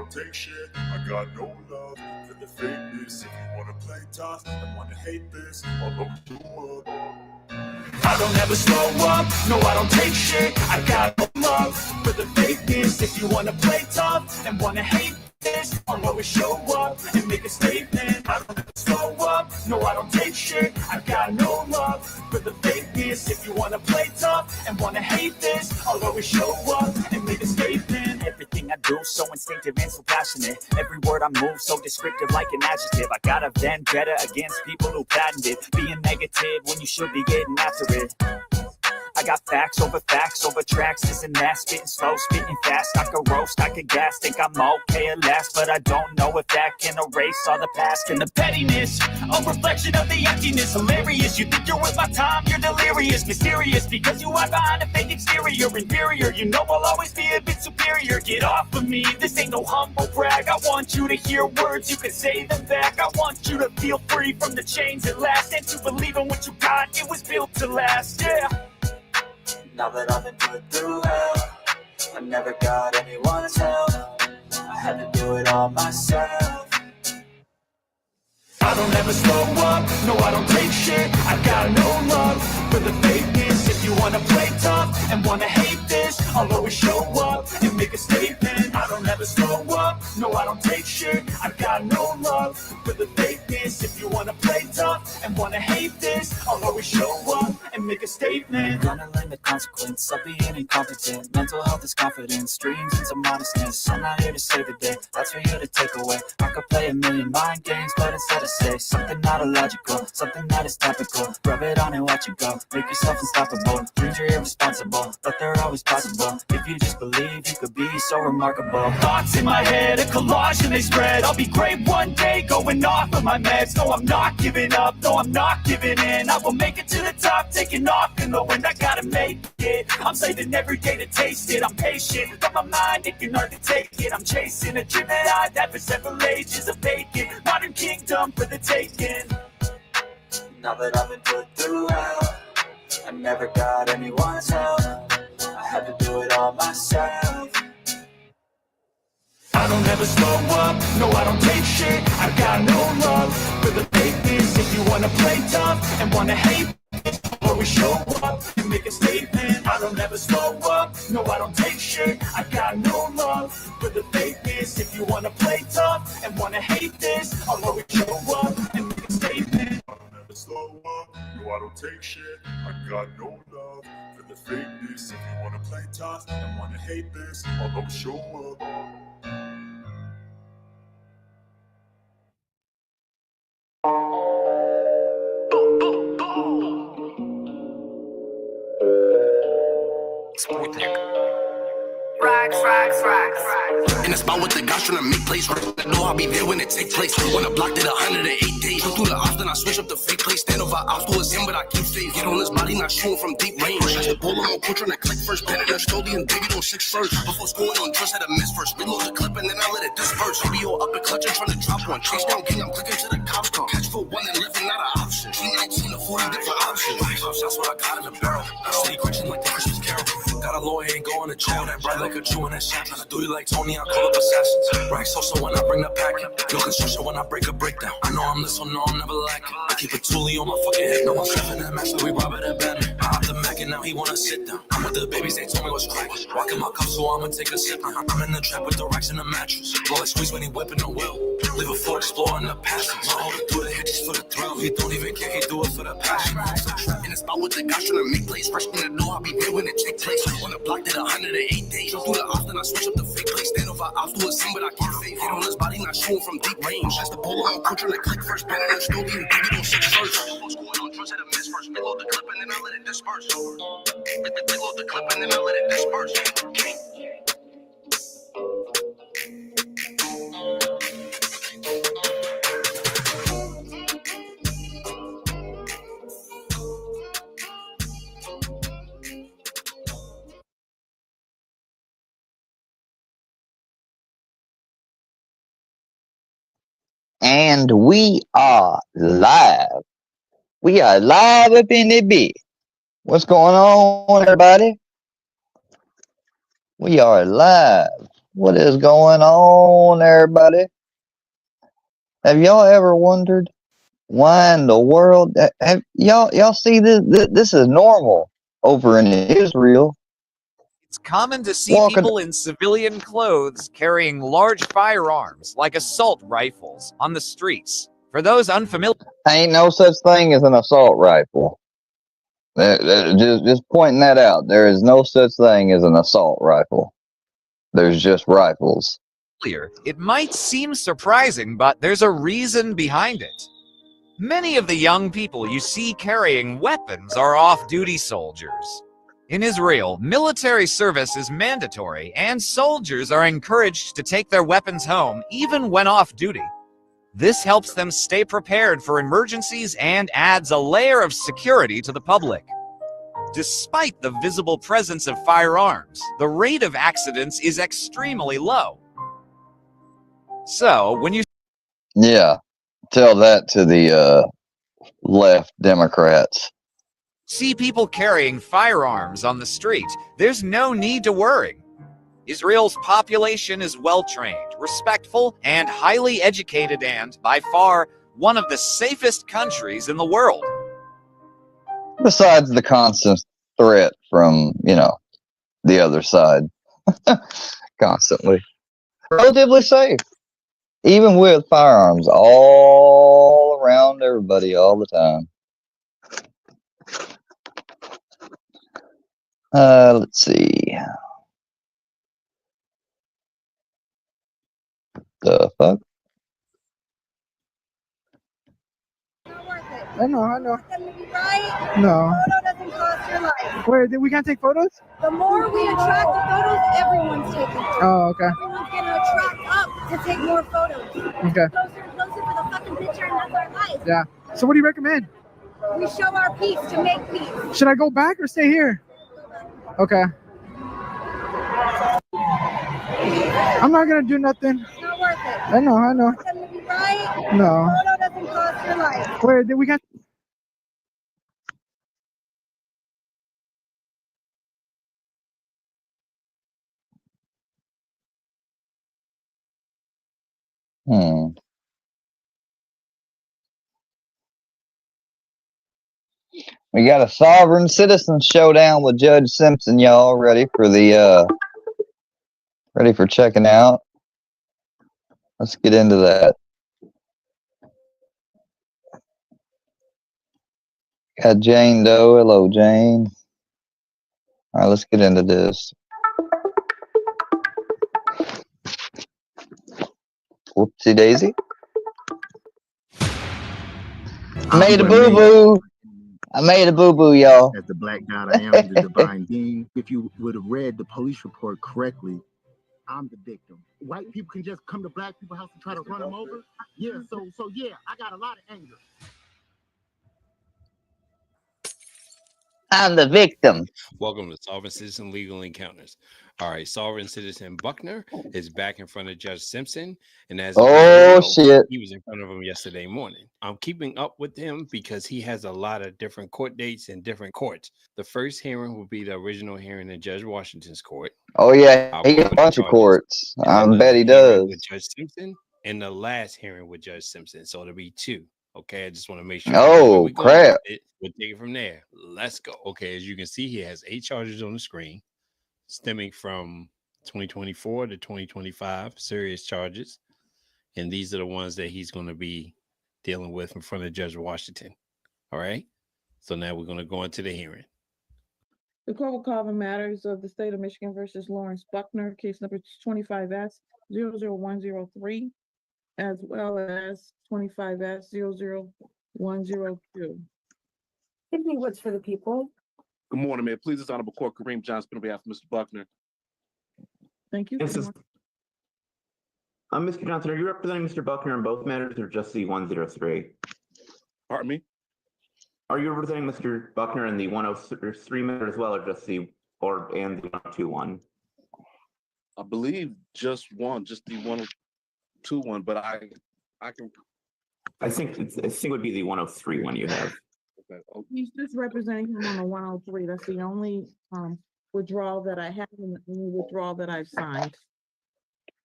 don't take shit. I got no love for the fakeness. If you wanna play tough and wanna hate this, I'll always show up. I don't ever slow up, no I don't take shit. I got no love for the fakeness. If you wanna play tough and wanna hate this, I'll always show up and make a statement. I don't ever slow up, no I don't take shit. I got no love for the fakeness. If you wanna play tough and wanna hate this, I'll always show up and make a statement. Everything I do so instinctive and so passionate. Every word I move so descriptive like an adjective. I got a vendetta against people who patented being negative when you should be getting after it. I got facts over tracks, this and that, spitting slow, spitting fast. I could roast, I could gas, think I'm okay at last, but I don't know if that can erase all the past and the pettiness. A reflection of the emptiness, hilarious. You think you're worth my time, you're delirious, mysterious, because you hide behind a fake exterior, inferior. You know I'll always be a bit superior. Get off of me, this ain't no humble brag. I want you to hear words, you can say them back. I want you to feel free from the chains that last, and to believe in what you got, it was built to last, yeah. Now that I've been put through hell, I never got anyone's help. I had to do it all myself. I don't ever slow up, no I don't take shit. I got no love for the fakeness. If you wanna play tough and wanna hate this, I'll always show up and make a statement. I don't ever slow up, no I don't take shit. I got no love for the fakeness. If you wanna play tough and wanna hate this, I'll always show up and make a statement. Gonna learn the consequence of being incompetent. Mental health is confidence, dreams into modestness. I'm not here to save the day, that's for you to take away. I could play a million mind games, but instead of say something not illogical, something that is topical. Rub it on and watch it go, make yourself unstoppable. Dreams are irresponsible, but they're always possible. If you just believe, you could be so remarkable. Thoughts in my head, a collage and they spread. I'll be great one day, going off of my meds. No, I'm not giving up, no, I'm not giving in. I will make it to the top, taking off in the wind. I gotta make it, I'm saving every day to taste it. I'm patient, but my mind, it can hardly take it. I'm chasing a dream that I've had for several ages of vacant. Modern kingdom for the taking. Now that I've been put through hell, I never got anyone's help. I had to do it all myself. I don't ever slow up, no I don't take shit. I got no love for the fakeness. If you wanna play tough and wanna hate this, I'll always show up and make a statement. I don't ever slow up, no I don't take shit. I got no love for the fakeness. If you wanna play tough and wanna hate this, I'll always show up and make a statement. I don't ever slow up, no I don't take shit. I got no love for the fakeness. If you wanna play tough and wanna hate this, I'll always show up. In the spot with the guys trying to make plays. I know I'll be there when it take place. When I blocked it 108 days. Shoot through the ops, then I switch up the fake place. Stand over ops, do a sim, but I keep faith. Get on his body, not shooting from deep range. The bowler on court trying to click first. Penning her slowly and dig it on 6 first. Before scoring on trust, had a miss first. Reload the clip and then I let it disperse. BO up and clutching, trying to drop one. Chase down king, I'm clicking to the cops car. Catch for one and living, not an option. G19 to 40 different options. That's what I got in the barrel. City Christian like the Christmas Carol. Got a lawyer, ain't going to jail. That bright like a Jew in that shot. Trying to do you like Tony, I call up assassins. Right, so when I bring the packet. No construction when I break a breakdown. I know I'm this one, no, I'm never lacking. I keep a toolie on my fucking head. No one's trapping that match, so we rob it at Batman. I hopped the Mac and now he wanna sit down. I'm with the babies, they told me what's crack. Walking my cup, so I'ma take a sip. I'm in the trap with the racks and the mattress. Blow like squeeze when he whipping the wheel. Leave a full explorer in the passage. My homie do the hit just for the thrill. He don't even care, he do it for the passion. In the spot with the guys trying to make plays. Fresh in the door, I'll be there when it take place. On the block, did 108 days. Shoot through the ops, then I switch up the fake place. Stand over ops, do a sim, but I can't fake. Hit on his body, not shooting from deep range. That's the bowler on court trying to click first. Penning her slowly and dig it on 6 first. Before scoring on trust, had a miss first. Reload the clip and then I let it disperse. Reload the clip and then I let it disperse. And we are live. We are live up in the bit. What's going on, everybody? We are live. What is going on, everybody? Have y'all ever wondered why in the world have y'all see this? This is normal over in Israel. It's common to see people in civilian clothes carrying large firearms like assault rifles on the streets. For those unfamiliar, Ain't no such thing as an assault rifle. Just pointing that out. There is no such thing as an assault rifle. There's just rifles. it might seem surprising, but there's a reason behind it. Many of the young people you see carrying weapons are off-duty soldiers. In Israel, military service is mandatory, and soldiers are encouraged to take their weapons home even when off-duty. This helps them stay prepared for emergencies and adds a layer of security to the public. Despite the visible presence of firearms, the rate of accidents is extremely low. So, when you tell that to the left Democrats. See people carrying firearms on the street, there's no need to worry. Israel's population is well-trained, respectful, and highly educated, and, by far, one of the safest countries in the world. Besides the constant threat from, the other side. Constantly. Relatively safe. Even with firearms all around everybody all the time. Let's see. The fuck? I know. Right? No. Photo doesn't cost your life. Wait, we can't take photos? The more we attract the photos, everyone's taking photos. Oh, okay. Everyone's going to attract up to take more photos. Okay. Closer and closer for the fucking picture, and that's our life. Yeah. So what do you recommend? We show our peace to make peace. Should I go back or stay here? Okay. I'm not going to do nothing. It's not worth it. I know. Right? No. Photo doesn't cost your life. Wait, we got... We got a sovereign citizen showdown with Judge Simpson, y'all. Ready for checking out? Let's get into that. Got Jane Doe. Hello, Jane. All right, let's get into this. Whoopsie daisy. Made a boo-boo. I made a boo-boo, y'all. As the black god I am, the divine being. If you would have read the police report correctly, I'm the victim. White people can just come to black people's house and try to run them over. Yeah, so yeah, I got a lot of anger. I'm the victim. Welcome to Sovereign Citizen Legal Encounters. All right, Sovereign Citizen Buckner is back in front of Judge Simpson, and as shit, he was in front of him yesterday morning. I'm keeping up with him because he has a lot of different court dates in different courts. The first hearing will be the original hearing in Judge Washington's court. Oh yeah, he got a bunch of courts. I bet he does. With Judge Simpson and the last hearing with Judge Simpson, so it'll be two. Okay, I just want to make sure. Oh crap! We'll take it from there. Let's go. Okay, as you can see, he has 8 charges on the screen, stemming from 2024 to 2025, serious charges, and these are the ones that he's going to be dealing with in front of Judge Washington. All right. So now we're going to go into the hearing. The court will call the matters of the state of Michigan versus Lawrence Buckner, case number 25S-00103. as well as 25S-00102. Tiffany Woods for the people. Good morning, man. Please, this Honorable Court, Kareem Johnson, on behalf of Mr. Buckner. Thank you. Mr. Johnson, are you representing Mr. Buckner in both matters or just the 103? Pardon me? Are you representing Mr. Buckner in the 103 matter as well, or just the and the 121? I believe just the 121, but I can. I think it would be the 103 one you have. Okay. He's just representing him on the 103. That's the only withdrawal that I have and the only withdrawal that I've signed.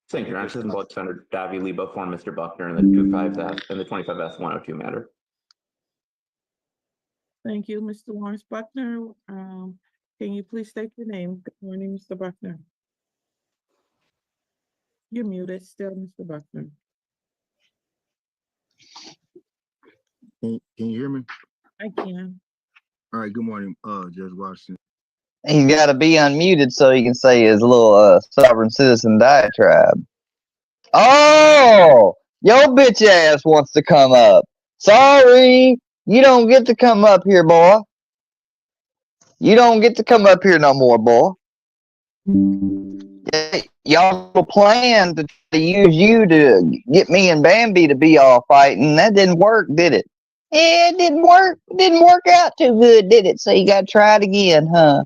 Thank you, Your Honor. Assistant Public Defender Davy Lebo for Mr. Buckner in the 25S and the 25S-102 matter. Thank you, Mr. Lawrence Buckner. Can you please state your name? Good morning, Mr. Buckner. You're muted still, Mr. Buckner. Can you hear me? I can. All right, good morning, Judge Washington. He's got to be unmuted so he can say his little sovereign citizen diatribe. Oh, your bitch ass wants to come up. Sorry, you don't get to come up here, boy. You don't get to come up here no more, boy. Y'all planned to use you to get me and Bambi to be all fighting. That didn't work, did it? Yeah, it didn't work. It didn't work out too good, did it? So you got to try it again, huh?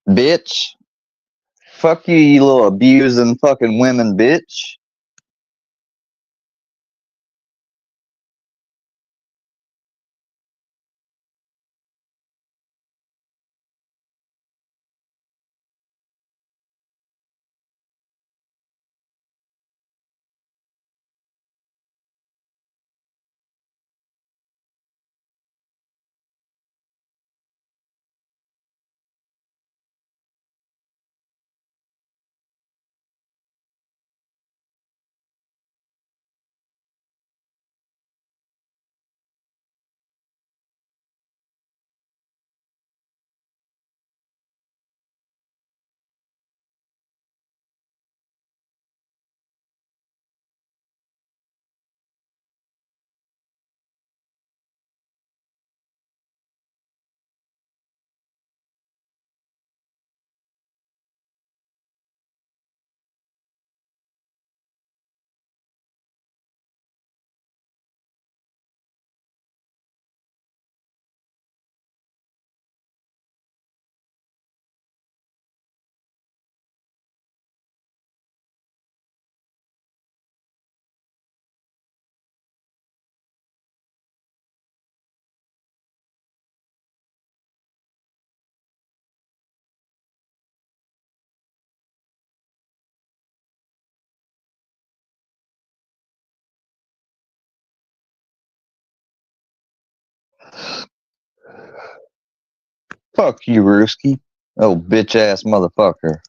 Bitch. Fuck you, you little abusing fucking women, bitch. Fuck you, Rooski. Oh, bitch ass motherfucker.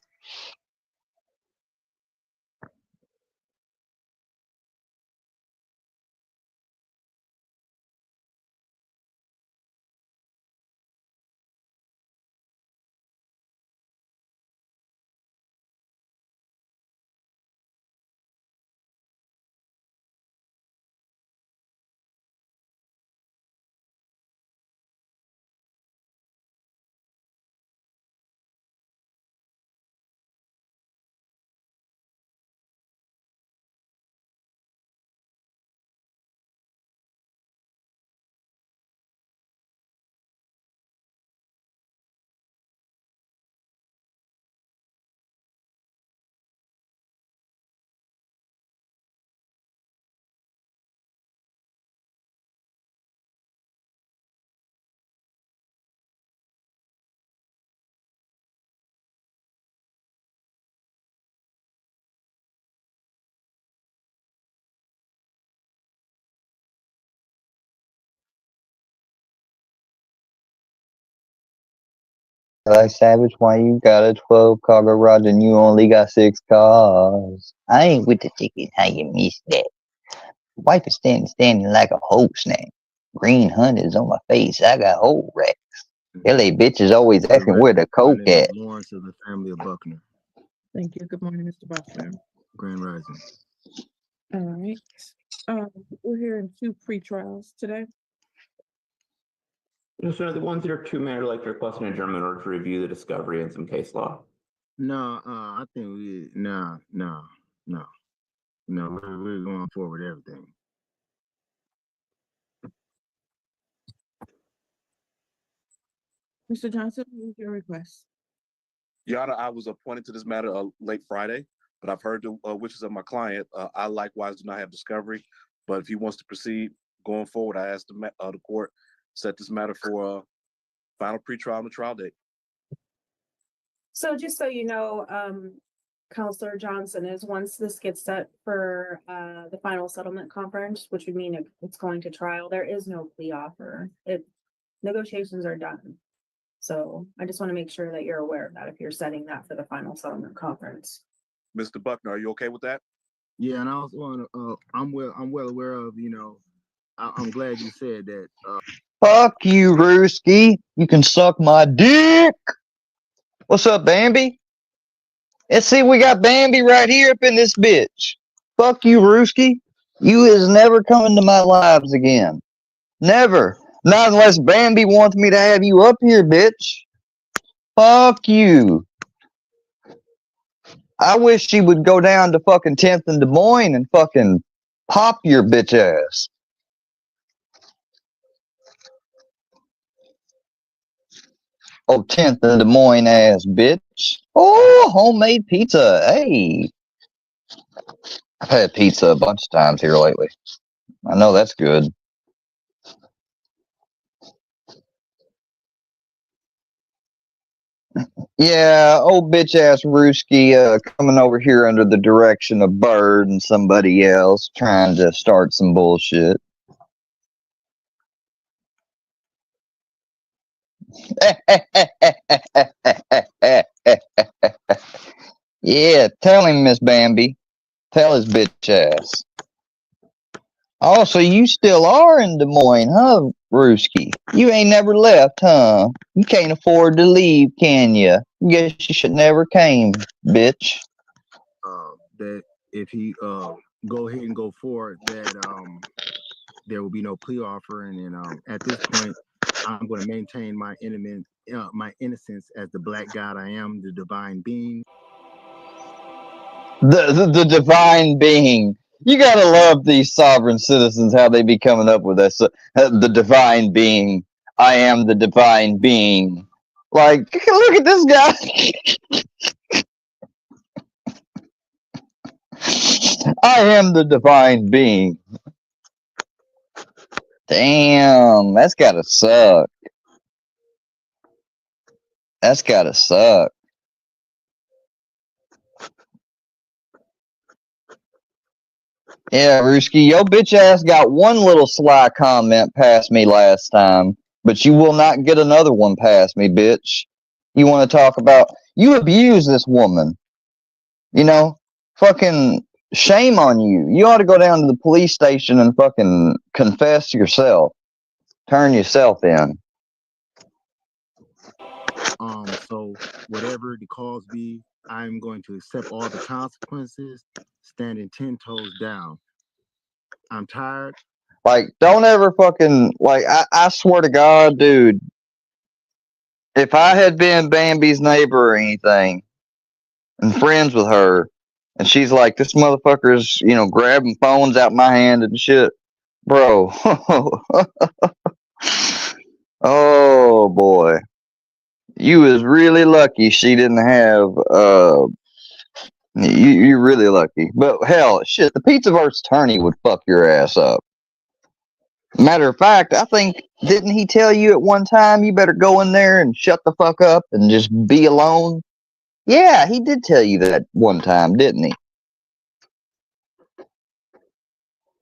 Like Savage, why you got a 12-car garage and you only got 6 cars? I ain't with the ticket, how you missed that? Wife is standing like a whole snack. Green honey's on my face, I got whole racks. LA bitches always asking where the coke at. Lawrence of the family of Buckner. Thank you. Good morning, Mr. Buckner. Grand Rising. All right. We're hearing 2 pre-trials today. So the 102 matter, like to request an adjournment in order to review the discovery and some case law. No, I think no. We're going forward with everything. Mr. Johnson, what is your request? Your Honor, I was appointed to this matter late Friday, but I've heard the wishes of my client. I likewise do not have discovery, but if he wants to proceed going forward, I asked the court set this matter for final pretrial and trial date. So just so you know, Counselor Johnson, is once this gets set for the final settlement conference, which would mean it's going to trial, there is no plea offer. Negotiations are done. So I just want to make sure that you're aware of that if you're setting that for the final settlement conference. Mr. Buckner, are you okay with that? Yeah, and I also want to. I'm well aware of. I'm glad you said that. Fuck you, Rooski. You can suck my dick. What's up, Bambi? Let's see, we got Bambi right here up in this bitch. Fuck you, Rooski. You is never coming to my lives again. Never. Not unless Bambi wants me to have you up here, bitch. Fuck you. I wish she would go down to fucking 10th and Des Moines and fucking pop your bitch ass. Oh, 10th and Des Moines ass bitch. Oh, homemade pizza. Hey. I've had pizza a bunch of times here lately. I know that's good. Yeah, old bitch ass Rooski coming over here under the direction of Bird and somebody else trying to start some bullshit. Yeah, tell him, Miss Bambi. Tell his bitch ass. Oh, so you still are in Des Moines, huh, Rooski? You ain't never left, huh? You can't afford to leave, can you? Guess you should never came, bitch. That if he go ahead and go forward, that there will be no plea offer, and at this point, I'm going to maintain my innocence as the black God I am, the divine being. The divine being. You gotta love these sovereign citizens, how they be coming up with this. The divine being. I am the divine being. Like, look at this guy. I am the divine being. Damn, that's gotta suck. That's gotta suck. Yeah, Rooski, your bitch ass got one little sly comment past me last time, but you will not get another one past me, bitch. You want to talk about, you abuse this woman. You know, fucking shame on you. You ought to go down to the police station and fucking confess yourself. Turn yourself in. So whatever the cause be, I'm going to accept all the consequences, standing 10 toes down. I'm tired. Like, don't ever fucking, like, I swear to God, dude, if I had been Bambi's neighbor or anything and friends with her, and she's like, this motherfucker's, grabbing phones out my hand and shit, bro. Oh, boy. You was really lucky she didn't have, you're really lucky. But hell, shit, the Pizzaverse attorney would fuck your ass up. Matter of fact, I think, didn't he tell you at one time you better go in there and shut the fuck up and just be alone? Yeah, he did tell you that one time, didn't he?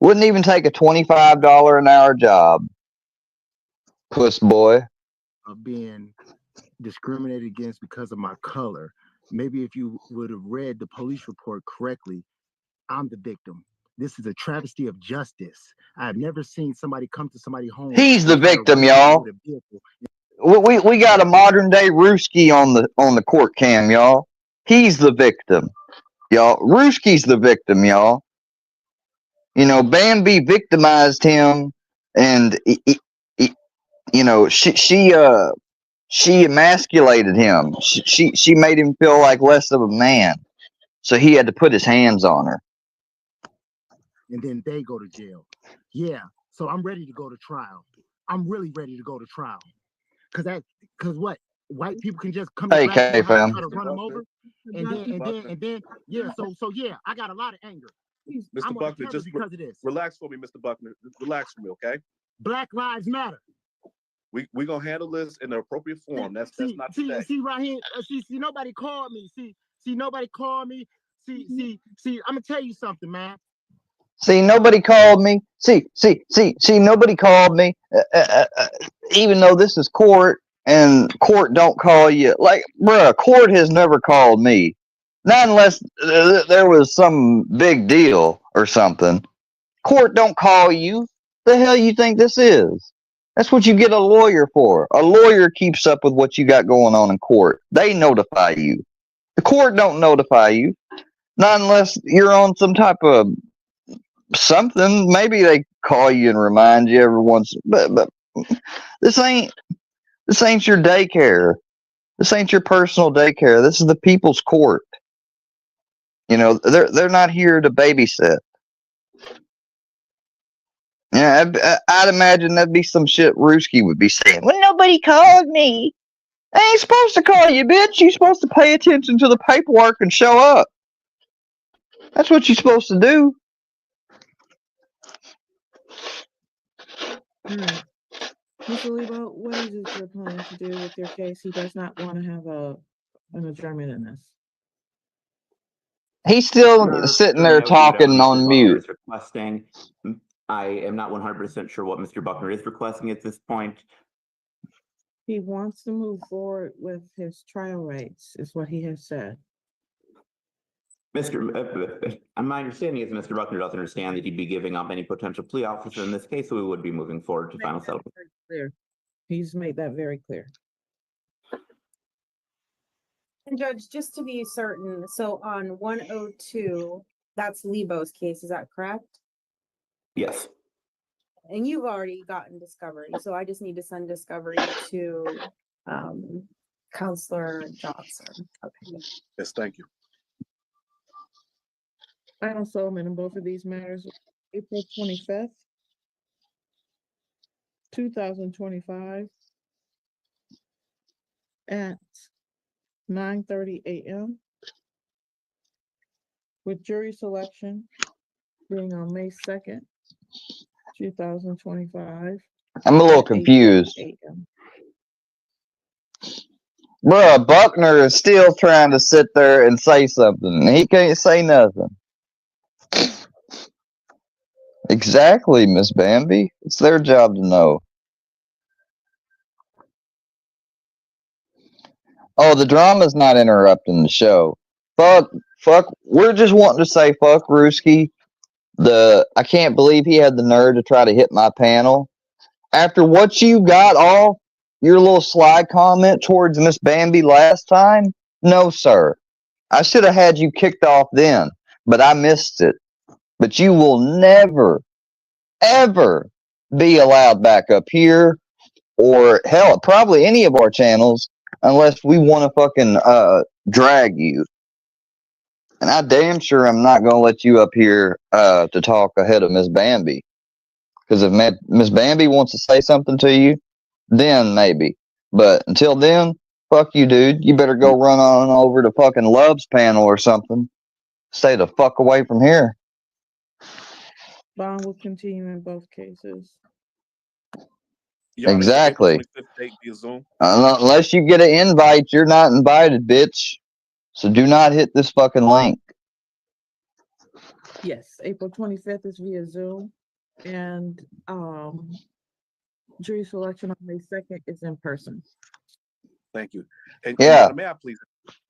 Wouldn't even take a $25 an hour job. Puss boy. Of being discriminated against because of my color. Maybe if you would have read the police report correctly, I'm the victim. This is a travesty of justice. I've never seen somebody come to somebody's home. He's the victim, y'all. We got a modern day Rooski on the court cam, y'all. He's the victim, y'all. Rooski's the victim, y'all. Bambi victimized him, and she emasculated him. She made him feel like less of a man, so he had to put his hands on her. And then they go to jail. Yeah, so I'm ready to go to trial. I'm really ready to go to trial. Cause what? White people can just come to black people and try to run them over, and then yeah. So yeah, I got a lot of anger. Mr. Buckner, just because of this. Relax for me, Mr. Buckner. Relax for me, okay? Black Lives Matter. we gonna handle this in the appropriate form. That's not today. See right here. See nobody called me. See nobody called me. See. I'm gonna tell you something, man. See, nobody called me. See, nobody called me. Even though this is court and court don't call you. Like, bruh, court has never called me. Not unless there was some big deal or something. Court don't call you. The hell you think this is? That's what you get a lawyer for. A lawyer keeps up with what you got going on in court. They notify you. The court don't notify you. Not unless you're on some type of something. Maybe they call you and remind you every once. But this ain't your daycare. This ain't your personal daycare. This is the people's court. You know, they're not here to babysit. Yeah, I'd imagine that'd be some shit Ruski would be saying. Well, nobody called me. They ain't supposed to call you, bitch. You're supposed to pay attention to the paperwork and show up. That's what you're supposed to do. All right. Mr. Lebo, what is it you're planning to do with your case? He does not want to have an adjournment in this. He's still sitting there talking on mute. Requesting. I am not 100% sure what Mr. Buckner is requesting at this point. He wants to move forward with his trial rights, is what he has said. My understanding is Mr. Buckner doesn't understand that he'd be giving up any potential plea officer in this case, so we would be moving forward to final settlement. Clear. He's made that very clear. And Judge, just to be certain, so on 102, that's Lebo's case, is that correct? Yes. And you've already gotten discovery, so I just need to send discovery to Counselor Johnson. Okay. Yes, thank you. Final settlement in both of these matters, April 25th, 2025 at 9:30 a.m. with jury selection being on May 2nd, 2025. I'm a little confused. Bruh, Buckner is still trying to sit there and say something. He can't say nothing. Exactly, Miss Bambi. It's their job to know. Oh, the drama's not interrupting the show. Fuck. We're just wanting to say fuck Ruski. I can't believe he had the nerve to try to hit my panel. After what you got off your little sly comment towards Miss Bambi last time, no, sir. I should have had you kicked off then, but I missed it. But you will never, ever be allowed back up here, or hell, probably any of our channels, unless we want to fucking drag you. And I damn sure I'm not going to let you up here to talk ahead of Miss Bambi. Because if Miss Bambi wants to say something to you, then maybe. But until then, fuck you, dude. You better go run on over to fucking Love's panel or something. Stay the fuck away from here. Bond will continue in both cases. Exactly. Unless you get an invite, you're not invited, bitch. So do not hit this fucking link. Yes, April 25th is via Zoom, and jury selection on May 2nd is in person. Thank you. And yeah. May I please?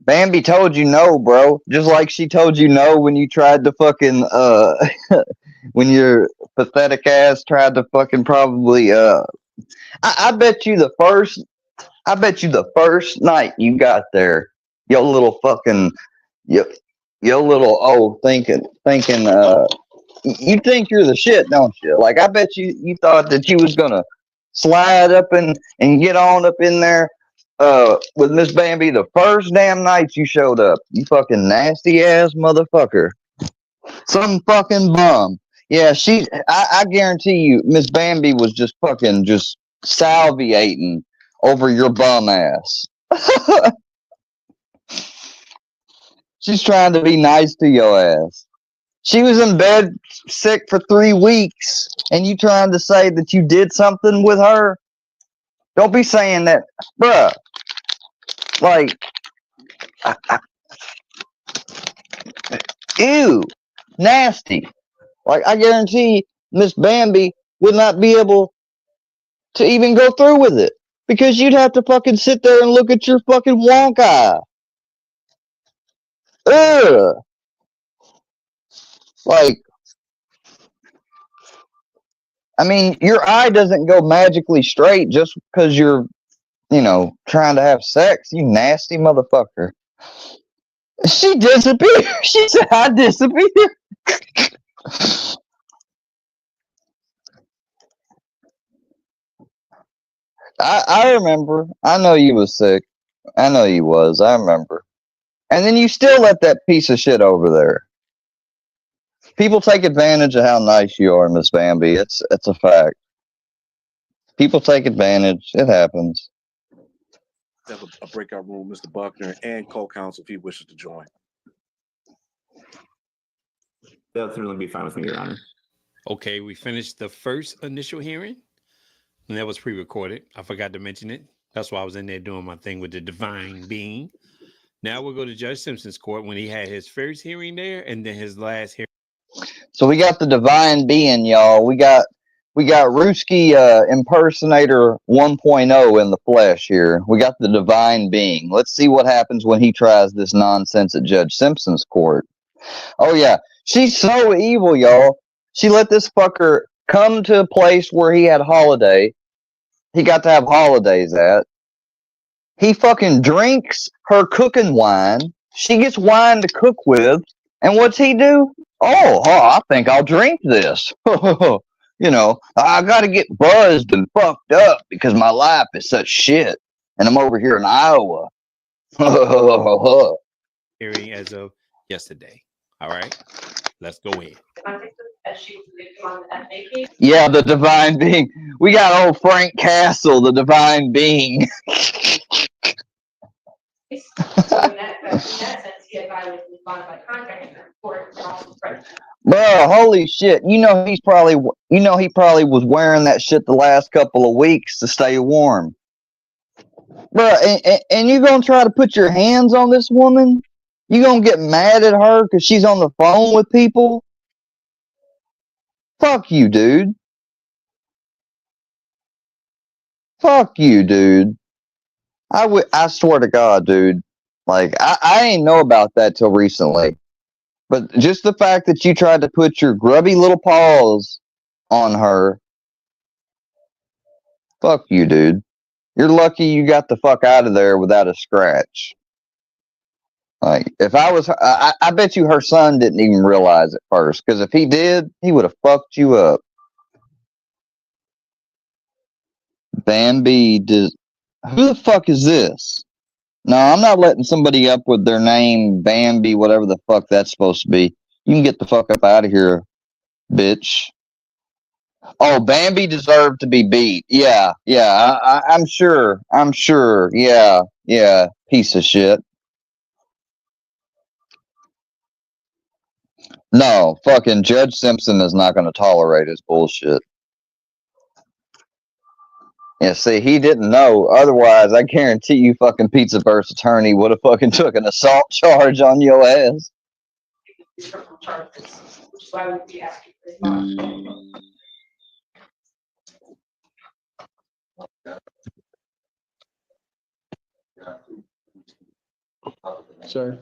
Bambi told you no, bro. Just like she told you no when you tried to fucking when your pathetic ass tried to fucking probably I bet you the first night you got there, your little fucking your little thinking you think you're the shit, don't you? Like I bet you thought that you was gonna slide up and get on up in there with Miss Bambi the first damn night you showed up. You fucking nasty ass motherfucker. Some fucking bum. Yeah, I guarantee you Miss Bambi was just fucking just salviating over your bum ass. She's trying to be nice to your ass. She was in bed sick for 3 weeks, and you trying to say that you did something with her? Don't be saying that, bruh. Like, ew, nasty. Like, I guarantee Miss Bambi would not be able to even go through with it because you'd have to fucking sit there and look at your fucking wonk eye. Ugh. Like, I mean, your eye doesn't go magically straight just because you're, trying to have sex, you nasty motherfucker. She disappeared. She said, I disappeared. I remember. I know you was sick. I know you was. I remember. And then you still let that piece of shit over there. People take advantage of how nice you are, Miss Bambi. It's a fact. People take advantage. It happens. Have a breakout room, Mr. Buckner, and co-counsel if he wishes to join. That'll certainly be fine with me, Your Honor. Okay, we finished the first initial hearing, and that was pre-recorded. I forgot to mention it. That's why I was in there doing my thing with the divine being. Now we'll go to Judge Simpson's court when he had his first hearing there, and then his last hearing. So we got the divine being, y'all. We got Ruski impersonator 1.0 in the flesh here. We got the divine being. Let's see what happens when he tries this nonsense at Judge Simpson's court. Oh yeah, she's so evil, y'all. She let this fucker come to a place where he had holiday. He got to have holidays at. He fucking drinks her cooking wine. She gets wine to cook with. And what's he do? Oh, I think I'll drink this. I got to get buzzed and fucked up because my life is such shit. And I'm over here in Iowa. Hearing as of yesterday. All right, let's go in. Yeah, the divine being. We got old Frank Castle, the divine being. Bro, holy shit! He probably was wearing that shit the last couple of weeks to stay warm. Bro, and you gonna try to put your hands on this woman? You gonna get mad at her because she's on the phone with people? Fuck you, dude. Fuck you, dude. I swear to God, dude. Like, I ain't know about that till recently. But just the fact that you tried to put your grubby little paws on her, fuck you, dude. You're lucky you got the fuck out of there without a scratch. Like, if I was, I bet you her son didn't even realize it first. Because if he did, he would have fucked you up. Bambi, who the fuck is this? No, I'm not letting somebody up with their name, Bambi, whatever the fuck that's supposed to be. You can get the fuck up out of here, bitch. Oh, Bambi deserved to be beat. Yeah, I'm sure. Yeah, piece of shit. No, fucking Judge Simpson is not going to tolerate his bullshit. Yeah, see, he didn't know. Otherwise, I guarantee you fucking Pizza Burst attorney would have fucking took an assault charge on your ass. Sir,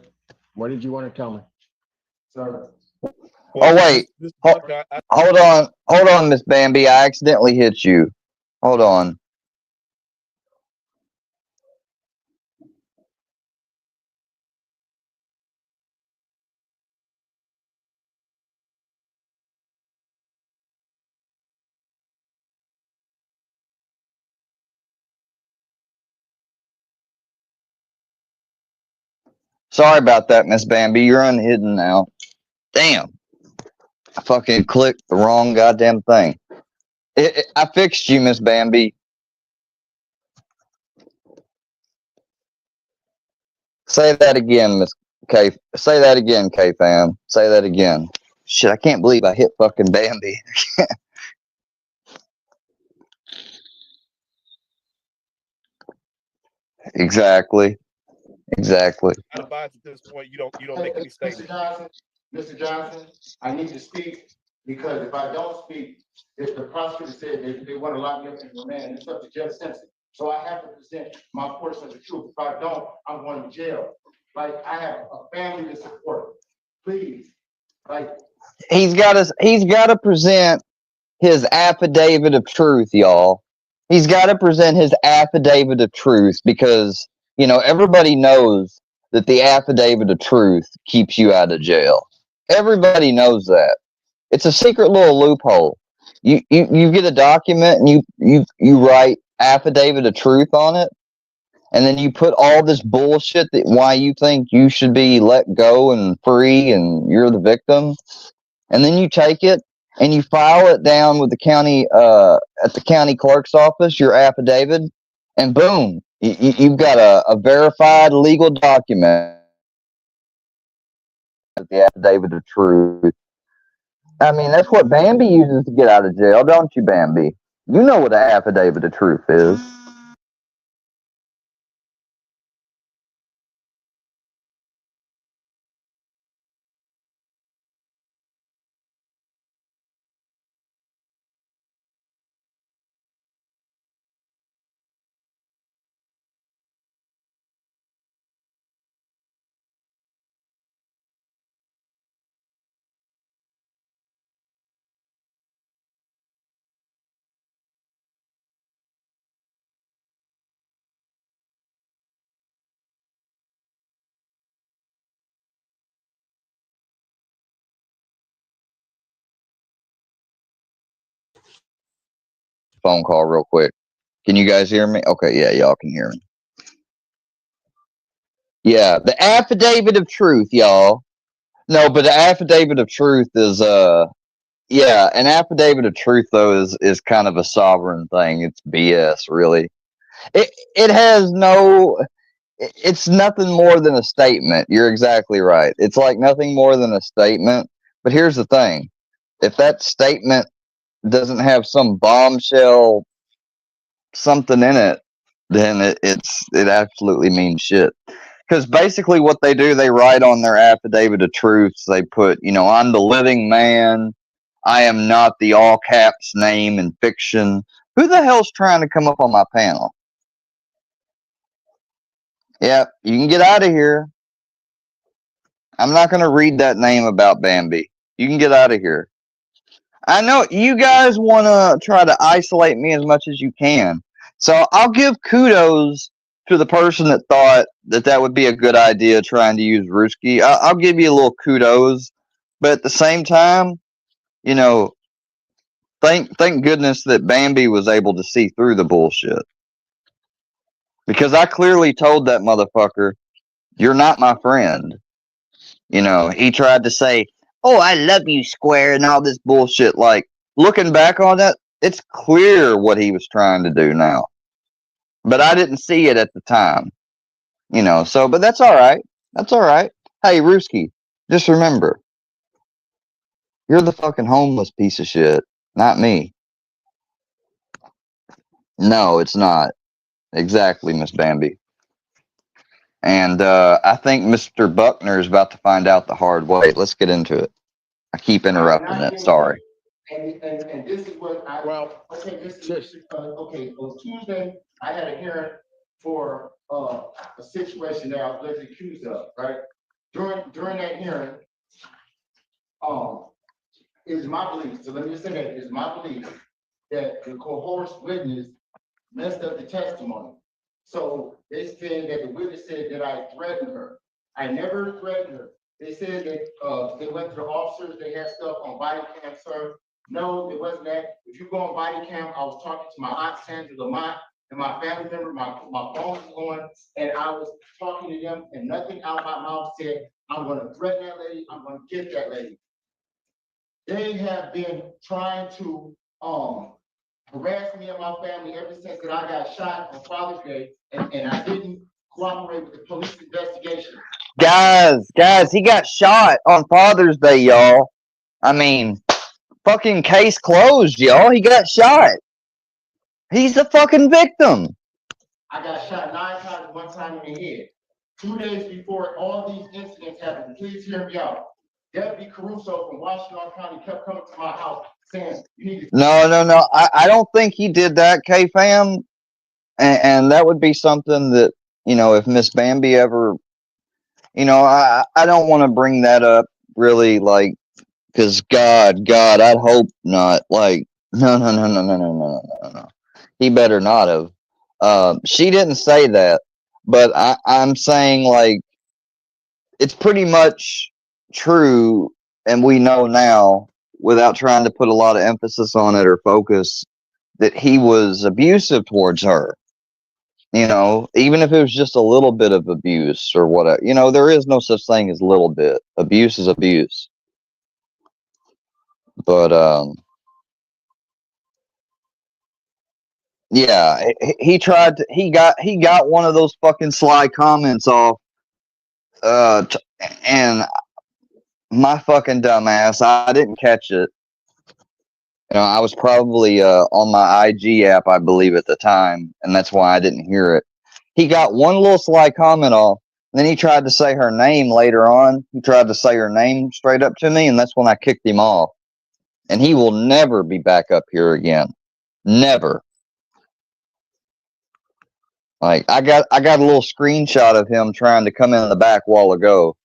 what did you want to tell me? Well, oh, wait. Hold on, Miss Bambi. I accidentally hit you. Hold on. Sorry about that, Miss Bambi. You're unhidden now. Damn. I fucking clicked the wrong goddamn thing. I fixed you, Miss Bambi. Say that again, Miss K. Say that again, K fam. Say that again. Shit, I can't believe I hit fucking Bambi. Exactly. Exactly. I advise at this point you don't make any Mr. statements. Johnson, I need to speak because if I don't speak, if the prosecutor said they want to lock me up in remand, it's up to Judge Simpson. So I have to present my portion of the truth. If I don't, I'm going to jail. Like I have a family to support. Please, like He's got to present his affidavit of truth, y'all. He's got to present his affidavit of truth because, everybody knows that the affidavit of truth keeps you out of jail. Everybody knows that. It's a secret little loophole. You get a document and you write affidavit of truth on it, and then you put all this bullshit that why you think you should be let go and free and you're the victim, and then you take it and you file it down with the county at the county clerk's office, your affidavit, and boom, you've got a verified legal document, the affidavit of truth. I mean, that's what Bambi uses to get out of jail, don't you, Bambi? You know what an affidavit of truth is. Phone call real quick. Can you guys hear me? Okay, yeah, y'all can hear me. Yeah, the affidavit of truth, y'all. No, but the affidavit of truth is yeah, an affidavit of truth though is kind of a sovereign thing. It's BS, really. It has no it's nothing more than a statement. You're exactly right. It's like nothing more than a statement. But here's the thing. If that statement doesn't have some bombshell something in it, then it absolutely means shit. Because basically what they do, they write on their affidavit of truths, they put, I'm the living man. I am not the all caps name in fiction. Who the hell's trying to come up on my panel? Yep, you can get out of here. I'm not going to read that name about Bambi. You can get out of here. I know you guys want to try to isolate me as much as you can. So I'll give kudos to the person that thought that would be a good idea trying to use Ruski. I'll give you a little kudos. But at the same time, thank goodness that Bambi was able to see through the bullshit. Because I clearly told that motherfucker, you're not my friend. He tried to say, oh, I love you, Square, and all this bullshit. Like, looking back on that, it's clear what he was trying to do now. But I didn't see it at the time. But that's all right. That's all right. Hey, Ruski, just remember, you're the fucking homeless piece of shit, not me. No, it's not. Exactly, Miss Bambi. And I think Mr. Buckner is about to find out the hard way. Let's get into it. I keep interrupting it. Sorry. And this is what okay, this is okay. On Tuesday, I had a hearing for a situation that I was allegedly accused of, right? During that hearing, it is my belief, so let me just say that it is my belief that the coerced witness messed up the testimony. So they said that the witness said that I threatened her. I never threatened her. They said that they went to the officers, they had stuff on body cam, sir. No, it wasn't that. If you go on body cam, I was talking to my aunt Sandra Lamont and my family member, my phone was on, and I was talking to them, and nothing out of my mouth said, I'm gonna threaten that lady, I'm gonna get that lady. They have been trying to harass me and my family ever since that I got shot on Father's Day, and I didn't cooperate with the police investigation. Guys, he got shot on Father's Day, y'all. I mean, fucking case closed, y'all. He got shot. He's the fucking victim. I got shot 9 times, 1 time in the head. 2 days before all these incidents happened, please hear me out. Deputy Caruso from Washington County kept coming to my house saying, you need to. No. I don't think he did that, K-Fam. And that would be something that, you know, if Miss Bambi ever, you know, I don't want to bring that up really, like, because God, I'd hope not. Like, no. He better not have. She didn't say that, but I'm saying, like, it's pretty much true, and we know now, without trying to put a lot of emphasis on it or focus, that he was abusive towards her. You know, even if it was just a little bit of abuse or whatever, you know, there is no such thing as little bit. Abuse is abuse. But, yeah, he tried to, he got one of those fucking sly comments off, and my fucking dumbass, I didn't catch it. You know, I was probably, on my IG app, I believe at the time, and that's why I didn't hear it. He got one little sly comment off, and then he tried to say her name later on. He tried to say her name straight up to me, and that's when I kicked him off. And he will never be back up here again. Never. Like, I got a little screenshot of him trying to come in the back a while ago.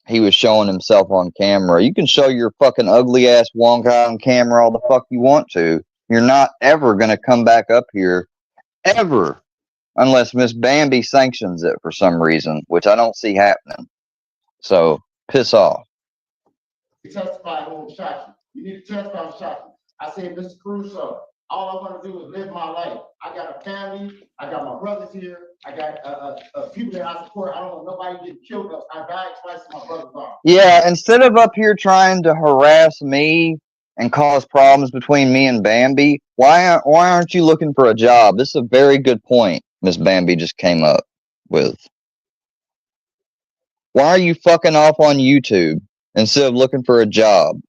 He was showing himself on camera. You can show your fucking ugly ass wonk eye on camera all the fuck you want to. You're not ever gonna come back up here. Ever. Unless Miss Bambi sanctions it for some reason, which I don't see happening. So, piss off. Testify who shot you. You need to testify who shot you. I said, Mr. Caruso, all I want to do is live my life. I got a family. I got my brothers here. I got people that I support. I don't want nobody getting killed. I died twice in my brother's arm. Yeah, instead of up here trying to harass me and cause problems between me and Bambi, why aren't you looking for a job? This is a very good point Miss Bambi just came up with. Why are you fucking off on YouTube instead of looking for a job?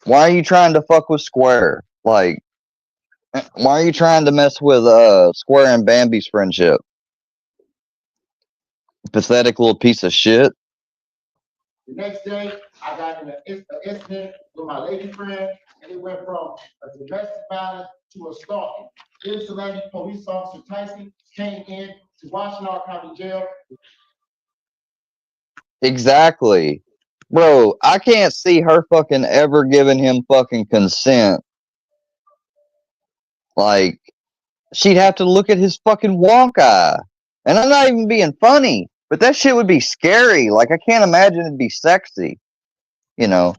Why are you trying to fuck with Square? Like, why are you trying to mess with Square and Bambi's friendship? Pathetic little piece of shit. The next day, I got in an incident with my lady friend, and it went from a domestic violence to a stalking. Ypsilanti police officer Tyson came in to Washington County Jail. Exactly. Bro, I can't see her fucking ever giving him fucking consent. Like, she'd have to look at his fucking wonk eye. And I'm not even being funny, but that shit would be scary. Like, I can't imagine it'd be sexy. You know?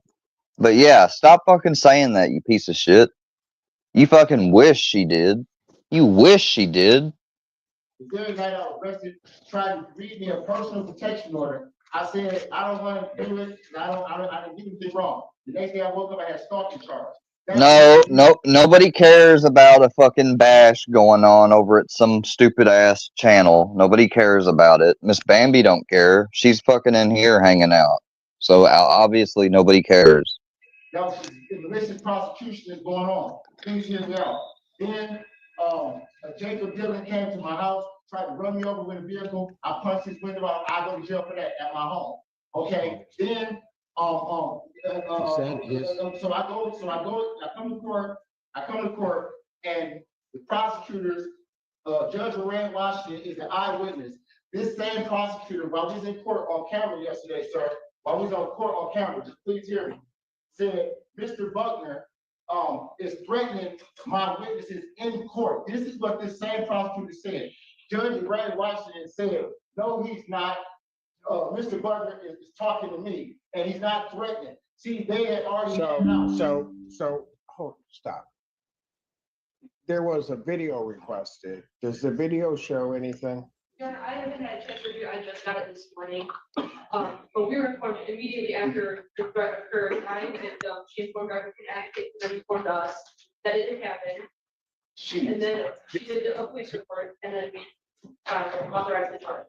But yeah, stop fucking saying that, you piece of shit. You fucking wish she did. You wish she did. The very night I was arrested, trying to read me a personal protection order. I said, I don't want to do it. I didn't do anything wrong. The next day I woke up, I had stalking charge. Nobody cares about a fucking bash going on over at some stupid ass channel. Nobody cares about it. Miss Bambi don't care. She's fucking in here hanging out. So obviously nobody cares. That was the malicious prosecution is going on. Please hear me out. Then Jacob Dillon came to my house, tried to run me over with a vehicle. I punched his window out. I go to jail for that at my home. Okay. Then so I come to court, and the prosecutors, Judge Lorraine Washington is an eyewitness. This same prosecutor, while we was in court on camera yesterday, sir, while we was on court on camera, just please hear me, said Mr. Buckner is threatening my witnesses in court. This is what this same prosecutor said. Judge Lorraine Washington said, no, he's not. Mr. Buckner is talking to me, and he's not threatening. See, they had already. Stop. There was a video requested. Does the video show anything? Yeah, I haven't had a chance to review. I just got it this morning. But we were informed immediately after the threat occurred. I and she informed our advocate and informed us that it had happened. And then she did a police report, and then we authorized the charge.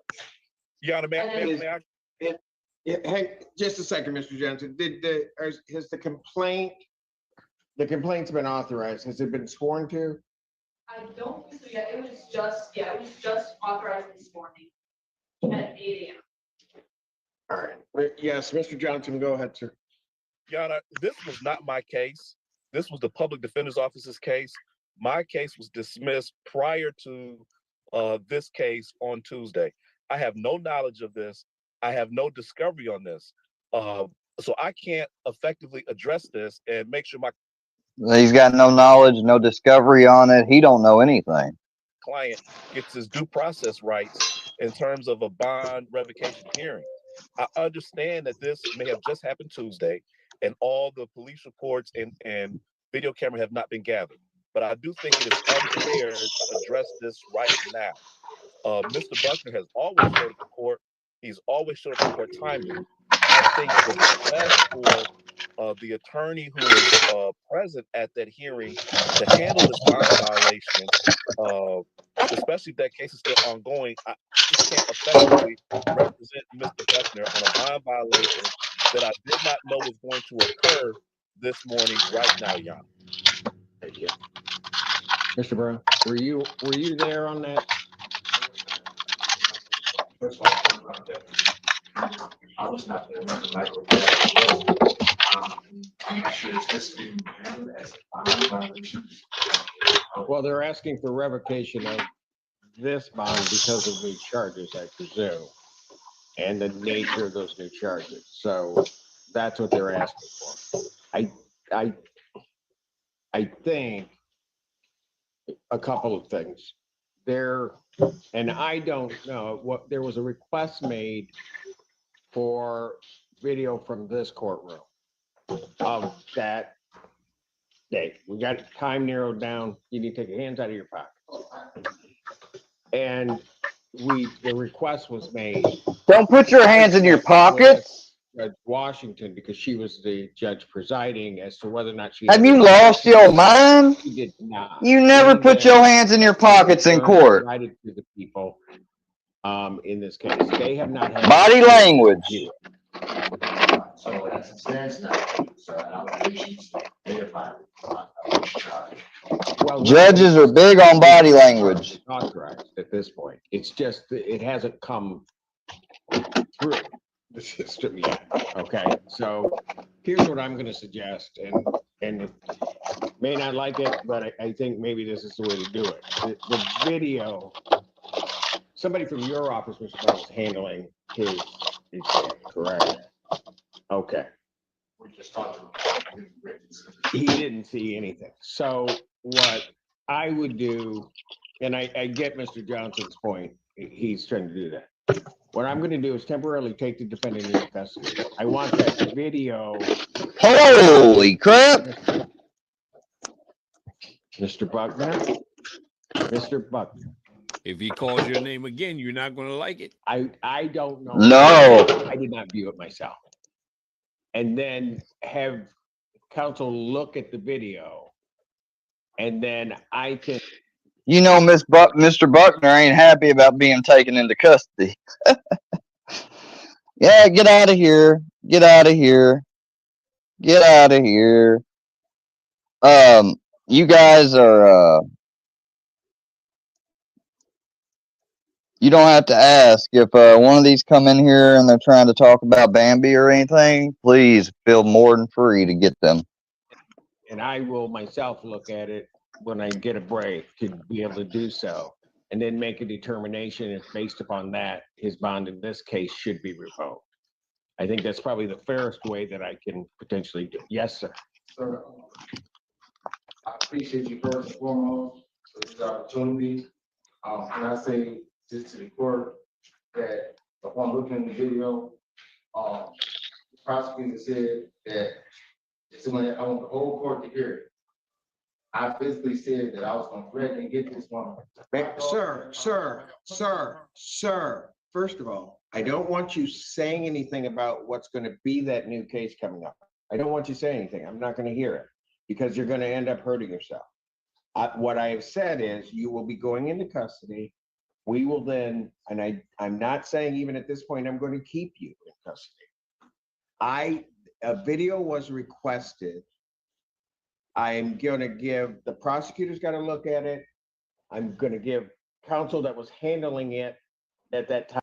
Hey, just a second, Mr. Johnson. Has the complaint's been authorized? Has it been sworn to? I I don't think so yet. It was just authorized this morning at 8 a.m. All right. Yes, Mr. Johnson, go ahead, sir. Your Honor, this was not my case. This was the public defender's office's case. My case was dismissed prior to this case on Tuesday. I have no knowledge of this. I have no discovery on this. So I can't effectively address this and make sure my He's got no knowledge, no discovery on it. He don't know anything. client gets his due process rights in terms of a bond revocation hearing. I understand that this may have just happened Tuesday and all the police reports and video camera have not been gathered. But I do think it is unfair to address this right now. Mr. Buckner has always showed up to court. He's always showed up to court timely. I think the request for the attorney who was present at that hearing to handle this bond violation, especially if that case is still ongoing, I just can't effectively represent Mr. Buckner on a bond violation that I did not know was going to occur this morning right now, Your Honor. Thank you. Mr. Brown, were you there on that? I was not there. Well, they're asking for revocation of this bond because of new charges, I presume, and the nature of those new charges. So that's what they're asking for. I think a couple of things. And I don't know what, there was a request made for video from this courtroom of that day. We got time narrowed down. You need to take your hands out of your pocket. And the request was made. Don't put your hands in your pockets. Judge Washington, because she was the judge presiding as to whether or not she. Have you lost your mind? She did not. You never put your hands in your pockets in court. Provided to the people in this case. They have not had Body language. So that's stands now. So allegations made about charge. Well, Judges are big on body language. Authorized at this point. It's just that it hasn't come through the system yet. Okay, so here's what I'm going to suggest, and may not like it, but I think maybe this is the way to do it. The video. Somebody from your office, Mr. Brown, was handling his correct? Okay. We just talked about He didn't see anything. So what I would do, and I get Mr. Johnson's point, he's trying to do that. What I'm going to do is temporarily take the defendant into custody. I want that video. Holy crap! Mr. Buckner. Mr. Buckner. If he calls your name again, you're not going to like it. I don't know. No. I did not view it myself. And then have counsel look at the video, and then I can. You know, Mr. Buckner ain't happy about being taken into custody. Yeah, get out of here. Get out of here. Get out of here. You guys are, you don't have to ask if one of these come in here and they're trying to talk about Bambi or anything, please feel more than free to get them. And I will myself look at it when I get a break to be able to do so, and then make a determination if based upon that, his bond in this case should be revoked. I think that's probably the fairest way that I can potentially do. Yes, sir. Sir, I appreciate you first and foremost for this opportunity. Can I say just to the court that upon looking at the video, the prosecutor said that it's when I want the whole court to hear it. I physically said that I was going to threaten and get this woman. Sir, first of all, I don't want you saying anything about what's going to be that new case coming up. I don't want you saying anything. I'm not going to hear it because you're going to end up hurting yourself. What I have said is you will be going into custody. We will then, and I'm not saying even at this point, I'm going to keep you in custody. A video was requested. I'm going to give, the prosecutor's got to look at it. I'm gonna give counsel that was handling it at that time.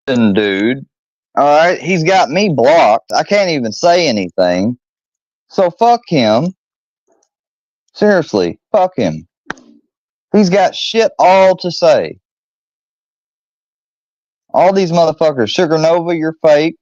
Dude. All right, he's got me blocked. I can't even say anything. So fuck him. Seriously, fuck him. He's got shit all to say. All these motherfuckers. Sugar Nova, you're fake.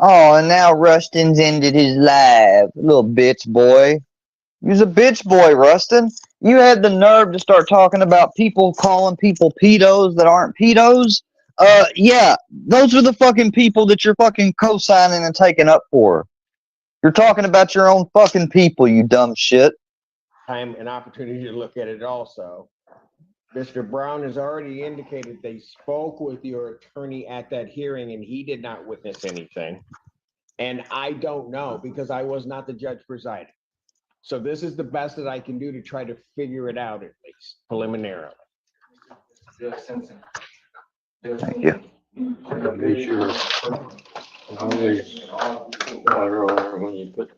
Oh, and now Rustin's ended his life. Little bitch boy. You's a bitch boy, Rustin. You had the nerve to start talking about people calling people pedos that aren't pedos. Yeah, those are the fucking people that you're fucking co-signing and taking up for. You're talking about your own fucking people, you dumb shit. Time and opportunity to look at it also. Mr. Brown has already indicated they spoke with your attorney at that hearing and he did not witness anything. And I don't know because I was not the judge presiding. So this is the best that I can do to try to figure it out at least preliminarily. Thank you. Make sure always water over when you put.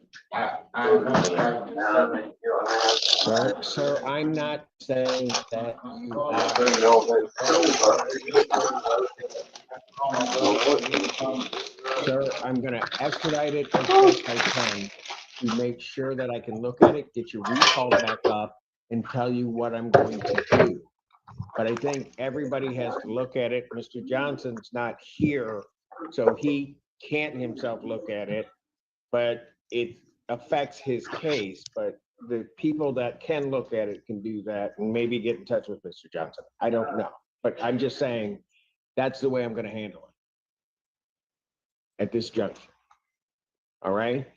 Sir, I'm not saying that Sir, I'm gonna expedite it as best I can to make sure that I can look at it, get you recalled back up, and tell you what I'm going to do. But I think everybody has to look at it. Mr. Johnson's not here, so he can't himself look at it, but it affects his case. But the people that can look at it can do that and maybe get in touch with Mr. Johnson. I don't know, but I'm just saying that's the way I'm going to handle it at this juncture. All right?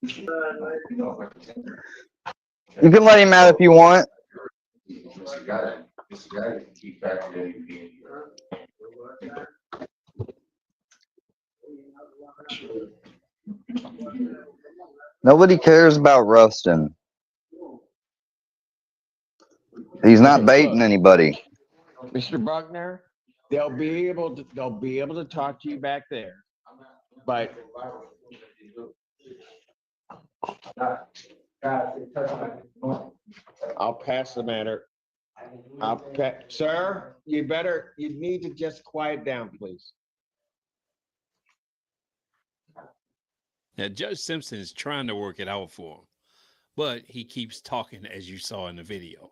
You can let him out if you want. Nobody cares about Rustin. He's not baiting anybody. Mr. Buckner, they'll be able to talk to you back there, but I'll pass the matter. Sir, you need to just quiet down, please. Now, Judge Simpson is trying to work it out for him, but he keeps talking, as you saw in the video.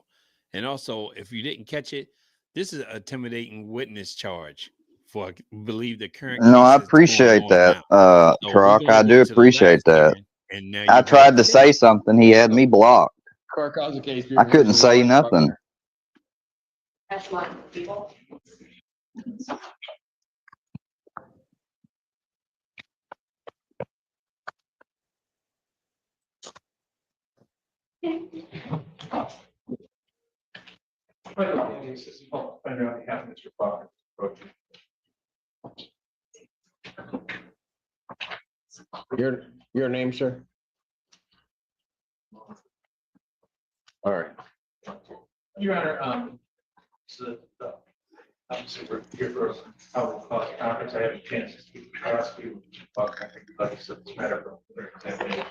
And also, if you didn't catch it, this is an intimidating witness charge for, I believe, the current case. No, I appreciate that, Truck. I do appreciate that. I tried to say something. He had me blocked. I couldn't say nothing. That's my people. Your name, sir? All right. Your Honor, so obviously we're here for our conference. I have a chance to speak to the prosecutor. I think you'd like to set this matter for examination.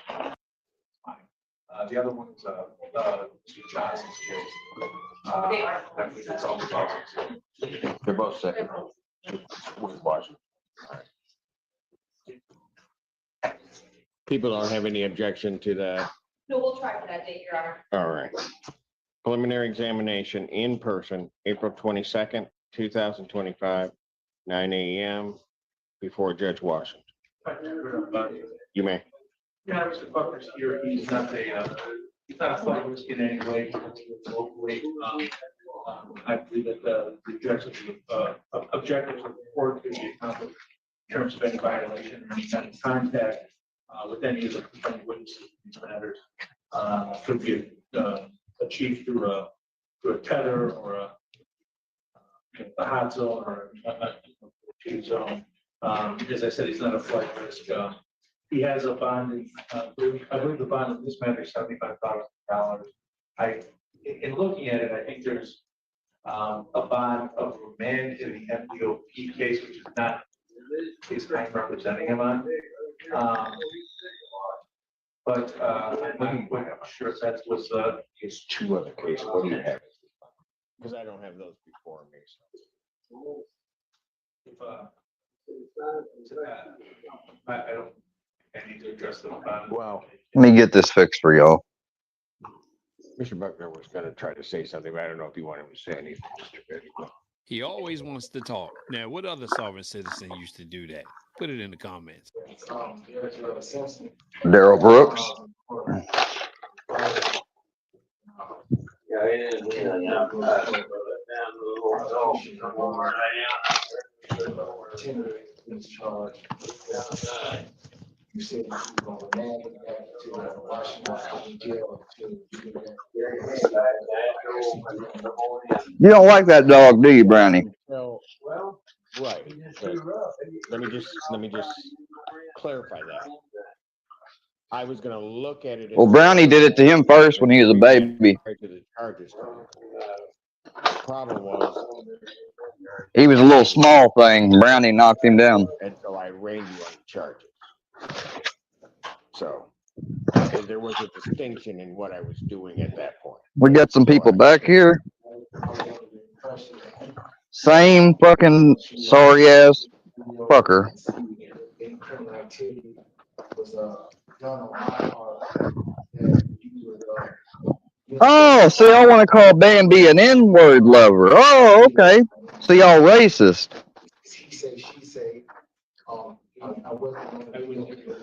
The other one is Mr. Johnson's case. I believe it's all the They're both second. With Washington. People don't have any objection to that. No, we'll try for that date, Your Honor. All right. Preliminary examination in person, April 22nd, 2025, 9 a.m. before Judge Washington. You may. Yeah, Mr. Buckner's here. He's not a flight risk in any way. Locally, I believe that the objectives of the court could be accomplished in terms of any violation or any kind of contact with any of the complaining witnesses in these matters. Could be achieved through a tether or a hot zone or a cheat zone. As I said, he's not a flight risk. He has a bond. I believe the bond in this matter is $75,000. In looking at it, I think there's a bond of remand in the MDOP case, which is not the case I'm representing him on. But I'm not sure if that was It's two other cases. What do you have? Because I don't have those before me. I don't. I need to address them. Well, Let me get this fixed for y'all. Mr. Buckner was going to try to say something, but I don't know if you want him to say anything. He always wants to talk. Now, what other sovereign citizen used to do that? Put it in the comments. Daryl Brooks. You don't like that dog, do you, Brownie? Well, right. But let me just clarify that. I was going to look at it. Well, Brownie did it to him first when he was a baby. To the charges. The problem was He was a little small thing. Brownie knocked him down. and so I arraigned you on the charges. So there was a distinction in what I was doing at that point. We got some people back here. Same fucking sorry ass fucker. Oh, see, I want to call Bambi an N-word lover. Oh, okay. So y'all racist. He say, she say, I wasn't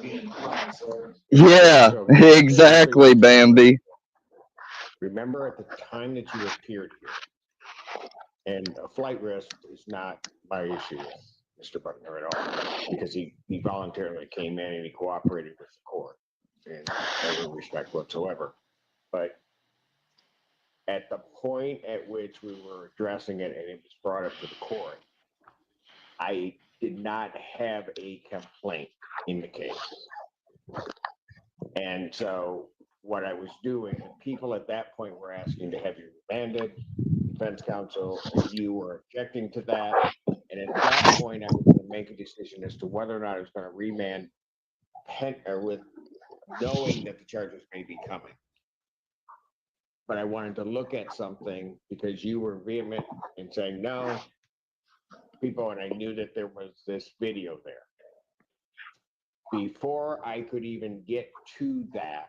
being quiet, so. Yeah, exactly, Bambi. Remember at the time that you appeared here, and a flight risk is not my issue with Mr. Buckner at all, because he voluntarily came in and he cooperated with the court in every respect whatsoever. But at the point at which we were addressing it and it was brought up to the court, I did not have a complaint in the case. And so what I was doing, people at that point were asking to have you remanded, defense counsel, and you were objecting to that. And at that point, I was going to make a decision as to whether or not I was going to remand with knowing that the charges may be coming. But I wanted to look at something because you were vehement in saying no, people, and I knew that there was this video there. Before I could even get to that,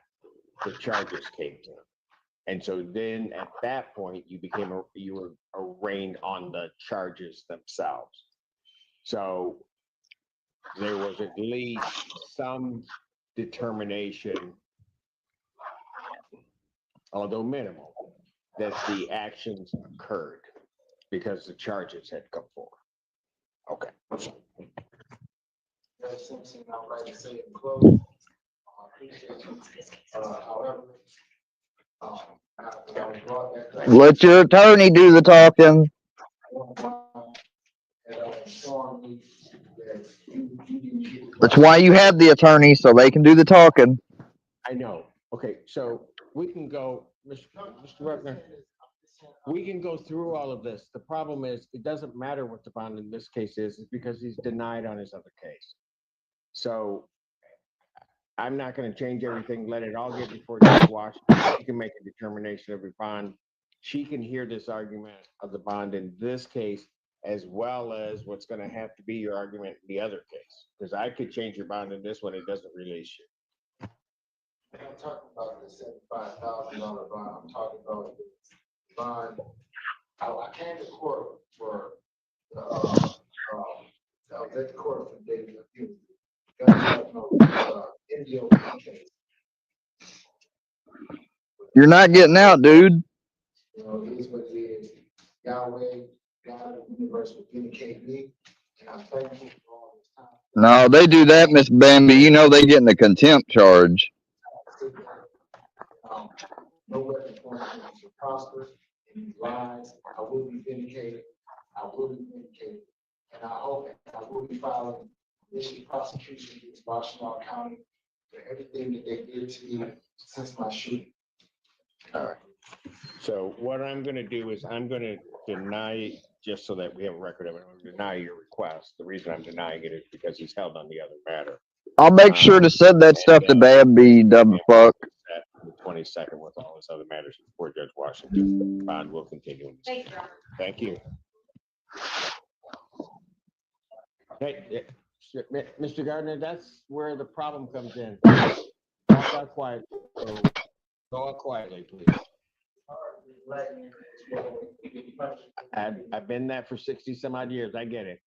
the charges came to. And so then at that point, you were arraigned on the charges themselves. So there was at least some determination, although minimal, that the actions occurred because the charges had come forward. Okay. Simpson, I would like to say in closing, however, Let your attorney do the talking. That's why you have the attorney, so they can do the talking. I know. Okay, so we can go, Mr. Ruckner, we can go through all of this. The problem is, it doesn't matter what the bond in this case is because he's denied on his other case. So I'm not going to change everything, let it all get before Judge Washington. She can make a determination of your bond. She can hear this argument of the bond in this case, as well as what's going to have to be your argument in the other case. Because I could change your bond in this one, it doesn't release you. I'm talking about the $75,000 bond. I'm talking about the bond. I came to court for I was at the court for Diddy. You're not getting out, dude. You know, it is what it is. Yahweh, God of the universe will vindicate me, and I'm thankful for all this time. No, they do that, Miss Bambi. You know they getting a contempt charge. No weapon formed against you prosper. In these lies, I will be vindicated. I will be vindicated. And I hope I will be filing this prosecution against Washington County for everything that they did to me since my shooting. All right. So what I'm going to do is I'm going to deny, just so that we have a record of it, I'm going to deny your request. The reason I'm denying it is because he's held on the other matter. I'll make sure to send that stuff to Bambi, dumb fuck. The 22nd with all his other matters before Judge Washington. Bond will continue. Thank you. Hey, Mr. Gardner, that's where the problem comes in. Walk out quietly. Go out quietly, please. I've been that for 60 some odd years. I get it.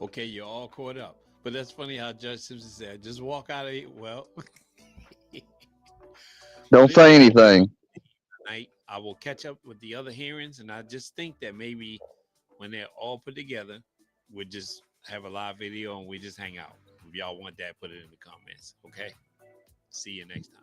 Okay, you're all caught up. But that's funny how Judge Simpson said, just walk out of here. Well, don't say anything. I will catch up with the other hearings, and I just think that maybe when they're all put together, we'll just have a live video and we just hang out. If y'all want that, put it in the comments. Okay? See you next time.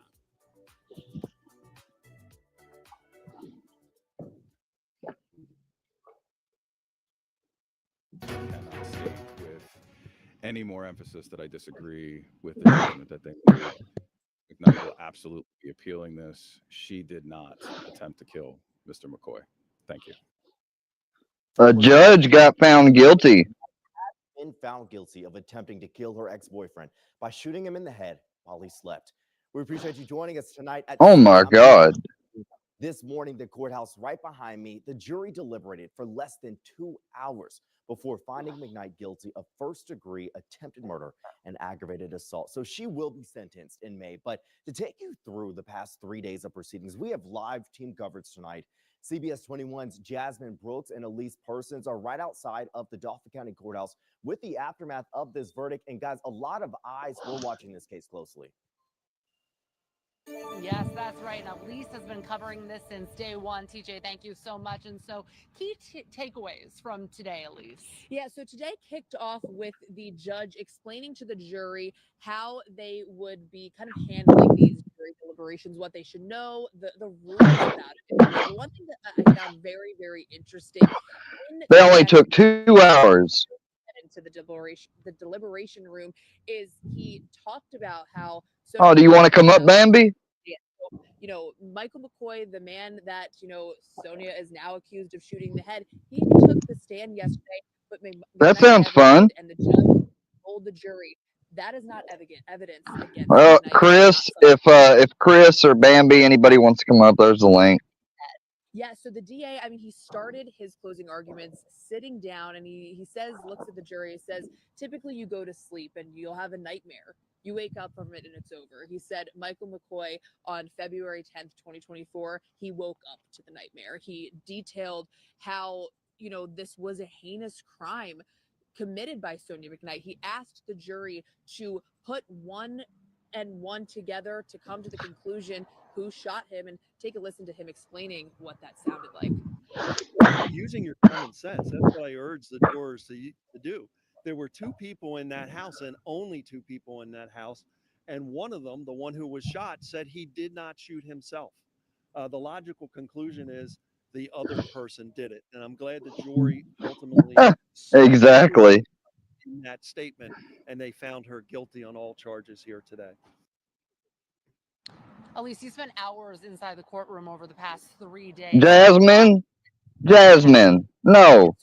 any more emphasis that I disagree with the judgment that they made. McKnight will absolutely be appealing this. She did not attempt to kill Mr. McCoy. Thank you. A judge got found guilty. Been found guilty of attempting to kill her ex-boyfriend by shooting him in the head while he slept. We appreciate you joining us tonight. Oh my God. This morning, the courthouse right behind me, the jury deliberated for less than 2 hours before finding McKnight guilty of first-degree attempted murder and aggravated assault. So she will be sentenced in May. But to take you through the past 3 days of proceedings, we have live team coverage tonight. CBS 21's Jasmine Brooks and Elise Persons are right outside of the Dauphin County Courthouse with the aftermath of this verdict. And guys, a lot of eyes were watching this case closely. Yes, that's right. Now, Elise has been covering this since day one. TJ, thank you so much. And so, key takeaways from today, Elise. Yeah, so today kicked off with the judge explaining to the jury how they would be kind of handling these jury deliberations, what they should know, the rules about it. The one thing that I found very, very interesting. They only took 2 hours. Into the deliberation room is he talked about how. So Oh, do you want to come up, Bambi? Yeah, so, Michael McCoy, the man that Sonia is now accused of shooting the head, he took the stand yesterday. But That sounds fun. And the judge told the jury that is not evidence against. Well, Chris, if Chris or Bambi, anybody wants to come up, there's the link. Yeah, so the DA, he started his closing arguments sitting down, and he says, looks at the jury, he says, typically you go to sleep and you'll have a nightmare. You wake up from it and it's over. He said Michael McCoy on February 10th, 2024, he woke up to the nightmare. He detailed how, this was a heinous crime committed by Sonia McKnight. He asked the jury to put one and one together to come to the conclusion who shot him, and take a listen to him explaining what that sounded like. Using your common sense, that's what I urge the jurors to do. There were 2 people in that house, and only 2 people in that house, and one of them, the one who was shot, said he did not shoot himself. The logical conclusion is the other person did it, and I'm glad the jury ultimately exactly in that statement, and they found her guilty on all charges here today. Elise, you spent hours inside the courtroom over the past 3 days. Jasmine, no,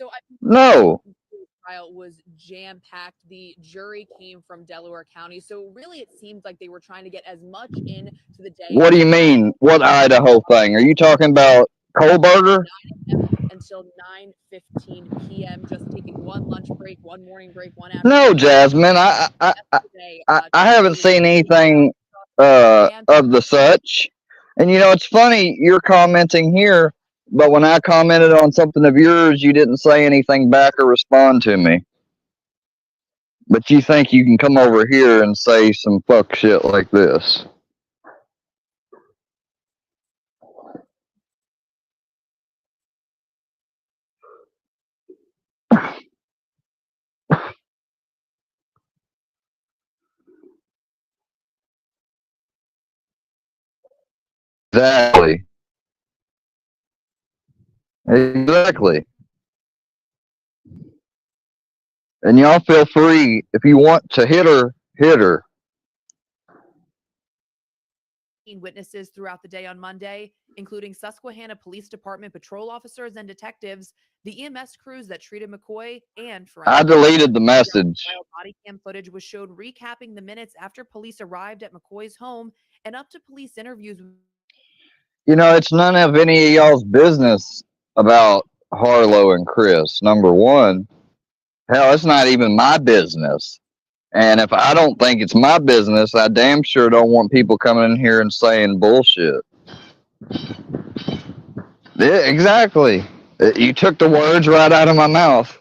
no. Trial was jam-packed. The jury came from Delaware County, so really it seemed like they were trying to get as much in to the day. What do you mean? What Idaho thing? Are you talking about Kohlberger? Until 9:15 p.m., just taking one lunch break, one morning break, one afternoon. No, Jasmine, I haven't seen anything of the such. And it's funny, you're commenting here, but when I commented on something of yours, you didn't say anything back or respond to me. But you think you can come over here and say some fuck shit like this. Exactly. And y'all feel free, if you want to hit her, hit her. Witnesses throughout the day on Monday, including Susquehanna Police Department patrol officers and detectives, the EMS crews that treated McCoy, and I deleted the message. Body cam footage was showed recapping the minutes after police arrived at McCoy's home and up to police interviews. It's none of any of y'all's business about Harlow and Chris. Number one, hell, it's not even my business. And if I don't think it's my business, I damn sure don't want people coming in here and saying bullshit. Yeah, exactly. You took the words right out of my mouth.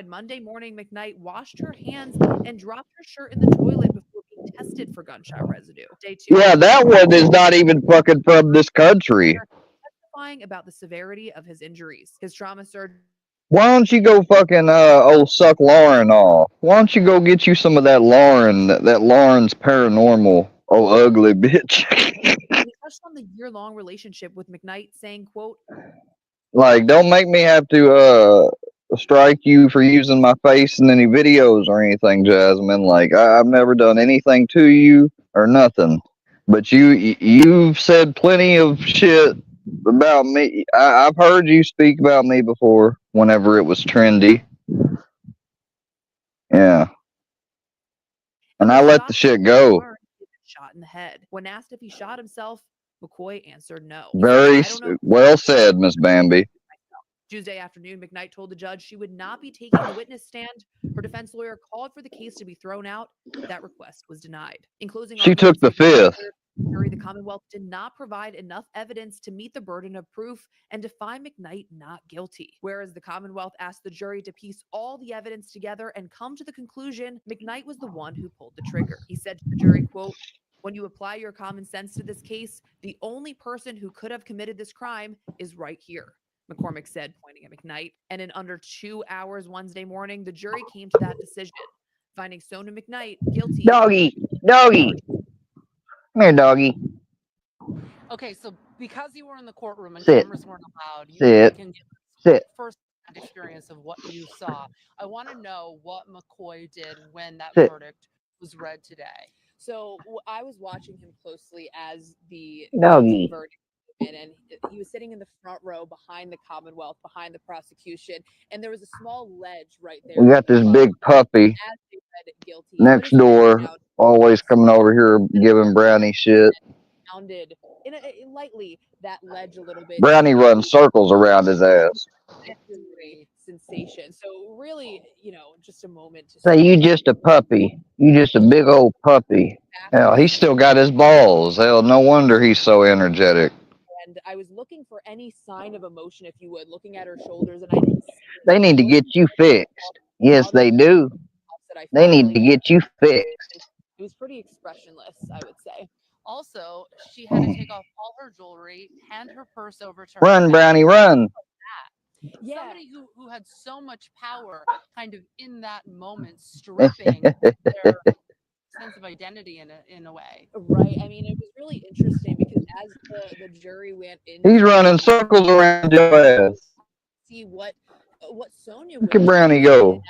Monday morning, McKnight washed her hands and dropped her shirt in the toilet before being tested for gunshot residue. Day 2. Yeah, that one is not even fucking from this country. Testifying about the severity of his injuries. His trauma surgeon. Why don't you go fucking suck Lauren off? Why don't you go get you some of that Lauren, that Lauren's paranormal, ugly bitch. He touched on the year-long relationship with McKnight, saying, quote, like, don't make me have to strike you for using my face in any videos or anything, Jasmine. Like I've never done anything to you or nothing. But you've said plenty of shit about me. I've heard you speak about me before whenever it was trendy. Yeah. And I let the shit go. Shot in the head. When asked if he shot himself, McCoy answered no. Very well said, Miss Bambi. Tuesday afternoon, McKnight told the judge she would not be taking the witness stand. Her defense lawyer called for the case to be thrown out. That request was denied. In closing She took the fifth. The Commonwealth did not provide enough evidence to meet the burden of proof and to find McKnight not guilty. Whereas the Commonwealth asked the jury to piece all the evidence together and come to the conclusion McKnight was the one who pulled the trigger. He said to the jury, quote, "When you apply your common sense to this case, the only person who could have committed this crime is right here," McCormick said, pointing at McKnight. And in under 2 hours Wednesday morning, the jury came to that decision, finding Sonia McKnight guilty. Doggy. Come here, doggy. Okay, so because you were in the courtroom and Sit. cameras weren't allowed, you Sit. can give Sit. first experience of what you saw. I want to know what McCoy did when that Sit. verdict was read today. So I was watching him closely as the Doggy. verdict came in, and he was sitting in the front row behind the Commonwealth, behind the prosecution, and there was a small ledge right there. We got this big puppy As they read guilty, next door, always coming over here giving Brownie shit. Pounded lightly that ledge a little bit. Brownie runs circles around his ass. Sensation. So really, just a moment to Say, you just a puppy. You just a big old puppy. Hell, he's still got his balls. Hell, no wonder he's so energetic. And I was looking for any sign of emotion, if you would, looking at her shoulders, and I didn't see it. They need to get you fixed. Yes, they do. They need to get you fixed. It was pretty expressionless, I would say. Also, she had to take off all her jewelry, hand her purse over to her. Run, Brownie, run. Yeah. Somebody who had so much power kind of in that moment stripping their sense of identity in a way. Right. I mean, it was really interesting because as the jury went in, He's running circles around your ass. See what Sonia Look at Brownie go.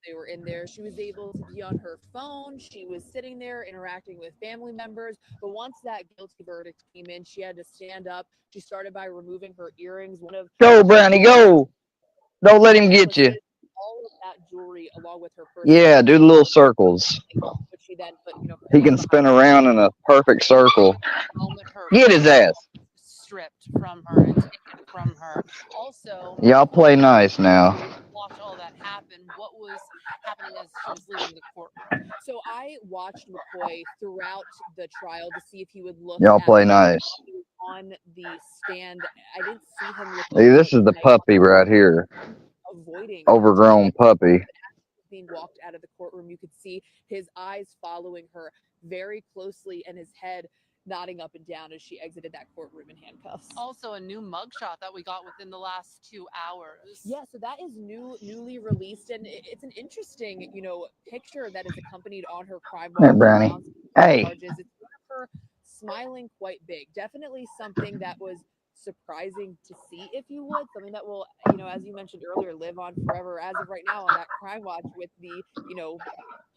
They were in there. She was able to be on her phone. She was sitting there interacting with family members. But once that guilty verdict came in, she had to stand up. She started by removing her earrings. Go, Brownie, go. Don't let him get you. All of that jewelry along with her purse. Yeah, do the little circles. She then put, He can spin around in a perfect circle. Get his ass. Stripped from her and taken from her. Also, Y'all play nice now. Watch all that happen. What was happening as she was leaving the courtroom? So I watched McCoy throughout the trial to see if he would look. Y'all play nice. On the stand. I didn't see him look. See, this is the puppy right here. Avoiding. Overgrown puppy. Being walked out of the courtroom, you could see his eyes following her very closely and his head nodding up and down as she exited that courtroom in handcuffs. Also, a new mugshot that we got within the last 2 hours. Yeah, so that is newly released, and it's an interesting, picture that is accompanied on her crime Hey, Brownie. Hey. charges. It's her smiling quite big. Definitely something that was surprising to see, if you would, something that will, as you mentioned earlier, live on forever. As of right now on that crime watch with the,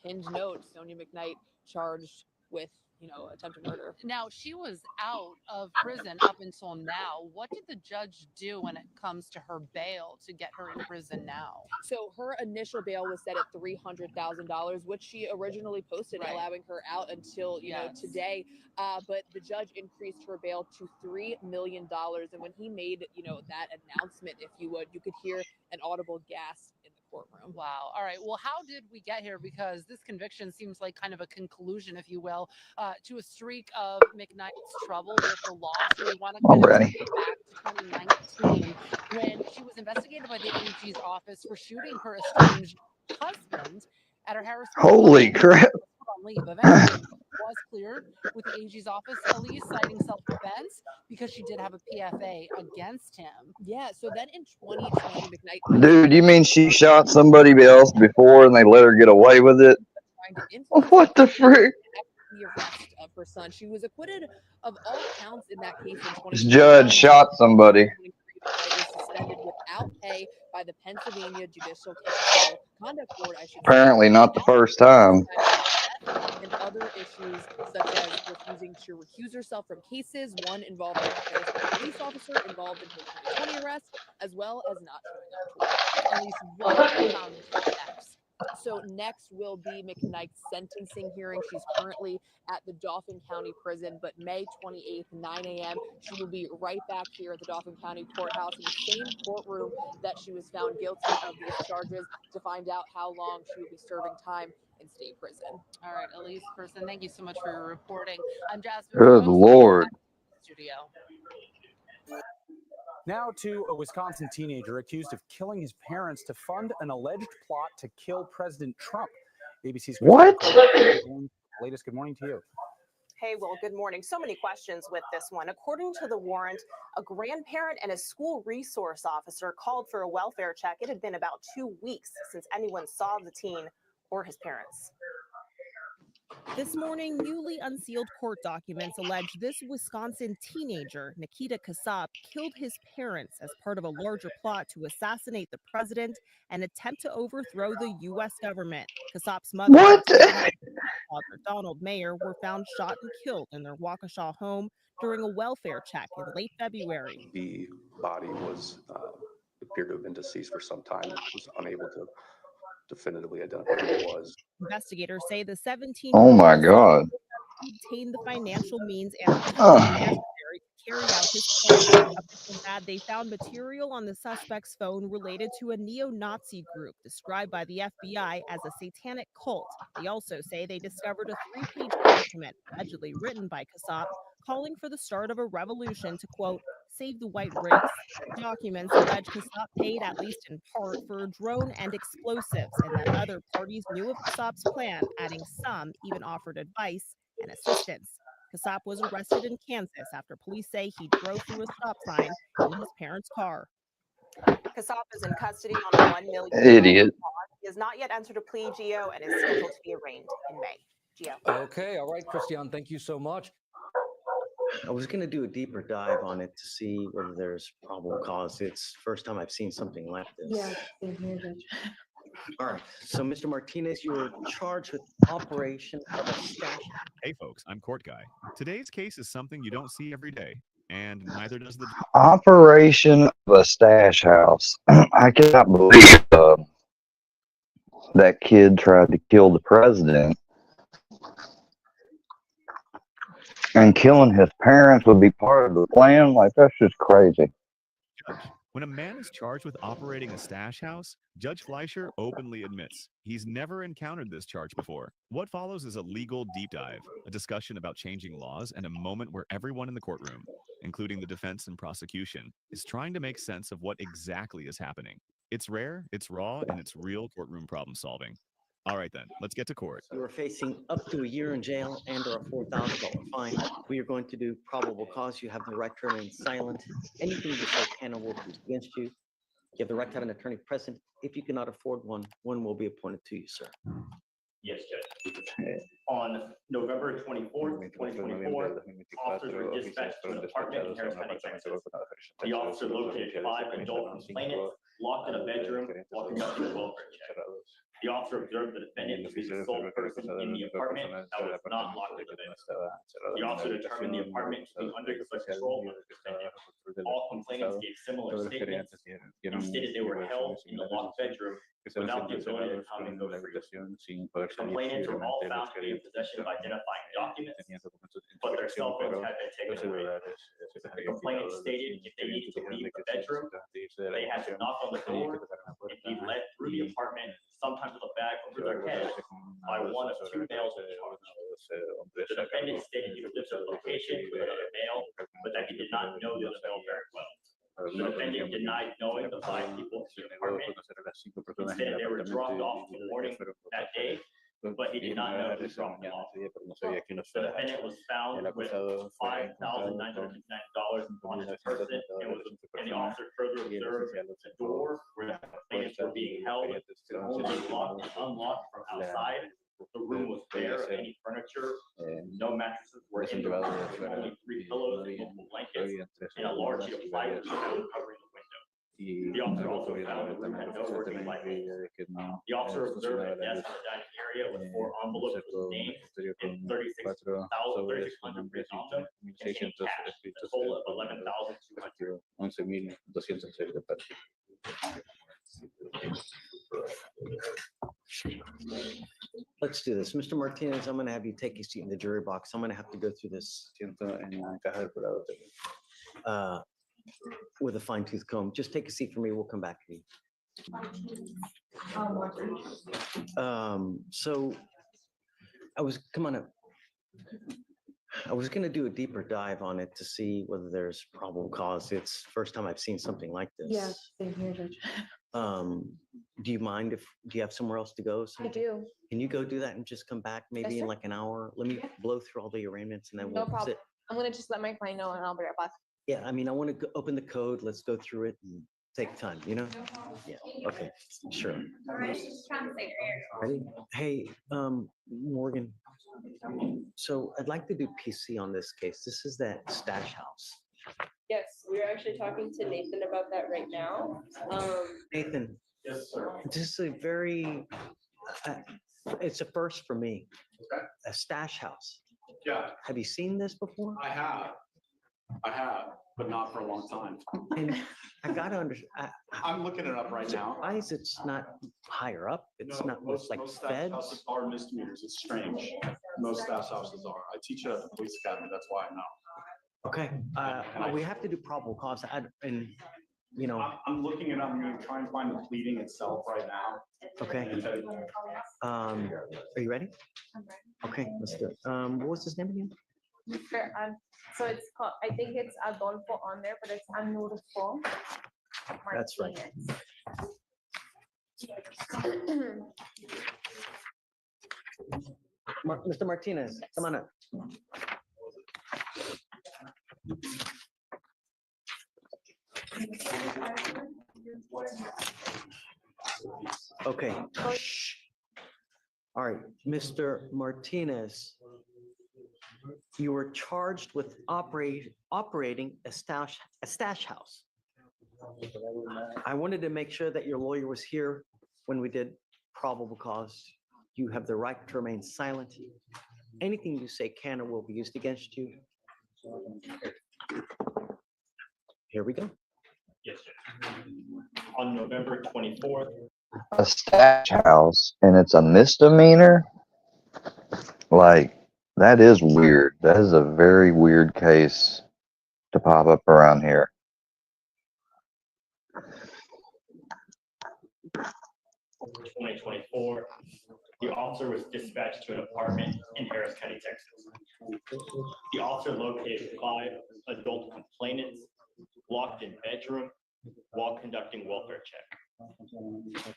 pinned note, Sonia McKnight charged with attempted murder. Now, she was out of prison up until now. What did the judge do when it comes to her bail to get her in prison now? So her initial bail was set at $300,000, which she originally posted, allowing her out until today. But the judge increased her bail to $3 million. And when he made that announcement, if you would, you could hear an audible gasp in the courtroom. Wow. All right. Well, how did we get here? Because this conviction seems like kind of a conclusion, if you will, to a streak of McKnight's trouble with the law. So we want to kind of take it back to 2019 when she was investigated by the AG's office for shooting her estranged husband at her Harris. Holy crap. On leave. Eventually was cleared with the AG's office, Elise citing self-defense because she did have a PFA against him. Yeah, so then in 2020, McKnight... Dude, you mean she shot somebody else before and they let her get away with it? What the frick? The arrest of her son. She was acquitted of all counts in that case in 2020. This judge shot somebody. Was suspended without pay by the Pennsylvania Judicial Council Conduct Board, I should say, Apparently not the first time. and other issues such as refusing to recuse herself from cases, one involving a Harrisburg police officer involved in her 2020 arrest, as well as not showing up to work. At least one found X. So next will be McKnight's sentencing hearing. She's currently at the Dauphin County Prison, but May 28th, 9 a.m., she will be right back here at the Dauphin County Courthouse in the same courtroom that she was found guilty of these charges to find out how long she will be serving time in state prison. All right, Elise Person, thank you so much for your reporting. I'm Jasmine. Good Lord. Studio. Now to a Wisconsin teenager accused of killing his parents to fund an alleged plot to kill President Trump. ABC's What? Latest. Good morning to you. Hey, Will, good morning. So many questions with this one. According to the warrant, a grandparent and a school resource officer called for a welfare check. It had been about 2 weeks since anyone saw the teen or his parents. This morning, newly unsealed court documents allege this Wisconsin teenager, Nikita Kassab, killed his parents as part of a larger plot to assassinate the president and attempt to overthrow the U.S. government. Kassab's mother and father, Donald Mayer, were found shot and killed in their Waukesha home during a welfare check in late February. The body was appeared to have been deceased for some time. It was unable to definitively identify who it was. Investigators say the 17-year-old Oh my God. obtained the financial means and the time necessary to carry out his plan. Officials add they found material on the suspect's phone related to a neo-Nazi group described by the FBI as a satanic cult. They also say they discovered a 3-page document allegedly written by Kassab calling for the start of a revolution to, quote, save the white race. Documents allege Kassab paid, at least in part, for a drone and explosives, and that other parties knew of Kassab's plan, adding some even offered advice and assistance. Kassab was arrested in Kansas after police say he drove through a stop sign in his parents' car. Kassab is in custody on a $1 million Idiot. bond. He has not yet entered a plea, Gio, and is scheduled to be arraigned in May. Gio. Okay, all right, Christian, thank you so much. I was going to do a deeper dive on it to see whether there's probable cause. It's the first time I've seen something like this. Yeah, same here, Judge. All right. So, Mr. Martinez, you were charged with operation of a stash. Hey, folks, I'm Court Guy. Today's case is something you don't see every day, and neither does the Operation of a stash house. I cannot believe that kid tried to kill the president. And killing his parents would be part of the plan? Like, that's just crazy. When a man is charged with operating a stash house, Judge Fleischer openly admits he's never encountered this charge before. What follows is a legal deep dive, a discussion about changing laws, and a moment where everyone in the courtroom, including the defense and prosecution, is trying to make sense of what exactly is happening. It's rare, it's raw, and it's real courtroom problem solving. All right, then, let's get to court. You are facing up to a year in jail and or a $4,000 fine. We are going to do probable cause. You have the right to remain silent. Anything you say can or will be used against you. You have the right to have an attorney present. If you cannot afford one, one will be appointed to you, sir. Yes, Judge. On November 24th, 2024, officers were dispatched to an apartment in Harris County, Texas. The officer located 5 adult complainants locked in a bedroom while conducting a welfare check. The officer observed the defendant to be the sole person in the apartment that was not locked in the bedroom. The officer determined the apartment to be under the control of the defendant. All complainants gave similar statements and stated they were held in the locked bedroom without the ability to come and go free. Complainants were all found to be in possession of identifying documents, but their cell phones had been taken away. The complainants stated if they needed to leave the bedroom, they had to knock on the door and be led through the apartment, sometimes with a bag over their head, by one of 2 males in charge. The defendant stated he lived at a location with another male, but that he did not know the other male very well. The defendant denied knowing the 5 people in the apartment. Instead, they were dropped off in the morning that day, but he did not know who dropped them off. The defendant was found with $5,999 on his person, and the officer further observed the door where the complainants were being held was only locked and unlocked from outside. The room was bare of any furniture. No mattresses were in the room. Only 3 pillows and multiple blankets and a large sheet of plywood covering the window. The officer also found the room had no working light bulbs. The officer observed a desk in the dining area with 4 envelopes with names and 36,000 written on them, containing cash, a total of 11,200. Let's do this. Mr. Martinez, I'm going to have you take a seat in the jury box. I'm going to have to go through this with a fine tooth comb. Just take a seat for me. We'll come back to you. So come on up. I was going to do a deeper dive on it to see whether there's probable cause. It's the first time I've seen something like this. Yeah, same here, Judge. Do you mind do you have somewhere else to go? I do. Can you go do that and just come back maybe Yes, in sir. like an hour? Let me blow through all the arraignments and then No we'll problem. sit. I'm gonna just let my client know and I'll be right back. Yeah, I mean, I want to open the code. Let's go through it and take time, you know? Yeah, okay, sure. Ready? Hey, Morgan. So I'd like to do PC on this case. This is that stash house. Yes, we're actually talking to Nathan about that right now. Nathan. Yes, sir. This is a very, it's a first for me. A stash house. Yeah, Have you seen this before? I have, but not for a long time. And I gotta understand. I'm looking it up right now. Why is it's not higher up? It's No, not most like staff feds. houses are misdemeanors. It's strange. Most staff houses are. I teach at the police academy. That's why I know. Okay, we have to do probable cause. And you know. I'm looking it up. I'm going to try and find the pleading itself right now. Okay. Are you ready? Okay, let's do it. What was his name again? Sure. So it's called, I think it's Adolfo on there, but it's Anulfo. That's right. Mr. Martinez, come on up. Okay. Shh. All right, Mr. Martinez, you were charged with operating a stash house. I wanted to make sure that your lawyer was here when we did probable cause. You have the right to remain silent. Anything you say can or will be used against you. Here we go. Yes, sir. On November 24th. A stash house and it's a misdemeanor? Like, that is weird. That is a very weird case to pop up around here. 2024, the officer was dispatched to an apartment in Harris County, Texas. The officer located 5 adult complainants locked in bedroom while conducting welfare check.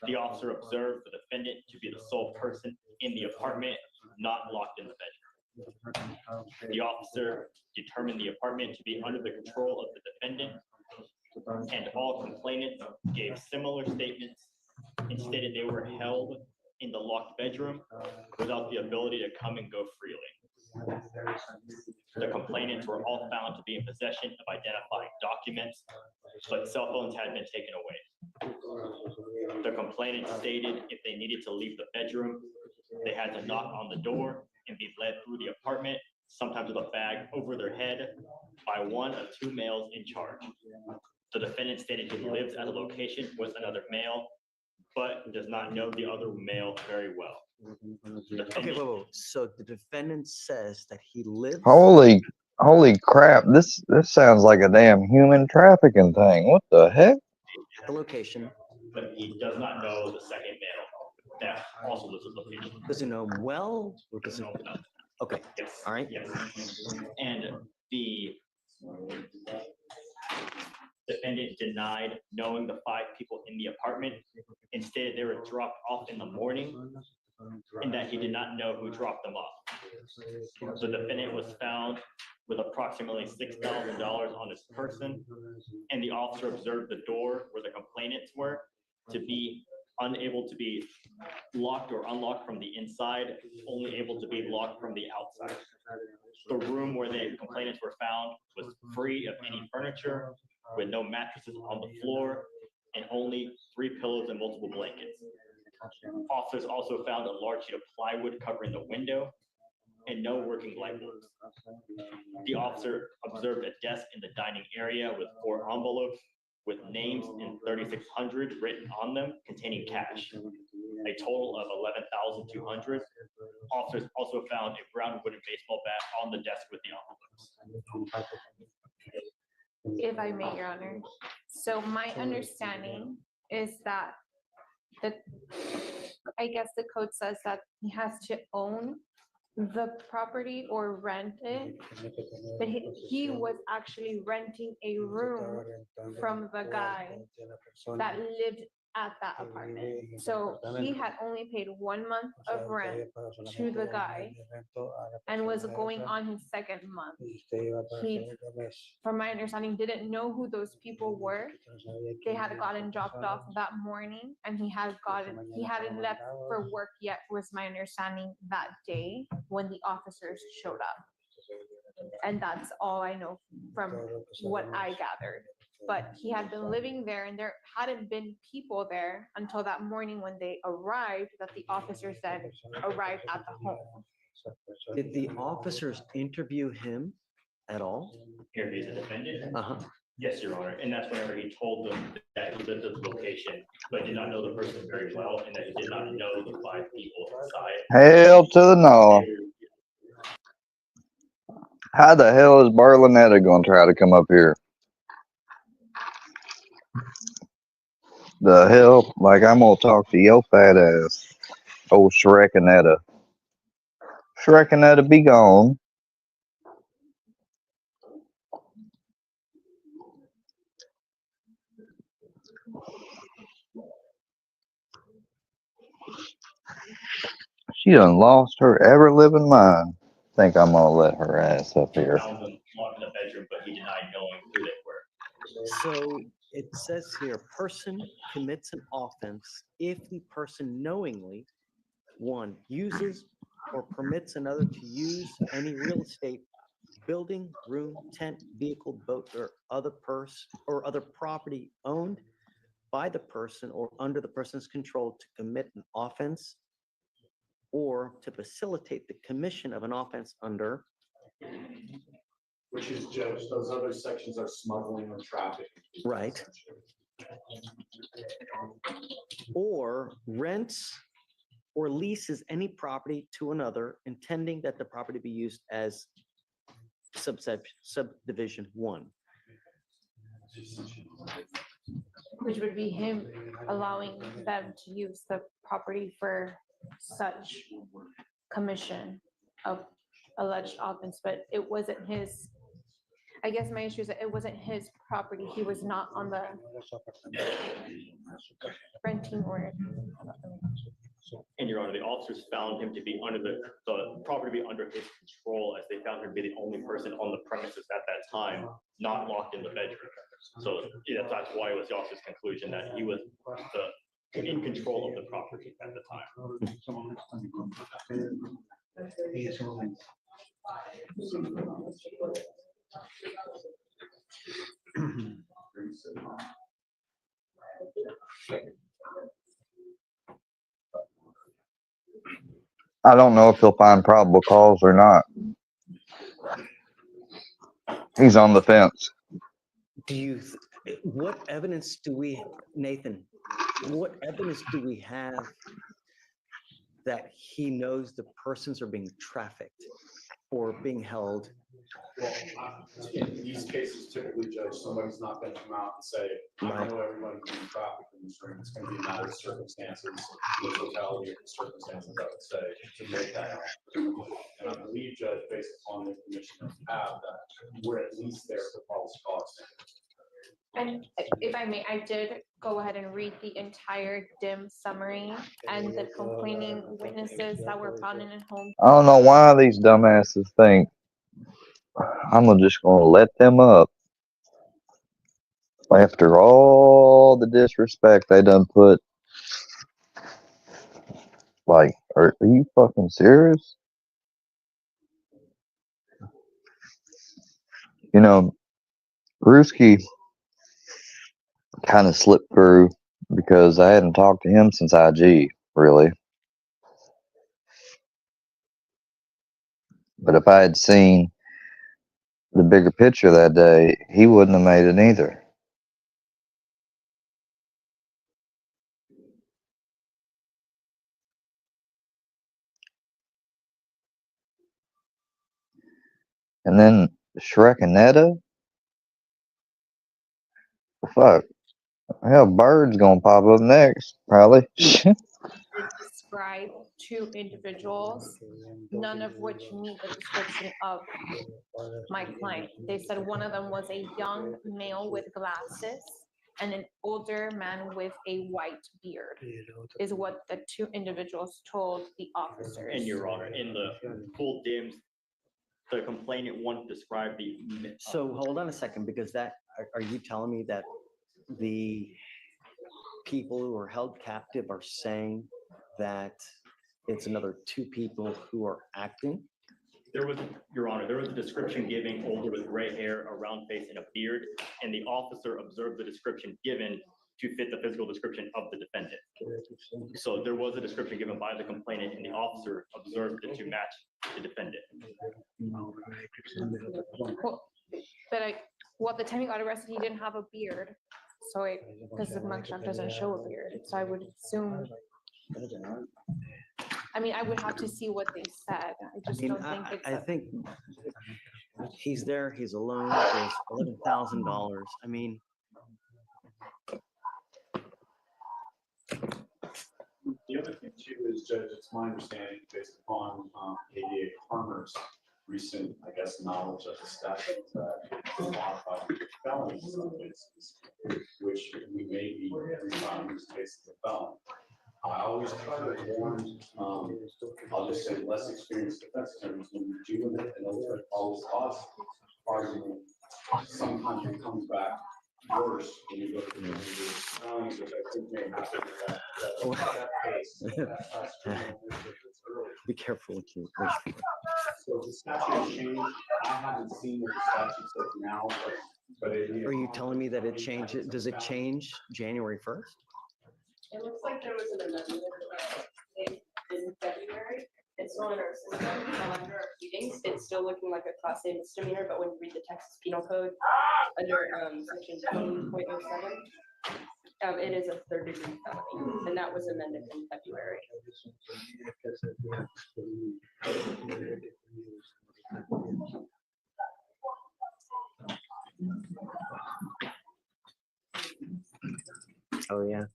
The officer observed the defendant to be the sole person in the apartment, not locked in the bedroom. The officer determined the apartment to be under the control of the defendant, and all complainants gave similar statements and stated they were held in the locked bedroom without the ability to come and go freely. The complainants were all found to be in possession of identifying documents, but cell phones had been taken away. The complainants stated if they needed to leave the bedroom, they had to knock on the door and be led through the apartment, sometimes with a bag over their head, by one of 2 males in charge. The defendant stated he lives at a location with another male, but does not know the other male very well. Okay, whoa. So the defendant says that he lives. Holy crap! This sounds like a damn human trafficking thing. What the heck? At the location. But he does not know the second male that also lives at the location. Does he know him well? Or does he... Okay. Yes. All right. Yes. And the defendant denied knowing the 5 people in the apartment. Instead, they were dropped off in the morning, and that he did not know who dropped them off. The defendant was found with approximately $6,000 on his person, and the officer observed the door where the complainants were to be unable to be locked or unlocked from the inside, only able to be locked from the outside. The room where the complainants were found was free of any furniture, with no mattresses on the floor, and only 3 pillows and multiple blankets. Officers also found a large sheet of plywood covering the window and no working light bulbs. The officer observed a desk in the dining area with 4 envelopes with names in 3,600 written on them containing cash, a total of 11,200. Officers also found a brown wooden baseball bat on the desk with the envelopes. If I may, Your Honor. So my understanding is that I guess the code says that he has to own the property or rent it, but he was actually renting a room from the guy that lived at that apartment. So he had only paid 1 month of rent to the guy and was going on his 2nd month. He, from my understanding, didn't know who those people were. They had gotten dropped off that morning and he hadn't left for work yet, was my understanding that day when the officers showed up. And that's all I know from what I gathered. But he had been living there and there hadn't been people there until that morning when they arrived, that the officers then arrived at the home. Did the officers interview him at all? Interview the defendant? Uh-huh. Yes, Your Honor, and that's whenever he told them that he lived at the location, but did not know the person very well, and that he did not know the 5 people inside. Hell to the no. How the hell is Barlinetta going to try to come up here? The hell? Like, I'm going to talk to your fat ass. Oh, Shrekanetta. Shrekanetta, be gone. She done lost her ever-living mind. Think I'm going to let her ass up here. Found them locked in the bedroom, but he denied knowing who they were. So it says here, person commits an offense if the person knowingly, 1, uses or permits another to use any real estate, building, room, tent, vehicle, boat, or other property owned by the person or under the person's control to commit an offense or to facilitate the commission of an offense under. Which is, Judge, those other sections are smuggling or trafficking. Right. Or rents or leases any property to another, intending that the property be used as subdivision 1. Which would be him allowing them to use the property for such commission of alleged offense, but it wasn't his. I guess my issue is that it wasn't his property. He was not on the renting or. And Your Honor, the officers found him to be under the property to be under his control, as they found him to be the only person on the premises at that time, not locked in the bedroom. So yeah, that's why it was the officer's conclusion that he was in control of the property at the time. I don't know if he'll find probable cause or not. He's on the fence. What evidence do we, Nathan, what evidence do we have that he knows the persons are being trafficked or being held? Well, in these cases, typically, Judge, somebody's not going to come out and say, I know everybody's being trafficked in this room. It's going to be a matter of circumstances, the totality of the circumstances, I would say, to make that out. And I believe, Judge, based upon the information that we have, that we're at least there for false cause. And if I may, I did go ahead and read the entire dim summary and the complaining witnesses that were found in a home. I don't know why these dumbasses think I'm just going to let them up after all the disrespect they done put. Like, are you fucking serious? You know, Brewski kind of slipped through because I hadn't talked to him since IG, really. But if I had seen the bigger picture that day, he wouldn't have made it either. And then Shrek and Netta, fuck, hell, Bird's gonna pop up next, probably. Describe two individuals, none of which meet the description of my client. They said one of them was a young male with glasses and an older man with a white beard, is what the two individuals told the officers. And Your Honor, in the full DIMS, the complainant won't describe the. So hold on a second, because that, are you telling me that the people who are held captive are saying that it's another two people who are acting? There was, Your Honor, there was a description given, older with gray hair, a round face, and a beard, and the officer observed the description given to fit the physical description of the defendant. So there was a description given by the complainant, and the officer observed it to match the defendant. Well, the time he got arrested, he didn't have a beard, so because the mugshot doesn't show a beard, so I would assume. I mean, I would have to see what they said. I just don't think it's. I think he's there, he's alone, there's $11,000. I mean. The other thing too is, Judge, it's my understanding based upon ADA Farmer's recent, I guess, knowledge of the statute that modified felonies in some cases, which we may be refining this case as a felon. I always try to warn, I'll just say less experienced defense attorneys when you're dealing with an ultimate false cause argument. Sometimes it comes back worse when you go to the felonies, which I think may happen in that case. Be careful with your. So the statute has changed. I haven't seen what the statute says now, but Are you telling me that it changes? Does it change January 1st? It looks like there was an amendment in February. It's still in our system, under our proceedings. It's still looking like a class A misdemeanor, but when you read the Texas Penal Code under section 20.07, it is a third-degree felony, and that was amended in February. Oh, yeah.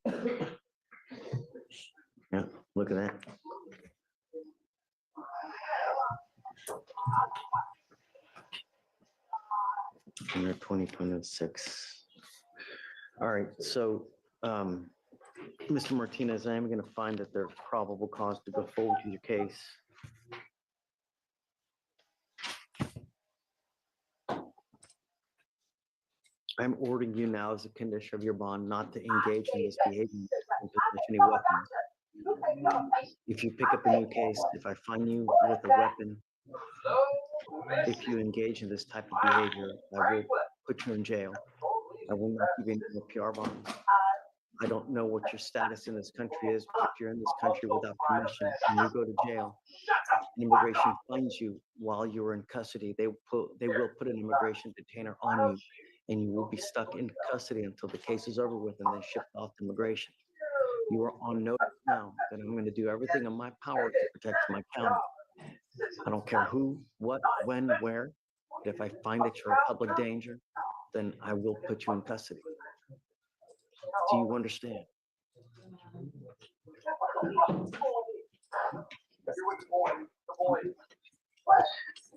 Yeah, look at that. Under 2026. All right, so Mr. Martinez, I am going to find that there's probable cause to go forward with your case. I'm ordering you now as a condition of your bond not to engage in this behavior and possess any weapons. If you pick up a new case, if I find you with a weapon, if you engage in this type of behavior, I will put you in jail. I will not give you a PR bond. I don't know what your status in this country is, but if you're in this country without permission and you go to jail, immigration finds you while you're in custody. They will put an immigration detainer on you, and you will be stuck in custody until the case is over with and then shipped off to immigration. You are on notice now that I'm going to do everything in my power to protect my county. I don't care who, what, when, where. But if I find that you're a public danger, then I will put you in custody. Do you understand?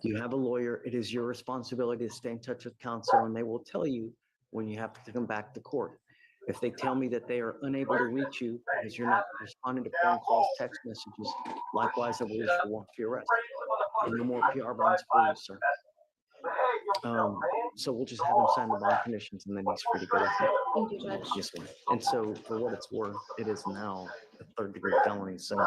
You have a lawyer. It is your responsibility to stay in touch with counsel, and they will tell you when you have to come back to court. If they tell me that they are unable to reach you because you're not responding to phone calls, text messages, likewise, I will issue a warrant for your arrest. And no more PR bonds for you, sir. So we'll just have him sign the bond conditions, and then he's free to go. Thank you, Judge. Yes, ma'am. And so, for what it's worth, it is now a third-degree felony. So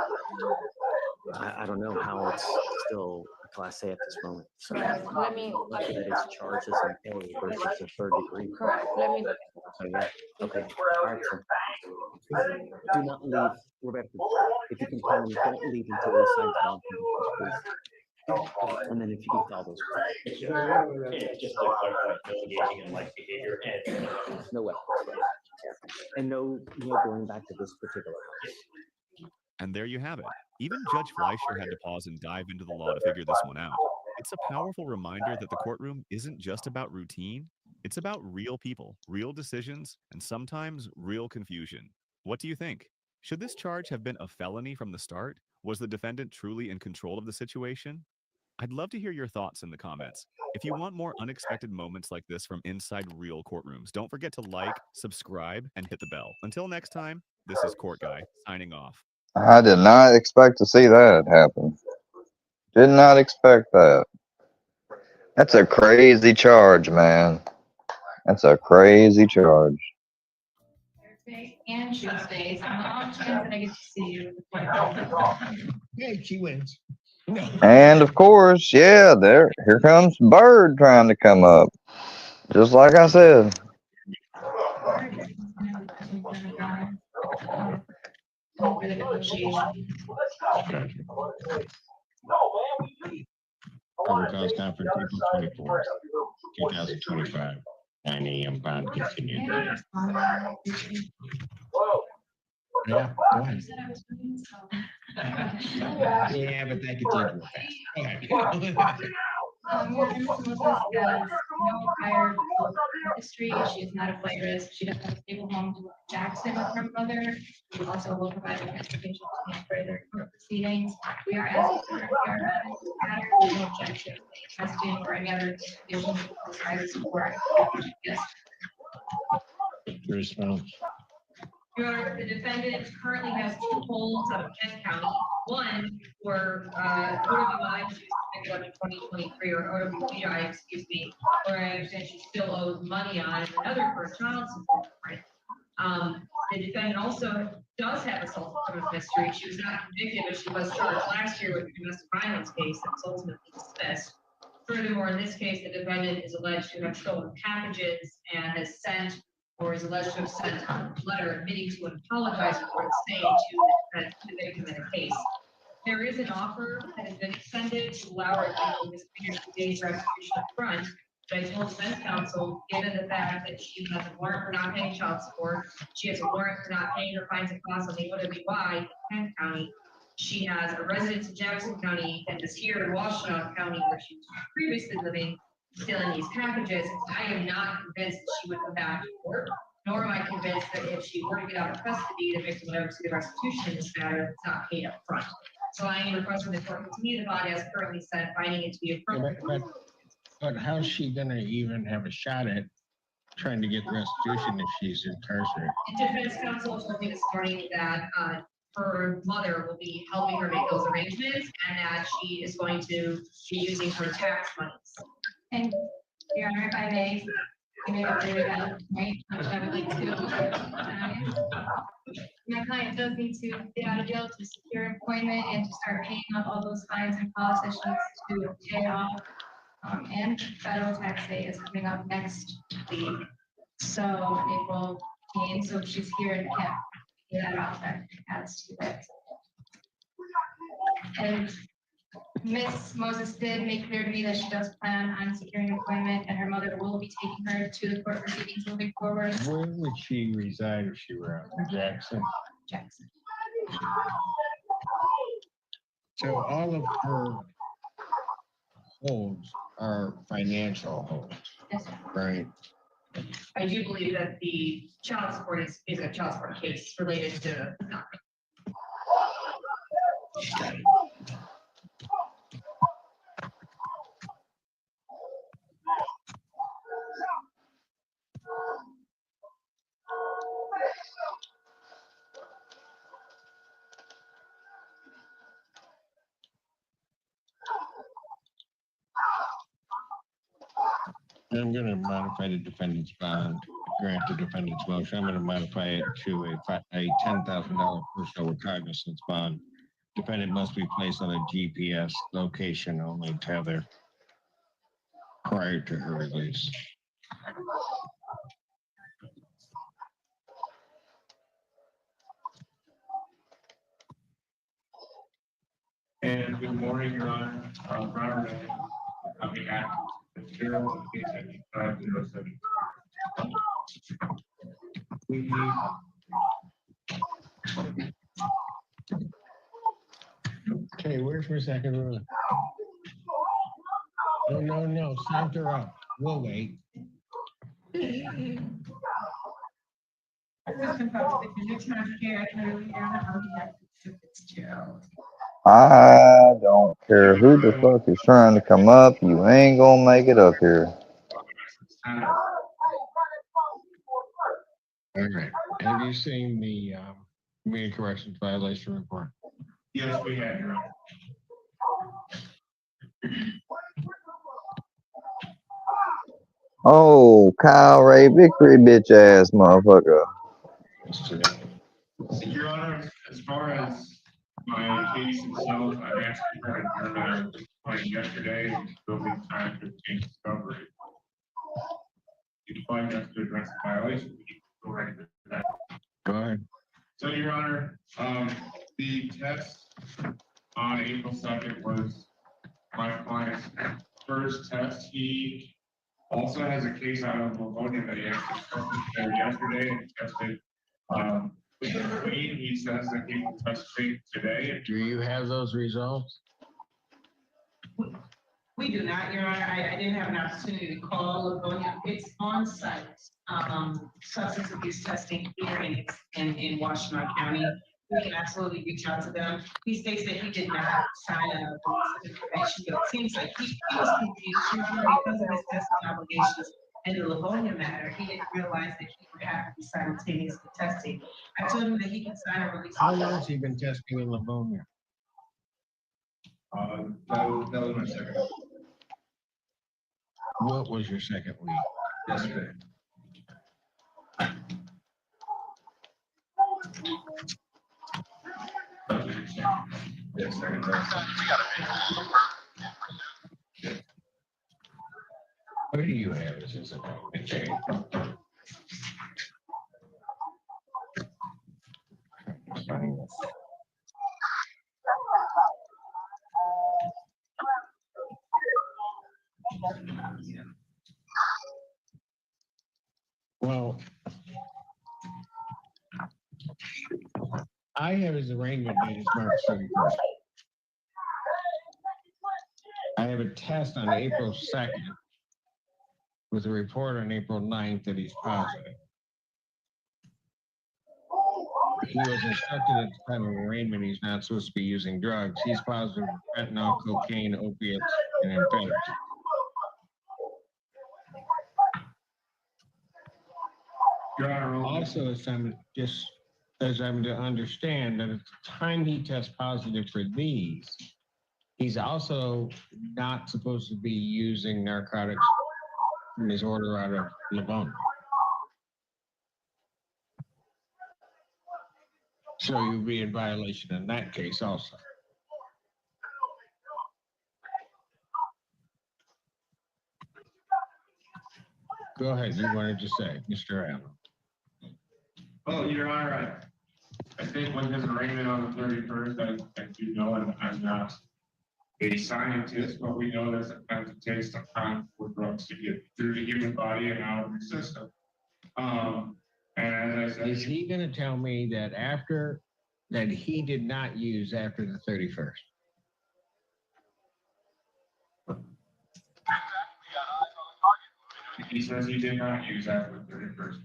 I don't know how it's still a Class A at this moment. So Let me. lucky that it's charged as an A versus a third degree. Correct. Let me look. Oh, yeah. Okay. All right, sir. Do not leave, Roberto. If you can tell him, don't leave until he signs bond conditions, please. And then if you can call those. It's just like engaging in like behavior and No weapons. And no going back to this particular house. And there you have it. Even Judge Fleischer had to pause and dive into the law to figure this one out. It's a powerful reminder that the courtroom isn't just about routine. It's about real people, real decisions, and sometimes real confusion. What do you think? Should this charge have been a felony from the start? Was the defendant truly in control of the situation? I'd love to hear your thoughts in the comments. If you want more unexpected moments like this from inside real courtrooms, don't forget to like, subscribe, and hit the bell. Until next time, this is Court Guy, signing off. I did not expect to see that happen. Did not expect that. That's a crazy charge, man. That's a crazy charge. And Tuesdays, on the off chance that I get to see you. Hey, she wins. And of course, yeah, here comes Bird trying to come up. Just like I said. Public cause conference April 24th, 2025, 9 a.m. bond continued. Yeah, go ahead. Yeah, but that could take real fast. Go ahead. Ms. Moses has no prior history. She is not a flight risk. She doesn't have a stable home to Jackson with her mother. We also will provide transportation to further court proceedings. We are asking for a matter. We don't object to testing or any other conditions for prior support. Yes. Your response. Your Honor, the defendant currently has 2 holds out of Kent County. One for OWI, she's convicted up in 2023, or OWI, excuse me, where I understand she still owes money on, and another for child support. The defendant also does have assault with mystery. She was not convicted, but she was charged last year with a domestic violence case that was ultimately dismissed. Furthermore, in this case, the defendant is alleged to have stolen packages and has sent, or is alleged to have sent a letter admitting to and apologizing for the same to the victim in the case. There is an offer that has been extended to allow her to misdemeanor days restitution up front. But I told defense counsel, given the fact that she has a warrant for not paying child support, she has a warrant for not paying her fines and costs on the OWI in Kent County. She has a residence in Jackson County and is here in Washtenaw County where she was previously living, stealing these packages. I am not convinced that she would come back to court, nor am I convinced that if she were to get out of custody, the victim would ever see the restitution in this matter if it's not paid up front. So I am requesting the court continue the bond as currently set, finding it to be appropriate. But how's she gonna even have a shot at trying to get restitution if she's incarcerated? Defense counsel told me this morning that her mother will be helping her make those arrangements and that she is going to be using her tax monies. And Your Honor, if I may, you may have to read that, right? Which I would like to. My client does need to get out of jail to secure employment and to start paying off all those fines and costs that she needs to pay off. And federal tax day is coming up next week. So April 18th, so if she's here and can't pay that off, that adds to it. And Ms. Moses did make clear to me that she does plan on securing employment and her mother will be taking her to the court proceedings moving forward. Where would she reside if she were out in Jackson? Jackson. So all of her holds are financial holds, Yes, sir. right? I do believe that the child support is a child support case related to nothing. I'm going to modify the defendant's bond, grant the defendant's motion. I'm going to modify it to a $10,000 personal recognizance bond. Defendant must be placed on a GPS location only tether prior to her release. And good morning, Your Honor. Robert, on behalf of the Sheriff of case 5507. Okay, where's my second ruling? No, send her up. We'll wait. I don't care who the fuck is trying to come up. You ain't gonna make it up here. All right. Have you seen the community corrections violation report? Yes, we have, Your Honor. Oh, Kyle Ray Victory, bitch ass motherfucker. Your Honor, as far as my case itself, I've asked for an adjournment yesterday, and there'll be time to obtain discovery. You declined us to address the violation. We can go right into that. Go ahead. So, Your Honor, the test on April 2nd was my client's first test. He also has a case out of Livonia that he actually tested there yesterday and tested clean. He says that he will test clean today. Do you have those results? We do not, Your Honor. I didn't have an opportunity to call Livonia. It's on site, substance abuse testing here in Washington County. We can absolutely reach out to them. He states that he did not sign a release of information, but it seems like he was confused because of his testing obligations in the Livonia matter. He didn't realize that he would have to be simultaneously testing. I told him that he can sign a release. How long has he been testing in Livonia? That was my second. What was your second week? Yesterday. Yes, sir. What do you have as his appointment date? Well, I have his arraignment date as March 31st. I have a test on April 2nd with a report on April 9th that he's positive. He was instructed at the time of arraignment he's not supposed to be using drugs. He's positive for fentanyl, cocaine, opiates, and amphetamines. Also, as I'm to understand that at the time he tests positive for these, he's also not supposed to be using narcotics from his order out of Livonia. So you'll be in violation in that case also. Go ahead, you wanted to say, Mr. Allen. Well, Your Honor, I think when his arraignment on the 31st, I do know I'm not a scientist, but we know that sometimes it takes some time for drugs to get through the human body and out of the system. And as I said, is he going to tell me that that he did not use after the 31st? He says he did not use after the 31st.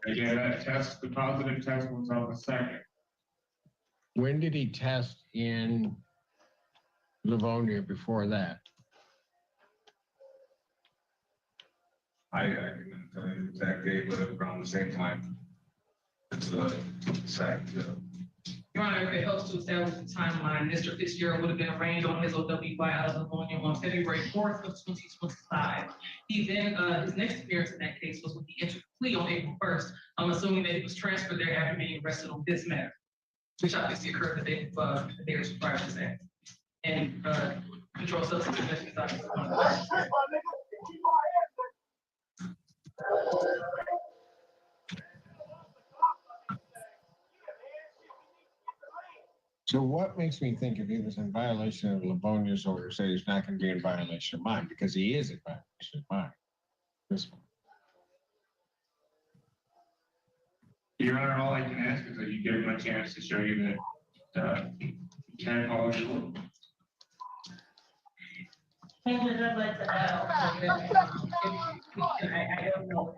Again, the positive test was on the 2nd. When did he test in Livonia before that? I can tell you the exact date, but it was around the same time. It's the exact. Your Honor, if it helps to establish the timeline, Mr. Fitzgerald would have been arraigned on his OWI out of Livonia on February 4th of 2025. He then, his next appearance in that case was when he entered plea on April 1st. I'm assuming that he was transferred there after being arrested on this matter, which obviously occurred the day prior to that. And controlled substance abuse is obviously one of the factors there. So what makes me think if he was in violation of Livonia's orders, that he's not going to be in violation of mine? Because he is in violation of mine. This one. Your Honor, all I can ask is that you give him a chance to show you that he can follow your rule. I'd like to know, I don't know.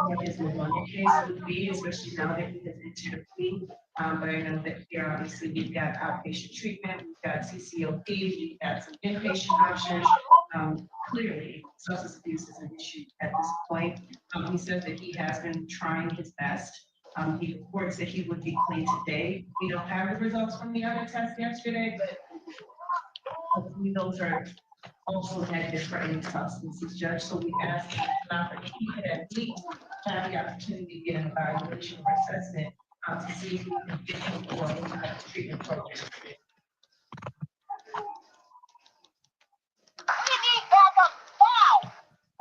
What his pneumonia case would be, especially now that he has entered a plea. But I know that here, obviously, we've got outpatient treatment, we've got CCOP, we've got some inpatient options. Clearly, substance abuse is an issue at this point. He says that he has been trying his best. He reports that he would be clean today. We don't have the results from the other test yesterday, but hopefully those are also negative for any substances, Judge. So we asked him if he could at least have the opportunity to get an evaluation or assessment to see if we can get him for any type of treatment program.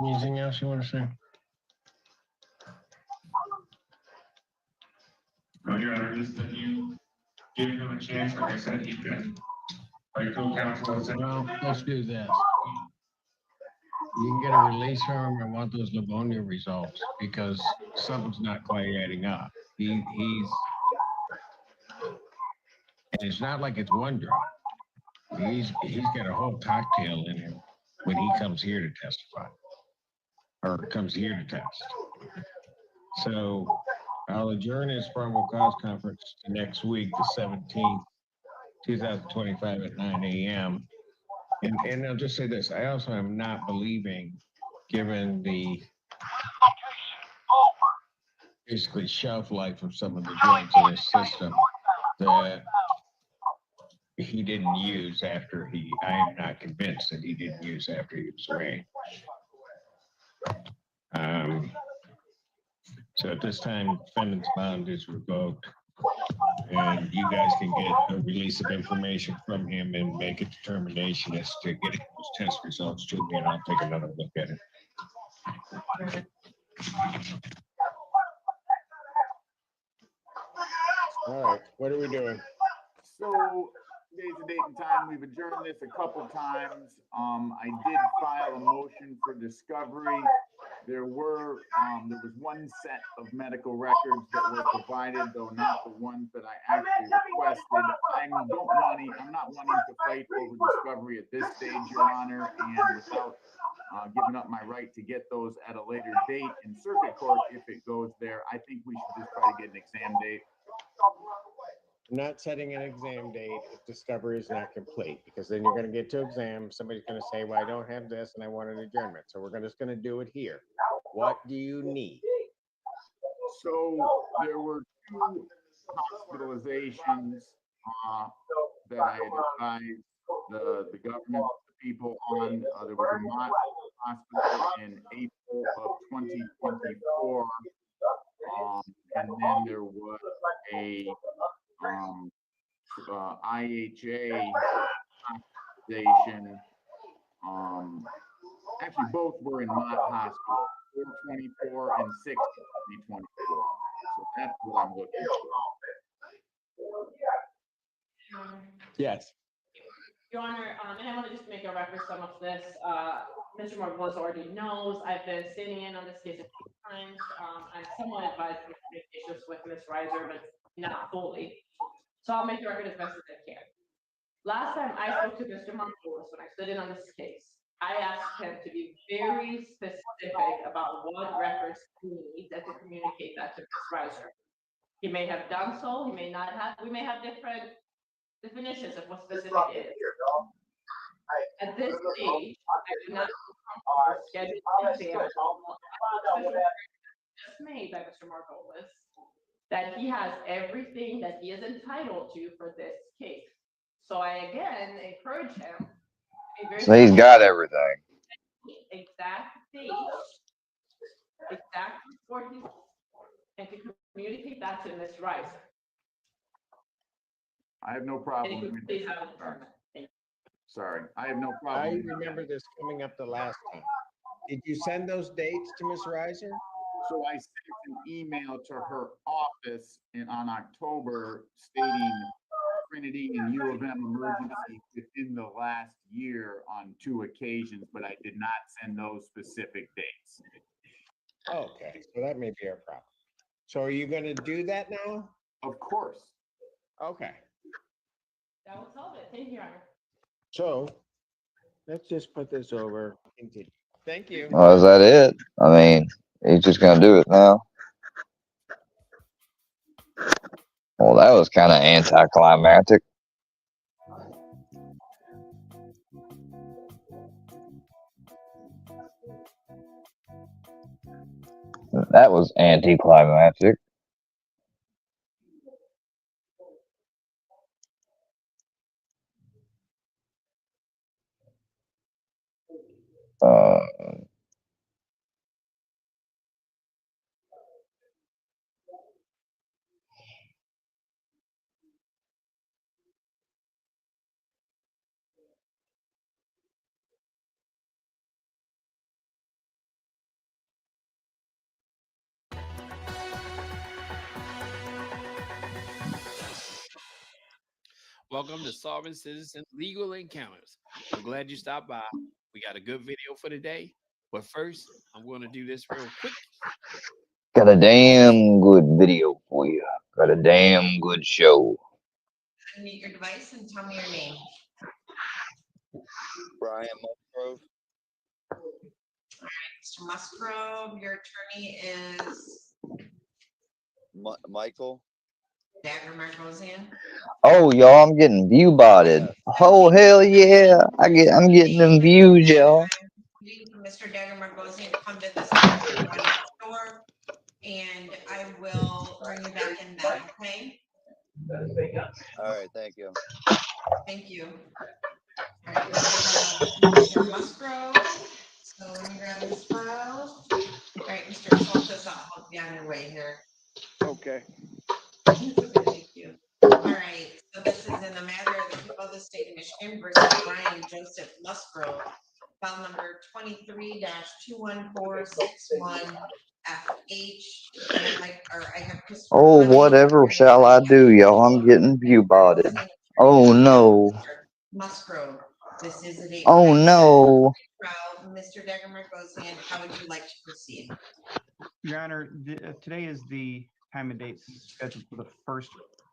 Anything else you want to say? No, Your Honor, just that you give him a chance, like I said, he can, like co-counsel said. Well, let's do this. You can get a release from him. I want those Livonia results because something's not quite adding up. He's, and it's not like it's one drug. He's got a whole cocktail in him when he comes here to testify or comes here to test. So I'll adjourn his probable cause conference to next week, the 17th, 2025 at 9 a.m. And I'll just say this, I also am not believing, given the basically shelf life of some of the drugs in his system, that he didn't use after I am not convinced that he didn't use after he was arraigned. So at this time, defendant's bond is revoked, and you guys can get a release of information from him and make a determination as to getting those test results to me, and I'll take another look at it. All right, what are we doing? So, today's the date and time. We've adjourned this a couple times. I did file a motion for discovery. There was one set of medical records that were provided, though not the ones that I actually requested. I'm not wanting to fight over discovery at this stage, Your Honor, and without giving up my right to get those at a later date in circuit court if it goes there. I think we should just try to get an exam date. I'm not setting an exam date if discovery is not complete, because then you're going to get to exam. Somebody's going to say, well, I don't have this and I want an adjournment. So we're just going to do it here. What do you need? So there were 2 hospitalizations that I had advised the government, the people on. There was a Mott hospital in April of 2024. And then there was a IHA hospitalization. Actually, both were in Mott Hospital, 4/24 and 6/2024. So that's what I'm looking for. Yes. Your Honor, and I want to just make a reference to some of this. Mr. Margolis already knows I've been sitting in on this case a few times. I'm somewhat advised in communications with Ms. Reiser, but not fully. So I'll make the record as best as I can. Last time I spoke to Mr. Margolis when I stood in on this case, I asked him to be very specific about what records he needs and to communicate that to Ms. Reiser. He may have done so, he may not have. We may have different definitions of what specific is. At this stage, I do not schedule an exam just made by Mr. Margolis that he has everything that he is entitled to for this case. So I again encourage him to be very So he's got everything. Exact date, exact report, and to communicate that to Ms. Rice. I have no And problem. if you could please have it confirmed. Thank you. Sorry, I have no I problem. remember this coming up the last time. Did you send those dates to Ms. Reiser? So I sent an email to her office on October stating Trinity and U of M emergency within the last year on 2 occasions, but I did not send those specific dates. Okay, so that may be a problem. So are you gonna do that now? Of course. Okay, That will solve it. Thank you, Your Honor. so let's just put this over. Continue. Thank you. Well, is that it? I mean, he's just gonna do it now. Well, that was kind of anticlimactic. That was anticlimactic. Welcome to Solving Citizen Legal Encounters. I'm glad you stopped by. We got a good video for today, but first, I'm going to do this real quick. Got a damn good video for you. Got a damn good show. Unmute your device and tell me your name. Brian Musgrove. All right, Mr. Musgrove, your attorney is Michael. Dagger Margosian. Oh, y'all, I'm getting view botted. Oh, hell yeah. I'm getting them views, y'all. Mr. Dagger Margosian, come to this store, and I will bring you back in then, okay? All right, thank you. Thank you. All right, Mr. Musgrove. So let me grab this file. All right, Mr. Schultz, I'll help you on your way here. Okay. Thank you. All right, so this is in the matter of the people of the state of Michigan versus Brian Joseph Musgrove, file number 23-21461 FH. I have Oh, whatever shall I do, y'all? I'm getting view botted. Oh, no. Musgrove. This is a Oh, no. trial. Mr. Dagger Margosian, how would you like to proceed? Your Honor, today is the time and date scheduled for the first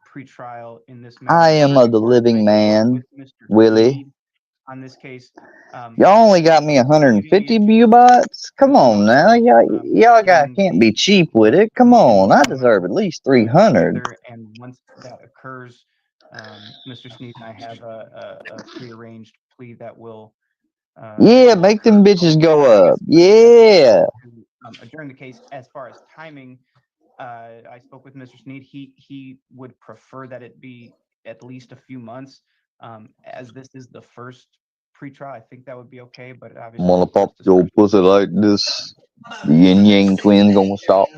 pretrial in this matter. I am of the living man, Willie. On this case, Y'all only got me 150 view bots? Come on now. Y'all can't be cheap with it. Come on. I deserve at least 300. And once that occurs, Mr. Sneed and I have a prearranged plea that will Yeah, make them bitches go up. Yeah. Adjourn the case. As far as timing, I spoke with Mr. Sneed. He would prefer that it be at least a few months. As this is the first pretrial, I think that would be okay. But obviously, Wanna pop your pussy like this? The yin yang twins gonna stop.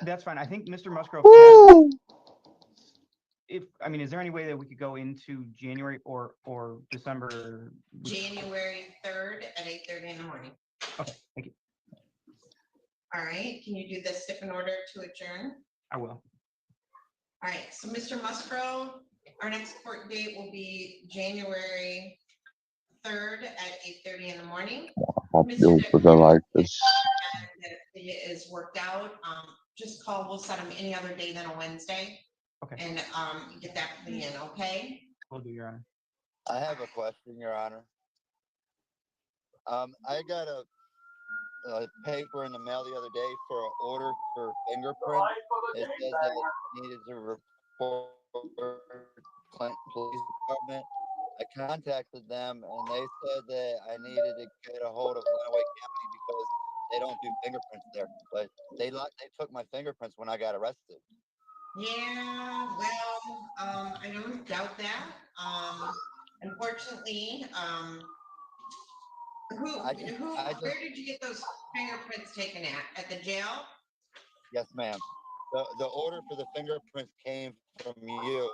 That's fine. I think Mr. Musgrove Woo! has, is there any way that we could go into January or December? January 3rd at 8:30 in the morning. Okay, thank you. All right, can you do this if in order to adjourn? I will. All right, so Mr. Musgrove, our next court date will be January 3rd at 8:30 in the morning. Pop your pussy like this. And if it is worked out, just call, we'll set them any other day than a Wednesday. Okay. And get that plea in, okay? Will do, Your Honor. I have a question, Your Honor. I got a paper in the mail the other day for an order for fingerprint. It says that it needed to report Clinton Police Department. I contacted them and they said that I needed to get a hold of Lenawee County because they don't do fingerprints there. But they took my fingerprints when I got arrested. Yeah, well, I don't doubt that. Unfortunately, where did you get those fingerprints taken at the jail? Yes, ma'am. The order for the fingerprints came from you.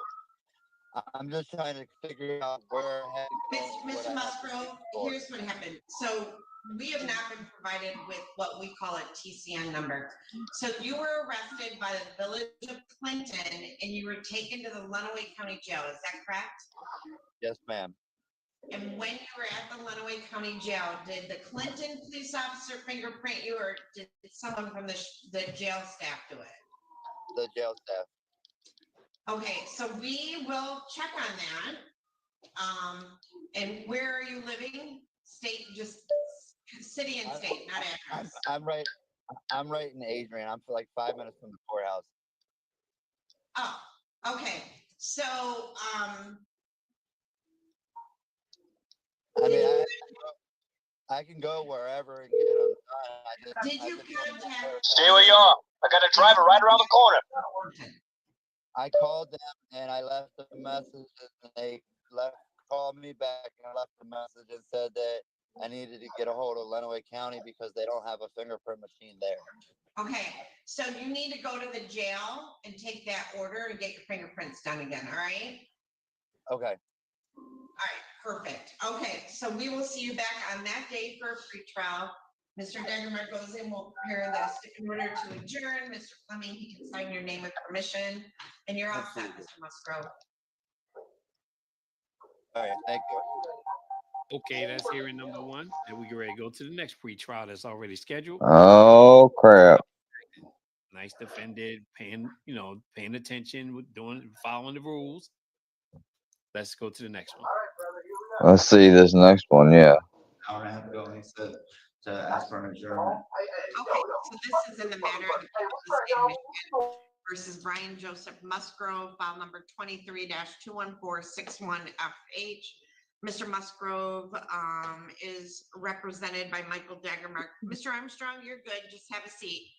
I'm just trying to figure out where I had to go. Mr. Musgrove, here's what happened. So we have not been provided with what we call a TCN number. So you were arrested by the village of Clinton and you were taken to the Lenawee County Jail. Is that correct? Yes, ma'am. And when you were at the Lenawee County Jail, did the Clinton police officer fingerprint you or did someone from the jail staff do it? The jail staff. Okay, so we will check on that. And where are you living? State, just city and state, not address. I'm right in Adrian. I'm for like 5 minutes from the courthouse. Oh, okay. So, I mean, I can go wherever and get them done. Did you contact? Stay where you are. I got a driver right around the corner. I called them and I left a message and they called me back and I left a message and said that I needed to get a hold of Lenawee County because they don't have a fingerprint machine there. Okay, so you need to go to the jail and take that order and get your fingerprints done again, all right? Okay. All right, perfect. Okay, so we will see you back on that day for a pretrial. Mr. Deggermark goes in, we'll prepare the in order to adjourn. Mr. Fleming, he can sign your name with permission, and you're all set, Mr. Musgrove. All right, thank you. Okay, that's hearing number one, and we get ready to go to the next pre-trial that's already scheduled. Oh crap! Nice defendant, paying attention, following the rules. Let's go to the next one. Let's see this next one. Yeah. Hour and a half ago, he said to ask for an adjournment. Okay, so this is in the matter of the people of the state of Michigan versus Brian Joseph Musgrove, file number 23-21461FH. Mr. Musgrove is represented by Michael Daggermark. Mr. Armstrong, you're good. Just have a seat.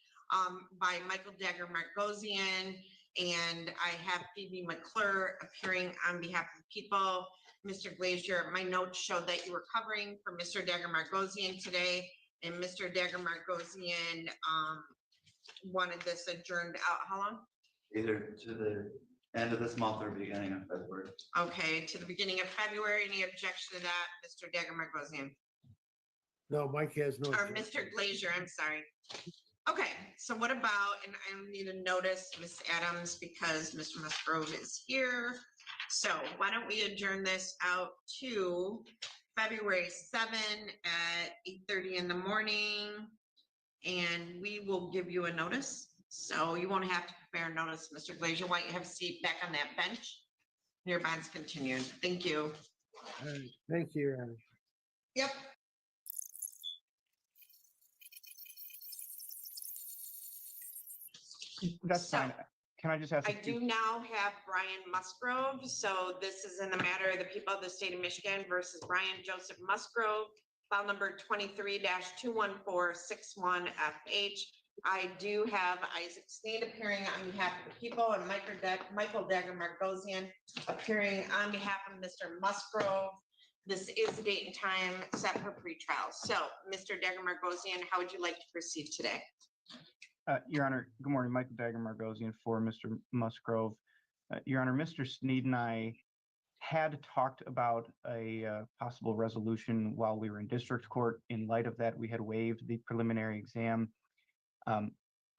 By Michael Daggermark-Gosian, and I have Phoebe McClure appearing on behalf of the people. Mr. Glazier, my notes show that you were covering for Mr. Daggermark-Gosian today, and Mr. Daggermark-Gosian wanted this adjourned out. How long? Either to the end of this month or beginning of February. Okay, to the beginning of February. Any objection to that, Mr. Daggermark-Gosian? No, Mike has no. Or Mr. Glazier, I'm sorry. Okay, so what about, and I need a notice, Ms. Adams, because Mr. Musgrove is here. So why don't we adjourn this out to February 7 at 8:30 in the morning, and we will give you a notice. So you won't have to prepare a notice, Mr. Glazier. Why don't you have a seat back on that bench? Your bond's continued. Thank you. All right, thank you, Your Honor. Yep. That's fine. Can I just ask? I do now have Brian Musgrove. So this is in the matter of the people of the state of Michigan versus Brian Joseph Musgrove, file number 23-21461FH. I do have Isaac Sneed appearing on behalf of the people and Michael Daggermark-Gosian appearing on behalf of Mr. Musgrove. This is the date and time set for pretrial. So, Mr. Daggermark-Gosian, how would you like to proceed today? Your Honor, good morning. Michael Daggermark-Gosian for Mr. Musgrove. Your Honor, Mr. Sneed and I had talked about a possible resolution while we were in district court. In light of that, we had waived the preliminary exam.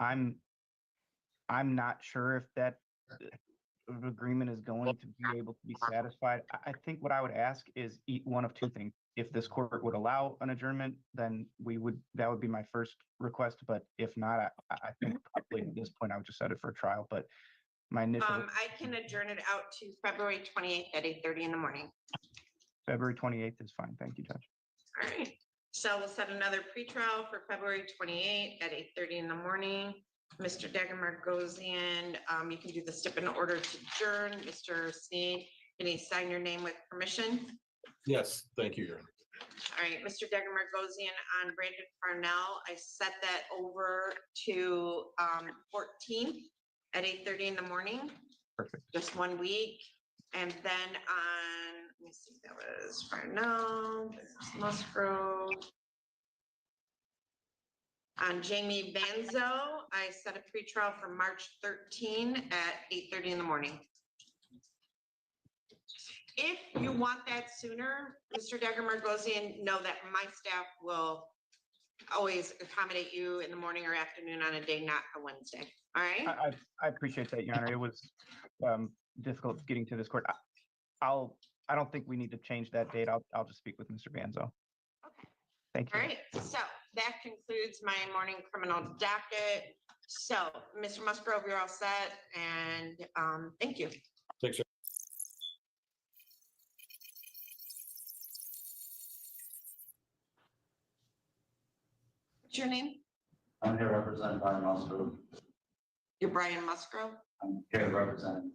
I'm not sure if that agreement is going to be able to be satisfied. I think what I would ask is one of two things. If this court would allow an adjournment, then that would be my first request. But if not, I think probably at this point I would just set it for a trial. But my initial I can adjourn it out to February 28th at 8:30 in the morning. February 28th is fine. Thank you, Judge. All right. So we'll set another pretrial for February 28th at 8:30 in the morning. Mr. Daggermark-Gosian, you can do the stipend order to adjourn. Mr. Sneed, can you sign your name with permission? Yes, thank you, Your Honor. All right, Mr. Daggermark-Gosian on Brandon Farnell, I set that over to 14th at 8:30 in the morning. Perfect. Just 1 week. And then on, let me see, that was Farnell, Musgrove. On Jamie Banzo, I set a pretrial for March 13 at 8:30 in the morning. If you want that sooner, Mr. Degger Margosian, know that my staff will always accommodate you in the morning or afternoon on a day, not a Wednesday. All right? I appreciate that, Your Honor. It was difficult getting to this court. I don't think we need to change that date. I'll just speak with Mr. Banzo. Thank you. All right, so that concludes my morning criminal docket. So, Mr. Musgrove, you're all set, and thank you. Thanks, sir. What's your name? I'm here representing Brian Musgrove. You're Brian Musgrove? I'm here representing.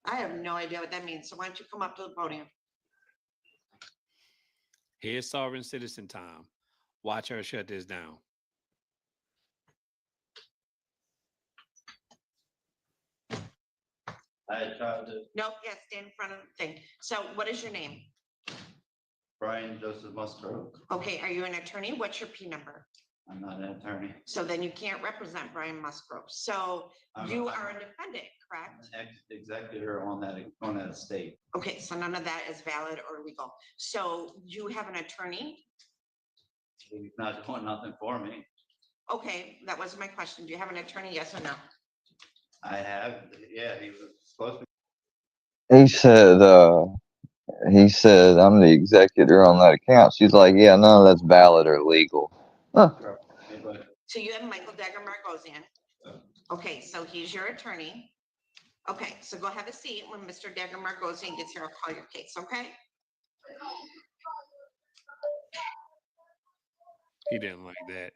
I have no idea what that means, so why don't you come up to the podium? Here's sovereign citizen time. Watch her shut this down. I tried to. Nope, yeah, stand in front of the thing. So what is your name? Brian Joseph Musgrove. Okay, are you an attorney? What's your P number? I'm not an attorney. So then you can't represent Brian Musgrove. So you are a defendant, correct? I'm an executor on that estate. Okay, so none of that is valid or legal. So you have an attorney? He's not doing nothing for me. Okay, that was my question. Do you have an attorney? Yes or no? I have, yeah, he was supposed to. He said, I'm the executor on that account. She's like, yeah, none of that's valid or legal. Huh. So you have Michael Dagger Margosian. Okay, so he's your attorney. Okay, so go have a seat. When Mr. Dagger Margosian gets here, I'll call your case, okay? He didn't like that.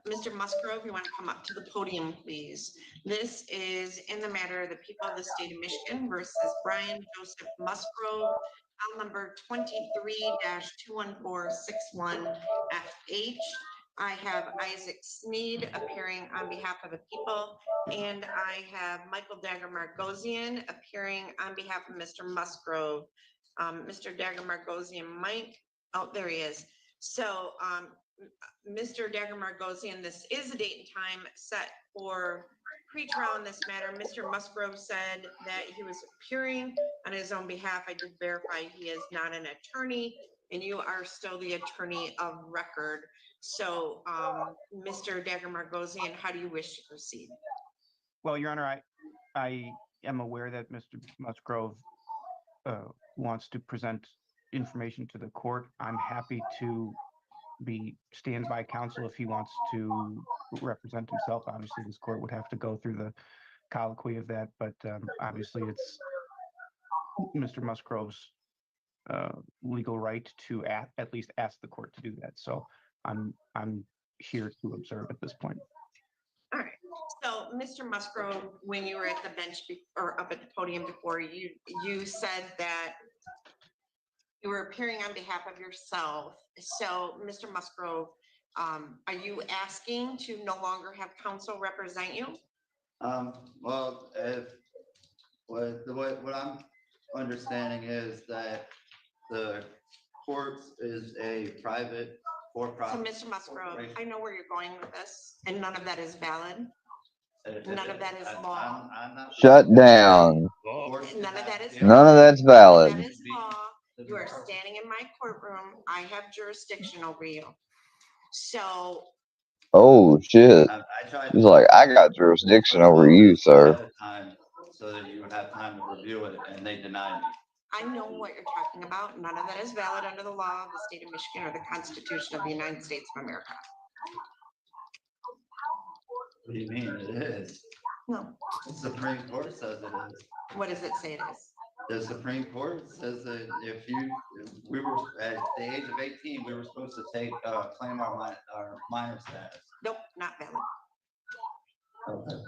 Mr. Musgrove, you want to come up to the podium, please? This is in the matter of the people of the state of Michigan versus Brian Joseph Musgrove, file number 23-21461FH. I have Isaac Sneed appearing on behalf of the people, and I have Michael Dagger Margosian appearing on behalf of Mr. Musgrove. Mr. Dagger Margosian, Mike, oh, there he is. So, Mr. Dagger Margosian, this is a date and time set for pre-trial in this matter. Mr. Musgrove said that he was appearing on his own behalf. I did verify he is not an attorney, and you are still the attorney of record. So, Mr. Dagger Margosian, how do you wish to proceed? Well, Your Honor, I am aware that Mr. Musgrove wants to present information to the court. I'm happy to be standby counsel if he wants to represent himself. Obviously, this court would have to go through the colloquy of that, but obviously it's Mr. Musgrove's legal right to at least ask the court to do that. So I'm here to observe at this point. All right. So, Mr. Musgrove, when you were at the bench or up at the podium before, you said that you were appearing on behalf of yourself. So, Mr. Musgrove, are you asking to no longer have counsel represent you? Well, what I'm understanding is that the courts is a private So, for-profit. Mr. Musgrove, I know where you're going with this, and none of that is valid. None of that is law. Shut down. None of that is. None of that's valid. That is law. You are standing in my courtroom. I have jurisdiction over you. So. Oh, shit. He's like, I got jurisdiction over you, sir. So that you would have time to review it, and they denied me. I know what you're talking about. None of that is valid under the law of the state of Michigan or the Constitution of the United States of America. What do you mean it is? No. The Supreme Court says it is. What does it say it is? The Supreme Court says that if we were at the age of 18, we were supposed to claim our minor status. Nope, not valid. Okay.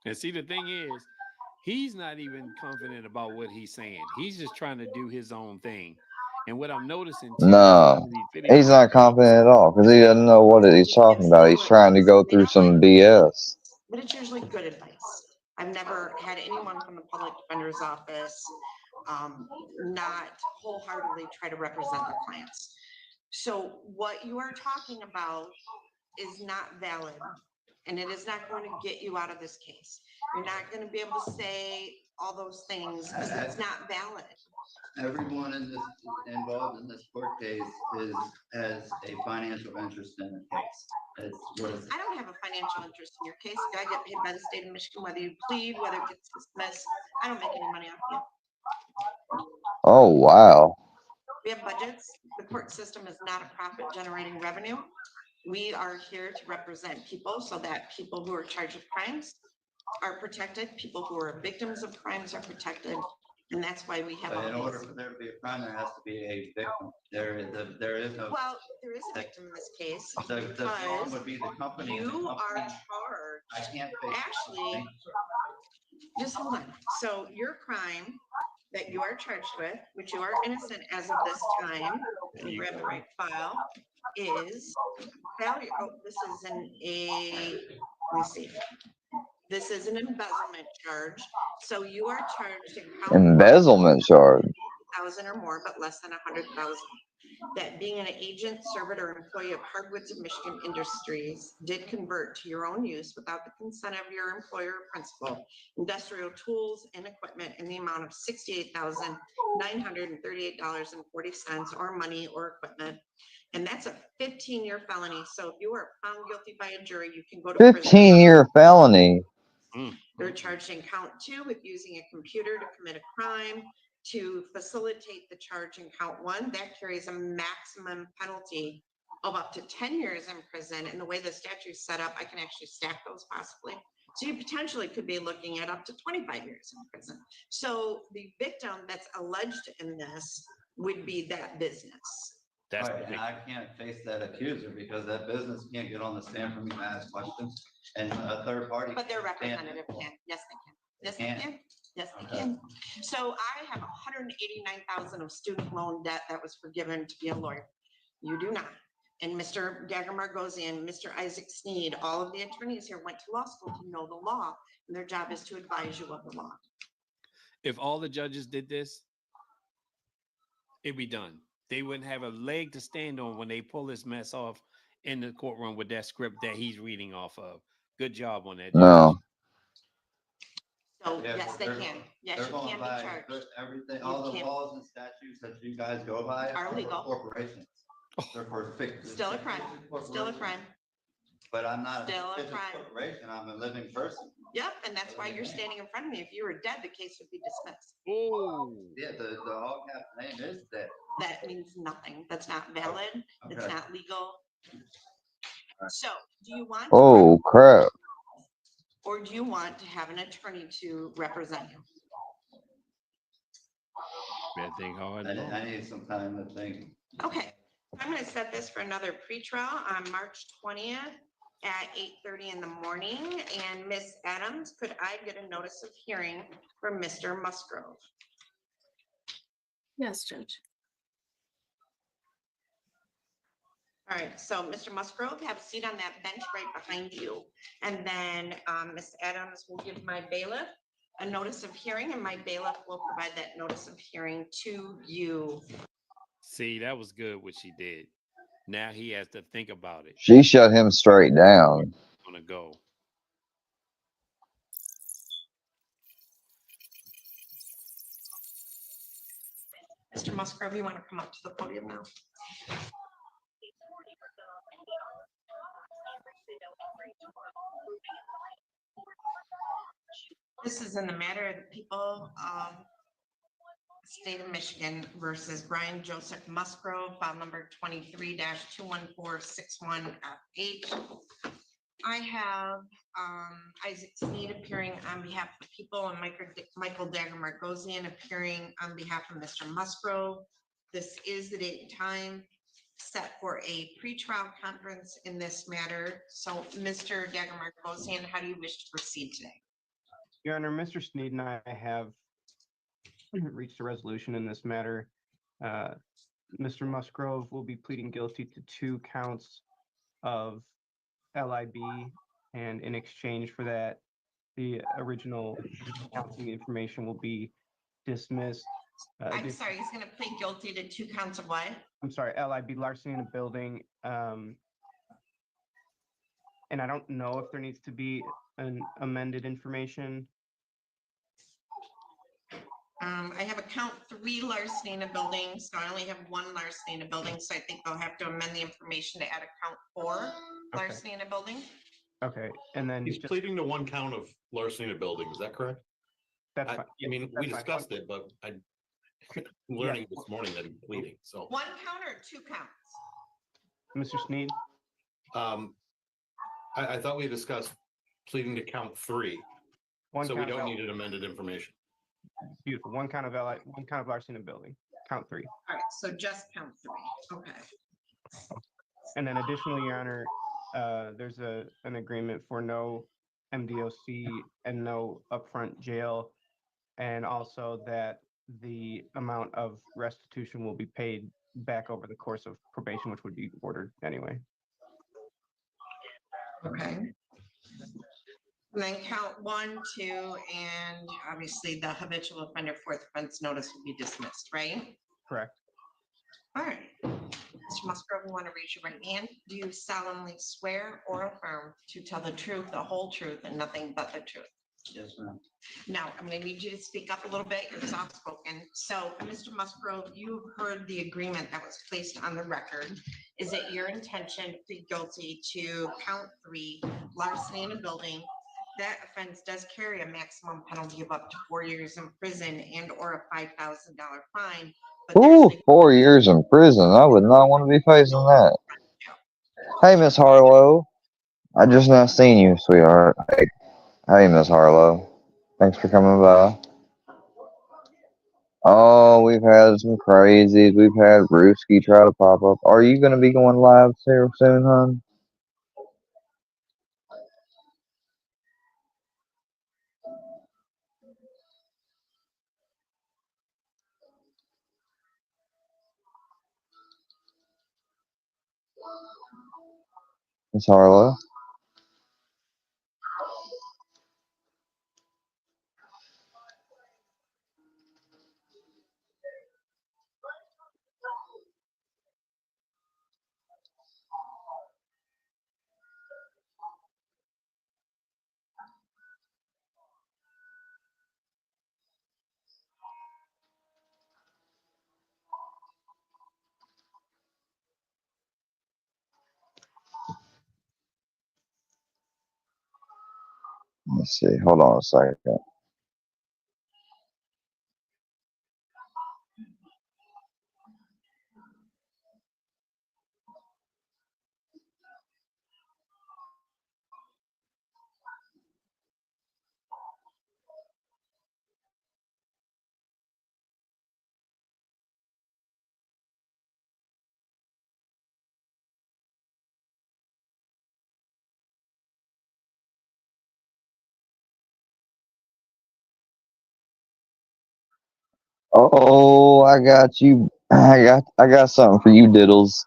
And see, the thing is, he's not even confident about what he's saying. He's just trying to do his own thing. And what I'm noticing too, No, he's not confident at all because he doesn't know what he's talking about. He's trying to go through some BS. But it's usually good advice. I've never had anyone from the public defender's office not wholeheartedly try to represent their clients. So what you are talking about is not valid. and it is not going to get you out of this case. You're not going to be able to say all those things because it's not valid. Everyone involved in this court case has a financial interest in the case. I don't have a financial interest in your case. I get paid by the state of Michigan, whether you plead, whether it gets dismissed. I don't make any money off you. Oh, wow. We have budgets. The court system is not a profit generating revenue. We are here to represent people so that people who are charged with crimes are protected. People who are victims of crimes are protected. And that's why we have But in all order these. for there to be a crime, there has to be a victim. There is no. Well, there is a victim in this case The victim because would be the company. and the you are company- charged. I can't face. Actually, just hold on. So your crime that you are charged with, which you are innocent as of this time, and you have the right file, is failure. Oh, this is let me see. This is an embezzlement charge. So you are charged in count Embezzlement charge. 1,000 or more, but less than 100,000. That being an agent, servant, or employee of Hardwoods of Michigan Industries did convert to your own use without the consent of your employer or principal industrial tools and equipment in the amount of $68,938.40 or money or equipment. And that's a 15-year felony. So if you are found guilty by a jury, you can go to prison. 15-year felony. They're charged in count 2 with using a computer to commit a crime. To facilitate the charge in count 1, that carries a maximum penalty of up to 10 years in prison. And the way the statute's set up, I can actually stack those possibly. So you potentially could be looking at up to 25 years in prison. So the victim that's alleged in this would be that business. Right, and I can't face that accuser because that business can't get on the stand for me to ask questions, and a third party. But their can't. representative can. Yes, they can. Yes, they can. Yes, they Okay. can. So I have 189,000 of student loan debt that was forgiven to be a lawyer. You do not. And Mr. Dagger Margosian, Mr. Isaac Sneed, all of the attorneys here went to law school to know the law, and their job is to advise you of the law. If all the judges did this, it'd be done. They wouldn't have a leg to stand on when they pull this mess off in the courtroom with that script that he's reading off of. Good job on that. No. So Yeah, yes, they they're- can. Yes, they're you going can by be charged. everything, You all the can't- laws and statutes that you guys go by Are are legal. for corporations. They're for fixed. Still a crime. Still a crime. But I'm not Still a a fictitious crime. corporation, I'm a living person. Yep, and that's why you're standing in front of me. If you were dead, the case would be dismissed. Oh. Yeah, the all cap name is that. That means nothing. That's not valid. It's Okay. not legal. So do you want? Oh, crap. Or do you want to have an attorney to represent you? That thing hard. I need some time to think. Okay, I'm gonna set this for another pretrial on March 20th at 8:30 in the morning. And Ms. Adams, could I get a notice of hearing from Mr. Musgrove? Yes, Judge. All right, so Mr. Musgrove, have a seat on that bench right behind you. And then Ms. Adams will give my bailiff a notice of hearing, and my bailiff will provide that notice of hearing to you. See, that was good what she did. Now he has to think about it. She shut him straight down. I'm gonna go. Mr. Musgrove, you want to come up to the podium now? This is in the matter of the people of State of Michigan versus Brian Joseph Musgrove, file number 23-21461F8. I have Isaac Sneed appearing on behalf of the people and Michael Dagger Margosian appearing on behalf of Mr. Musgrove. This is the date and time set for a pretrial conference in this matter. So Mr. Dagger Margosian, how do you wish to proceed today? Your Honor, Mr. Sneed and I have reached a resolution in this matter. Mr. Musgrove will be pleading guilty to 2 counts of LIB, and in exchange for that, the original accounting information will be dismissed. I'm sorry, he's going to plead guilty to 2 counts of what? I'm sorry, LIB, larceny in a building, And I don't know if there needs to be an amended information. I have a count 3 larceny in a building, so I only have 1 larceny in a building, so I think they'll have to amend the information to add a count 4 larceny in a building. Okay, and then He's pleading to 1 count of larceny in a building, is that correct? That's I fine. mean, we That's fine. discussed it, but I'm learning this morning that he's pleading, so. 1 count or 2 counts? Mr. Sneed? I thought we discussed pleading to count 3, so we don't need an amended information. Beautiful. One count of larceny in a building. Count 3. All right, so just count 3. Okay. And then additionally, Your Honor, there's an agreement for no MDOC and no upfront jail, and also that the amount of restitution will be paid back over the course of probation, which would be ordered anyway. Okay. And then count 1, 2, and obviously the habitual offender 4th offense notice will be dismissed, right? Correct. All right. Mr. Musgrove, you want to raise your right hand? Do you solemnly swear or affirm to tell the truth, the whole truth, and nothing but the truth? Yes, ma'am. Now, I'm going to need you to speak up a little bit. You're soft spoken. So, Mr. Musgrove, you've heard the agreement that was placed on the record. Is it your intention to plead guilty to count 3, larceny in a building? That offense does carry a maximum penalty of up to 4 years in prison and or a $5,000 fine. Ooh, 4 years in prison. I would not want to be facing that. Hey, Miss Harlow. I just now seen you, sweetheart. Hey, Miss Harlow. Thanks for coming by. Oh, we've had some crazies. We've had Brewski try to pop up. Are you going to be going live here soon, hon? Miss Harlow? Let's see. Hold on a second. Oh, I got you. I got something for you, Diddles.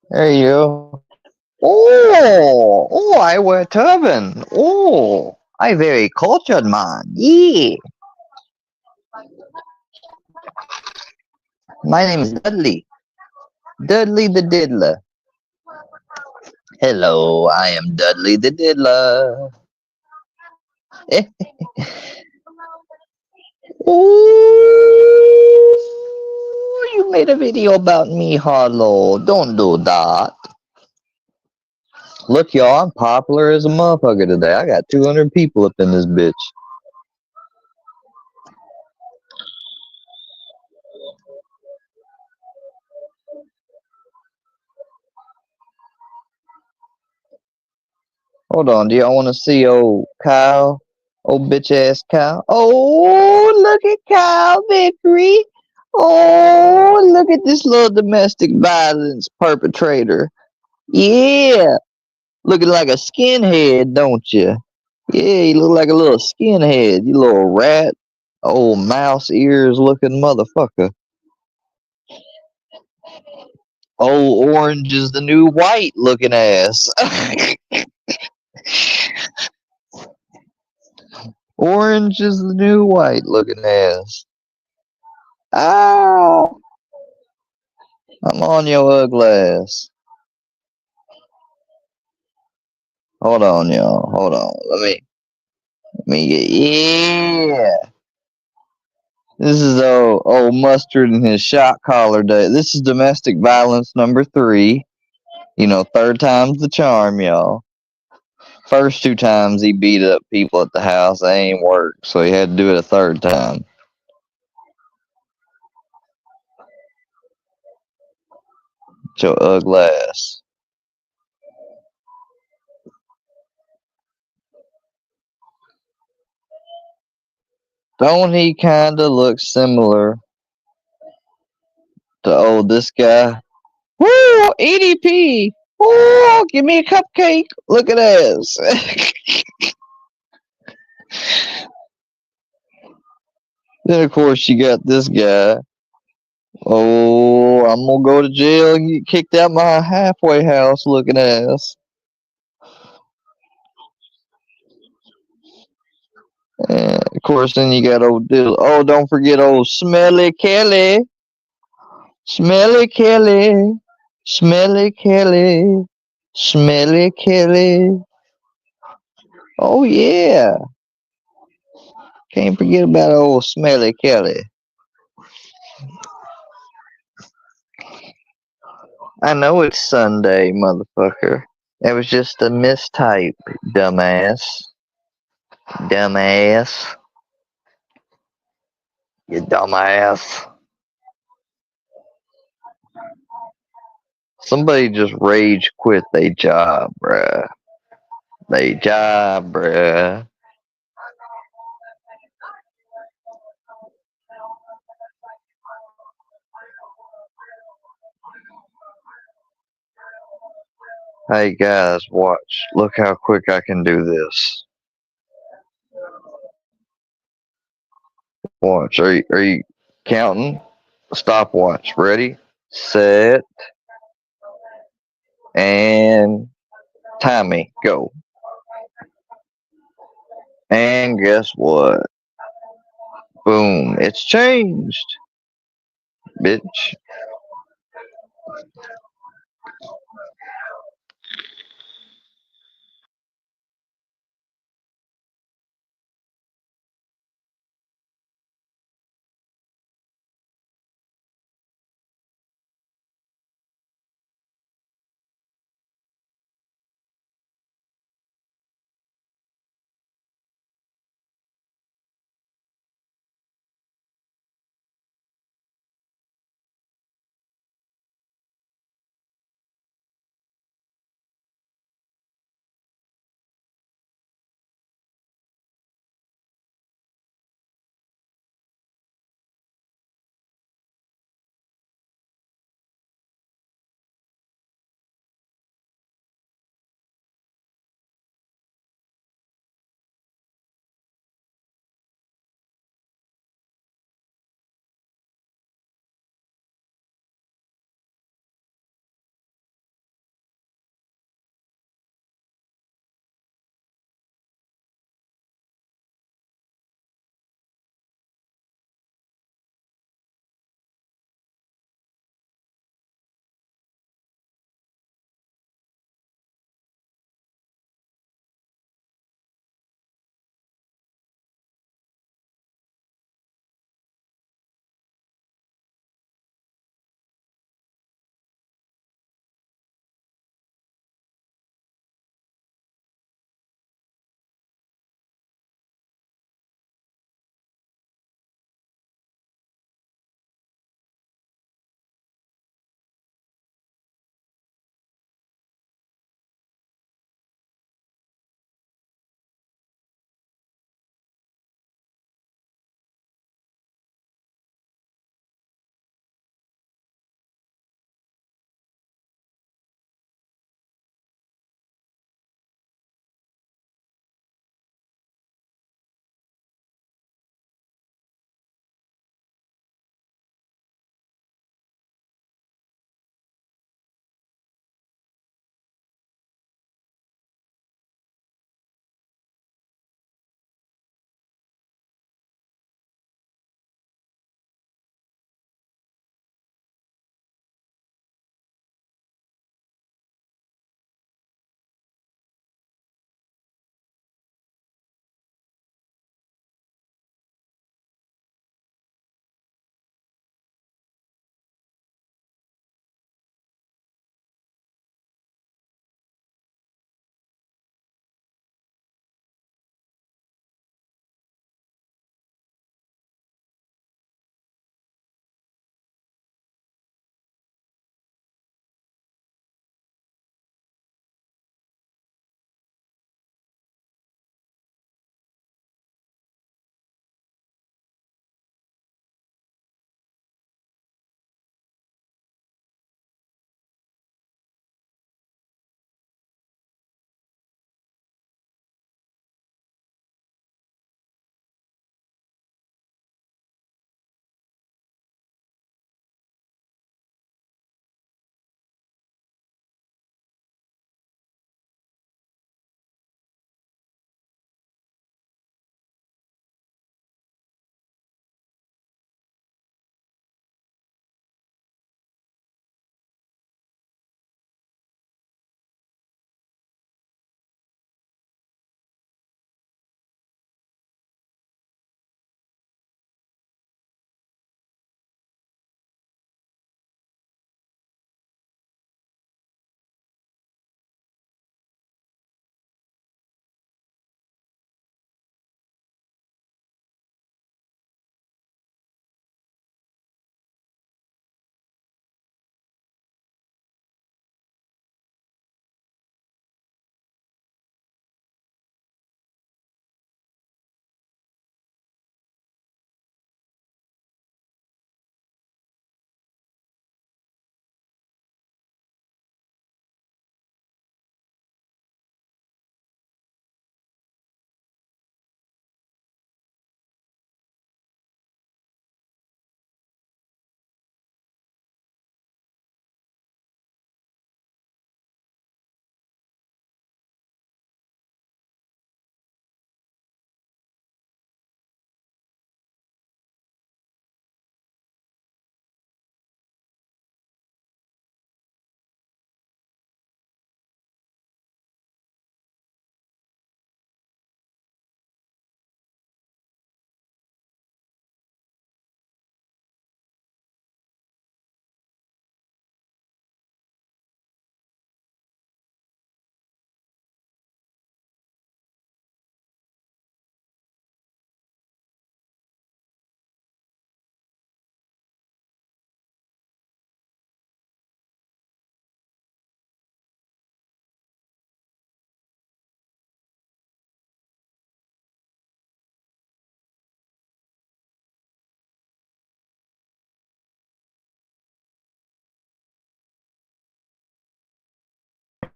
There you go. Oh, I wear turban. Oh, I very cultured man. Yeah. My name is Dudley. Dudley the Diddler. Hello, I am Dudley the Diddler. Ooh, you made a video about me, Harlow. Don't do that. Look, y'all, I'm popular as a motherfucker today. I got 200 people up in this bitch. Hold on, do y'all want to see old Kyle? Old bitch ass Kyle? Oh, look at Kyle Victory. Oh, look at this little domestic violence perpetrator. Yeah, looking like a skinhead, don't you? Yeah, you look like a little skinhead, you little rat. Old mouse ears looking motherfucker. Old orange is the new white looking ass. Orange is the new white looking ass. Ow! I'm on your ugly ass. Hold on, y'all. Hold on. Let me get, yeah. This is old Mustard and his shot collar day. This is domestic violence number 3. You know, 3rd time's the charm, y'all. First 2 times he beat up people at the house, they ain't worked, so he had to do it a 3rd time. Your ugly ass. Don't he kinda look similar to this guy? Woo! EDP! Woo! Give me a cupcake! Look at this! Then of course you got this guy. Oh, I'm gonna go to jail and get kicked out my halfway house looking ass. And of course then you got old Dill. Oh, don't forget old Smelly Kelly. Smelly Kelly. Smelly Kelly. Smelly Kelly. Oh yeah. Can't forget about old Smelly Kelly. I know it's Sunday, motherfucker. It was just a mistype, dumbass. Dumbass. You dumbass. Somebody just rage quit they job, bruh. They job, bruh. Hey guys, watch. Look how quick I can do this. Watch. Are you counting? Stopwatch. Ready? Set. And time me. Go. And guess what? Boom. It's changed. Bitch.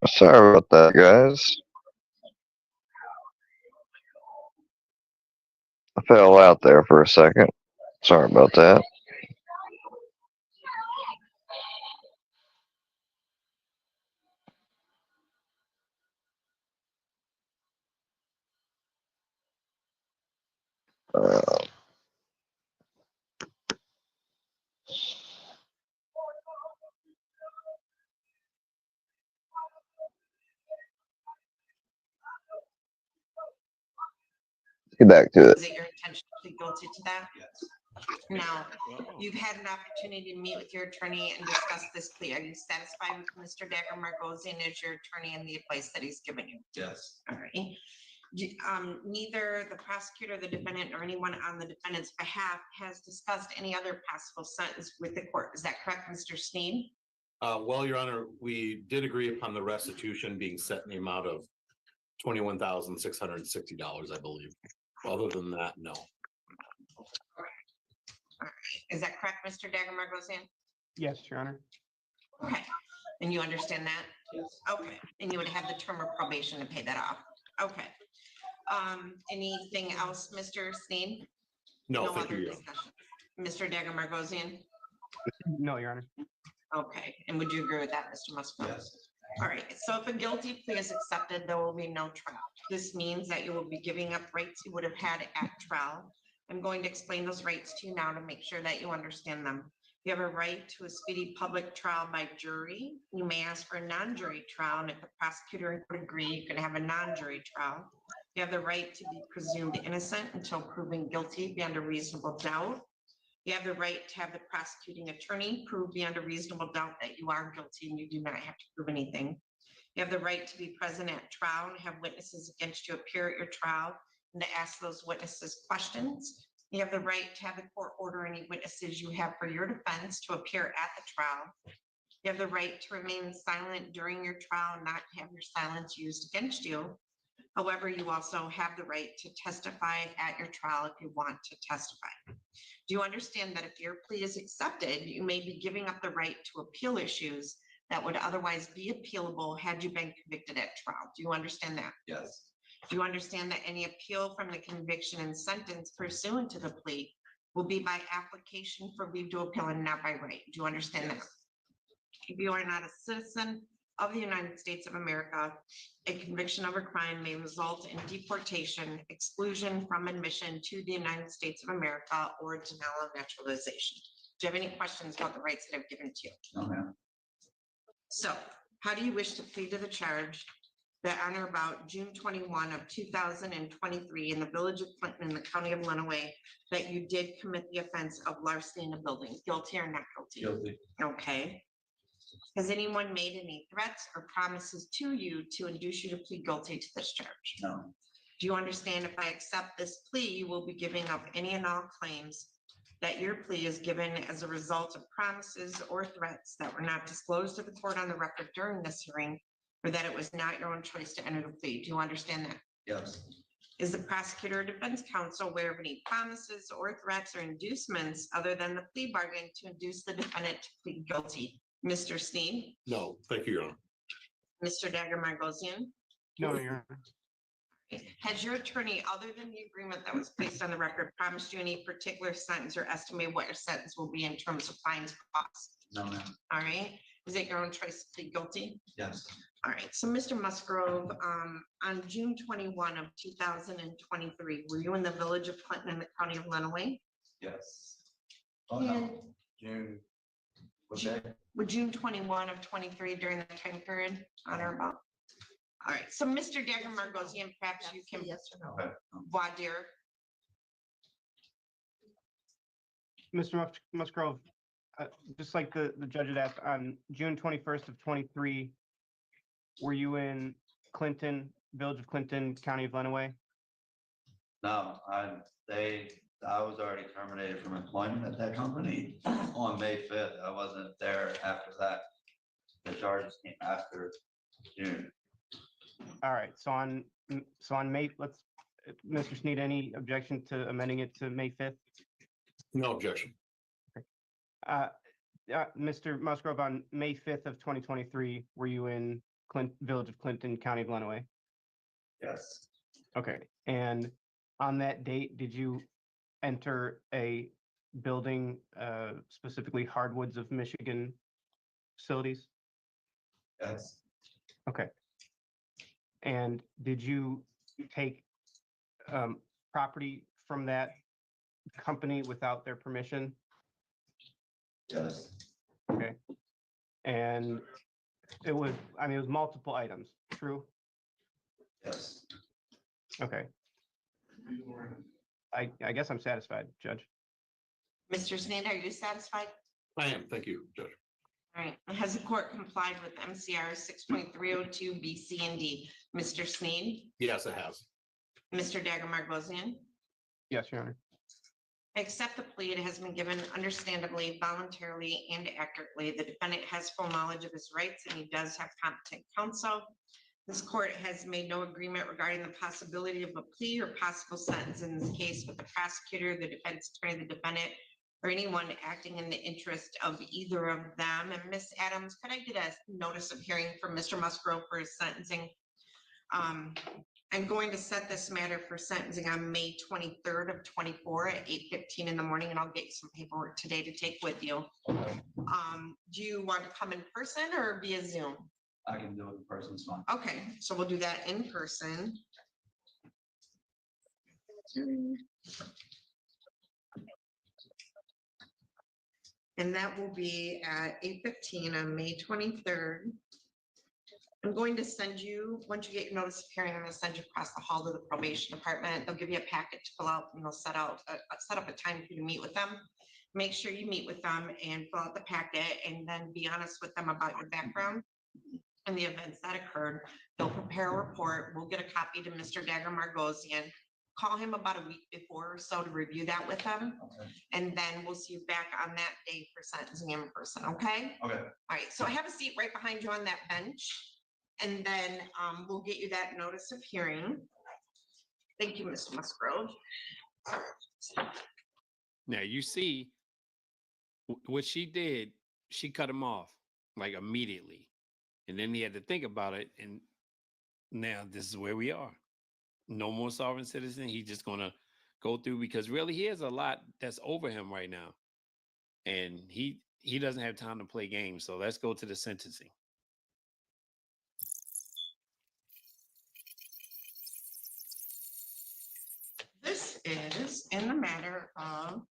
Sorry about that, guys. I fell out there for a second. Sorry about that. Get back to it. Is it your intention to plead guilty to that? Yes. Now, you've had an opportunity to meet with your attorney and discuss this plea. Are you satisfied with Mr. Dagger Margosian as your attorney and the advice that he's given you? Yes. All right. Neither the prosecutor, the defendant, or anyone on the defendant's behalf has discussed any other possible sentence with the court. Is that correct, Mr. Sneed? Well, Your Honor, we did agree upon the restitution being set in the amount of $21,660, I believe. Other than that, no. Is that correct, Mr. Dagger Margosian? Yes, Your Honor. Okay, and you understand that? Yes. Okay, and you would have the term of probation to pay that off. Okay. Anything else, Mr. Sneed? No, thank other you. discussion. Mr. Dagger Margosian? No, Your Honor. Okay, and would you agree with that, Mr. Musgrove? Yes. All right, so if a guilty plea is accepted, there will be no trial. This means that you will be giving up rights you would have had at trial. I'm going to explain those rights to you now to make sure that you understand them. You have a right to a speedy public trial by jury. You may ask for a non-jury trial, and if the prosecutor would agree, you can have a non-jury trial. You have the right to be presumed innocent until proven guilty beyond a reasonable doubt. You have the right to have the prosecuting attorney prove beyond a reasonable doubt that you are guilty and you do not have to prove anything. You have the right to be present at trial and have witnesses against you appear at your trial and to ask those witnesses questions. You have the right to have the court order any witnesses you have for your defense to appear at the trial. You have the right to remain silent during your trial and not have your silence used against you. However, you also have the right to testify at your trial if you want to testify. Do you understand that if your plea is accepted, you may be giving up the right to appeal issues that would otherwise be appealable had you been convicted at trial? Do you understand that? Yes. Do you understand that any appeal from the conviction and sentence pursuant to the plea will be by application for leave to appeal and not by right? Do you understand that? If you are not a citizen of the United States of America, a conviction of a crime may result in deportation, exclusion from admission to the United States of America, or denial of naturalization. Do you have any questions about the rights that I've given to you? No, ma'am. So, how do you wish to plead to the charge that on or about June 21 of 2023 in the village of Clinton in the county of Lenawee, that you did commit the offense of larceny in a building? Guilty or not guilty? Guilty. Okay. Has anyone made any threats or promises to you to induce you to plead guilty to this charge? No. Do you understand if I accept this plea, you will be giving up any and all claims that your plea is given as a result of promises or threats that were not disclosed to the court on the record during this hearing, or that it was not your own choice to enter the plea? Do you understand that? Yes. Is the prosecutor or defense counsel aware of any promises or threats or inducements other than the plea bargain to induce the defendant to plead guilty? Mr. Sneed? No, thank you, Your Honor. Mr. Dagger Margosian? No, Your Honor. Has your attorney, other than the agreement that was placed on the record, promised you any particular sentence or estimate what your sentence will be in terms of fines costs? No, ma'am. All right. Is it your own choice to plead guilty? Yes. All right. So, Mr. Musgrove, on June 21 of 2023, were you in the village of Clinton in the county of Lenawee? Yes. Oh, no. June. What day? Would June 21 of 23 during that time period on or about? All right, so Mr. Dagger Margosian, perhaps you can. Yes or no? Okay. Voir dire. Mr. Musgrove, just like the judge had asked, on June 21st of 23, were you in Clinton, village of Clinton, county of Lenawee? No, I was already terminated from employment at that company on May 5th. I wasn't there after that. The charges came after June. All right, so on May, Mr. Sneed, any objection to amending it to May 5th? No objection. Mr. Musgrove, on May 5th of 2023, were you in Village of Clinton, County of Lenawee? Yes. Okay, and on that date, did you enter a building, specifically Hardwoods of Michigan facilities? Yes. Okay. And did you take property from that company without their permission? Yes. Okay. And it was, I mean, it was multiple items, true? Yes. Okay. I guess I'm satisfied, Judge. Mr. Sneed, are you satisfied? I am, thank you, Judge. All right, has the court complied with MCR 6.302 B, C, and D? Mr. Sneed, Yes, it has. Mr. Dagger Margosian? Yes, Your Honor. Accept the plea. It has been given understandably, voluntarily, and accurately. The defendant has full knowledge of his rights and he does have competent counsel. This court has made no agreement regarding the possibility of a plea or possible sentence in this case with the prosecutor, the defense attorney, the defendant, or anyone acting in the interest of either of them. And Ms. Adams, could I get a notice of hearing from Mr. Musgrove for his sentencing? I'm going to set this matter for sentencing on May 23rd of 24 at 8:15 in the morning, and I'll get you some paperwork today to take with you. Do you want to come in person or via Zoom? I can do it in person, it's fine. Okay, so we'll do that in person. And that will be at 8:15 on May 23rd. I'm going to send you, once you get your notice of hearing, I'm going to send you across the hall to the probation department. They'll give you a packet to fill out and they'll set up a time for you to meet with them. Make sure you meet with them and fill out the packet and then be honest with them about your background and the events that occurred. They'll prepare a report. We'll get a copy to Mr. Dagger Margosian. Call him about a week before or so to review that with them. Okay. And then we'll see you back on that day for sentencing in person, okay? Okay. All right, so have a seat right behind you on that bench. And then we'll get you that notice of hearing. Thank you, Mr. Musgrove. Now you see what she did, she cut him off like immediately. And then he had to think about it. And now this is where we are. No more sovereign citizen. He's just gonna go through because really he has a lot that's over him right now. And he doesn't have time to play games. So let's go to the sentencing. This is in the matter of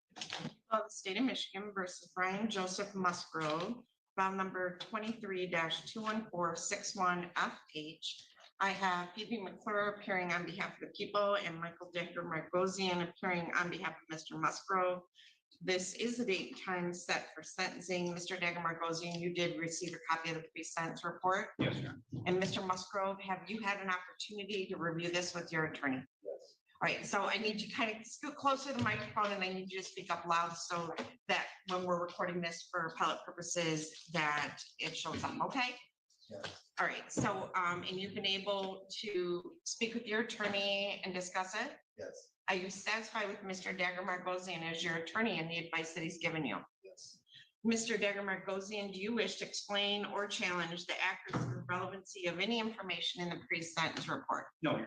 the state of Michigan versus Brian Joseph Musgrove, file number 23-21461FH. I have Phoebe McClure appearing on behalf of the people and Michael Dictor Margosian appearing on behalf of Mr. Musgrove. This is the date and time set for sentencing. Mr. Dagger Margosian, you did receive a copy of the pre-sentence report. Yes, sir. And Mr. Musgrove, have you had an opportunity to review this with your attorney? Yes. All right, so I need you to kind of scoot closer to the microphone and I need you to speak up loud so that when we're recording this for appellate purposes, that it shows up, okay? Yes. All right, so, and you've been able to speak with your attorney and discuss it? Yes. Are you satisfied with Mr. Dagger Margosian as your attorney and the advice that he's given you? Yes. Mr. Dagger Margosian, do you wish to explain or challenge the accuracy or relevancy of any information in the pre-sentence report? No.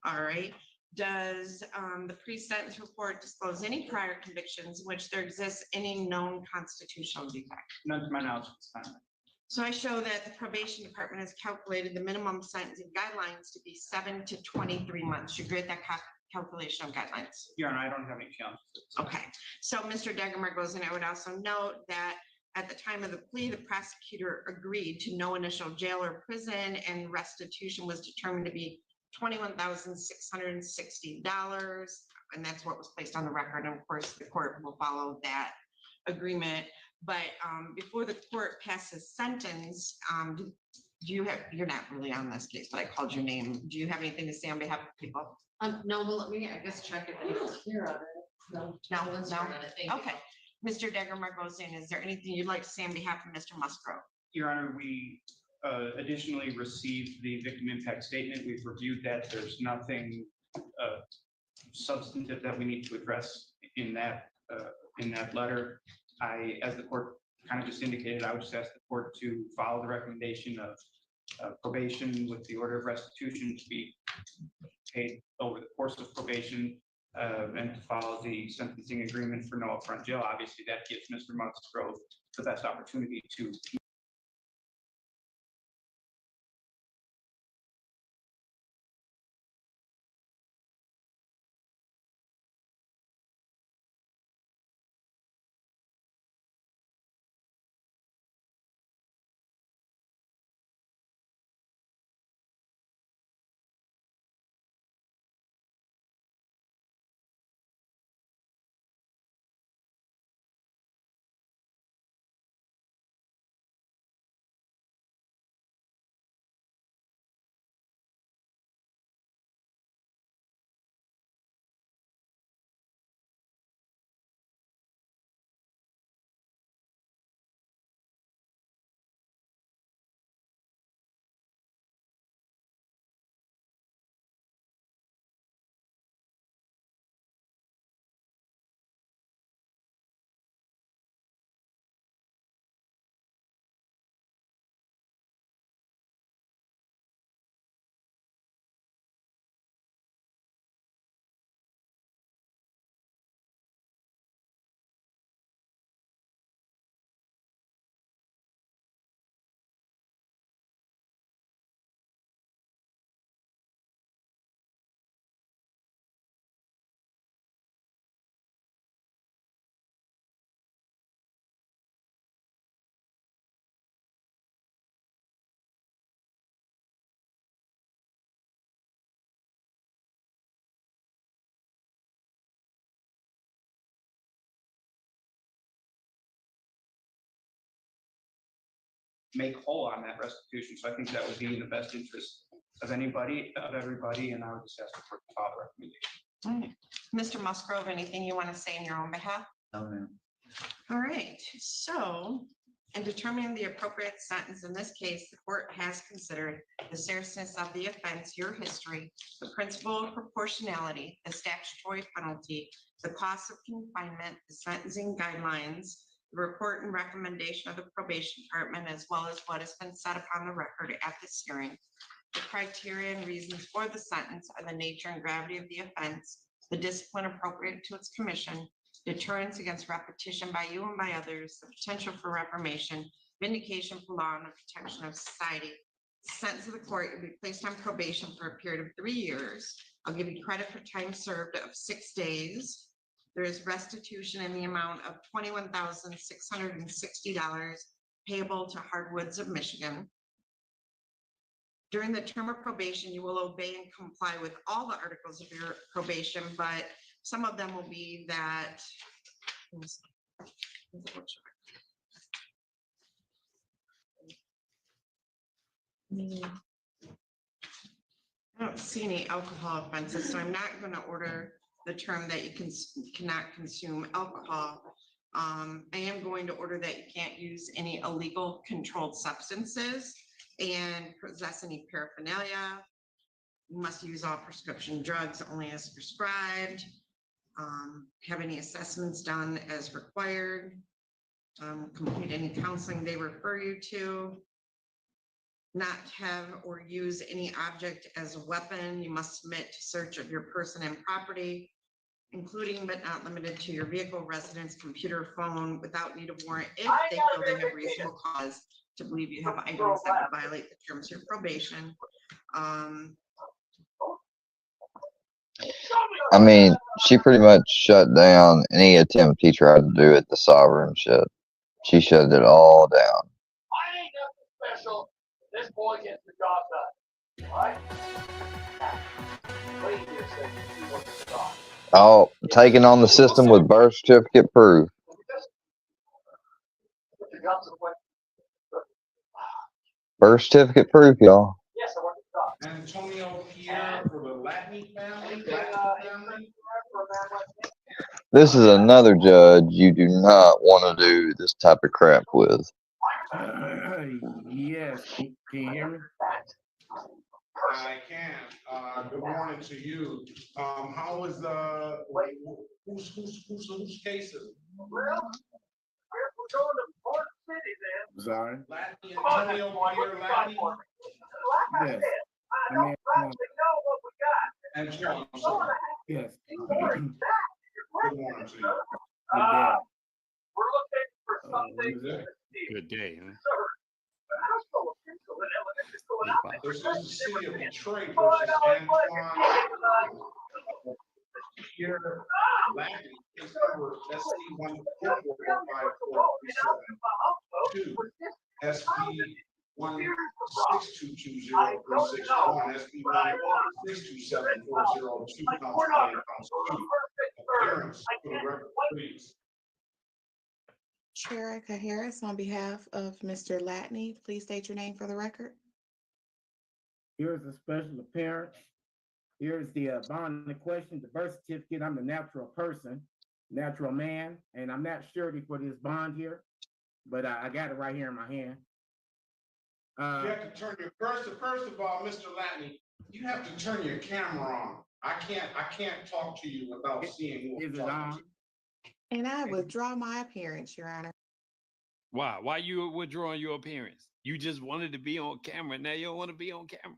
All right. Does the pre-sentence report disclose any prior convictions in which there exists any known constitutional defect? None to my knowledge at this time. So I show that the probation department has calculated the minimum sentencing guidelines to be 7 to 23 months. You agree with that calculation of guidelines? Your Honor, I don't have any challenges. Okay, so Mr. Dagger Margosian, I would also note that at the time of the plea, the prosecutor agreed to no initial jail or prison and restitution was determined to be $21,660. And that's what was placed on the record. And of course, the court will follow that agreement. But before the court passes sentence, do you have, you're not really on this case, but I called your name. Do you have anything to say on behalf of people? No, but let me, I guess, check if anyone's here on it. No. No, one's no. here on it. Thank you. Okay. Mr. Dagger Margosian, is there anything you'd like to say on behalf of Mr. Musgrove? Your Honor, we additionally received the victim impact statement. We've reviewed that. There's nothing substantive that we need to address in that letter. As the court kind of just indicated, I would just ask the court to follow the recommendation of probation with the order of restitution to be paid over the course of probation, and to follow the sentencing agreement for no upfront jail. Obviously, that gives Mr. Musgrove the best opportunity to make whole on that restitution. So I think that would be in the best interest of everybody, and I would just ask for a file recommendation. All right. Mr. Musgrove, anything you want to say in your own behalf? No, ma'am. All right, so in determining the appropriate sentence in this case, the court has considered the seriousness of the offense, your history, the principle of proportionality, the statutory penalty, the cost of confinement, the sentencing guidelines, the report and recommendation of the probation department, as well as what has been set upon the record at this hearing. The criteria and reasons for the sentence are the nature and gravity of the offense, the discipline appropriate to its commission, deterrence against repetition by you and by others, the potential for reformation, vindication for law and the protection of society. Sentence of the court will be placed on probation for a period of 3 years. I'll give you credit for time served of 6 days. There is restitution in the amount of $21,660 payable to Hardwoods of Michigan. During the term of probation, you will obey and comply with all the articles of your probation, but some of them will be that. I don't see any alcohol offenses, so I'm not going to order the term that you cannot consume alcohol. I am going to order that you can't use any illegal controlled substances and possess any paraphernalia. You must use all prescription drugs only as prescribed. Have any assessments done as required. Complete any counseling they refer you to. Not have or use any object as a weapon. You must submit to search of your person and property, including but not limited to your vehicle, residence, computer, phone, without need of warrant if they feel they have reasonable cause to believe you have items that would violate the terms of your probation. I mean, she pretty much shut down any attempt he tried to do at the sovereign shit. She shut it all down. I ain't nothing special. This boy gets the job done. All right? Wait here, so you want the job. Oh, taking on the system with birth certificate proof. Birth certificate proof, y'all. Yes, I want the job. Antonio Pierre for the Latin family. This is another judge you do not want to do this type of crap with. Yes, can you hear me? I can. Good morning to you. How is whose case is it? Well, we're going to Port City then. Sorry. Antonio Pierre Latin. Yes. I mean, Antoine, I'm sorry. yes. Good morning to you. Good day. Good day. Good day, huh? This is the city of Detroit versus Antoine. Here, Latin is number SB 1445437 SB 162203661, SB 1627402, counts 1 and counts 2. Appearance for the record, please. Chair Erica Harris, on behalf of Mr. Latney, please state your name for the record. Here's a special appearance. Here's the bond in question, the birth certificate. I'm the natural person, natural man, and I'm not surety for this bond here, but I got it right here in my hand. You have to turn your first of all, Mr. Latney, you have to turn your camera on. I can't talk to you without seeing who I'm talking to. And I withdraw my appearance, Your Honor. Why? Why you withdrawing your appearance? You just wanted to be on camera. Now you don't want to be on camera.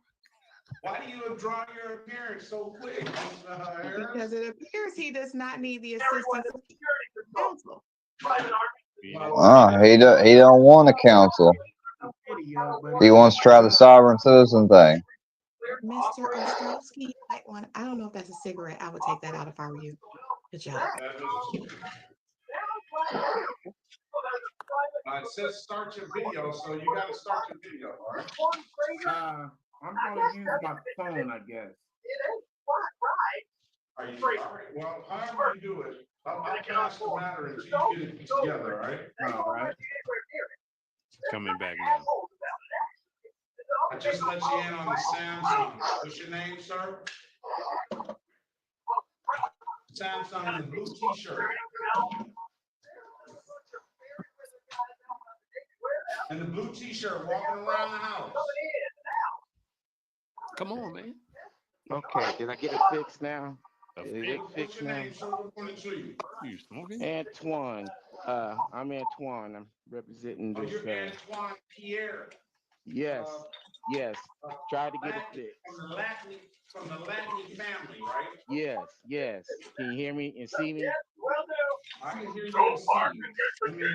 Why do you withdraw your appearance so quick? Because it appears he does not need the assistance of counsel. He don't want a counsel. He wants to try the sovereign citizen thing. Mr. Ostrowski, you might want, I don't know if that's a cigarette. I would take that out if I were you. Good job. It says start your video, so you got to start your video, all right? I'm going to use my phone, I guess. Are you, all right, well, however you do it, I'll pass the matter until you get it together, all right? All right. Coming back now. I just let you in on the Samsung. What's your name, sir? Samsung in the blue t-shirt. And the blue t-shirt walking around the house. Come on, man. Okay, did I get it fixed now? Is it fixed now? You smoking? Antoine. I'm Antoine. I'm representing this. You're Antoine Pierre. Yes, yes. Try to get it fixed. From the Latin family, right? Yes, yes. Can you hear me and see me? I can hear you and see you. Let me get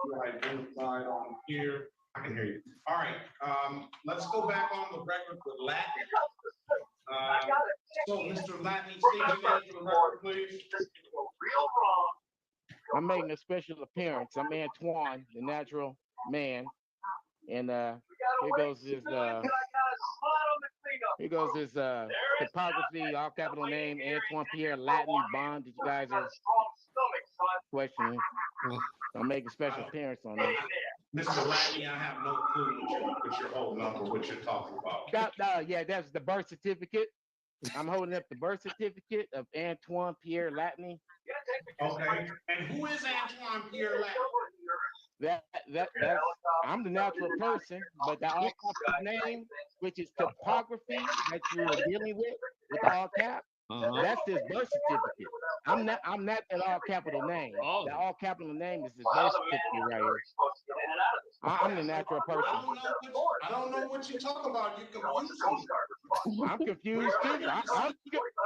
you identified on here. I can hear you. All right. Let's go back on the record with Latin. So, Mr. Latney, state your name for the record, please. I'm making a special appearance. I'm Antoine, the natural man. And here goes his typography, all capital name, Antoine Pierre Latney Bond that you guys are questioning. I'll make a special appearance on this. Mr. Latney, I have no clue what you're holding up or what you're talking about. Yeah, that's the birth certificate. I'm holding up the birth certificate of Antoine Pierre Latney. Okay. And who is Antoine Pierre Latney? That's I'm the natural person, but the all capital name, which is typography that you're dealing with all cap, that's his birth certificate. I'm not that all capital name. The all capital name is his birth certificate right here. I'm the natural person. I don't know what you're talking about. You're confusing me. I'm confused too.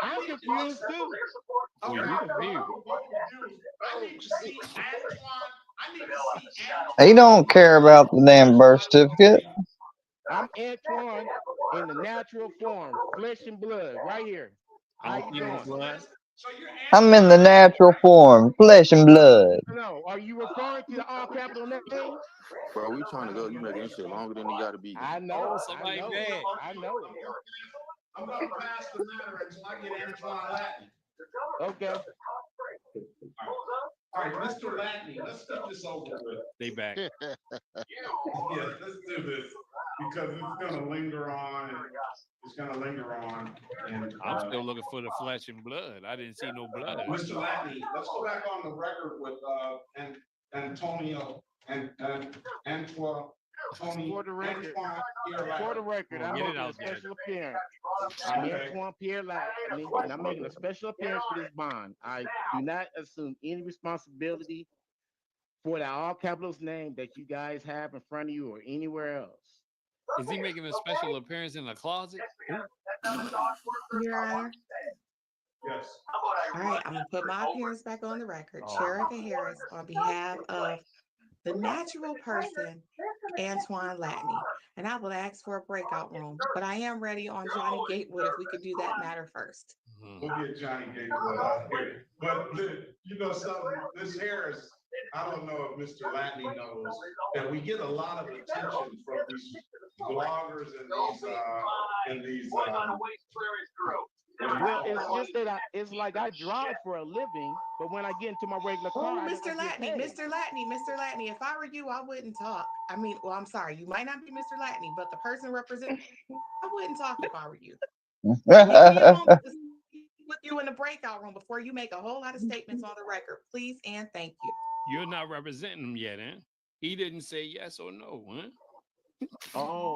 I'm confused too. Okay. You're confused. I need to see Antoine. He don't care about the damn birth certificate. I'm Antoine in the natural form, flesh and blood, right here. How you doing? I'm in the natural form, flesh and blood. No, are you referring to the all capital name? Bro, we trying to go. You making this shit longer than you gotta be. I know. Somebody bad. I know it. I'm gonna pass the matter until I get Antoine Latney. Okay. All right, Mr. Latney, let's get this over with. They back. Yeah, let's do this because it's gonna linger on. And I'm still looking for the flesh and blood. I didn't see no blood. Mr. Latney, let's go back on the record with Antonio and Antoine. For the record, I'm making a special appearance. I'm Antoine Pierre Latney, and I'm making a special appearance for this bond. I do not assume any responsibility for the all capitals name that you guys have in front of you or anywhere else. Is he making a special appearance in the closet? Your Honor. Yes. All right, I'm gonna put my appearance back on the record. Sheriff Harris, on behalf of the natural person, Antoine Latney, and I will ask for a breakout room, but I am ready on Johnny Gatewood if we could do that matter first. We'll get Johnny Gatewood out here. But you know something, Ms. Harris, I don't know if Mr. Latney knows that we get a lot of attention from these bloggers and these. Well, it's just that it's like I drive for a living, but when I get into my regular car, I Mr. don't get Latney, paid. Mr. Latney, Mr. Latney, if I were you, I wouldn't talk. I mean, well, I'm sorry, you might not be Mr. Latney, but the person representing, I wouldn't talk if I were you. Leave me alone with you in the breakout room before you make a whole lot of statements on the record, please and thank you. You're not representing him yet, huh? He didn't say yes or no, huh? Oh.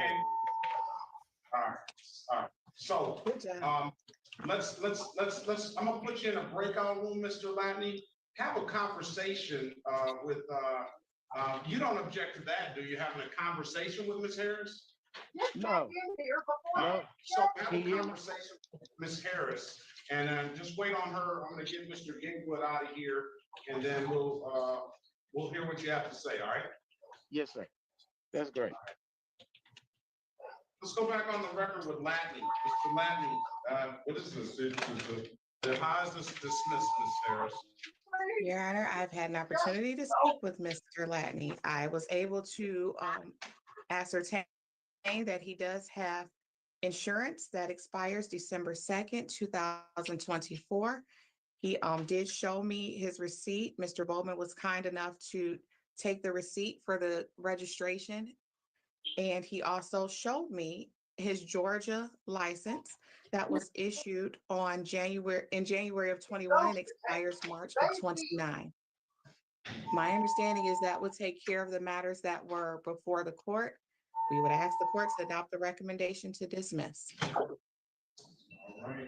All right. So, let's, I'm gonna put you in a breakout room, Mr. Latney. Have a conversation with, you don't object to that, do you? Having a conversation with Ms. Harris? No. No. So have a conversation with Ms. Harris, and then just wait on her. I'm gonna get Mr. Gatewood out of here, and then we'll hear what you have to say, all right? Yes, sir. That's great. Let's go back on the record with Latney. Mr. Latney, what is this? How is this dismissed, Ms. Harris? Your Honor, I've had an opportunity to speak with Mr. Latney. I was able to ascertain that he does have insurance that expires December 2nd, 2024. He did show me his receipt. Mr. Bowman was kind enough to take the receipt for the registration. And he also showed me his Georgia license that was issued in January of 21 and expires March of 29. My understanding is that would take care of the matters that were before the court. We would ask the court to adopt the recommendation to dismiss. All right.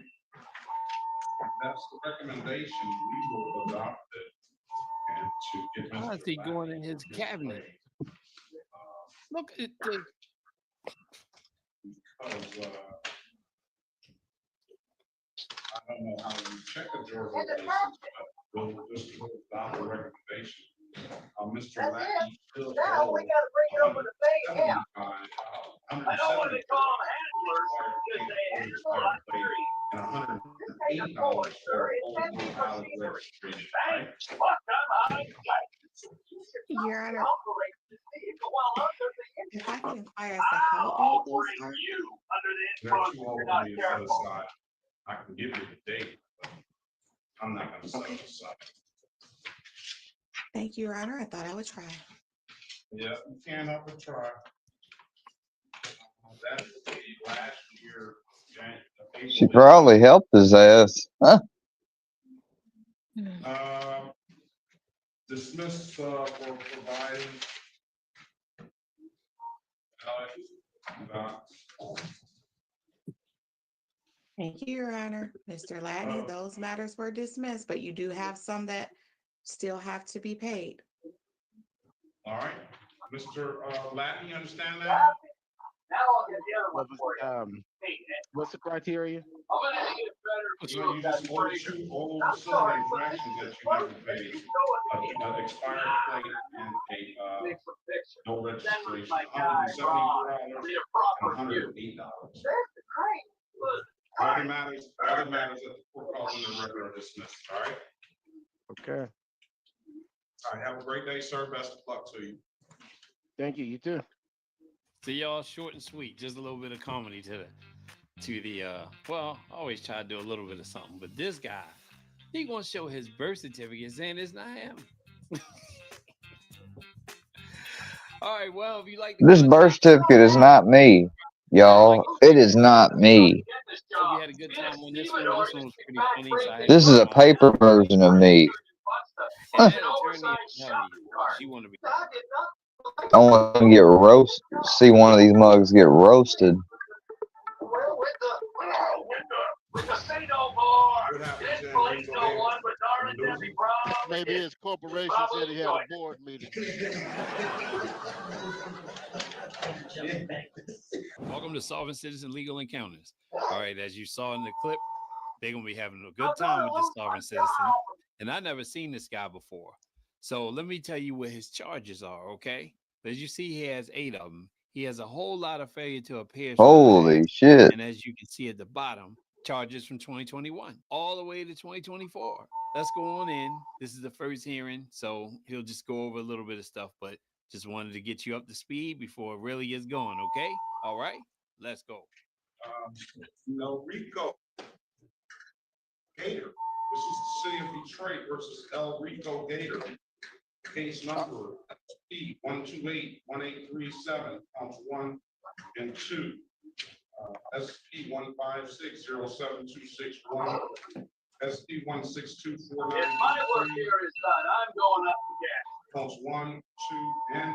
If that's the recommendation, we will adopt it. And to get How is he going in his cabinet? Look at the. I don't know how you check a Georgia license, but we'll just adopt the recommendation. Mr. Latney still owes $175. And $108 for old college registration, right? Your Honor, if I can inquire as to how old those are. They're too old to be set aside. I can give you the date, but I'm not gonna set it aside. Thank you, Your Honor. I thought I would try. Yeah, you can help it try. That is the last year. She probably helped his ass. Huh? Dismissed for providing. Thank you, Your Honor. Mr. Latney, those matters were dismissed, but you do have some that still have to be paid. All right, Mr. Latney, you understand that? What's the criteria? You just owe two old civil infractions that you never paid. An expired plate and no registration, $174 and $108. Other matters that the court calls in the record are dismissed, all right? Okay. All right, have a great day, sir. Best of luck to you. Thank you. You too. So y'all short and sweet, just a little bit of comedy to the well, I always try to do a little bit of something, but this guy, he gonna show his birth certificate saying it's not him. All right, well, if you like This birth certificate is not me, y'all. It is not me. you had a good time on this one was pretty funny. So This is a paper version of me. and that attorney, she wanted to be. I want to get roasted. See one of these mugs get roasted. Maybe his corporation said he had a board meeting. Welcome to Solving Citizen Legal Encounters. All right, as you saw in the clip, they're gonna be having a good time with this sovereign citizen. And I never seen this guy before. So let me tell you what his charges are, okay? As you see, he has 8 of them. He has a whole lot of failure to appear. Holy shit. And as you can see at the bottom, charges from 2021 all the way to 2024. Let's go on in. This is the first hearing, so he'll just go over a little bit of stuff, but just wanted to get you up to speed before it really gets going, okay? All right, let's go. El Rico Gator. This is the city of Detroit versus El Rico Gator. Case number SP-128-1837, counts 1 and 2. SP-156-07261, SP-162-49. If my work here is done, I'm going up again. Counts 1, 2, and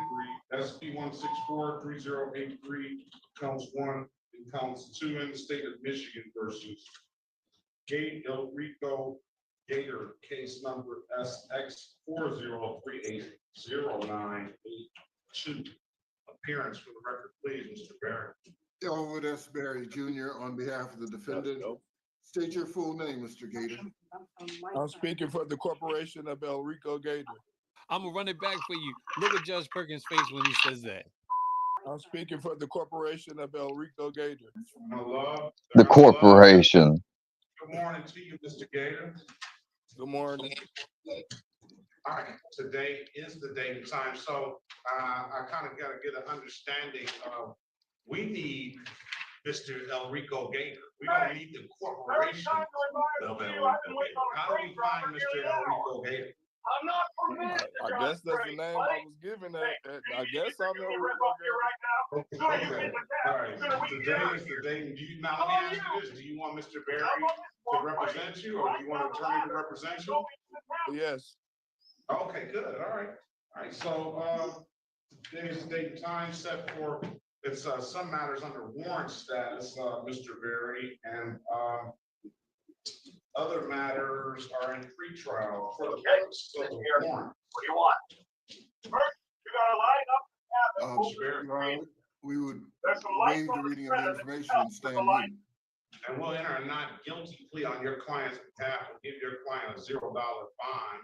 3. SP-164-3083, counts 1 and counts 2 in the state of Michigan versus El Rico Gator, case number SX40380982. Appearance for the record, please, Mr. Barrett. Elwood S. Berry Jr. on behalf of the defendant. State your full name, Mr. Gator. I'm speaking for the corporation of El Rico Gator. I'm gonna run it back for you. Look at Judge Perkins' face when he says that. I'm speaking for the corporation of El Rico Gator. The corporation. Good morning to you, Mr. Gator. Good morning. All right, today is the date and time, so I kind of got to get an understanding of, we need Mr. El Rico Gator. We don't need the corporation of El Rico Gator. How do we find Mr. El Rico Gator? I'm not permitted. I guess that's the name I was given. I guess I'm El Rico Gator. Okay, all right, today is the day. Do you, now let me ask you this, do you want Mr. Berry to represent you, or do you want an attorney to represent you? Yes. Okay, good, all right. All right, so today's date and time set for, it's some matters under warrant status, Mr. Berry, and other matters are in pretrial for the purpose of the warrant. What do you want? First, you gotta line up. Your Honor, we would waive the reading of the information and stand mute. And we'll enter a not guilty plea on your client's behalf and give your client a $0 fine.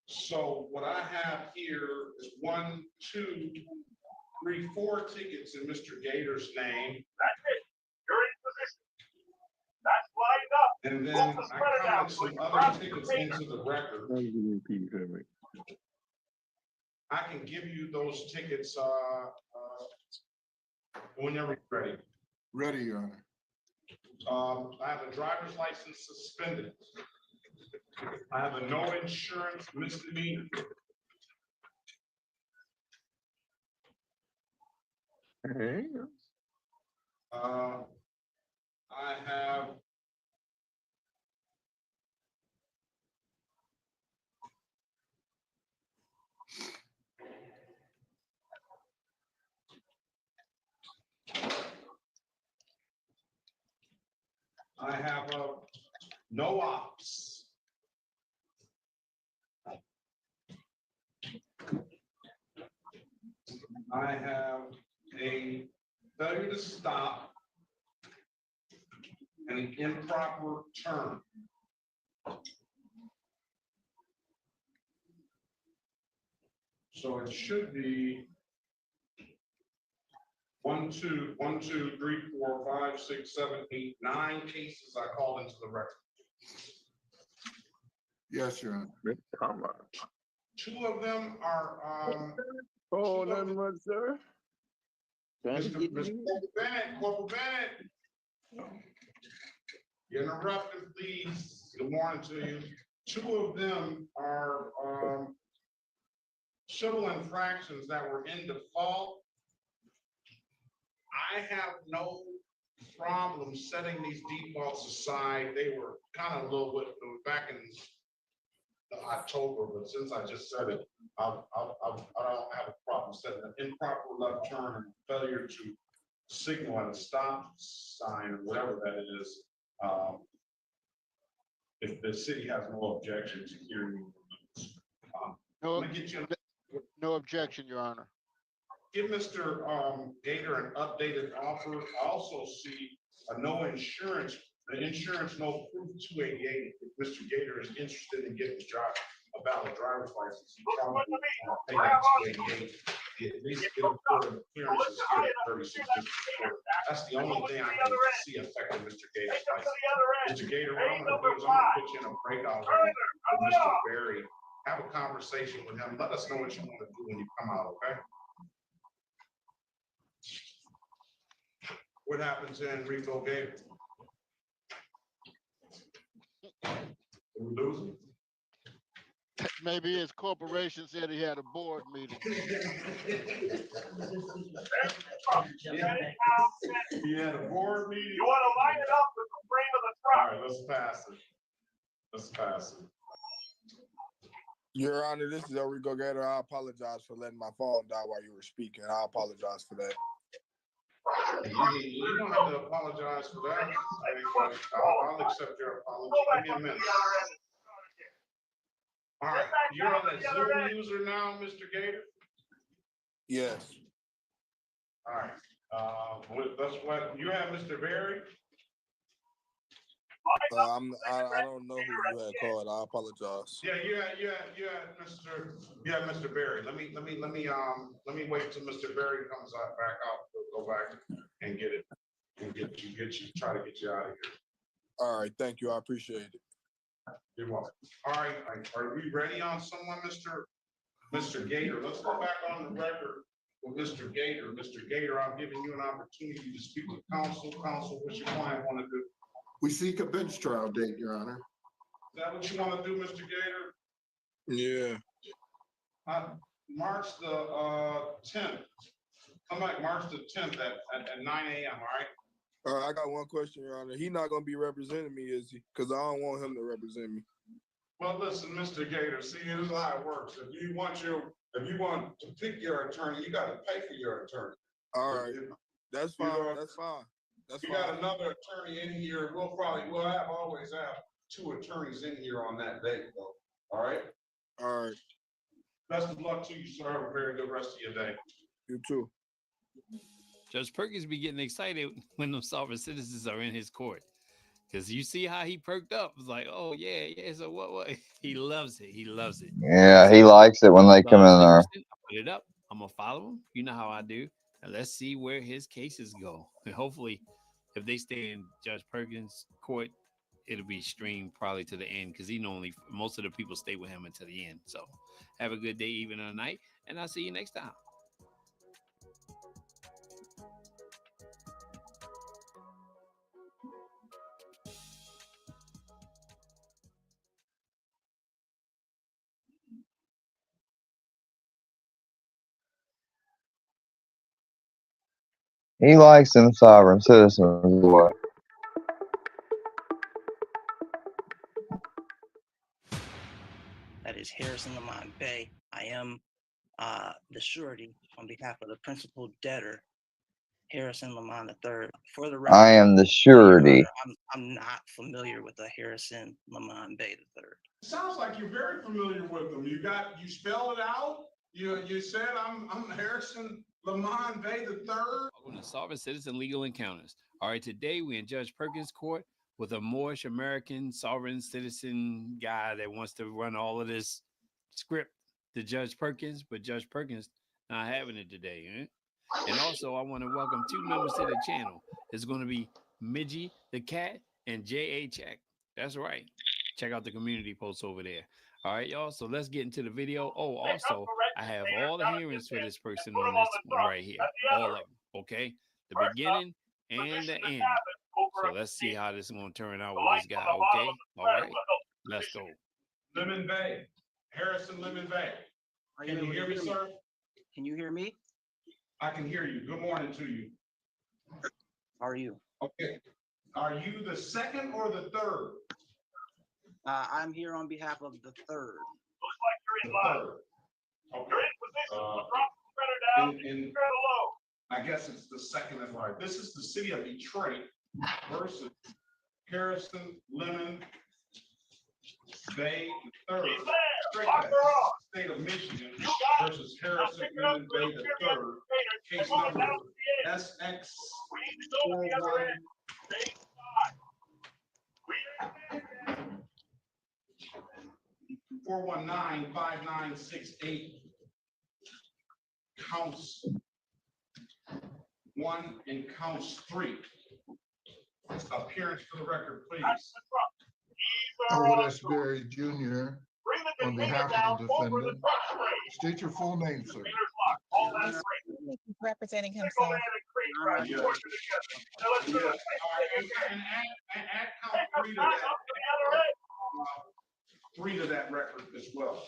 So what I have here is 1, 2, 3, 4 tickets in Mr. Gator's name. That's it. You're in position. That's lined up. And then I counted some other tickets into the record. I can give you those tickets whenever you're ready. Ready, Your Honor. I have a driver's license suspended. I have a no insurance misdemeanor. I have no ops. I have a failure to stop and an improper turn. So it should be 1, 2, 1, 2, 3, 4, 5, 6, 7, 8, 9 cases I called into the record. Yes, Your Honor. 2 of them are Oh, nothing much, sir. Mr. Corporal Bennett. You're interrupting, please. Good morning to you. 2 of them are civil infractions that were in default. I have no problem setting these defaults aside. They were kind of a little bit back in October, but since I just said it, I don't have a problem setting an improper left turn and failure to signal at a stop sign or whatever that is. If the city has no objection to hearing. No objection, Your Honor. give Mr. Gator an updated offer. I also see a no insurance, the insurance no proof 288. If Mr. Gator is interested in getting a valid driver's license, he probably pay that 288. At least get a clearances here at 36 district court. That's the only thing I can see affecting Mr. Gator's license. Mr. Gator, what I'm gonna do is I'm gonna put you in a breakout room with Mr. Berry. Have a conversation with him. Let us know what you want to do when you come out, okay? What happens in Rico Gator? We losing? Maybe his corporation said he had a board meeting. He had a board meeting. You want to line it up with the frame of the truck. All right, let's pass it. Let's pass it. Your Honor, this is Rico Gator. I apologize for letting my phone die while you were speaking. I apologize for that. You don't have to apologize for that. I'll accept your apology. Give me a minute. All right, you're on the Zoom user now, Mr. Gator? Yes. All right, that's what, you have Mr. Berry? I don't know who you had called. I apologize. Yeah, Mr. Berry. Let me wait till Mr. Berry comes back out. We'll go back and get it and get you, try to get you out of here. All right, thank you. I appreciate it. You're welcome. All right, are we ready on someone, Mr. Gator? Let's go back on the record with Mr. Gator. Mr. Gator, I'm giving you an opportunity to speak to counsel. Counsel, what's your client want to do? We seek a bench trial date, Your Honor. Is that what you want to do, Mr. Gator? Yeah. March the 10th. Come back March the 10th at 9 a.m., all right? I got one question, Your Honor. He's not going to be representing me, is he? Because I don't want him to represent me. Well, listen, Mr. Gator, see, this is how it works. If you want to pick your attorney, you got to pay for your attorney. All right. That's fine. That's fine. You got another attorney in here. We'll always have 2 attorneys in here on that date, though. All right? All right. Best of luck to you, sir. Have a very good rest of your day. You too. Judge Perkins be getting excited when them sovereign citizens are in his court. Because you see how he perked up. It's like, oh, yeah. So what? He loves it. He loves it. Yeah, he likes it when they come in there. I put it up. I'm going to follow him. You know how I do. Now let's see where his cases go. And hopefully, if they stay in Judge Perkins' court, it'll be streamed probably to the end because most of the people stay with him until the end. So have a good day, evening, or night, and I'll see you next time. He likes them sovereign citizens. Boy. That is Harrison Lamont Bay. I am the surety on behalf of the principal debtor, Harrison Lamont III. For the record, I am the surety. I'm not familiar with the Harrison Lamont Bay III. Sounds like you're very familiar with them. You spelled it out. You said I'm Harrison Lamont Bay III. Welcome to Sovereign Citizen Legal Encounters. All right, today we're in Judge Perkins' court with a Moorish American sovereign citizen guy that wants to run all of this script to Judge Perkins, but Judge Perkins not having it today. And also, I want to welcome 2 members to the channel. It's going to be Midgie the Cat and J.A. Check. That's right. Check out the community posts over there. All right, y'all. So let's get into the video. Oh, also, I have all the hearings for this person on this one right here. All of them. Okay. The beginning and the end. So let's see how this is going to turn out with this guy. Okay. All right. Let's go. Lemon Bay. Harrison Lemon Bay. Can you hear me, sir? Can you hear me? I can hear you. Good morning to you. How are you? Okay. Are you the second or the third? I'm here on behalf of the third. The third. Okay. I guess it's the second and right. This is the city of Detroit versus Harrison Lemon Bay III, State of Michigan versus Harrison Lemon Bay III, case number SX 419-5968, counts 1 and counts 3. Appearance for the record, please. Howard S. Berry Jr. on behalf of the defendant. State your full name, sir. He's representing himself. Yeah. Yeah. And add count 3 to that. 3 to that record as well.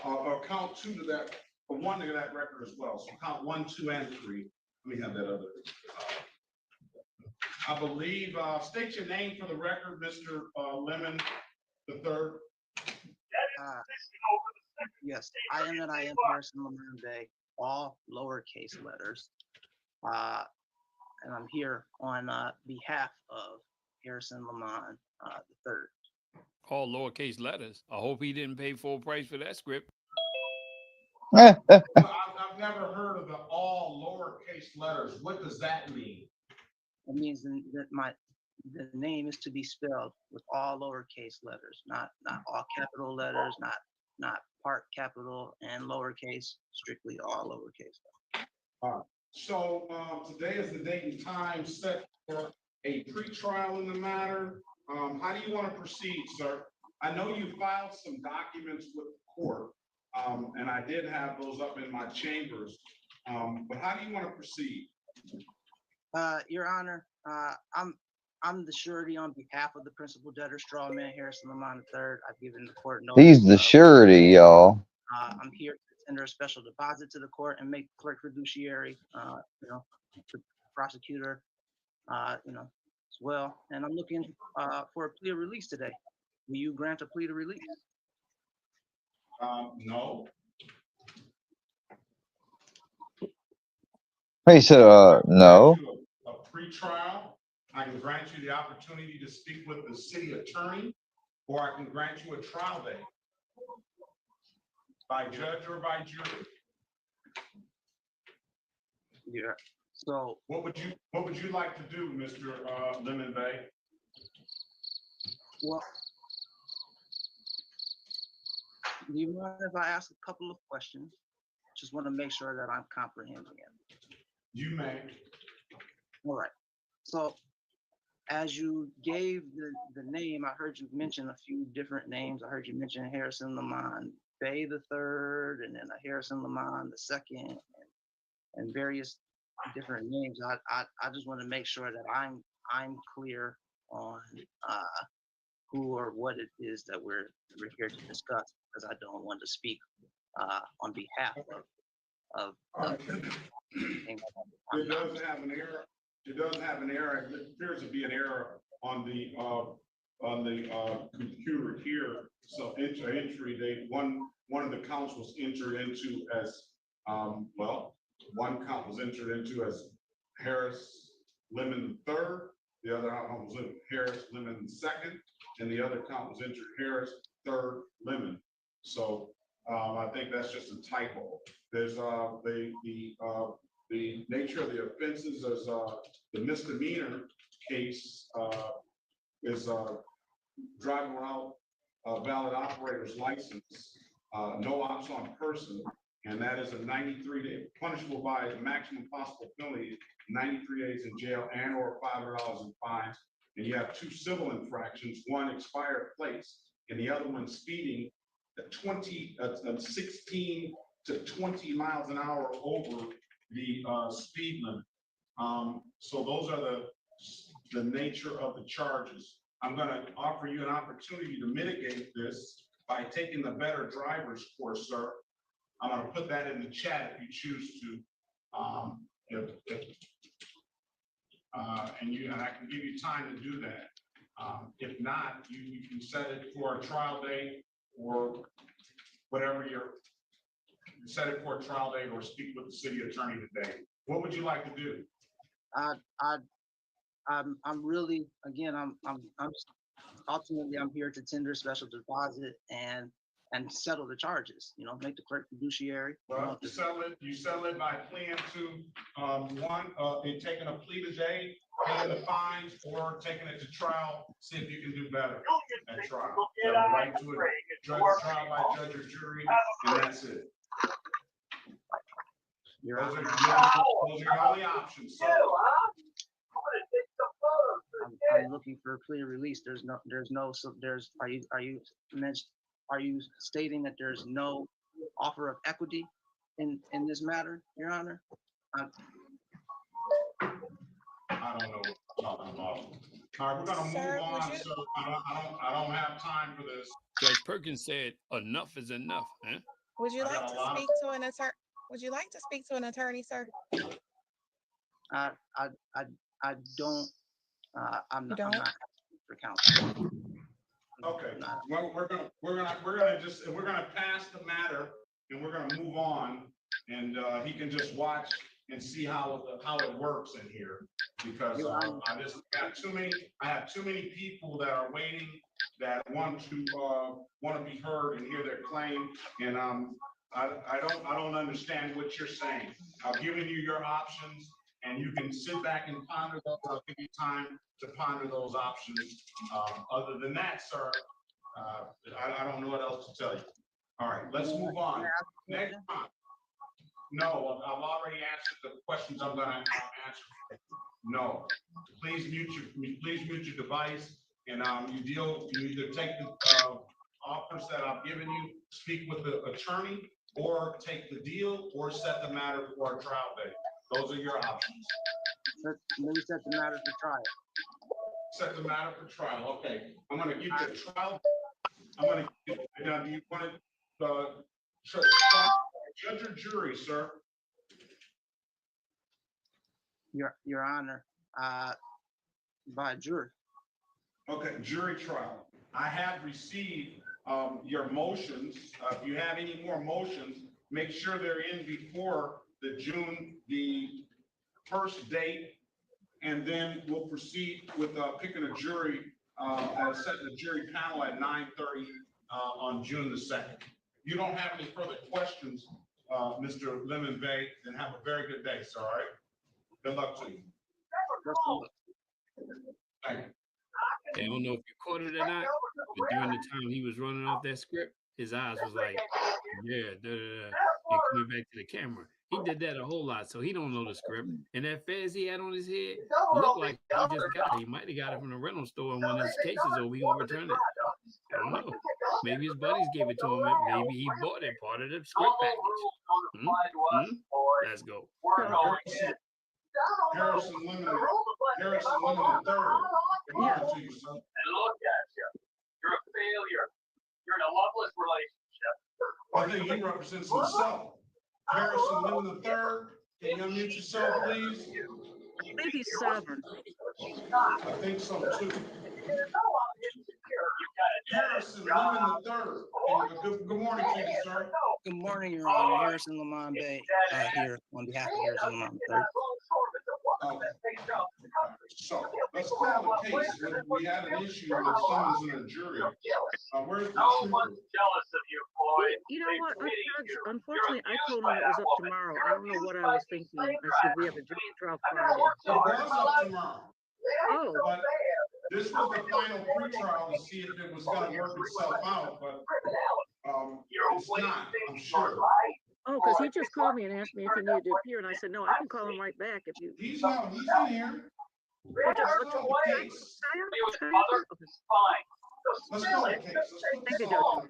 Or count 2 to that, or 1 to that record as well. So count 1, 2, and 3. Let me have that other. I believe, state your name for the record, Mr. Lemon the third. Yes, I am Harrison Lemon Bay, all lowercase letters. And I'm here on behalf of Harrison Lemon the third. All lowercase letters. I hope he didn't pay full price for that script. I've never heard of the all lowercase letters. What does that mean? It means that the name is to be spelled with all lowercase letters, not all capital letters, not part capital and lowercase, strictly all lowercase. So today is the date and time set for a pretrial in the matter. How do you want to proceed, sir? I know you filed some documents with the court, and I did have those up in my chambers. But how do you want to proceed? Your Honor, I'm the surety on behalf of the principal debtor, strawman Harrison Lemon III. I've given the court notice. He's the surety, y'all. I'm here to tender a special deposit to the court and make clerk fiduciary, the prosecutor, as well. And I'm looking for a plea of release today. Will you grant a plea to release? No. He said, no. A pretrial. I can grant you the opportunity to speak with the city attorney, or I can grant you a trial date by judge or by jury. Yeah. So what would you like to do, Mr. Lemon Bay? Well, do you mind if I ask a couple of questions? Just want to make sure that I'm comprehending it. You may. All right. So as you gave the name, I heard you mention a few different names. I heard you mention Harrison Lemon Bay the third, and then a Harrison Lemon the second, and various different names. I just want to make sure that I'm clear on who or what it is that we're here to discuss, because I don't want to speak on behalf of It does have an error. It does have an error. It appears to be an error on the computer here. So entry date, one of the counts was entered into as one count was entered into as Harris Lemon III. The other count was Harris Lemon II, and the other count was entered Harris III Lemon. So I think that's just a typo. There's the nature of the offenses. There's the misdemeanor case is driving without a valid operator's license, no ops on person, and that is a 93-day punishable by the maximum possible penalty, 93 days in jail and or $500 in fines. And you have 2 civil infractions, one expired plates, and the other one speeding at 16 to 20 miles an hour over the speed limit. So those are the nature of the charges. I'm going to offer you an opportunity to mitigate this by taking the better driver's course, sir. I'm going to put that in the chat if you choose to. And I can give you time to do that. If not, you can set it for a trial date or whatever set it for a trial date or speak with the city attorney today. What would you like to do? I'm really, again, I'm ultimately, I'm here to tender special deposit and settle the charges, you know, make the clerk fiduciary. Well, you settle it by pleading to, in taking a plea today, paying the fines, or taking it to trial, see if you can do better at trial. You have a right to a trial by judge or jury, and that's it. Those are your only options, sir. I'm looking for a clear release. Are you stating that there's no offer of equity in this matter, Your Honor? I don't know what you're talking about. All right, we're gonna move on, so I don't have time for this. Judge Perkins said, enough is enough, huh? Would you like to speak to an attorney? Would you like to speak to an attorney, sir? I don't. I'm not for counsel. Okay, well, we're gonna pass the matter and we're gonna move on, and he can just watch and see how it works in here, because I have too many people that are waiting, that want to be heard and hear their claim, and I don't understand what you're saying. I've given you your options, and you can sit back and ponder those. I'll give you time to ponder those options. Other than that, sir, I don't know what else to tell you. All right, let's move on. Next time. No, I've already answered the questions I'm gonna answer. No, please mute your device, and you either take the offers that I've given you, speak with the attorney, or take the deal, or set the matter for a trial date. Those are your options. Maybe set the matter for trial. Set the matter for trial. Okay, I'm gonna give you a trial. Now, do you want to judge or jury, sir? Your Honor, by jury. Okay, jury trial. I have received your motions. If you have any more motions, make sure they're in before the first date, and then we'll proceed with picking a jury, setting the jury panel at 9:30 on June the 2nd. You don't have any further questions, Mr. Lemon Bay, then have a very good day, sir. All right. Good luck to you. Thank you. I don't know if you caught it or not, but during the time he was running off that script, his eyes was like, yeah, and coming back to the camera. He did that a whole lot, so he don't know the script. And that fez he had on his head looked like he just got it. He might have got it from the rental store in one of his cases, or we gonna return it. I don't know. Maybe his buddies gave it to him. Maybe he bought it, part of the script package. Let's go. Harrison Lemon III. Yeah. And look at you. You're a failure. You're in a loveless relationship. I think he represents himself. Harrison Lemon III, can you unmute yourself, please? Maybe 7. I think so too. Harrison Lemon III. Good morning to you, sir. Good morning, Your Honor. Harrison Lamont Bay here on behalf of Harrison Lamont III. So let's call the case. We had an issue with summons in a jury. Where's the trooper? You know what, Judge, unfortunately, I told him it was up tomorrow. I don't know what I was thinking. I said we have a jury trial Friday. It was up tomorrow. Oh. But this was the final pre-trial to see if it was going to work itself out, but it's not, I'm sure. Oh, because he just called me and asked me if he needed to appear, and I said, no, I can call him right back if you. He's in here. Let's call the case. Let's call the case. Thank you, Judge.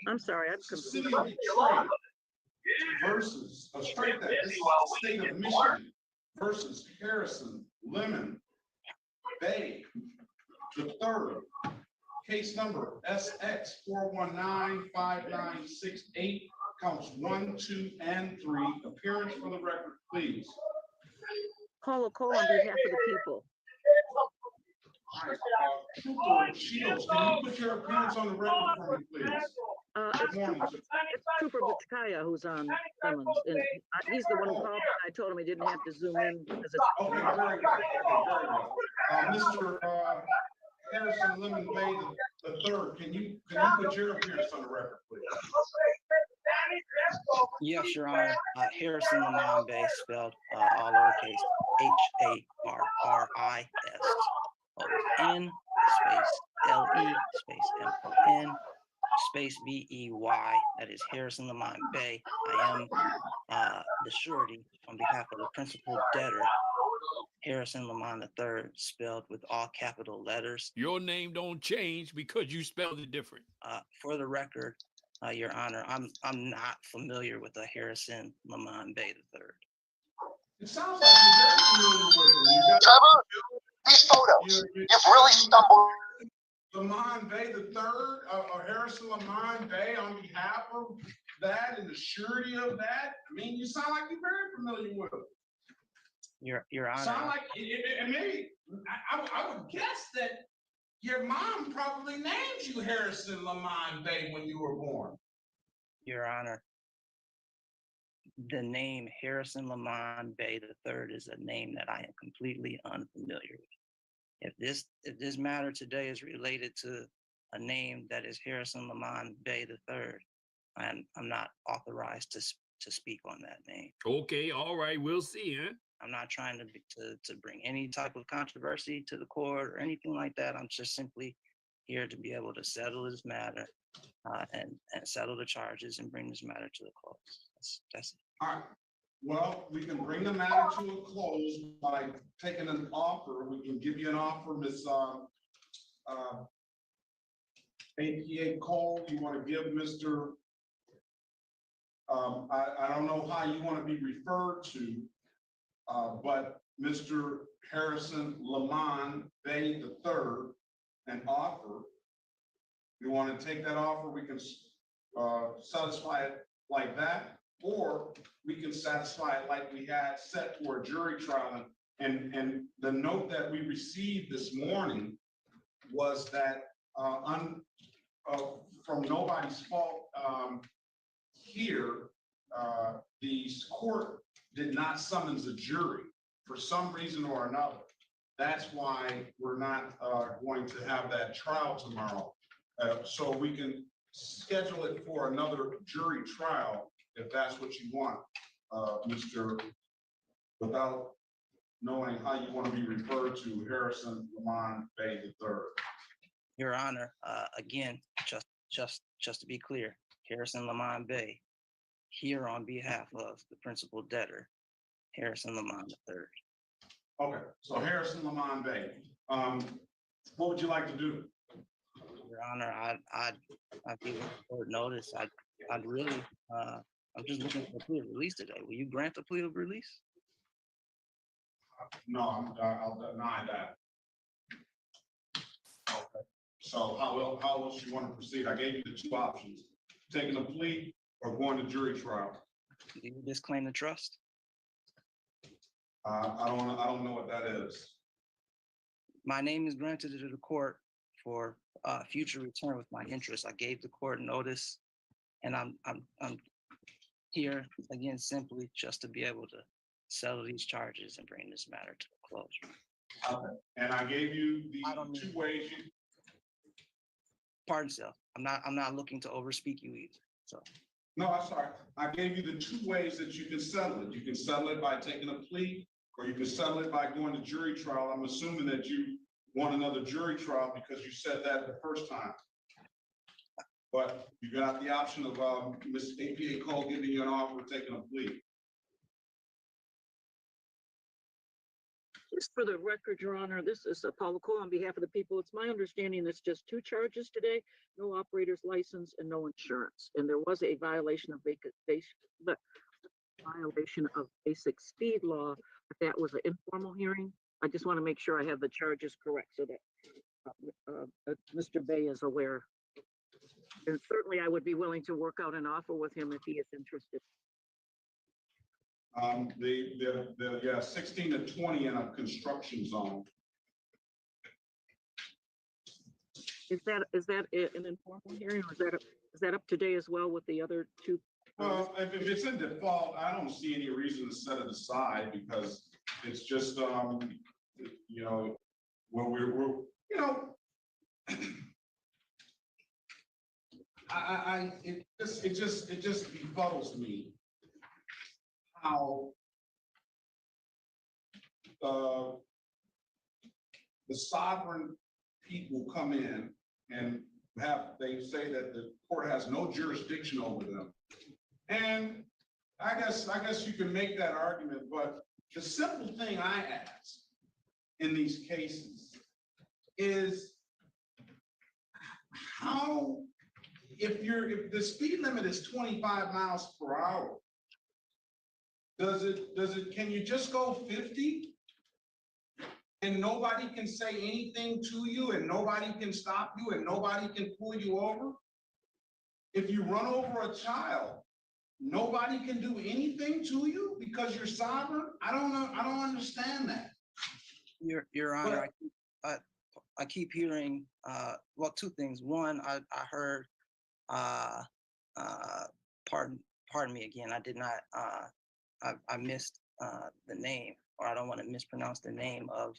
I'm sorry, I'm City confused. of Detroit versus, straight that, this is the state of Michigan versus Harrison Lemon Bay the third. Case number SX 4195968, counts 1, 2, and 3. Appearance for the record, please. Call on behalf of the people. Shields, can you put your appearance on the record for me, please? It's Trooper Butchkaya who's on summons, and he's the one who called me. I told him he didn't have to zoom in because it's. Okay, very good. Mr. Harrison Lemon Bay the third, can you put your appearance on the record, please? Yes, Your Honor. Harrison Lamont Bay, spelled all lowercase, HARRISON space LE space MON space BEY. That is Harrison Lamont Bay. I am the surety on behalf of the principal debtor, Harrison Lamont III, spelled with all capital letters. Your name don't change because you spelled it different. For the record, Your Honor, I'm not familiar with the Harrison Lamont Bay III. It sounds like you're very familiar with him. Trevor, these photos, you've really stumbled. Lamont Bay the third, or Harrison Lamont Bay on behalf of that and the surety of that. I mean, you sound like you're very familiar with him. Your Honor. Sound like, and maybe, I would guess that your mom probably named you Harrison Lamont Bay when you were born. Your Honor, the name Harrison Lamont Bay III is a name that I am completely unfamiliar with. If this matter today is related to a name that is Harrison Lamont Bay III, I'm not authorized to speak on that name. Okay, all right, we'll see, huh? I'm not trying to bring any type of controversy to the court or anything like that. I'm just simply here to be able to settle this matter and settle the charges and bring this matter to a close. That's it. All right. Well, we can bring the matter to a close by taking an offer. We can give you an offer, Ms. APA Cole. You want to give Mr. I don't know how you want to be referred to, but Mr. Harrison Lamont Bay III, an offer. You want to take that offer, we can satisfy it like that, or we can satisfy it like we had set for a jury trial. And the note that we received this morning was that from nobody's fault here, the court did not summons a jury for some reason or another. That's why we're not going to have that trial tomorrow. So we can schedule it for another jury trial if that's what you want, Mr. Without knowing how you want to be referred to, Harrison Lamont Bay III. Your Honor, again, just to be clear, Harrison Lamont Bay, here on behalf of the principal debtor, Harrison Lamont III. Okay, so Harrison Lamont Bay, what would you like to do? Your Honor, I'd give a court notice. I'd really, I'm just looking for a plea of release today. Will you grant a plea of release? No, I'll deny that. Okay. So how else you want to proceed? I gave you the two options: taking a plea or going to jury trial. Do you disclaim the trust? I don't know what that is. My name is granted to the court for future return with my interest. I gave the court notice, and I'm here again simply just to be able to settle these charges and bring this matter to a close. Okay. And I gave you the two ways you. Pardon, self. I'm not looking to overspeak you either. So. No, I'm sorry. I gave you the two ways that you can settle it. You can settle it by taking a plea, or you can settle it by going to jury trial. I'm assuming that you want another jury trial because you said that the first time. But you got the option of Ms. APA Cole giving you an offer of taking a plea. Just for the record, Your Honor, this is Paula Cole on behalf of the people. It's my understanding it's just two charges today: no operator's license and no insurance. And there was a violation of basic speed law. But that was an informal hearing. I just want to make sure I have the charges correct so that Mr. Bay is aware. And certainly I would be willing to work out an offer with him if he is interested. Yeah, 16 to 20 in a construction zone. Is that an informal hearing, or is that up today as well with the other two? Well, if it's in default, I don't see any reason to set it aside because it's just, you know, when we're it just befuddles me how the sovereign people come in and they say that the court has no jurisdiction over them. And I guess you can make that argument, but the simple thing I ask in these cases is how, if the speed limit is 25 miles per hour, can you just go 50? And nobody can say anything to you, and nobody can stop you, and nobody can pull you over? If you run over a child, nobody can do anything to you because you're sovereign? I don't know. I don't understand that. Your Honor, I keep hearing, well, two things. One, I heard, pardon me again, I did not, I missed the name, or I don't want to mispronounce the name of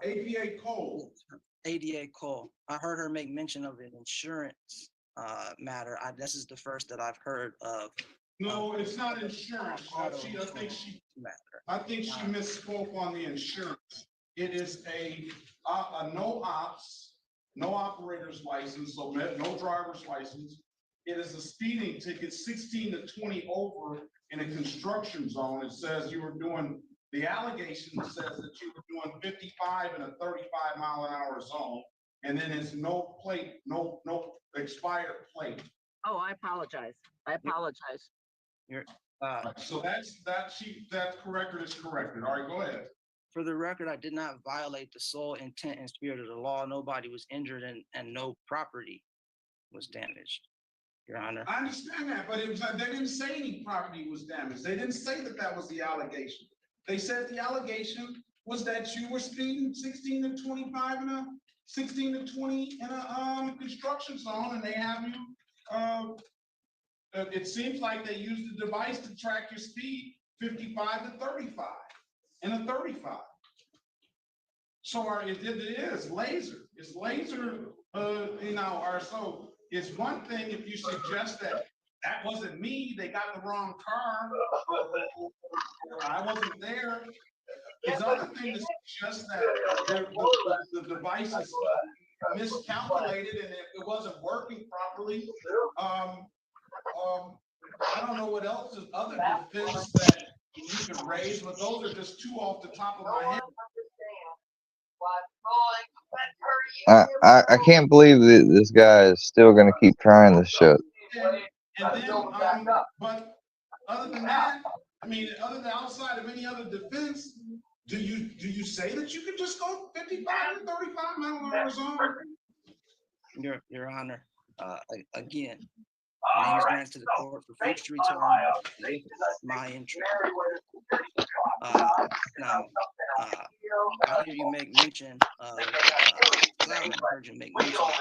ADA Cole. ADA Cole. I heard her make mention of an insurance matter. This is the first that I've heard of. No, it's not insurance. I think she misspoke on the insurance. It is a no ops, no operator's license, so no driver's license. It is a speeding ticket, 16 to 20 over in a construction zone. It says you were doing, the allegation says that you were doing 55 in a 35-mile-an-hour zone, and then it's no plate, no expired plate. Oh, I apologize. I apologize. So that's corrected. It's corrected. All right, go ahead. For the record, I did not violate the sole intent and spirit of the law. Nobody was injured and no property was damaged, Your Honor. I understand that, but they didn't say any property was damaged. They didn't say that was the allegation. They said the allegation was that you were speeding 16 to 25 in a 16 to 20 in a construction zone, and they have you. It seems like they used the device to track your speed 55 to 35 in a 35. So it is laser. It's laser. So it's one thing if you suggest that wasn't me, they got the wrong car, I wasn't there. It's other thing to suggest that the device is miscalculated and it wasn't working properly. I don't know what else is other defense that you could raise, but those are just two off the top of my head. I can't believe that this guy is still going to keep trying this shit. And then, but other than that, I mean, other than outside of any other defense, do you say that you can just go 55 to 35 mile-an-hour zone? Your Honor, again, names granted to the court for future return with my interest. Now, I hear you make mention of, I heard you make mention of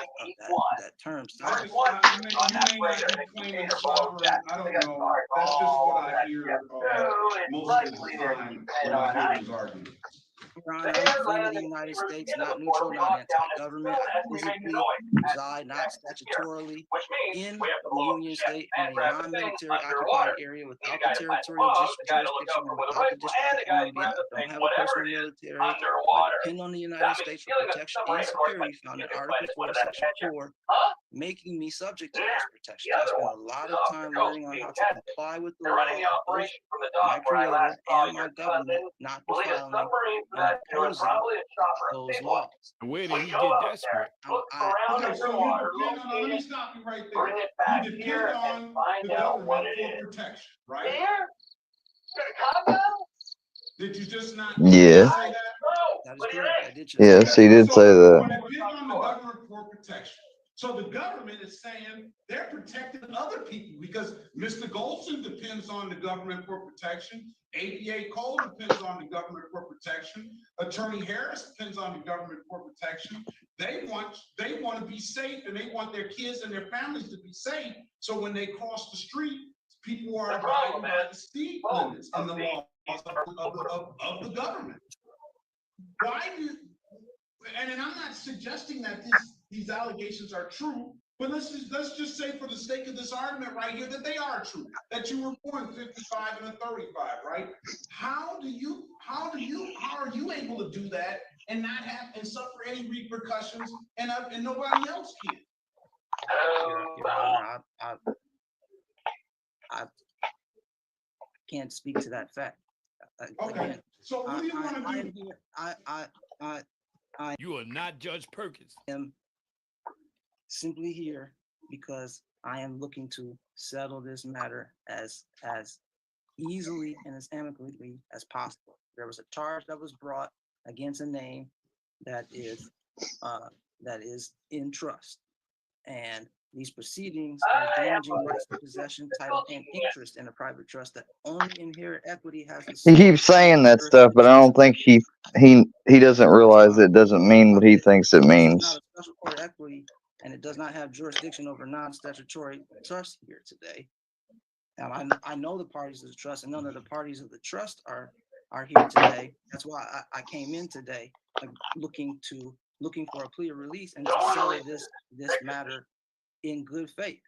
that term. I don't know. That's just what I hear most of the time when I hear these arguments. Your Honor, I'm a friend of the United States, not neutral, not anti-government. I physically reside, not statutorily, in the Union State in a non-military occupied area without the territorial jurisdiction and without the District of Columbia. I don't have a personal military. I depend on the United States for protection and security found in Article 4, Section 4, making me subject to this protection. I spent a lot of time learning on how to comply with the law of my creator and my government, not defiling and opposing those laws. Where did he get that script? Okay, so let me stop you right there. You depend on the government for protection, right? Did you just not Yeah. say that? That is correct. I did just Yes, he did say that. You depend on the government for protection. So the government is saying they're protecting other people because Mr. Golson depends on the government for protection. ADA Cole depends on the government for protection. Attorney Harris depends on the government for protection. They want to be safe, and they want their kids and their families to be safe. So when they cross the street, people are abiding by the speed limits and the laws of the government. Why do? And I'm not suggesting that these allegations are true. But let's just say for the sake of this argument right here, that they are true, that you were born 55 and a 35, right? How are you able to do that and not have, and suffer any repercussions and nobody else can? Your Honor, I can't speak to that fact. Okay, Again, so what do you want to do? You are not Judge Perkins. I am simply here because I am looking to settle this matter as easily and as amicably as possible. There was a charge that was brought against a name that is in trust, and these proceedings are damaging rights to possession, title, and interest in a private trust that only inherent equity has. He keeps saying that stuff, but I don't think he doesn't realize it doesn't mean what he thinks it This is means. not a special court equity, and it does not have jurisdiction over non-statutory trust here today. And I know the parties of the trust, and none of the parties of the trust are here today. That's why I came in today, looking for a plea of release and to settle this matter in good faith.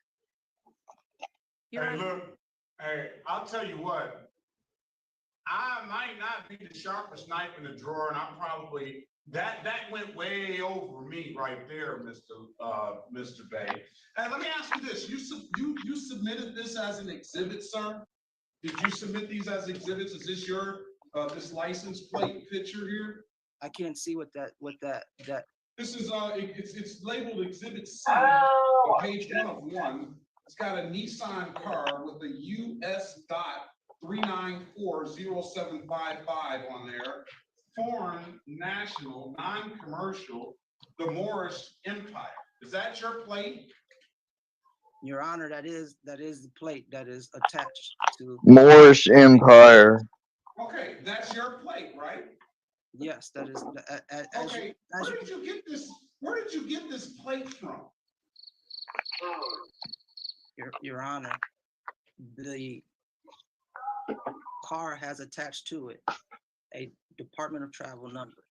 Hey, look, hey, I'll tell you what. I might not be the sharpest knife in the drawer, and I'm probably that went way over me right there, Mr. Bay. And let me ask you this: you submitted this as an exhibit, sir? Did you submit these as exhibits? Is this your this license plate picture here? I can't see what that. This is it's labeled Exhibit C, page 1 of 1. It's got a Nissan car with a US dot 3940755 on there. Foreign, national, non-commercial, the Moorish Empire. Is that your plate? Your Honor, that is the plate that is attached to Moorish Empire. Okay, that's your plate, right? Yes, that is. Okay, where did you get this? Where did you get this plate from? Your Honor, the car has attached to it a Department of Travel number.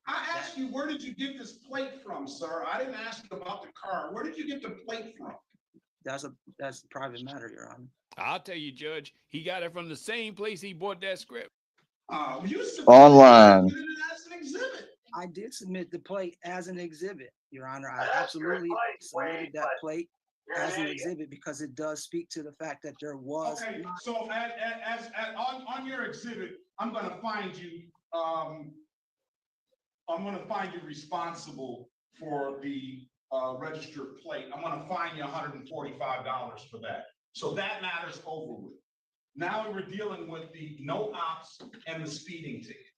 I asked you, where did you get this plate from, sir? I didn't ask you about the car. Where did you get the plate from? That's a private matter, Your Honor. I'll tell you, Judge, he got it from the same place he bought that script. Online. As an exhibit. I did submit the plate as an exhibit, Your Honor. I absolutely submitted that plate as an exhibit because it does speak to the fact that there was. Okay, so on your exhibit, I'm going to find you. I'm going to find you responsible for the registered plate. I'm going to fine you $145 for that. So that matter's over with. Now we're dealing with the no ops and the speeding ticket.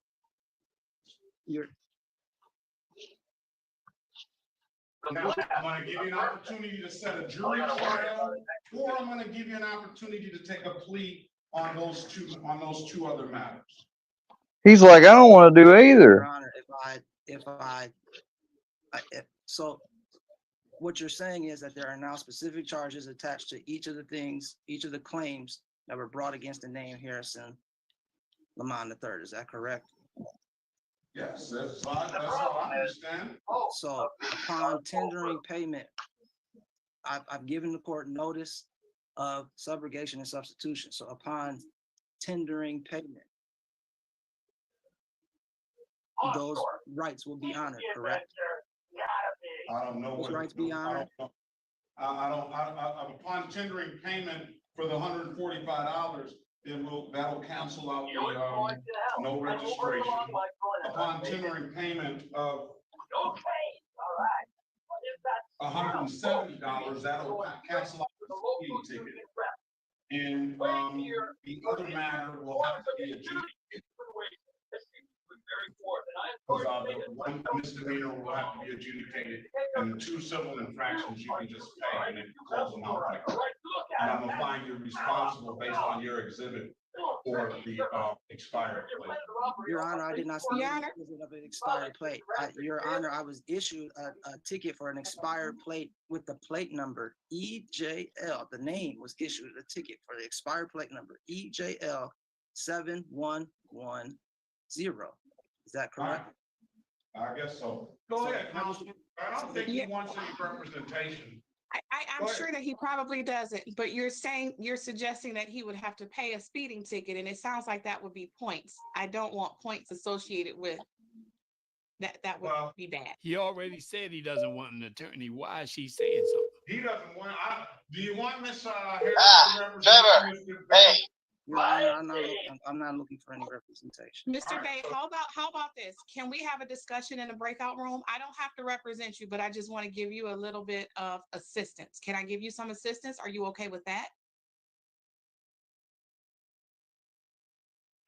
Now, I'm going to give you an opportunity to set a jury trial, or I'm going to give you an opportunity to take a plea on those two other matters. He's like, I don't want to do either. Your Honor, so what you're saying is that there are now specific charges attached to each of the claims that were brought against the name Harrison Lamont III. Is that correct? Yes, that's all I understand. So upon tendering payment, I've given the court notice of subrogation and substitution. So upon tendering payment, those rights will be honored, correct? I don't know. Those rights be honored? Upon tendering payment for the $145, then that'll cancel out the no registration. Upon tendering payment of $170, that'll cancel out the speeding ticket. And the other matter will have to be adjudicated. One misdemeanor will have to be adjudicated, and the 2 civil infractions you can just pay and then close them out like that. And I'm gonna find you responsible based on your exhibit for the expired plate. Your Honor, I did not see an exhibit of an expired plate. Your Honor, I was issued a ticket for an expired plate with the plate number EJL. The name was issued a ticket for the expired plate number EJL 7110. Is that correct? I guess so. Go ahead, Councilman. I don't think he wants any representation. I'm sure that he probably doesn't, but you're suggesting that he would have to pay a speeding ticket, and it sounds like that would be points. I don't want points associated with that. That would be bad. He already said he doesn't want an attorney. Why is she saying something? He doesn't want, do you want Ms. Harris to represent you, Mr. Bay? Your Honor, I'm not looking for any representation. Mr. Bay, how about this? Can we have a discussion in the breakout room? I don't have to represent you, but I just want to give you a little bit of assistance. Can I give you some assistance? Are you okay with that?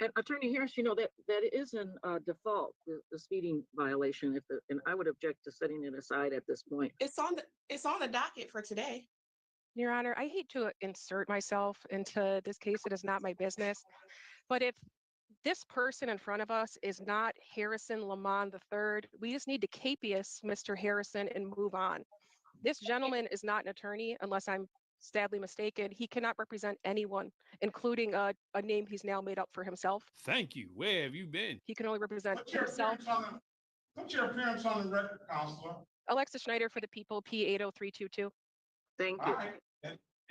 And Attorney Harris, you know, that is in default, the speeding violation, and I would object to setting it aside at this point. It's on the docket for today. Your Honor, I hate to insert myself into this case. It is not my business. But if this person in front of us is not Harrison Lamont III, we just need to capious Mr. Harrison and move on. This gentleman is not an attorney, unless I'm sadly mistaken. He cannot represent anyone, including a name he's now made up for himself. Thank you. Where have you been? He can only represent himself. Put your appearance on the record, Counselor. Alexa Schneider for the people, P80322. Thank you.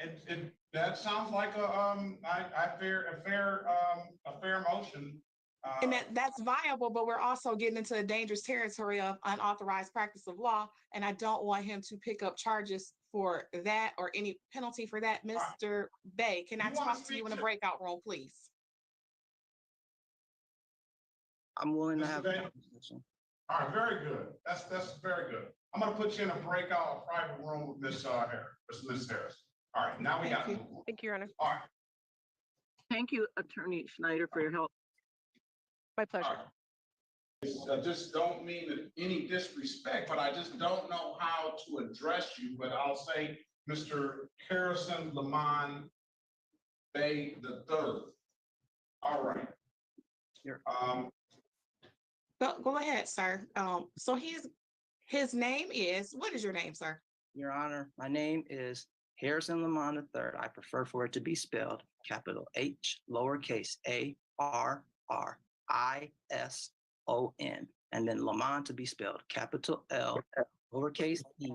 And that sounds like a fair motion. And that's viable, but we're also getting into a dangerous territory of unauthorized practice of law, and I don't want him to pick up charges for that or any penalty for that. Mr. Bay, can I talk to you in a breakout room, please? I'm willing to have a conversation. All right, very good. That's very good. I'm gonna put you in a breakout, a private room with Ms. Harris. All right, now we got. Thank you, Your Honor. All right. Thank you, Attorney Schneider, for your help. My pleasure. I just don't mean any disrespect, but I just don't know how to address you. But I'll say, Mr. Harrison Lamont Bay III. All right. Go ahead, sir. So his name is, what is your name, sir? Your Honor, my name is Harrison Lamont III. I prefer for it to be spelled capital H, lowercase a, R, R, I, S, O, N, and then Lamont to be spelled capital L, lowercase e,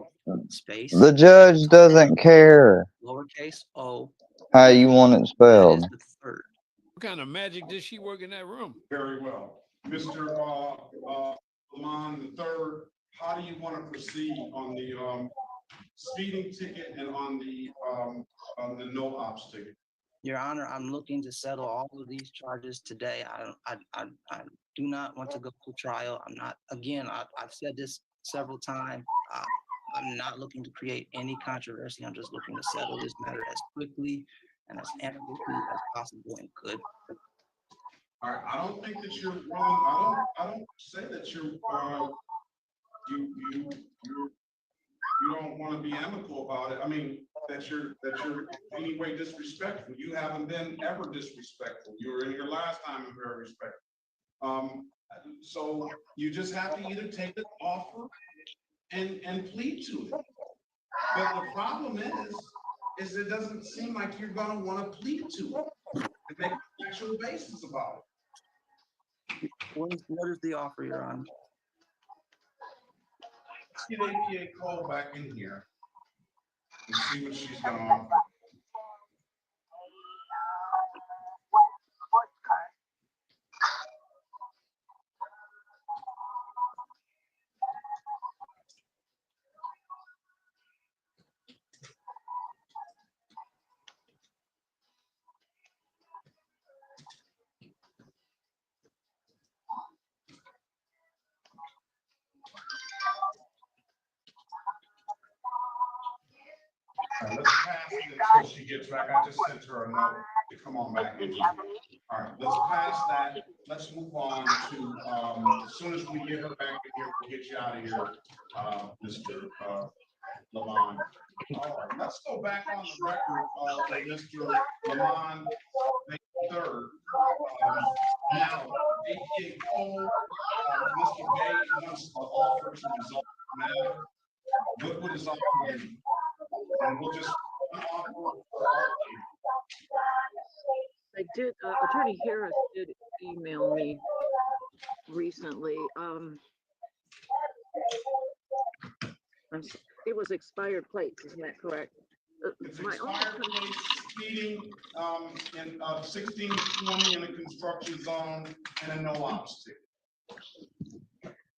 space. The judge doesn't care Lowercase o. how you want it spelled. What kind of magic does she work in that room? Very well. Mr. Lamont III, how do you want to proceed on the speeding ticket and on the no ops ticket? Your Honor, I'm looking to settle all of these charges today. I do not want to go to trial. I'm not, again, I've said this several times. I'm not looking to create any controversy. I'm just looking to settle this matter as quickly and as amicably as possible and could. All right, I don't think that you're wrong. I don't say that you're you don't want to be amicable about it. I mean, that you're any way disrespectful. You haven't been ever disrespectful. You were in your last time very respectful. So you just have to either take the offer and plead to it. But the problem is it doesn't seem like you're going to want to plead to it and make an actual basis about it. What is the offer, Your Honor? Let's get APA Cole back in here and see what she's going to offer. Let's pass it until she gets back. I just sent her a note to come on back in here. All right, let's pass that. Let's move on to, as soon as we get her back in here, we'll get you out of here, Mr. Lamont. All right, let's go back on the record, Mr. Lamont III. Now, APA Cole, Mr. Bay wants to offer to resolve the matter. What would his offer be? And we'll just I did, Attorney Harris did email me recently. It was expired plates, isn't that correct? It's My only expired plates, speeding, in 1620 in a construction zone and a no ops ticket.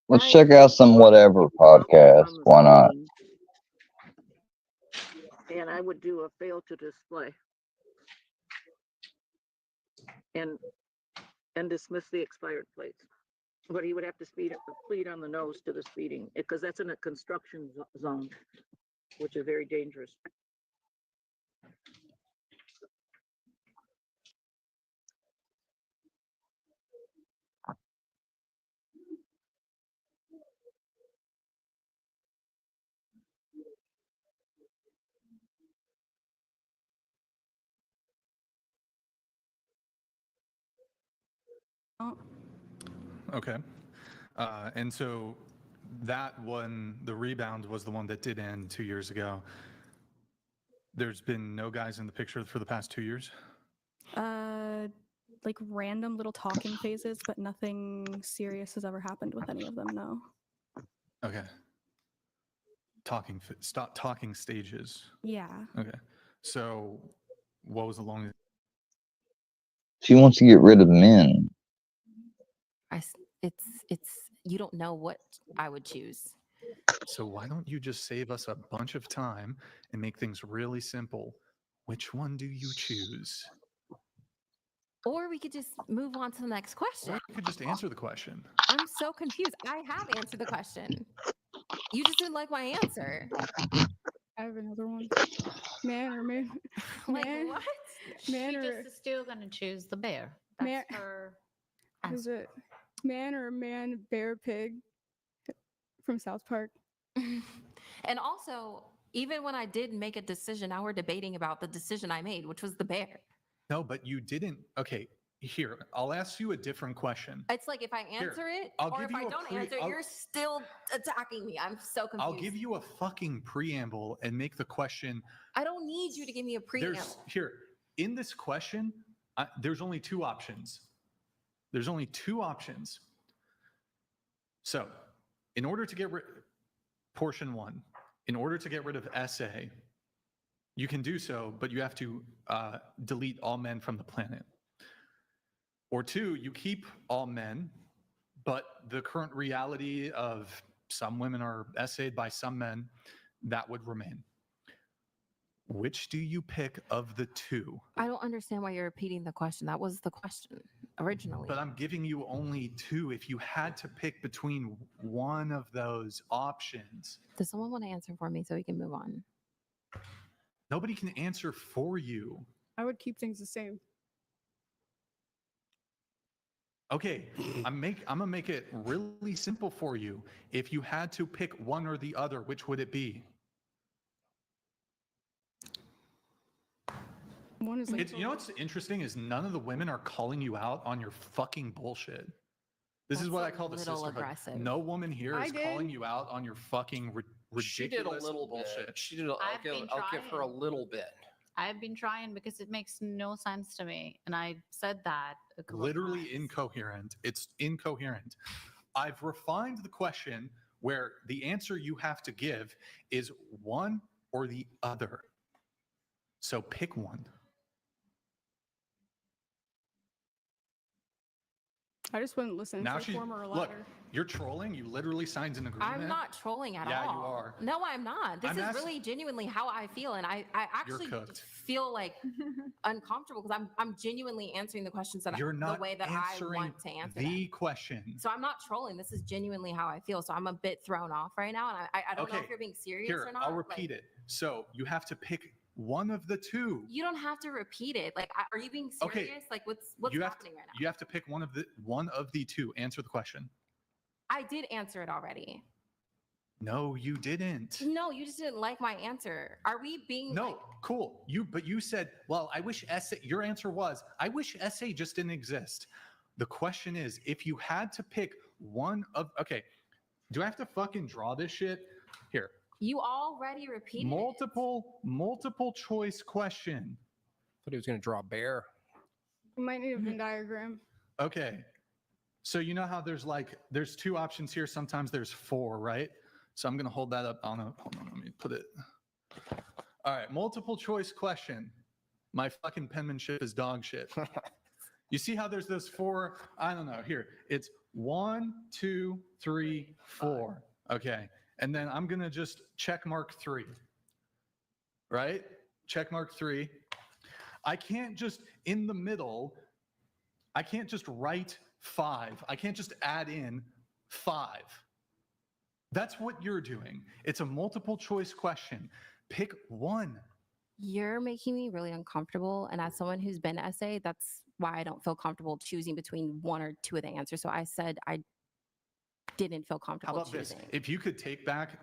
Let's check out some whatever podcast. Why not? And I would do a fail to display. And dismiss the expired plates. But he would have to plead on the nose to the speeding, because that's in a construction zone, which is very dangerous. Okay. And so that one, the rebound was the one that did end 2 years ago. There's been no guys in the picture for the past 2 years? Like random little talking phases, but nothing serious has ever happened with any of them, no. Okay. Stop talking stages. Yeah. Okay. So what was the longest? She wants to get rid of men. It's you don't know what I would choose. So why don't you just save us a bunch of time and make things really simple? Which one do you choose? Or we could just move on to the next question. Or you could just answer the question. I'm so confused. I have answered the question. You just didn't like my answer. I have another one. Man or man? Like man, what? Man She or just is still gonna choose the bear. That's Man- her. is it man or man, bear, pig from South Park? And also, even when I did make a decision, now we're debating about the decision I made, which was the bear. No, but you didn't. Okay, here, I'll ask you a different question. It's like if I answer it, I'll or give if I you a don't pre- answer it, I'll- you're still attacking me. I'm so confused. I'll give you a fucking preamble and make the question. I don't need you to give me a preamble. In this question, there's only two options. There's only two options. So, in order to get rid, portion one, in order to get rid of SA, you can do so, but you have to delete all men from the planet. Or two, you keep all men, but the current reality of some women are SA'd by some men, that would remain. Which do you pick of the two? I don't understand why you're repeating the question. That was the question originally. But I'm giving you only two. If you had to pick between one of those options. Does someone want to answer for me so we can move on? Nobody can answer for you. I would keep things the same. Okay, I'm gonna make it really simple for you. If you had to pick one or the other, which would it be? One is like, You know what's interesting is none of the women are calling you out on your fucking bullshit. This is That's what a I call the little sisterhood. aggressive. No woman here I is did. calling you out on your fucking ridiculous She did a little bullshit. bit. She did. I'll I've give been her a trying. little bit. I've been trying because it makes no sense to me, and I said that a couple of Literally times. incoherent. It's incoherent. I've refined the question where the answer you have to give is one or the other. So pick one. I just wouldn't listen Now to the former or look, latter. you're trolling. You literally signed an agreement. I'm not trolling at all. Yeah, you are. No, I'm not. This I'm is asking- really genuinely how I feel. And I actually cooked. feel like uncomfortable because I'm genuinely answering the questions that You're not the way that I answering want to answer the them. question. So I'm not trolling. This is genuinely how I feel. So I'm a bit thrown off right now. And I don't know if you're being serious Here, or not. I'll repeat it. So you have to pick one of the two. You don't have to repeat it. Like, are you being serious? Okay. Like, what's you have happening right now? You have to pick one of the two. Answer the question. I did answer it already. No, you didn't. No, you just didn't like my answer. Are we being No, cool. But you said, well, I wish SA. Your answer was, I wish SA just didn't exist. The question is, if you had to pick one of, okay, do I have to fucking draw this shit? Here, You already repeated multiple choice question. Thought he was going to draw a bear. You might need a Venn diagram. Okay. So you know how there's two options here. Sometimes there's four, right? So I'm going to hold that up. Hold on, let me put it. All right, multiple choice question. My fucking penmanship is dog shit. You see how there's those 4, I don't know, here. It's 1, 2, 3, 4. Okay. And then I'm going to just check mark 3. Right? Check mark 3. I can't just, in the middle, I can't just write 5. I can't just add in 5. That's what you're doing. It's a multiple choice question. Pick one. You're making me really uncomfortable. And as someone who's been essay, that's why I don't feel comfortable choosing between 1 or 2 of the answers. So I said I didn't feel How comfortable about choosing. this? If you could take back,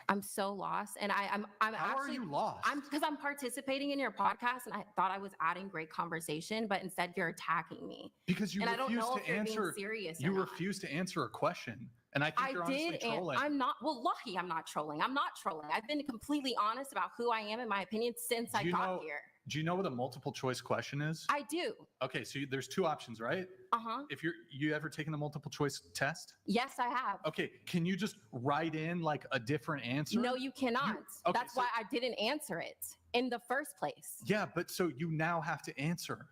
I'm so lost, and I'm how actually, are you lost? because I'm participating in your podcast, and I thought I was adding great conversation, but instead you're attacking me. Because you and I don't refuse know to if you're answer. being serious. You or not. refuse to answer a question, and I think I you're honestly did, trolling. and I'm not. Well, lucky I'm not trolling. I'm not trolling. I've been completely honest about who I am and my opinion since I got here. Do you know what a multiple choice question is? I do. Okay, so there's 2 options, right? Uh-huh. If you ever taken a multiple choice test? Yes, I have. Okay, can you just write in like a different answer? No, you cannot. okay, That's why I didn't answer it in the first place. Yeah, but so you now have to answer.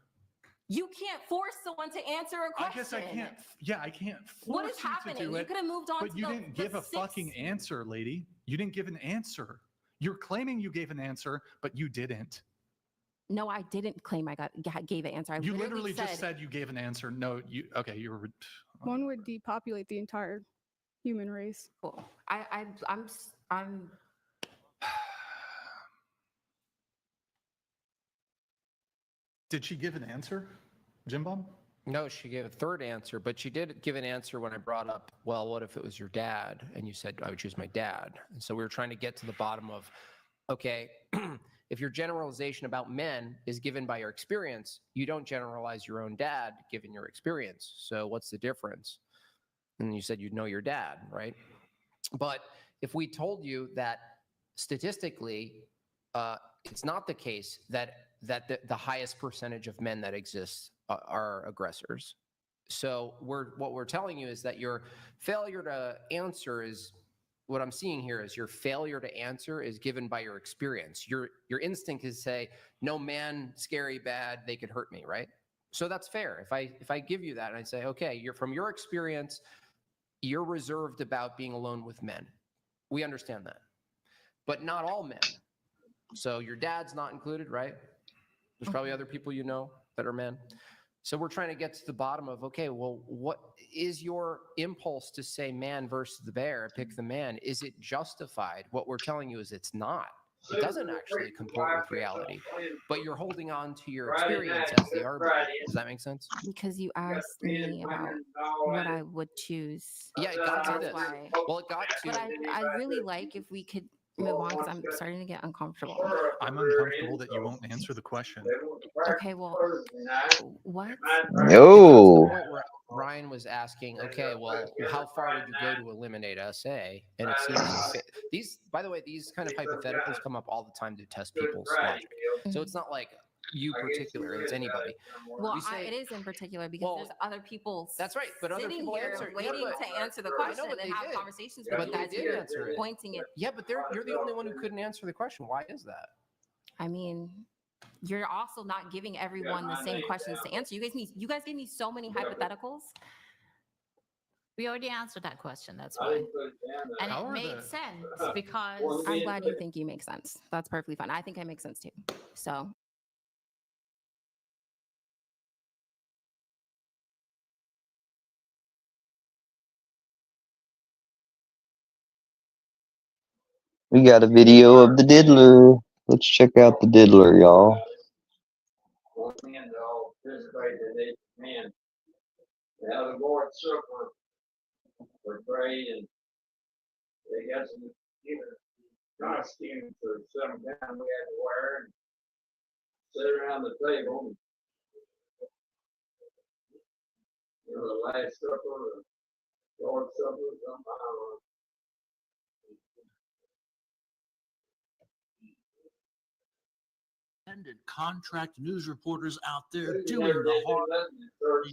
You can't force someone to answer a question. I guess I can't. Yeah, I can't force What is you happening? to do You it. could have moved on But to you the, didn't the give a 6th. fucking answer, lady. You didn't give an answer. You're claiming you gave an answer, but you didn't. No, I didn't claim I gave an answer. I You literally just said you gave an answer. No, you okay? You were. One would depopulate the entire human race. Cool. I'm. Did she give an answer, Jim Bob? No, she gave a third answer, but she did give an answer when I brought up, well, what if it was your dad? And you said, I would choose my dad. And so we were trying to get to the bottom of, okay, if your generalization about men is given by your experience, you don't generalize your own dad given your experience. So what's the difference? And you said you'd know your dad, right? But if we told you that statistically, it's not the case that the highest percentage of men that exist are aggressors. So what we're telling you is that your failure to answer is, what I'm seeing here is your failure to answer is given by your experience. Your instinct is to say, no, man, scary, bad, they could hurt me, right? So that's fair. If I give you that and I say, okay, from your experience, you're reserved about being alone with men. We understand that. But not all men. So your dad's not included, right? There's probably other people you know that are men. So we're trying to get to the bottom of, okay, well, what is your impulse to say man versus the bear, pick the man? Is it justified? What we're telling you is it's not. It doesn't actually comport with reality, but you're holding on to your experience as the arbiter. Does that make sense? Because you asked me about what I would choose. Yeah, it got to That's this. why. Well, it got to. But I really like if we could move on because I'm starting to get uncomfortable. I'm uncomfortable that you won't answer the question. Okay, well, what? No. Ryan was asking, okay, well, how far would you go to eliminate SA? And it seems these, by the way, these kind of hypotheticals come up all the time to test people's logic. So it's not like you particular, it's anybody. Well, it is in particular because there's other people. That's right, but other people here waiting to answer the question and have conversations with you guys. You're pointing it. Yeah, but you're the only one who couldn't answer the question. Why is that? I mean, you're also not giving everyone the same questions to answer. You guys gave me so many hypotheticals. We already answered that question. That's why. And it made sense because I'm glad you think you make sense. That's perfectly fine. I think I make sense too. So. We got a video of the diddler. Let's check out the diddler, y'all. Now the board circle for trade and they got some costumes for some kind we had to wear and sit around the table. You know, the last supper, the Lord supper, somehow. Contract news reporters out there doing the hard work.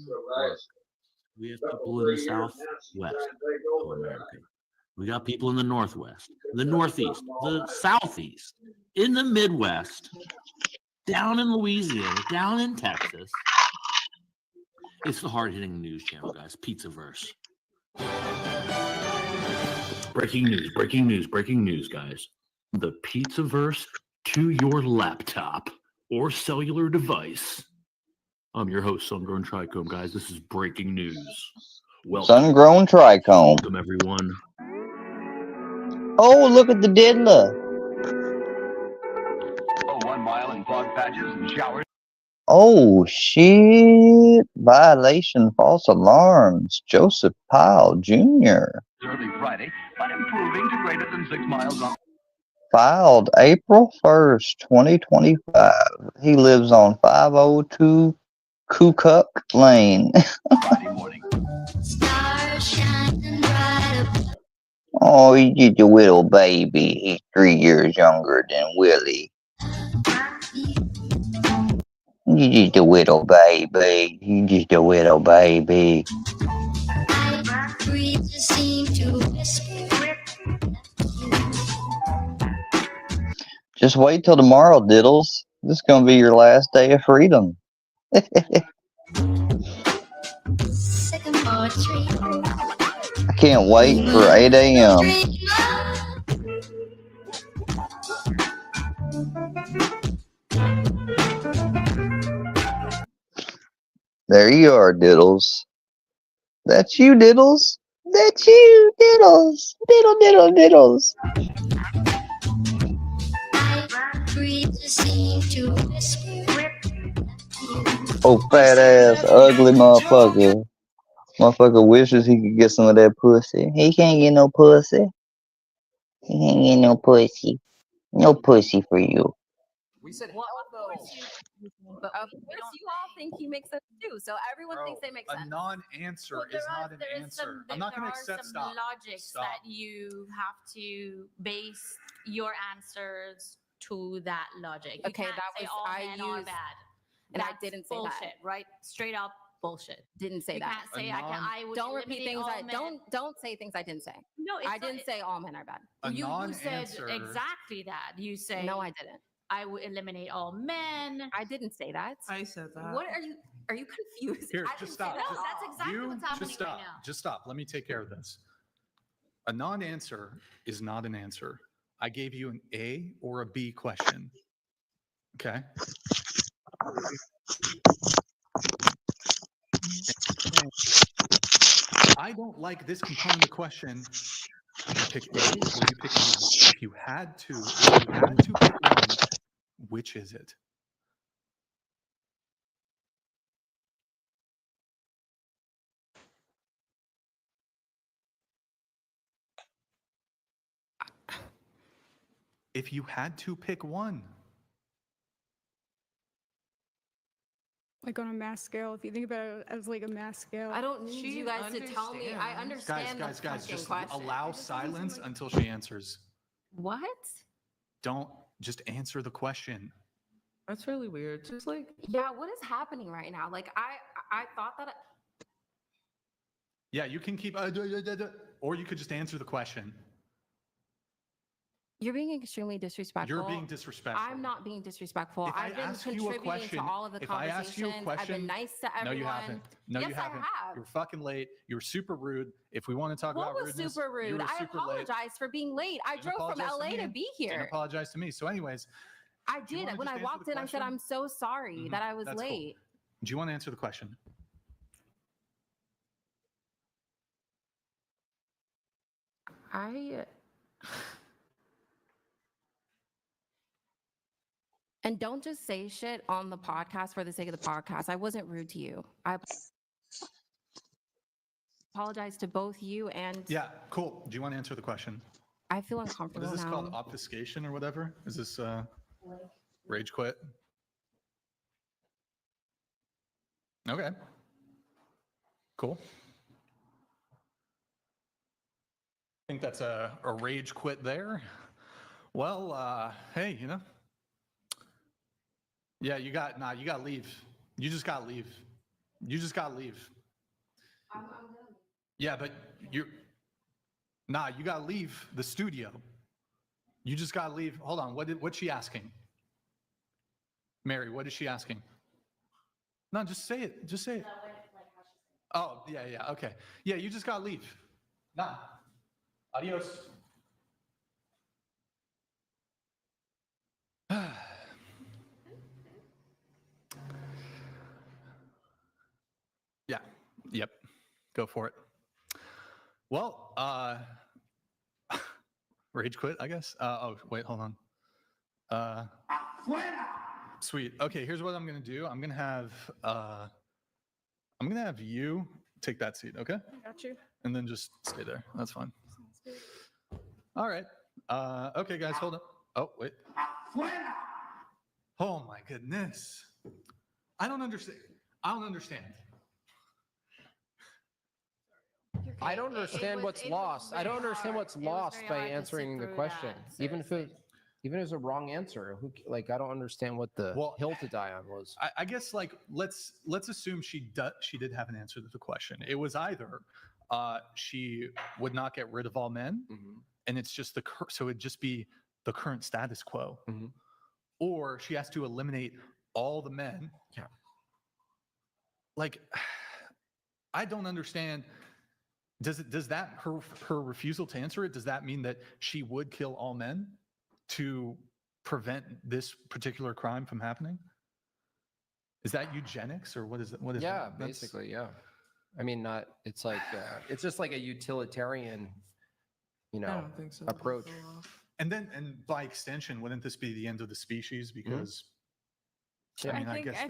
We have people in the Southwest of America We got people in the Northwest, the Northeast, the Southeast, in the Midwest, down in Louisiana, down in Texas. It's the hard-hitting news channel, guys. Pizzaverse. Breaking news, breaking news, breaking news, guys. The Pizzaverse to your laptop or cellular device. I'm your host, Sungrown Trichome, guys. This is breaking news. Welcome. Sun-grown trichome. Welcome, everyone. Oh, look at the diddler. Oh, 1 mile in fog patches and showers. Oh, shit. Violation, false alarms. Joseph Powell Jr. Early Friday, but improving to greater than 6 miles on. Filed April 1st, 2025. He lives on 502 Kukuk Lane. Friday morning. Oh, he's just a little baby. He's 3 years younger than Willie. He's just a little baby. He's just a little baby. Just wait till tomorrow, Diddles. This is going to be your last day of freedom. I can't wait for 8 a.m. There you are, Diddles. That's you, Diddles. That's you, Diddles. Diddle, diddle, Diddles. Oh, fat ass, ugly motherfucker. Motherfucker wishes he could get some of that pussy. He can't get no pussy. He can't get no pussy. No pussy for you. We said Well, but of course, you all think he makes sense too. So everyone thinks they make A sense. non-answer is not an answer. I'm not going to accept stop. Logics Stop. that you have to base your answers to that logic. You Okay, can't that say was- all I men are used- bad. and I That's didn't say bullshit, that. right? Straight up bullshit. Didn't say You that. can't say I would Don't repeat eliminate things. all I men. don't say things I didn't say. No, it's I not- didn't say all men are bad. You said exactly that. You say No, I didn't. I would eliminate all men. I didn't say that. I said that. What are you? Are you confused? Here, I just didn't say stop. that No, at that's all. exactly what's happening Just stop. right now. Just stop. Let me take care of this. A non-answer is not an answer. I gave you an A or a B question. Okay. I don't like this component of the question. You pick A or you pick B. If you had to pick one, which is it? If you had to pick one. Like on a mass scale, if you think about it as like a mass scale. I don't need you guys to tell me. I understand Guys, the fucking just question. allow silence until she answers. What? Don't just answer the question. That's really weird. Just like Yeah, what is happening right now? Like I thought that. Yeah, you can keep, or you could just answer the question. You're being extremely disrespectful. You're being disrespectful. I'm not being disrespectful. If I I've been ask you a contributing question, to all of the if I ask you a conversations. I've question, been nice to everyone. No, you haven't. No, yes, you haven't. I have. You're fucking late. You're super rude. If we want to talk What about was rudeness, super you rude? were I super late. apologize for being late. I Didn't drove from apologize LA to me. be Didn't here. apologize to me. So anyways, I do you did. wanna When just I answer walked the in, I said, question? I'm so sorry that I was That's cool. late. do you want to answer the question? And don't just say shit on the podcast for the sake of the podcast. I wasn't rude to you. I apologize to both you and Yeah, cool. Do you want to answer the question? I feel What uncomfortable is this now. called? Obfuscation or whatever? Is this rage quit? Okay. Cool. I think that's a rage quit there. Well, hey, you know. Yeah, you got to leave. You just got to leave. You just got to leave. Yeah, but Nah, you gotta leave the studio. You just gotta leave. Hold on. What's she asking? Mary, what is she asking? No, just say it. Just say it. Oh, yeah. Okay. Yeah, you just gotta leave. Nah. Adios. Yeah. Yep. Go for it. Well, rage quit, I guess. Oh, wait, hold on. Sweet. Okay, here's what I'm gonna do. I'm gonna have you take that seat, okay? Got you. And then just stay there. That's fine. All right. Okay, guys, hold on. Oh, wait. Oh my goodness. I don't understand. I don't understand what's lost. I don't understand what's lost by answering the question. Even if it was a wrong answer, I don't understand what the hill to die on was. I guess let's assume she did have an answer to the question. It was either she would not get rid of all men, and it's just so it'd just be the current status quo, or she has to eliminate all the men. Yeah. I don't understand. Does that her refusal to answer it? Does that mean that she would kill all men to prevent this particular crime from happening? Is that eugenics or what is it? What is yeah, that? basically, yeah. I mean, it's it's just like a utilitarian, I don't think so. approach. And by extension, wouldn't this be the end of the species? Because I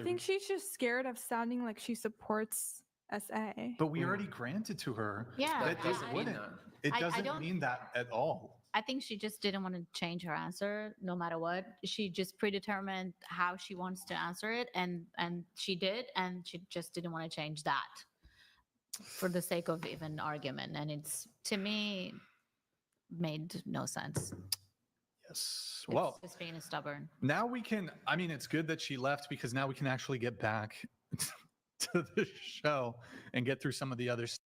think she's just scared of sounding like she supports SA. But we already granted to her. Yeah, that doesn't mean that. It I doesn't don't- mean that at all. I think she just didn't want to change her answer no matter what. She just predetermined how she wants to answer it, and she did, and she just didn't want to change that for the sake of even argument. And it's, to me, made no sense. Yes. Well, it's just being stubborn. now we can, it's good that she left because now we can actually get back to the show and get through some of the other stuff.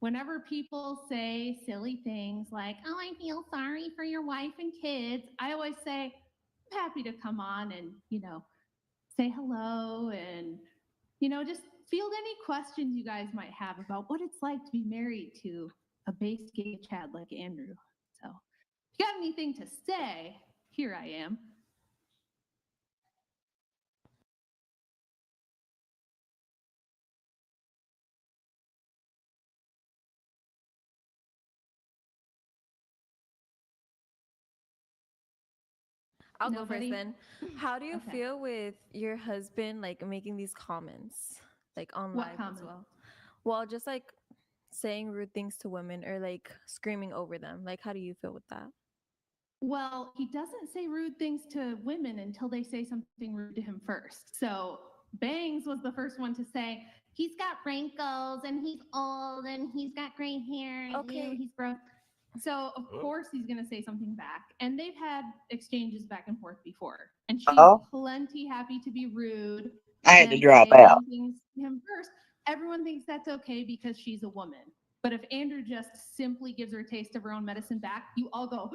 Whenever people say silly things like, oh, I feel sorry for your wife and kids, I always say, I'm happy to come on and, say hello and, just field any questions you guys might have about what it's like to be married to a base gay Chad like Andrew. So if you got anything to say, here I am. I'll go first Nobody? then. How do you Okay. feel with your husband making these comments on What live as comments? well? Well, just saying rude things to women or screaming over them. How do you feel with that? Well, he doesn't say rude things to women until they say something rude to him first. So Bangs was the first one to say, he's got wrinkles and he's old and he's got gray hair and he's gross. So of course he's going to say something back. And they've had exchanges back and forth before. And she's plenty happy to be rude. I had to and drop say out. mean things to him first. Everyone thinks that's okay because she's a woman. But if Andrew just simply gives her a taste of her own medicine back, you all go,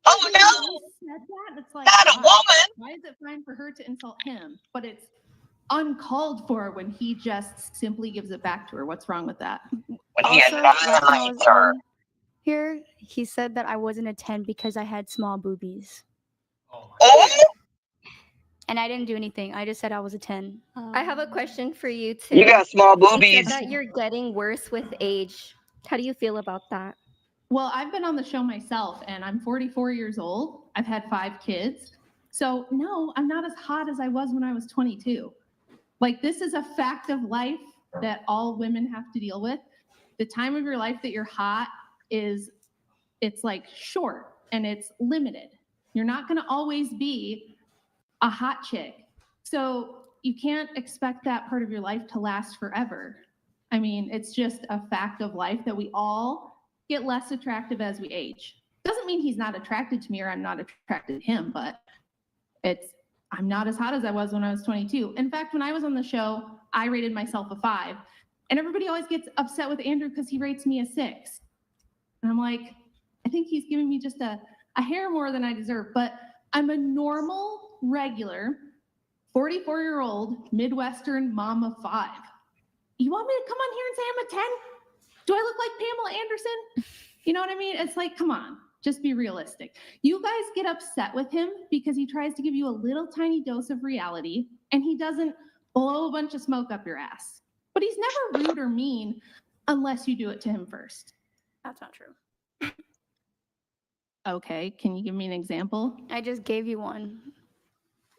oh no! He said that? It's like, not a woman! Why is it fine for her to insult him? But it's uncalled for when he just simply gives it back to her. What's wrong with that? Also, last time I was on here, he said that I wasn't a 10 because I had small boobies. Oh! And I didn't do anything. I just said I was a 10. I have a question for you too. You got small You boobies. said that you're getting worse with age. How do you feel about that? Well, I've been on the show myself and I'm 44 years old. I've had 5 kids. So no, I'm not as hot as I was when I was 22. This is a fact of life that all women have to deal with. The time of your life that you're hot it's short and it's limited. You're not going to always be a hot chick. So you can't expect that part of your life to last forever. It's just a fact of life that we all get less attractive as we age. Doesn't mean he's not attracted to me or I'm not attracted to him, but it's I'm not as hot as I was when I was 22. In fact, when I was on the show, I rated myself a 5. And everybody always gets upset with Andrew because he rates me a 6. And I'm like, I think he's giving me just a hair more than I deserve. But I'm a normal, regular, 44-year-old Midwestern mom of 5. You want me to come on here and say I'm a 10? Do I look like Pamela Anderson? You know what I mean? It's like, come on, just be realistic. You guys get upset with him because he tries to give you a little tiny dose of reality and he doesn't blow a bunch of smoke up your ass. But he's never rude or mean unless you do it to him first. That's not true. Okay, can you give me an example? I just gave you one.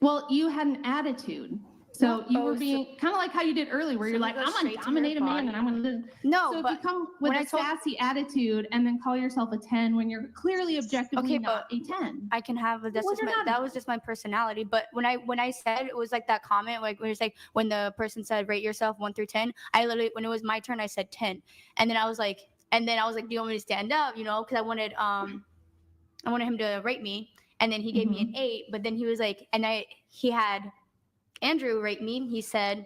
Well, you had an attitude. So you were Oh, so- being kind of like how you did earlier, where you're like, I'm gonna dominate a man and I'm gonna. No, So if but you come with when a sassy attitude and then call yourself a 10 when you're clearly objectively not a 10. I can have that's Well, just you're my, not that was just my personality. But when I said it was like that comment, like when you're like when the person said rate yourself 1 through 10, I literally when it was my turn I said 10, and then I was like, do you want me to stand up? You know, because I wanted him to rate me, and then he gave me an 8, but then he was like, he had Andrew rate me. He said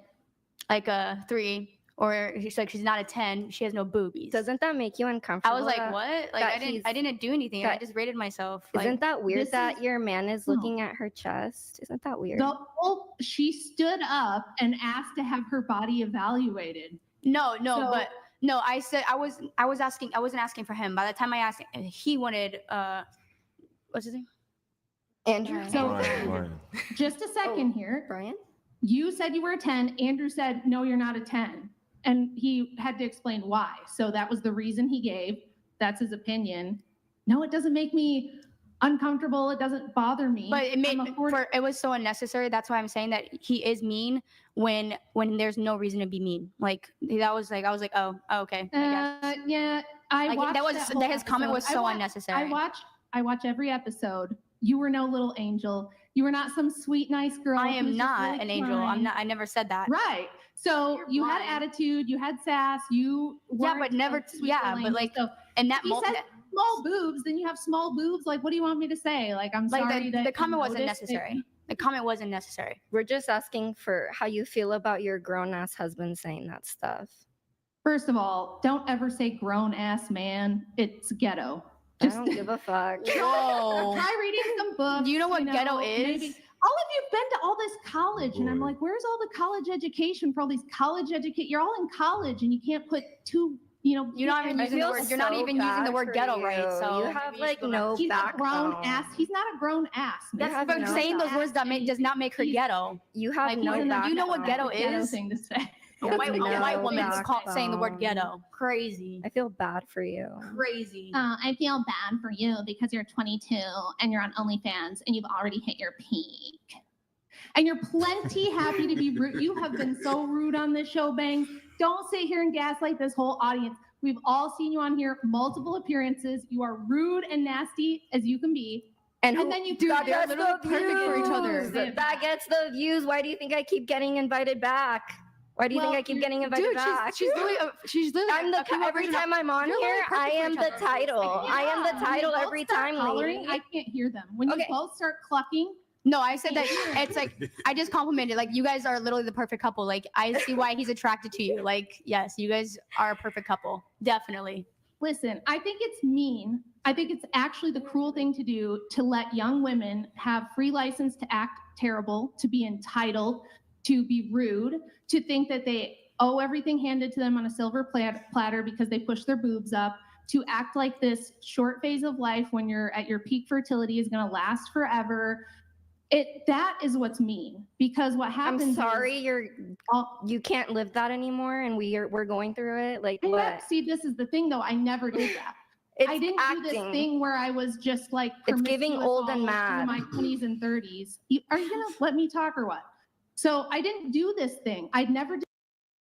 like a 3. Or he's like, she's not a 10. She has no boobies. Doesn't that make you uncomfortable? I was like, that- what? Like that I didn't do anything. I just rated myself. Isn't Like, that weird this that is- your man is looking at her chest? Isn't that weird? She stood up and asked to have her body evaluated. No, So- but no, I said I wasn't asking for him. By the time I asked, he wanted what's his name? Andrew. So just a second here. Brian? You said you were a 10. Andrew said, no, you're not a 10. And he had to explain why. So that was the reason he gave. That's his opinion. No, it doesn't make me uncomfortable. It doesn't bother me. But it was so unnecessary. That's why I'm saying that he is mean when there's no reason to be mean. Like that was like I was like, oh okay. I guess. Yeah, I Like, watched that was whole his comment was episode. so unnecessary. I watch every episode. You were no little angel. You were not some sweet, nice girl. I who's am just not really an angel. I'm kind. not. I never said that. Right. So you had attitude. You had sass. You Yeah, but never. Yeah, but like, and that he said small boobs. Then you have small boobs. Like, what do you want me to say? Like, I'm sorry that the comment you wasn't noticed it. necessary. The comment wasn't necessary. We're just asking for how you feel about your grown-ass husband saying that stuff. First of all, don't ever say grown ass man. It's ghetto. I don't give a fuck. Whoa. Try reading some books. Do you know what ghetto maybe- is? All of you've been to all this college, and I'm like, where's all the college education for all these college educate? You're all in college, and you can't put two. You're not even using the word. You're not even using the word ghetto right. So you have like no he's a grown backbone. ass. He's not a grown ass. That's but saying those words does not make her ghetto. You have Like, no you backbone. know what ghetto Ghetto is? thing to say. A white woman is saying the word backbone. ghetto. Crazy. I feel bad for you. Crazy. I feel bad for you because you're 22 and you're on OnlyFans and you've already hit your peak. And you're plenty happy to be rude. You have been so rude on this show, Bangs. Don't sit here and gaslight this whole audience. We've all seen you on here, multiple appearances. You are rude and nasty as you can be. And then you that they're gets literally the perfect for each other. views. That gets the views. Why do you think I keep getting invited back? Why do you think I keep getting invited back? She's literally. I'm every time I'm on here, I am the title. I am the title every time, lady. I can't hear them. When you both start clucking. No, I said that it's like I just complimented. Like you guys are literally the perfect couple. Like I see why he's attracted to you. Like yes, you guys are a perfect couple. Definitely. Listen, I think it's mean. I think it's actually the cruel thing to do to let young women have free license to act terrible, to be entitled, to be rude, to think that they owe everything handed to them on a silver platter because they push their boobs up, to act like this short phase of life when you're at your peak fertility is going to last forever. That is what's mean, because what happens I'm sorry, is, you can't live that anymore, and we're going through it. Like what? See, this is the thing though. I never did that. I didn't do this thing where I was just like It's giving promiscuous old and all mad. through my 20s and 30s. Are you gonna let me talk or what? So I didn't do this thing. I'd never did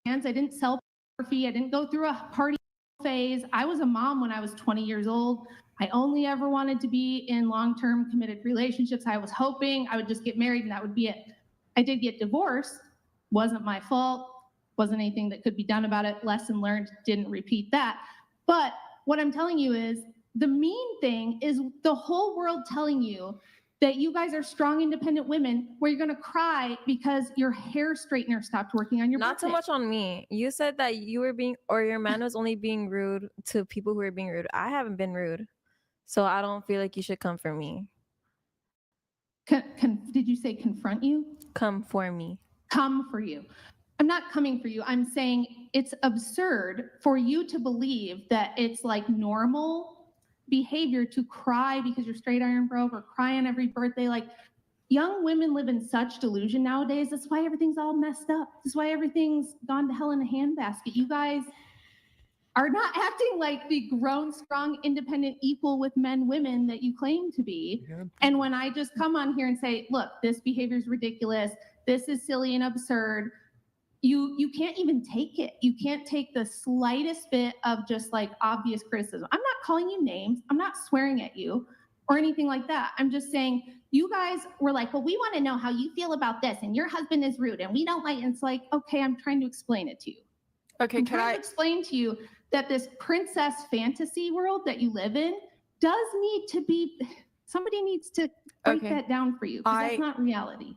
hands. I didn't sell pornography. I didn't go through a party phase. I was a mom when I was 20 years old. I only ever wanted to be in long-term committed relationships. I was hoping I would just get married and that would be it. I did get divorced. Wasn't my fault. Wasn't anything that could be done about it. Lesson learned, didn't repeat that. But what I'm telling you is the mean thing is the whole world telling you that you guys are strong, independent women where you're going to cry because your hair straightener stopped working on your Not birthday. so much on me. You said that you were being, or your man was only being rude to people who were being rude. I haven't been rude. So I don't feel like you should come for me. Did you say confront you? Come for me. Come for you. I'm not coming for you. I'm saying it's absurd for you to believe that it's like normal behavior to cry because your straight iron broke or cry on every birthday. Like, young women live in such delusion nowadays. That's why everything's all messed up. That's why everything's gone to hell in a handbasket. You guys are not acting like the grown, strong, independent, equal with men, women that you claim to be. And when I just come on here and say, look, this behavior is ridiculous, this is silly and absurd, you can't even take it. You can't take the slightest bit of just like obvious criticism. I'm not calling you names. I'm not swearing at you or anything like that. I'm just saying, you guys were like, well, we want to know how you feel about this, and your husband is rude, and we don't like, and it's like, okay, I'm trying to explain it to you. Okay, I'm trying to explain to you that this princess fantasy world that you live in does need to be, somebody needs to break that down for you, because that's not reality.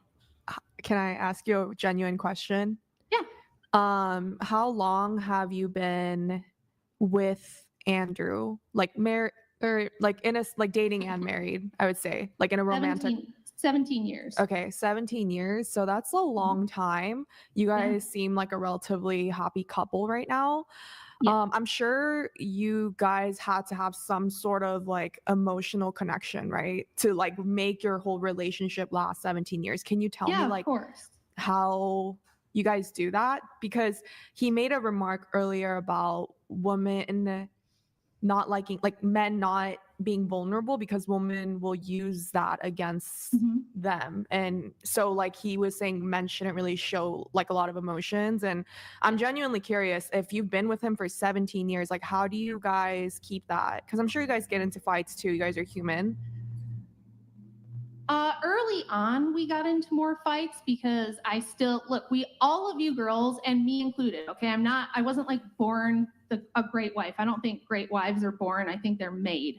Can I ask you a genuine question? Yeah. How long have you been with Andrew? Like married, or like in a like dating and married, I would say, like in a romantic. 17 years. Okay, 17 years. So that's a long time. You guys seem like a relatively happy couple right now. I'm sure you guys had to have some sort of like emotional connection, right? To like make your whole relationship last 17 years. Can you tell me of like course. how you guys do that? Because he made a remark earlier about women not liking, like men not being vulnerable because women will use that against them. And so like he was saying men shouldn't really show like a lot of emotions. And I'm genuinely curious, if you've been with him for 17 years, like how do you guys keep that? Because I'm sure you guys get into fights too. You guys are human. Early on, we got into more fights because I still, look, all of you girls, and me included, okay, I wasn't like born a great wife. I don't think great wives are born. I think they're made.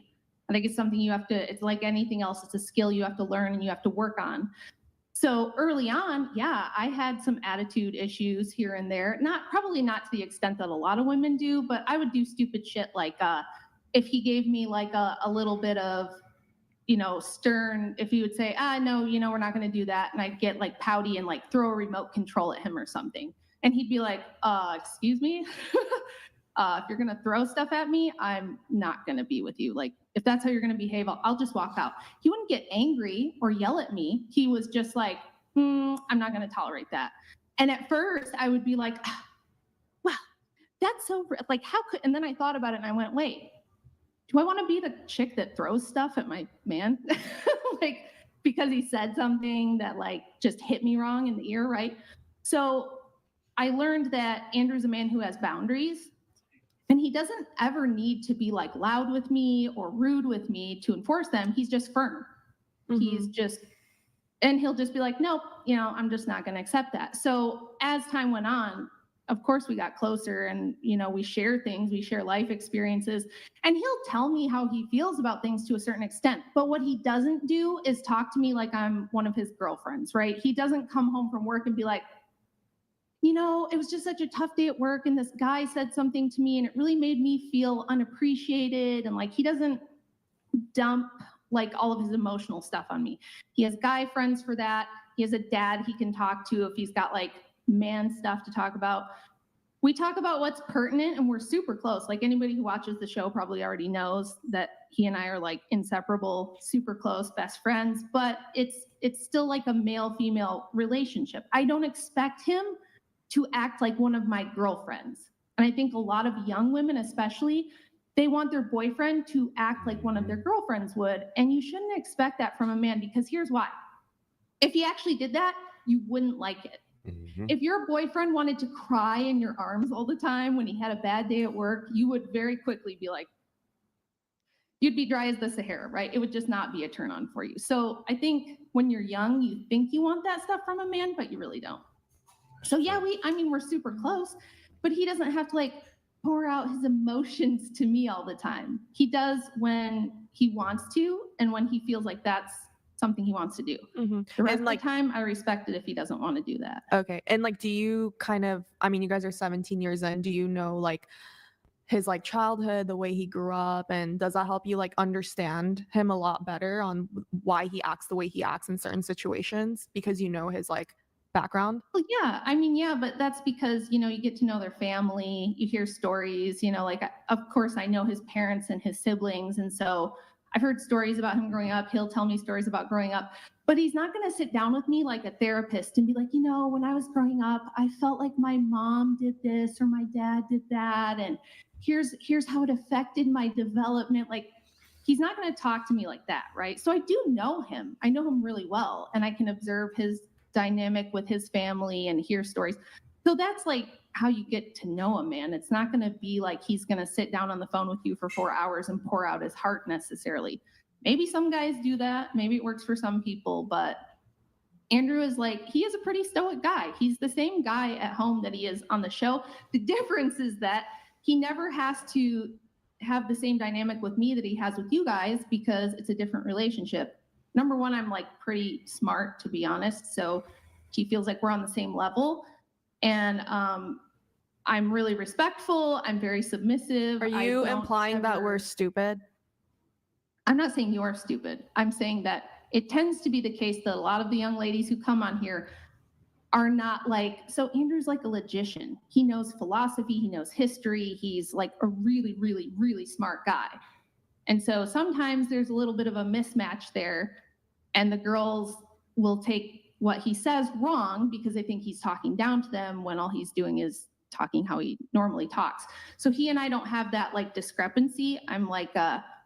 I think it's something you have to, it's like anything else. It's a skill you have to learn and you have to work on. So early on, yeah, I had some attitude issues here and there. Probably not to the extent that a lot of women do, but I would do stupid shit like if he gave me like a little bit of, stern, if he would say, no, we're not going to do that. And I'd get like pouty and like throw a remote control at him or something. And he'd be like, excuse me? If you're going to throw stuff at me, I'm not going to be with you. Like, if that's how you're going to behave, I'll just walk out. He wouldn't get angry or yell at me. He was just like, I'm not going to tolerate that. And at first I would be like, wow, that's so, like, how could, and then I thought about it and I went, wait, do I want to be the chick that throws stuff at my man? Like, because he said something that like just hit me wrong in the ear, right? So I learned that Andrew's a man who has boundaries, and he doesn't ever need to be like loud with me or rude with me to enforce them. He's just firm. He's just, and he'll just be like, nope, I'm just not going to accept that. So as time went on, of course we got closer, and we share things, we share life experiences, and he'll tell me how he feels about things to a certain extent. But what he doesn't do is talk to me like I'm one of his girlfriends, right? He doesn't come home from work and be like, it was just such a tough day at work, and this guy said something to me and it really made me feel unappreciated. And like, he doesn't dump like all of his emotional stuff on me. He has guy friends for that. He has a dad he can talk to if he's got like man stuff to talk about. We talk about what's pertinent, and we're super close. Like, anybody who watches the show probably already knows that he and I are like inseparable, super close, best friends, but it's still like a male-female relationship. I don't expect him to act like one of my girlfriends. And I think a lot of young women especially, they want their boyfriend to act like one of their girlfriends would. And you shouldn't expect that from a man, because here's why. If he actually did that, you wouldn't like it. If your boyfriend wanted to cry in your arms all the time when he had a bad day at work, you would very quickly be like, you'd be dry as the Sahara, right? It would just not be a turn on for you. So I think when you're young, you think you want that stuff from a man, but you really don't. So yeah, we're super close, but he doesn't have to like pour out his emotions to me all the time. He does when he wants to, and when he feels like that's something he wants to do. The rest of the time, I respect it if he doesn't want to do that. Okay. And like, do you kind of, I mean, you guys are 17 years in, do you know like his like childhood, the way he grew up, and does that help you like understand him a lot better on why he acts the way he acts in certain situations because you know his like background? Well, yeah, I mean, yeah, but that's because, you know, you get to know their family, you hear stories, you know, like, of course, I know his parents and his siblings. And so I've heard stories about him growing up. He'll tell me stories about growing up, but he's not going to sit down with me like a therapist and be like, you know, when I was growing up, I felt like my mom did this or my dad did that. And here's how it affected my development. Like, he's not going to talk to me like that, right? So I do know him. I know him really well, and I can observe his dynamic with his family and hear stories. So that's like how you get to know a man. It's not going to be like he's going to sit down on the phone with you for 4 hours and pour out his heart necessarily. Maybe some guys do that. Maybe it works for some people, but Andrew is like, he is a pretty stoic guy. He's the same guy at home that he is on the show. The difference is that he never has to have the same dynamic with me that he has with you guys because it's a different relationship. Number one, I'm like pretty smart, to be honest. So he feels like we're on the same level. And I'm really respectful. I'm very submissive. Are you implying that we're stupid? I'm not saying you're stupid. I'm saying that it tends to be the case that a lot of the young ladies who come on here are not like, so Andrew's like a logician. He knows philosophy, he knows history. He's like a really, really, really smart guy. And so sometimes there's a little bit of a mismatch there, and the girls will take what he says wrong because they think he's talking down to them when all he's doing is talking how he normally talks. So he and I don't have that like discrepancy. I'm like,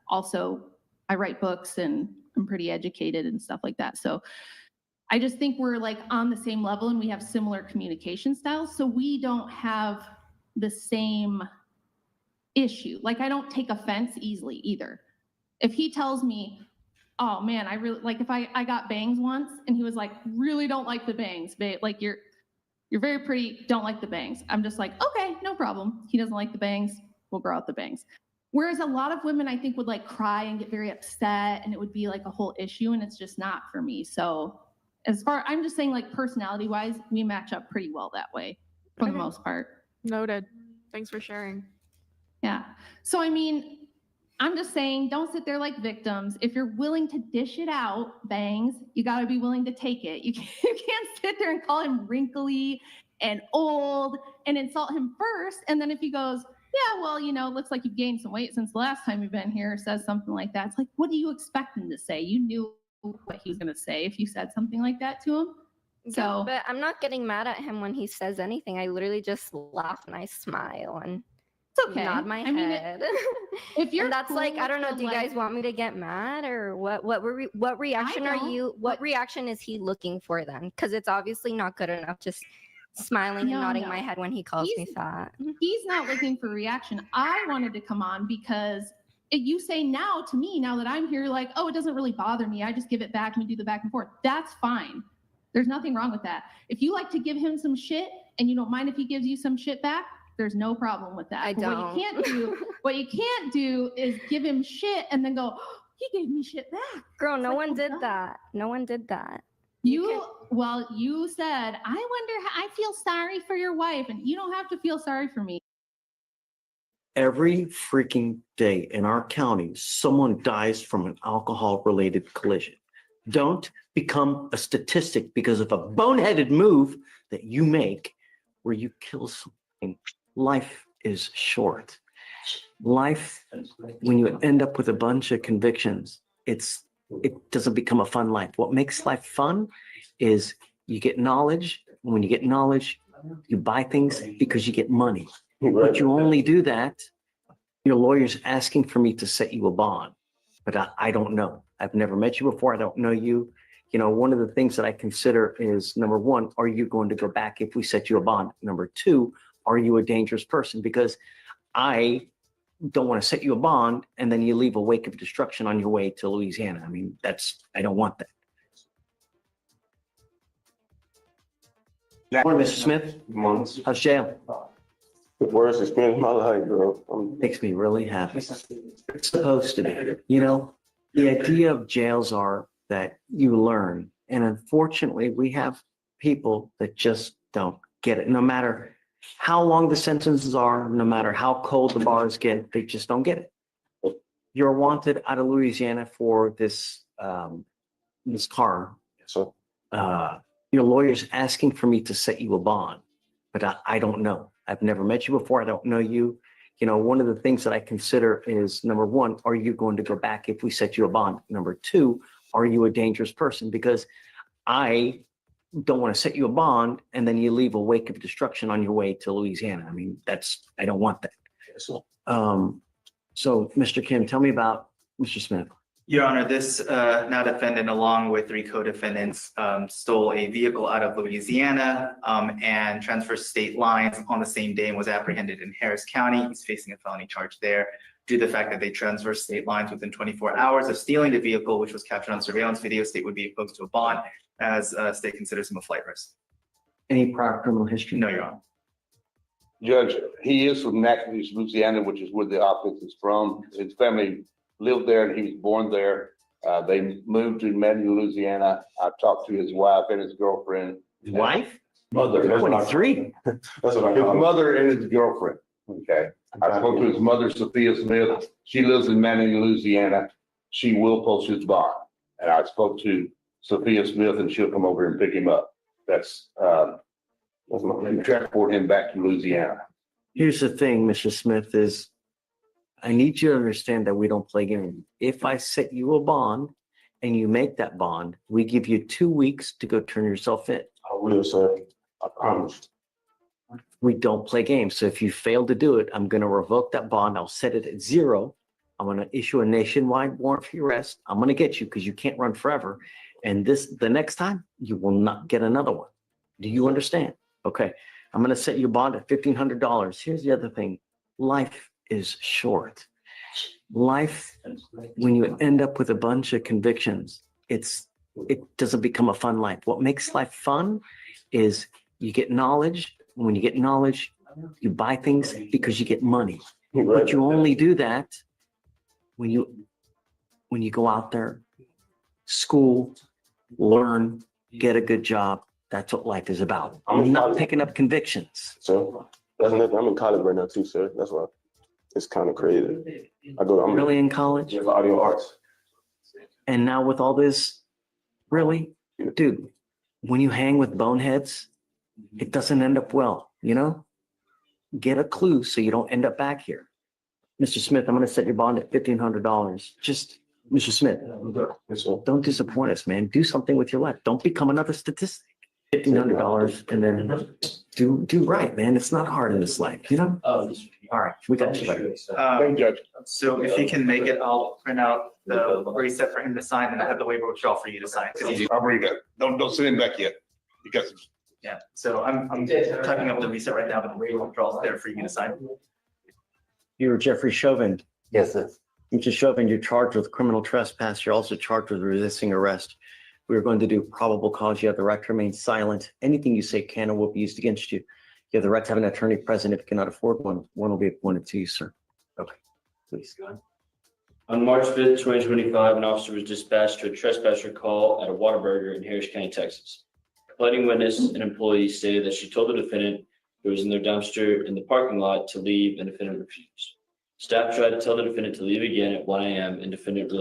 also, I write books and I'm pretty educated and stuff like that. So I just think we're like on the same level and we have similar communication styles. So we don't have the same issue. Like, I don't take offense easily either. If he tells me, oh man, I really like, if I got bangs once and he was like, really don't like the bangs, babe. Like, you're very pretty, don't like the bangs. I'm just like, okay, no problem. He doesn't like the bangs, we'll grow out the bangs. Whereas a lot of women I think would like cry and get very upset and it would be like a whole issue, and it's just not for me. So I'm just saying, like, personality wise, we match up pretty well that way for the most part. Noted. Thanks for sharing. Yeah. So, I mean, I'm just saying, don't sit there like victims. If you're willing to dish it out, bangs, you got to be willing to take it. You can't sit there and call him wrinkly and old and insult him first. And then if he goes, yeah, well, you know, looks like you've gained some weight since the last time you've been here, says something like that. It's like, what do you expect him to say? You knew what he was going to say if you said something like that to him. So, but I'm not getting mad at him when he says anything. I literally just laugh and I smile and okay. nod my head. If you're and that's cool like, I don't know, with do you guys want me to get mad or what reaction are you, what reaction is he looking for then? Because it's obviously not good enough just smiling and nodding my head when he calls me fat. He's not looking for reaction. I wanted to come on because you say now to me, now that I'm here, like, oh, it doesn't really bother me. I just give it back and we do the back and forth. That's fine. There's nothing wrong with that. If you like to give him some shit and you don't mind if he gives you some shit back, there's no problem with that. I don't. What you can't do is give him shit and then go, oh, he gave me shit back. Girl, no one did that. No one did that. You said, I wonder how I feel sorry for your wife, and you don't have to feel sorry for me. Every freaking day in our county, someone dies from an alcohol-related collision. Don't become a statistic because of a boneheaded move that you make where you kill something. Life is short. Life, when you end up with a bunch of convictions, it doesn't become a fun life. What makes life fun is you get knowledge. When you get knowledge, you buy things because you get money. But you only do that. Your lawyer's asking for me to set you a bond, but I don't know. I've never met you before. I don't know you. You know, one of the things that I consider is, number one, are you going to go back if we set you a bond? Number two, are you a dangerous person? Because I don't want to set you a bond and then you leave a wake of destruction on your way to Louisiana. I mean, I don't want that. Morning, Mr. Smith. How's jail? The worst experience of my life, bro. Makes me really happy. It's supposed to be. You know, the idea of jails are that you learn. And unfortunately, we have people that just don't get it. No matter how long the sentences are, no matter how cold the bars get, they just don't get it. You're wanted out of Louisiana for this this car. So Your lawyer's asking for me to set you a bond, but I don't know. I've never met you before. I don't know you. You know, one of the things that I consider is, number one, are you going to go back if we set you a bond? Number two, are you a dangerous person? Because I don't want to set you a bond and then you leave a wake of destruction on your way to Louisiana. I mean, I don't want that. So Mr. Kim, tell me about Mr. Smith. Your Honor, this now defendant, along with 3 co-defendants, stole a vehicle out of Louisiana and transferred state lines on the same day and was apprehended in Harris County. He's facing a felony charge there due to the fact that they transferred state lines within 24 hours of stealing the vehicle, which was captured on surveillance video. State would be opposed to a bond as state considers him a flight risk. Any prior criminal history? No, Your Honor. Judge, he is from Natchitoches, Louisiana, which is where the offense is from. His family lived there and he was born there. They moved to Manning, Louisiana. I talked to his wife and his girlfriend. Wife? Mother. 23. That's what I call his mother and his girlfriend. Okay. I spoke to his mother, Sophia Smith. She lives in Manning, Louisiana. She will post his bond. And I spoke to Sophia Smith and she'll come over and pick him up. That's and transport him back to Louisiana. Here's the thing, Mr. Smith, is I need you to understand that we don't play games. If I set you a bond and you make that bond, we give you 2 weeks to go turn yourself in. I will, sir. I promise. We don't play games. So if you fail to do it, I'm going to revoke that bond. I'll set it at 0. I'm going to issue a nationwide warrant for your arrest. I'm going to get you because you can't run forever. And the next time you will not get another one. Do you understand? Okay. I'm going to set you a bond at $1,500. Here's the other thing. Life is short. Life, when you end up with a bunch of convictions, it doesn't become a fun life. What makes life fun is you get knowledge. When you get knowledge, you buy things because you get money. But you only do that when you go out there, school, learn, get a good job. That's what life is about. I'm not picking up convictions. So I'm in college right now too, sir. That's why it's kind of crazy. I'm really in college? Yeah, for audio arts. And now with all this, really, dude, when you hang with boneheads, it doesn't end up well, you know? Get a clue so you don't end up back here. Mr. Smith, I'm going to set your bond at $1,500. Just, Mr. Smith, don't disappoint us, man. Do something with your life. Don't become another statistic. $1,500 and then do right, man. It's not hard in this life, you know? All right, we got you. So if he can make it, I'll print out the reset for him to sign and I have the waiver withdrawal for you to sign. I'll read it. Don't send him back yet. Because Yeah, so I'm typing up the reset right now, but the waiver withdrawal is there for you to sign. You're Jeffrey Chauvin. Yes, sir. Mr. Chauvin, you're charged with criminal trespass. You're also charged with resisting arrest. We're going to do probable cause. You have the right to remain silent. Anything you say can or will be used against you. You have the right to have an attorney present. If you cannot afford one, one will be appointed to you, sir. Okay, please go ahead. On March 5th, 2025, an officer was dispatched to a trespasser call at a Whataburger in Harris County, Texas. A complaining witness, an employee, stated that she told the defendant who was in their dumpster in the parking lot to leave, and the defendant refused. Staff tried to tell the defendant to leave again at 1 a.m. and defendant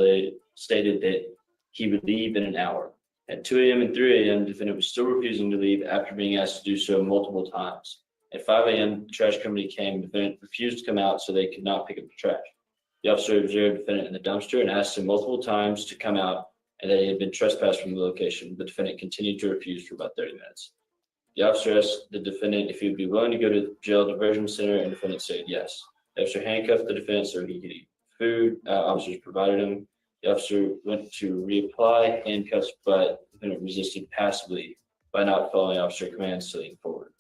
stated that he would leave in an hour. At 2 a.m. and 3 a.m., the defendant was still refusing to leave after being asked to do so multiple times. At 5 a.m., the trash company came. The defendant refused to come out so they could not pick up the trash. The officer observed the defendant in the dumpster and asked him multiple times to come out and that he had been trespassed from the location. The defendant continued to refuse for about 30 minutes. The officer asked the defendant if he would be willing to go to the jail diversion center, and the defendant said yes. The officer handcuffed the defendant so he could eat food. Officers provided him. The officer went to reapply handcuffs, but the defendant resisted passively by not following officer commands to lean forward.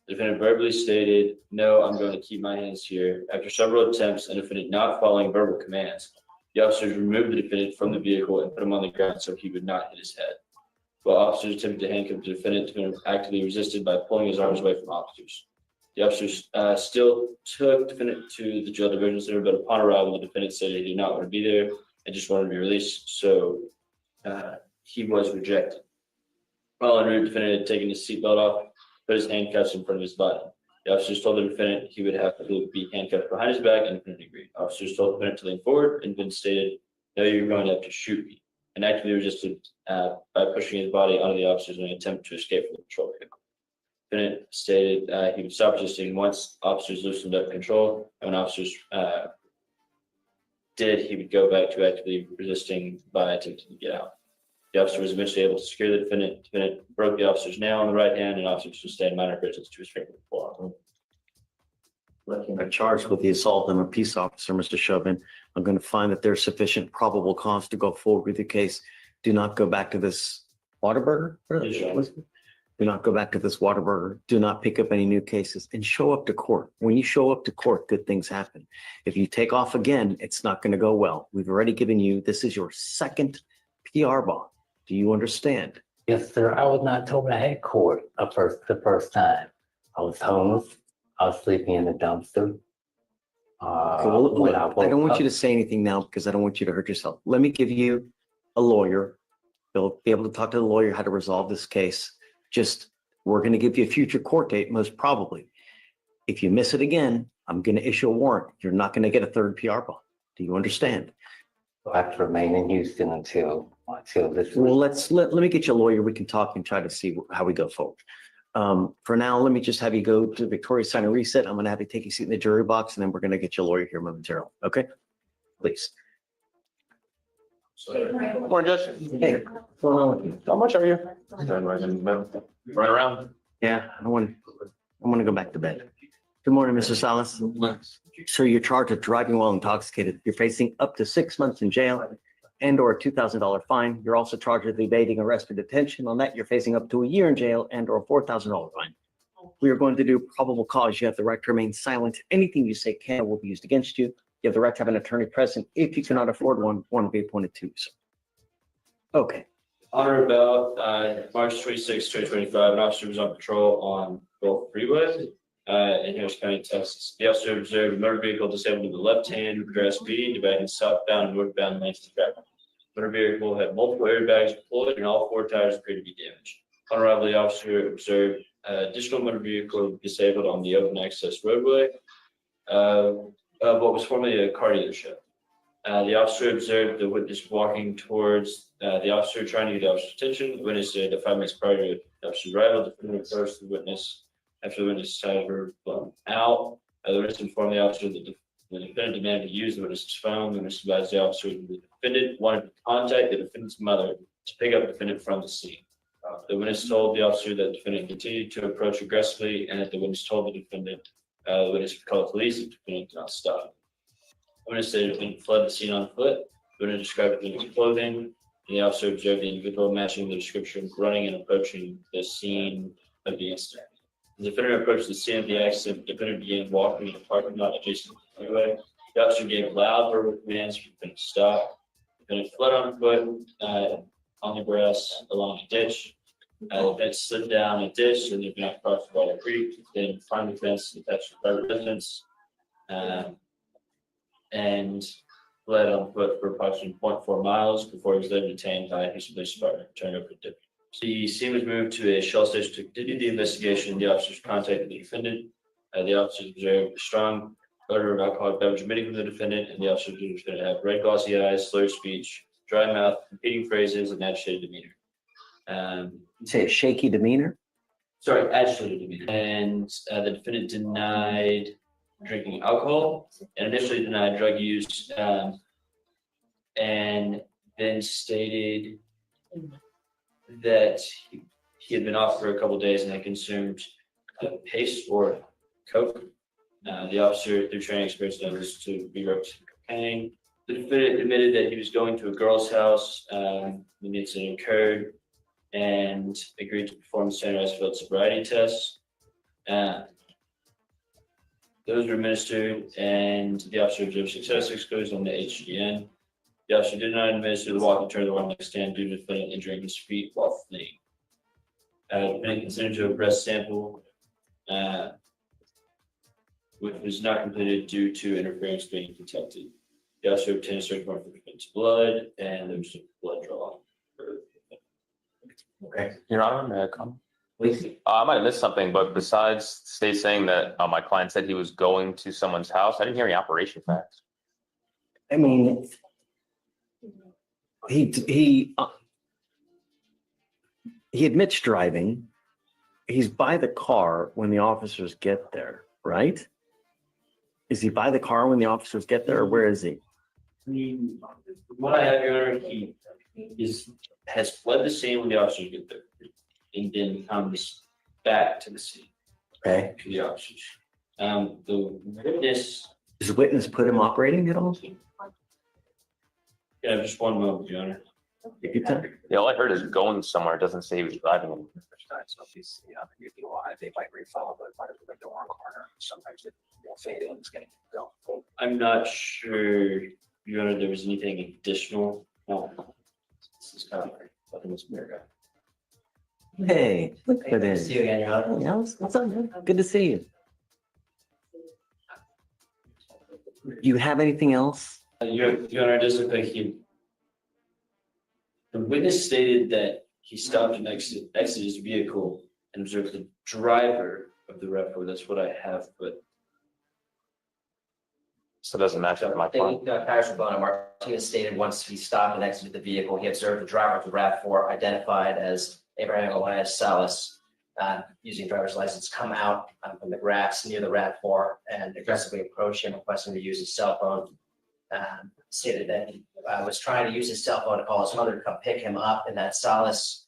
The defendant verbally stated, "No, I'm going to keep my hands here." After several attempts and the defendant not following verbal commands, the officers removed the defendant from the vehicle and put him on the ground so he would not hit his head. While officers attempted to handcuff the defendant actively resisted by pulling his arms away from officers. The officers still took the defendant to the jail diversion center, but upon arrival, the defendant said he did not want to be there and just wanted to be released. So he was rejected. While en route, the defendant had taken his seatbelt off, put his handcuffs in front of his body. The officers told the defendant he would have to be handcuffed behind his back, and the defendant agreed. Officers told the defendant to lean forward, and the defendant stated, "No, you're going to have to shoot me," and actively resisted by pushing his body onto the officers in an attempt to escape from the patrol vehicle. The defendant stated he would stop resisting once officers loosened up control, and when officers did, he would go back to actively resisting by attempting to get out. The officer was eventually able to secure the defendant. The defendant broke the officer's nail on the right hand, and officers sustained minor bruises to his finger and forearm. I'm charged with the assault. I'm a peace officer, Mr. Chauvin. I'm going to find that there's sufficient probable cause to go forward with the case. Do not go back to this Whataburger. Do not go back to this Whataburger. Do not pick up any new cases and show up to court. When you show up to court, good things happen. If you take off again, it's not going to go well. We've already given you, this is your second PR bond. Do you understand? Yes, sir. I was not told I had court the first time. I was homeless. I was sleeping in the dumpster. I don't want you to say anything now because I don't want you to hurt yourself. Let me give you a lawyer. You'll be able to talk to the lawyer how to resolve this case. We're going to give you a future court date, most probably. If you miss it again, I'm going to issue a warrant. You're not going to get a third PR bond. Do you understand? I have to remain in Houston until this. Well, let me get you a lawyer. We can talk and try to see how we go forward. For now, let me just have you go to Victoria, sign a reset. I'm going to have you take a seat in the jury box, and then we're going to get you a lawyer here momentarily. Okay? Please. Morning, Judge. Hey, what's going on with you? How much are you? Right around. Yeah, I want to go back to bed. Good morning, Mr. Salas. Sir, you're charged with driving while intoxicated. You're facing up to 6 months in jail and/or a $2,000 fine. You're also charged with evading arrest or detention. On that, you're facing up to a year in jail and/or a $4,000 fine. We are going to do probable cause. You have the right to remain silent. Anything you say can or will be used against you. You have the right to have an attorney present. If you cannot afford one will be appointed to you, sir. Okay. On or about March 26, 2025, an officer was on patrol on Gulf Freeway in Harris County, Texas. The officer observed a motor vehicle disabled in the left hand, addressed speeding, dividing southbound and northbound lanes of traffic. The motor vehicle had multiple airbags deployed and all four tires appeared to be damaged. On arrival, the officer observed additional motor vehicle disabled on the open access roadway what was formerly a car dealership. The officer observed the witness walking towards the officer, trying to get the officer's attention. The witness said that 5 minutes prior to the officer's arrival, the defendant approached the witness after the witness tires were blown out. The witness informed the officer that the defendant demanded to use the witness's phone. The witness advised the officer that the defendant wanted to contact the defendant's mother to pick up the defendant from the scene. The witness told the officer that the defendant continued to approach aggressively, and that the witness told the defendant the witness would call the police if the defendant did not stop. The witness said the defendant fled the scene on foot. The witness described the defendant's clothing, and the officer observed the individual matching the description running and approaching the scene of the incident. As the defendant approached the scene of the accident, the defendant began walking in a parking lot adjacent to the freeway. The officer gave loud verbal commands for the defendant to stop. The defendant fled on foot on the grass along a ditch. The defendant slid down a ditch and the defendant crossed the Water Creek, then climbed the fence attached to private residence, and fled on foot for approximately 0.4 miles before he was then detained by his police department, turned over to deputy. The scene was moved to a Shell station to continue the investigation. The officers contacted the defendant. The officers observed a strong odor of alcoholic beverage emitting from the defendant, and the officers observed the defendant have red glossy eyes, slurred speech, dry mouth, repeating phrases, and agitated demeanor. You say a shaky demeanor? Sorry, agitated demeanor. And the defendant denied drinking alcohol and initially denied drug use, and then stated that he had been off for a couple of days and had consumed paste or coke. The officer, through training experience, knows to be roped cocaine. The defendant admitted that he was going to a girl's house when the incident occurred and agreed to perform standardized field sobriety tests. Those were administered, and the officer observed success exclusions on the HGN. The officer did not administer the walking turn of the one-leg stand due to the defendant injuring his feet while fleeing. The defendant consented to a breast sample, which was not completed due to interference being detected. The officer obtained a search warrant for the defendant's blood, and there was a blood draw for the defendant. Okay. Your Honor, may I comment? Please. I might have missed something, but besides state saying that my client said he was going to someone's house, I didn't hear any operation facts. I mean, he admits driving. He's by the car when the officers get there, right? Is he by the car when the officers get there, or where is he? I mean, from what I have, Your Honor, he has fled the scene when the officers get there, and then comes back to the scene. Okay. To the officers. The witness. Does the witness put him operating at all? Yeah, just one moment, Your Honor. Yeah, all I heard is going somewhere. It doesn't say he was driving anywhere. They might refollow, but might have been the wrong corner. Sometimes it won't fade in. It's getting go. I'm not sure, Your Honor, there was anything additional. No. This is kind of like in this mirror. Hey, look at it. See you again, Your Honor. Yeah, what's up, man? Good to see you. Do you have anything else? Your Honor, it does look like the witness stated that he stopped and exited his vehicle and observed the driver of the RAV4. That's what I have, but. So it doesn't match up my client. Martinez stated once he stopped and exited the vehicle, he observed the driver of the RAV4, identified as Abraham Elias Salas, using driver's license, come out from the grass near the RAV4 and aggressively approach him, requesting to use his cell phone. Stated that he was trying to use his cell phone to call his mother to come pick him up, and that Salas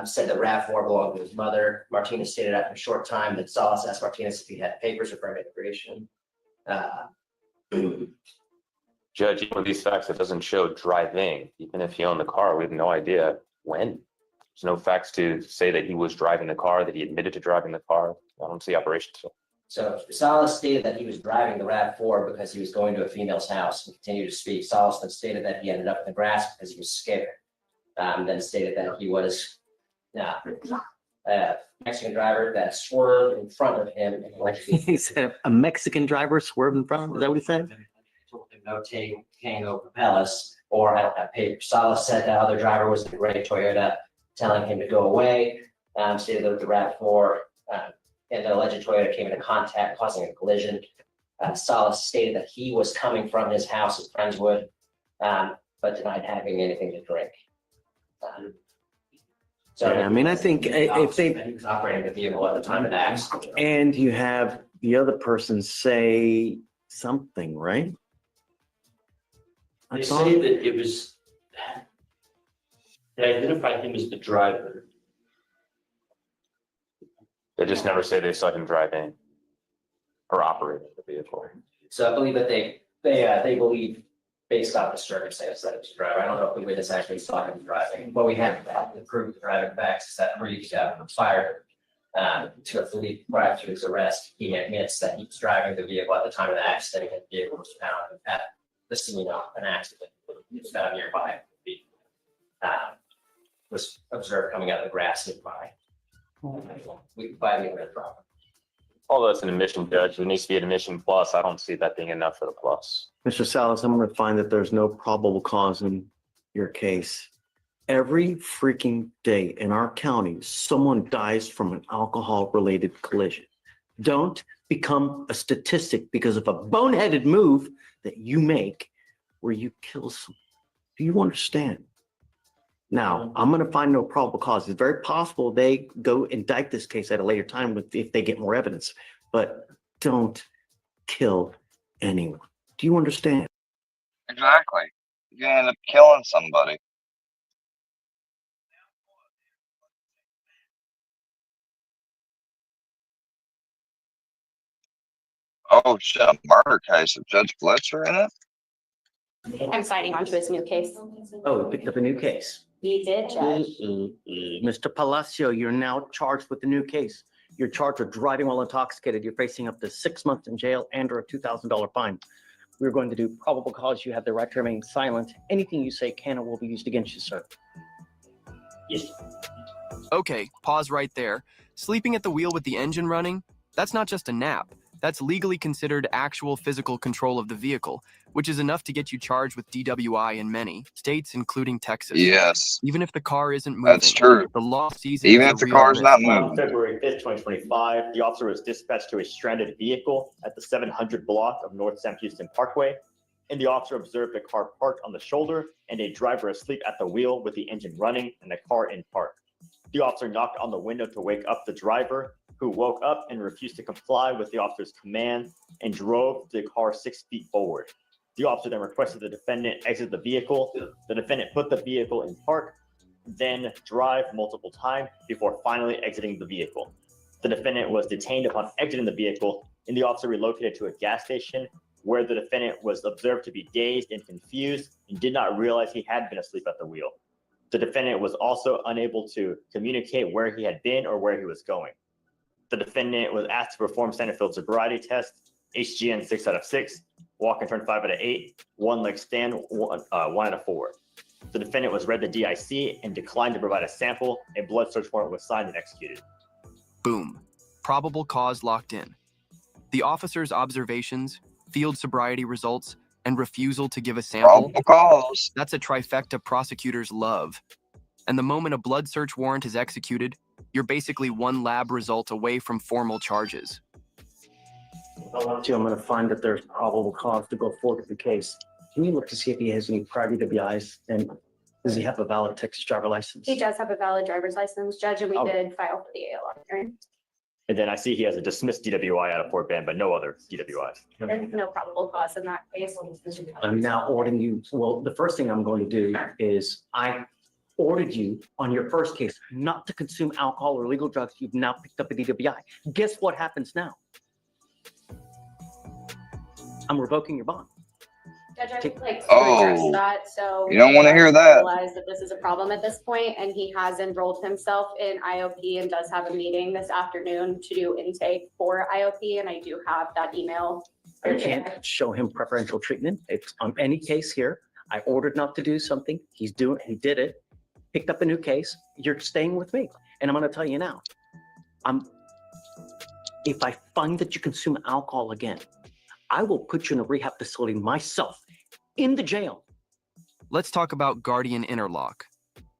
said the RAV4 belonged to his mother. Martinez stated after a short time that Salas asked Martinez if he had papers or from immigration. Judge, even with these facts, it doesn't show driving. Even if he owned the car, we have no idea when. There's no facts to say that he was driving the car, that he admitted to driving the car. I don't see operations. So Salas stated that he was driving the RAV4 because he was going to a female's house and continued to speak. Salas then stated that he ended up in the grass because he was scared. Then stated that he was a Mexican driver that swerved in front of him. He said a Mexican driver swerved in front of him. Is that what he said? Told him no Tango Propellus, or I don't have papers. Salas said that other driver was in a gray Toyota, telling him to go away. Stated that the RAV4 and the alleged Toyota came into contact, causing a collision. Salas stated that he was coming from his house at Friendswood, but denied having anything to drink. So yeah, I mean, I think if they he was operating the vehicle at the time of the accident, and you have the other person say something, right? They say that it was. They identified him as the driver. They just never say they saw him driving or operating the vehicle. So I believe that they believe, based on the circumstances, that it was a driver. I don't know if the witness actually saw him driving. What we have to prove the driving facts is that Reed fired to a police prior to his arrest. He admits that he was driving the vehicle at the time of the accident, and the vehicle was found at the scene of an accident. It was found nearby. Was observed coming out of the grass nearby. We can buy the other problem. Although it's an admission, Judge, there needs to be an admission plus. I don't see that being enough for the plus. Mr. Salas, I'm going to find that there's no probable cause in your case. Every freaking day in our county, someone dies from an alcohol-related collision. Don't become a statistic because of a boneheaded move that you make where you kill someone. Do you understand? Now, I'm going to find no probable cause. It's very possible they go indict this case at a later time if they get more evidence, but don't kill anyone. Do you understand? Exactly. You're gonna end up killing somebody. Oh shit, a murder case with Judge Fletcher in it? I'm signing on to his new case. Oh, he picked up a new case. He did, Judge. Mr. Palacio, you're now charged with the new case. You're charged with driving while intoxicated. You're facing up to 6 months in jail and or a $2,000 fine. We're going to do probable cause. You have the right to remain silent. Anything you say can or will be used against you, sir. Yes. Okay, pause right there. Sleeping at the wheel with the engine running? That's not just a nap. That's legally considered actual physical control of the vehicle, which is enough to get you charged with DWI in many states, including Texas. Yes, Even if the car isn't moving, that's true. the law sees it Even as if a the real car's not risk. On moving. February 5th, 2025, the officer was dispatched to a stranded vehicle at the 700 block of North Sam Houston Parkway. And the officer observed a car parked on the shoulder and a driver asleep at the wheel with the engine running and the car in park. The officer knocked on the window to wake up the driver, who woke up and refused to comply with the officer's command and drove the car 6 feet forward. The officer then requested the defendant exit the vehicle. The defendant put the vehicle in park, then drive multiple times before finally exiting the vehicle. The defendant was detained upon exiting the vehicle, and the officer relocated to a gas station where the defendant was observed to be dazed and confused and did not realize he had been asleep at the wheel. The defendant was also unable to communicate where he had been or where he was going. The defendant was asked to perform Centerfield sobriety test, HGN 6 out of 6, walk and turn 5 out of 8, one leg stand 1 out of 4. The defendant was read the DIC and declined to provide a sample. A blood search warrant was signed and executed. Boom. Probable cause locked in. The officer's observations, field sobriety results, and refusal to give a sample. Probable cause. That's a trifecta prosecutors love. And the moment a blood search warrant is executed, you're basically one lab result away from formal charges. If I want to, I'm going to find that there's probable cause to go forward with the case. Can you look to see if he has any prior DWIs and does he have a valid Texas driver license? He does have a valid driver's license, Judge, and we Oh. did file for the ALR hearing. And then I see he has a dismissed DWI out of Fort Bend, but no other DWIs. There's no probable cause in that case. I'm now ordering you. Well, the first thing I'm going to do is I ordered you on your first case not to consume alcohol or illegal drugs. You've now picked up a DWI. Guess what happens now? I'm revoking your bond. Judge, I would like to Oh. address that, so. You don't wanna hear that. Realize that this is a problem at this point, and he has enrolled himself in IOP and does have a meeting this afternoon to do intake for IOP, and I do have that email. I can't show him preferential treatment. It's on any case here. I ordered not to do something. He did it, picked up a new case. You're staying with me. And I'm going to tell you now, if I find that you consume alcohol again, I will put you in a rehab facility myself in the jail. Let's talk about Guardian Interlock,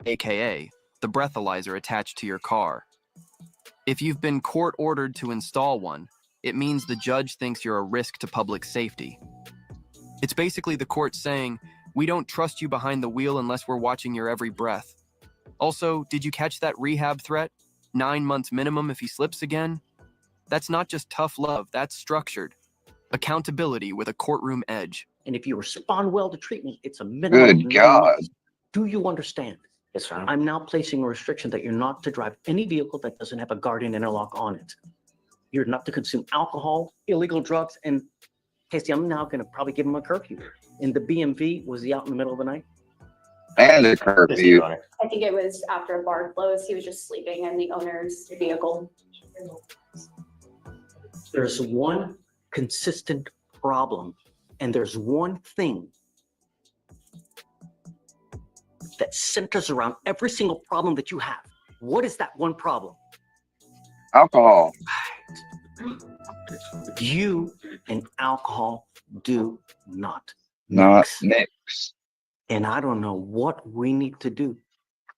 aka the breathalyzer attached to your car. If you've been court ordered to install one, it means the judge thinks you're a risk to public safety. It's basically the court saying, we don't trust you behind the wheel unless we're watching your every breath. Also, did you catch that rehab threat? 9 months minimum if he slips again? That's not just tough love, that's structured. Accountability with a courtroom edge. And if you respond well to treatment, it's a minimum. Good God. Do you understand? Yes, sir. I'm now placing a restriction that you're not to drive any vehicle that doesn't have a Guardian Interlock on it. You're not to consume alcohol, illegal drugs, and Casey, I'm now going to probably give him a curfew. In the BMV, was he out in the middle of the night? And a curfew. I think it was after a bar closed. He was just sleeping in the owner's vehicle. There's one consistent problem, and there's one thing that centers around every single problem that you have. What is that one problem? Alcohol. You and alcohol do not mix. And I don't know what we need to do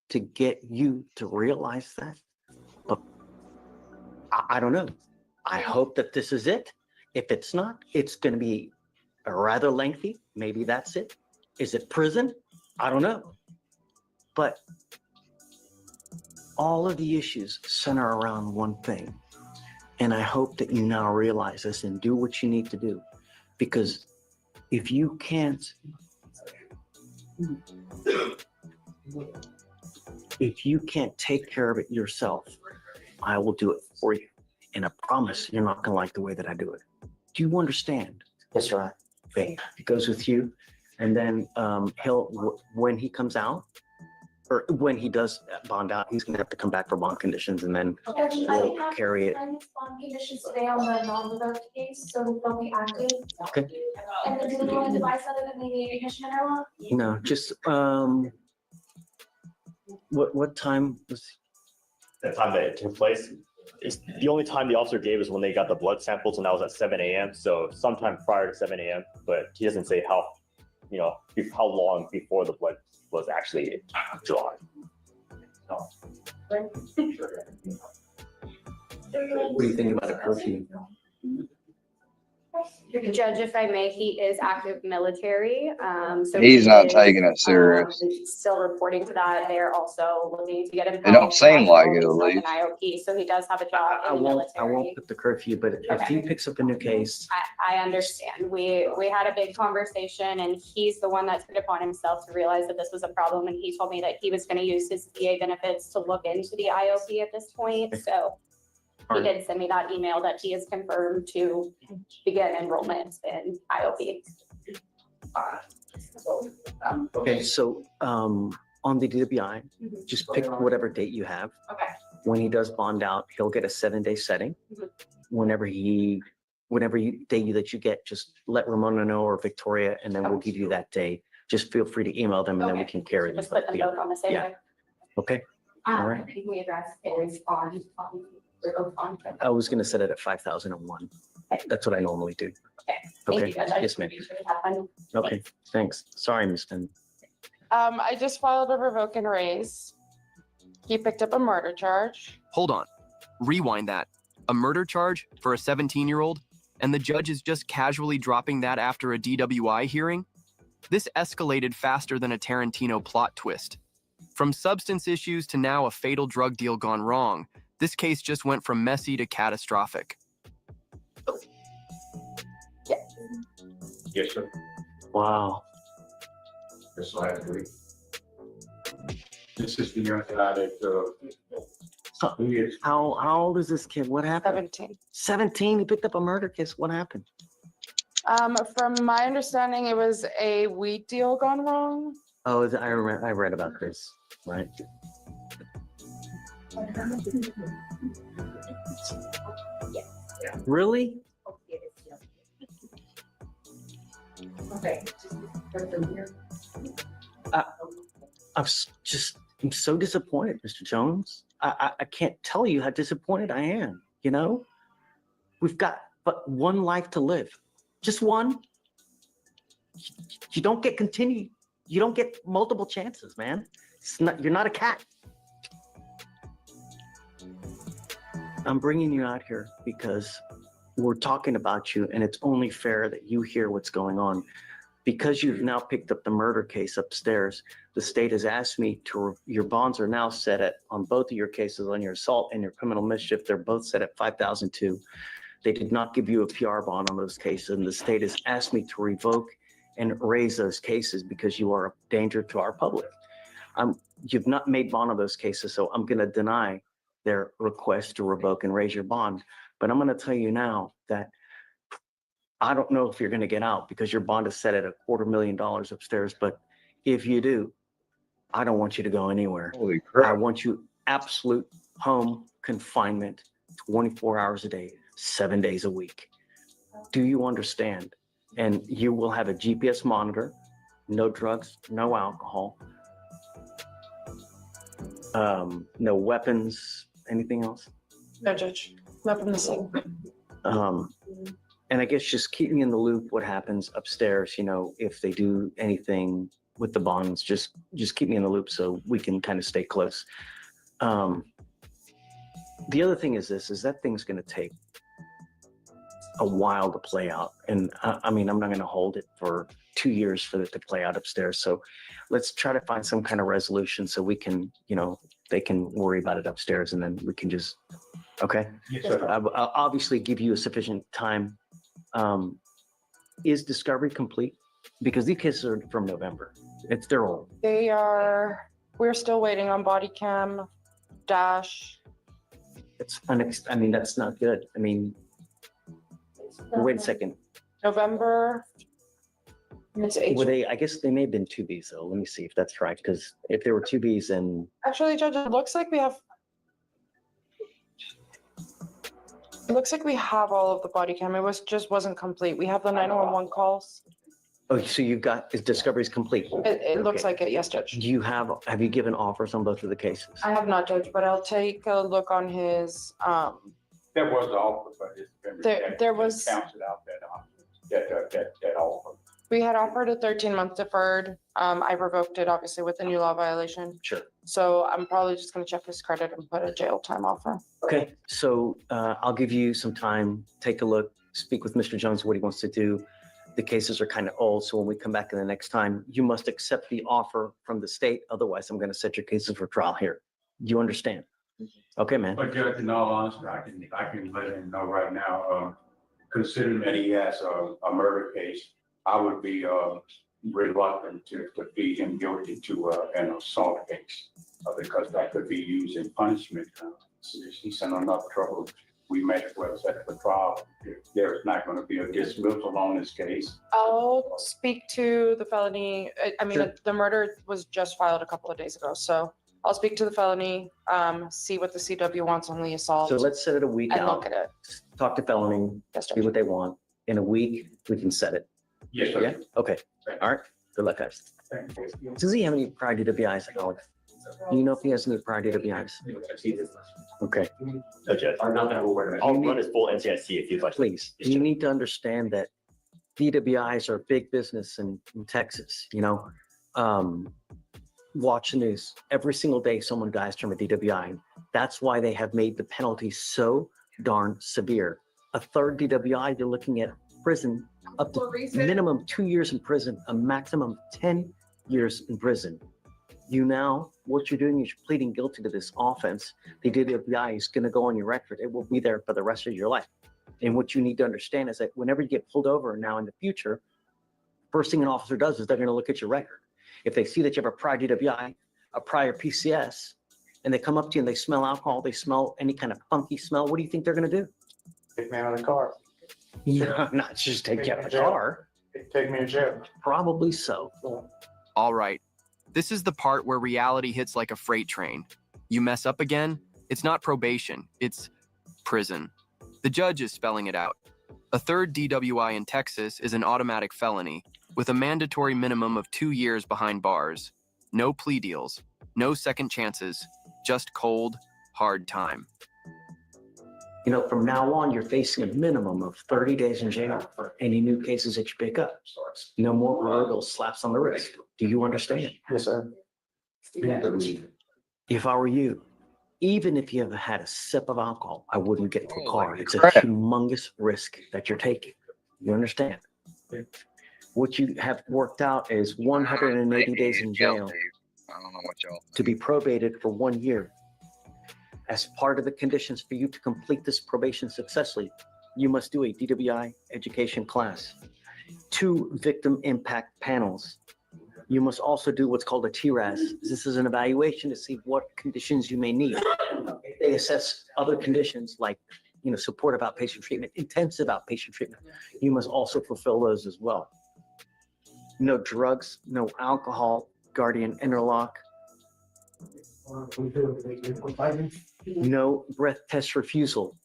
to get you to realize that. But I don't know. I hope that this is it. If it's not, it's going to be rather lengthy. Maybe that's it. Is it prison? I don't know. But all of the issues center around one thing. And I hope that you now realize this and do what you need to do. Because if you can't take care of it yourself, I will do it for you. And I promise you're not going to like the way that I do it. Do you understand? Yes, sir. Okay. It goes with you. And then when he comes out, or when he does bond out, he's going to have to come back for bond conditions, and then we'll carry it. Bond conditions today on the non-revoked case, so they'll be active. Okay. And then do we want a device other than the ignition interlock? No, just what time was The time that it took place, the only time the officer gave is when they got the blood samples, and that was at 7 a.m. So sometime prior to 7 a.m. But he doesn't say how, how long before the blood was actually drawn. What do you think about a curfew? Judge, if I may, he is active military. So He's he not is, taking it serious. Still reporting to that. They're also looking to get him. It don't seem like it, at An least. IOP, so he does have a job I in the won't military. put the curfew, but if he picks up a new case, I understand. We had a big conversation, and he's the one that took it upon himself to realize that this was a problem. And he told me that he was going to use his VA benefits to look into the IOP at this point. So he did send me that email that he is confirmed to begin enrollment in IOP. okay, so on the DWI, just pick whatever date you have. Okay. When he does bond out, he'll get a 7-day setting. Whenever day that you get, just let Ramona know or Victoria, and then we'll give you that day. Just feel free to email them, and then we can carry them. Just put them both on the same day. Okay. All right. I think we addressed is on. I was gonna set it at 5,001. That's what I normally do. Thank Okay. you, Judge. Yes, ma'am. Ma'am. Okay, thanks. Sorry, Ms. Finn. I just filed a revoke and raise. He picked up a murder charge. Hold on. Rewind that. A murder charge for a 17-year-old? And the judge is just casually dropping that after a DWI hearing? This escalated faster than a Tarantino plot twist. From substance issues to now a fatal drug deal gone wrong, this case just went from messy to catastrophic. Yes, sir. Wow. Yes, I agree. This is the young guy that, How old is this kid? What happened? 17. 17? He picked up a murder case. What happened? From my understanding, it was a weed deal gone wrong. Oh, I read about this, right? Really? Okay. I'm so disappointed, Mr. Jones. I can't tell you how disappointed I am, We've got but one life to live. Just one. You don't get multiple chances, man. You're not a cat. I'm bringing you out here because we're talking about you, and it's only fair that you hear what's going on. Because you've now picked up the murder case upstairs, the state has asked me your bonds are now set on both of your cases, on your assault and your criminal mischief. They're both set at 5,002. They did not give you a PR bond on those cases, and the state has asked me to revoke and raise those cases because you are a danger to our public. You've not made bond on those cases, so I'm going to deny their request to revoke and raise your bond. But I'm going to tell you now that I don't know if you're going to get out because your bond is set at $250,000 upstairs. But if you do, I don't want you to go anywhere. Holy crap. I want you absolute home confinement, 24 hours a day, 7 days a week. Do you understand? And you will have a GPS monitor, no drugs, no alcohol, no weapons, anything else? No, Judge. Not from the scene. And I guess just keep me in the loop what happens upstairs, if they do anything with the bonds, just keep me in the loop so we can kind of stay close. The other thing is that thing's going to take a while to play out. And I'm not going to hold it for 2 years for it to play out upstairs. So let's try to find some kind of resolution so we can, they can worry about it upstairs, and then we can just, okay? Yes, sir. I'll obviously give you a sufficient time. Is discovery complete? Because these cases are from November. They're old. We're still waiting on body cam, dash. That's not good. Wait a second. November. I guess they may have been 2Bs though. Let me see if that's right. Because if there were 2Bs, then Actually, Judge, it looks like we have all of the body cam. It wasn't complete. We have the 911 calls. Oh, so you've got, his discovery is complete? It looks Okay. like it, yes, Judge. Do you have you given offers on both of the cases? I have not, Judge, but I'll take a look on his, There was an offer, but it's been. There was- Counted out that offer. we had offered a 13-month deferred. I revoked it obviously with the new law violation. Sure. So I'm probably just gonna check his credit and put a jail time offer. Okay, so I'll give you some time, take a look, speak with Mr. Jones, what he wants to do. The cases are kind of old, so when we come back in the next time, you must accept the offer from the state. Otherwise, I'm going to set your cases for trial here. You understand? Okay, man. But Judge, in all honesty, I can let him know right now, considering that he has a murder case, I would be reluctant to plead him guilty to an assault case, because that could be used in punishment. He's in enough trouble. We may as well set the trial. There's not going to be a dismissal on this case. I'll speak to the felony. I mean, Sure. the murder was just filed a couple of days ago, so I'll speak to the felony, see what the CW wants on the assault. So let's set it a week And out. look at it. Talk to felony, see what they want. In a week, we can set it. Yes, sir. Yeah? Okay. All right. Good luck, guys. Does he have any prior DWIs at all? Do you know if he has any prior DWIs? Okay. No, Judge, I'm not gonna worry about it. I'll run his full NCIC if you'd like. Please, you need to understand that DWIs are big business in Texas, you know? Watch the news. Every single day, someone dies from a DWI. That's why they have made the penalty so darn severe. A third DWI, you're looking at prison up to minimum 2 years in prison, a maximum of 10 years in prison. You now, what you're doing is you're pleading guilty to this offense. The DWI is going to go on your record. It will be there for the rest of your life. And what you need to understand is that whenever you get pulled over now in the future, first thing an officer does is they're going to look at your record. If they see that you have a prior DWI, a prior PCS, and they come up to you and they smell alcohol, they smell any kind of funky smell, what do you think they're going to do? Take me out of the car. Yeah, not just take you out of the car. Take me to jail. Probably so. All right. This is the part where reality hits like a freight train. You mess up again, it's not probation, it's prison. The judge is spelling it out. A third DWI in Texas is an automatic felony with a mandatory minimum of 2 years behind bars. No plea deals, no second chances, just cold, hard time. You know, from now on, you're facing a minimum of 30 days in jail for any new cases that you pick up. No more proverbial slaps on the wrist. Do you understand? Yes, sir. If I were you, even if you have had a sip of alcohol, I wouldn't get into a car. It's a crap. humongous risk that you're taking. You understand? What you have worked out is 180 days in jail I don't know what y'all. to be probated for 1 year. As part of the conditions for you to complete this probation successfully, you must do a DWI education class, 2 victim impact panels. You must also do what's called a TRAS. This is an evaluation to see what conditions you may need. They assess other conditions like, you know, supportive outpatient treatment, intensive outpatient treatment. You must also fulfill those as well. No drugs, no alcohol, guardian interlock, no breath test refusal.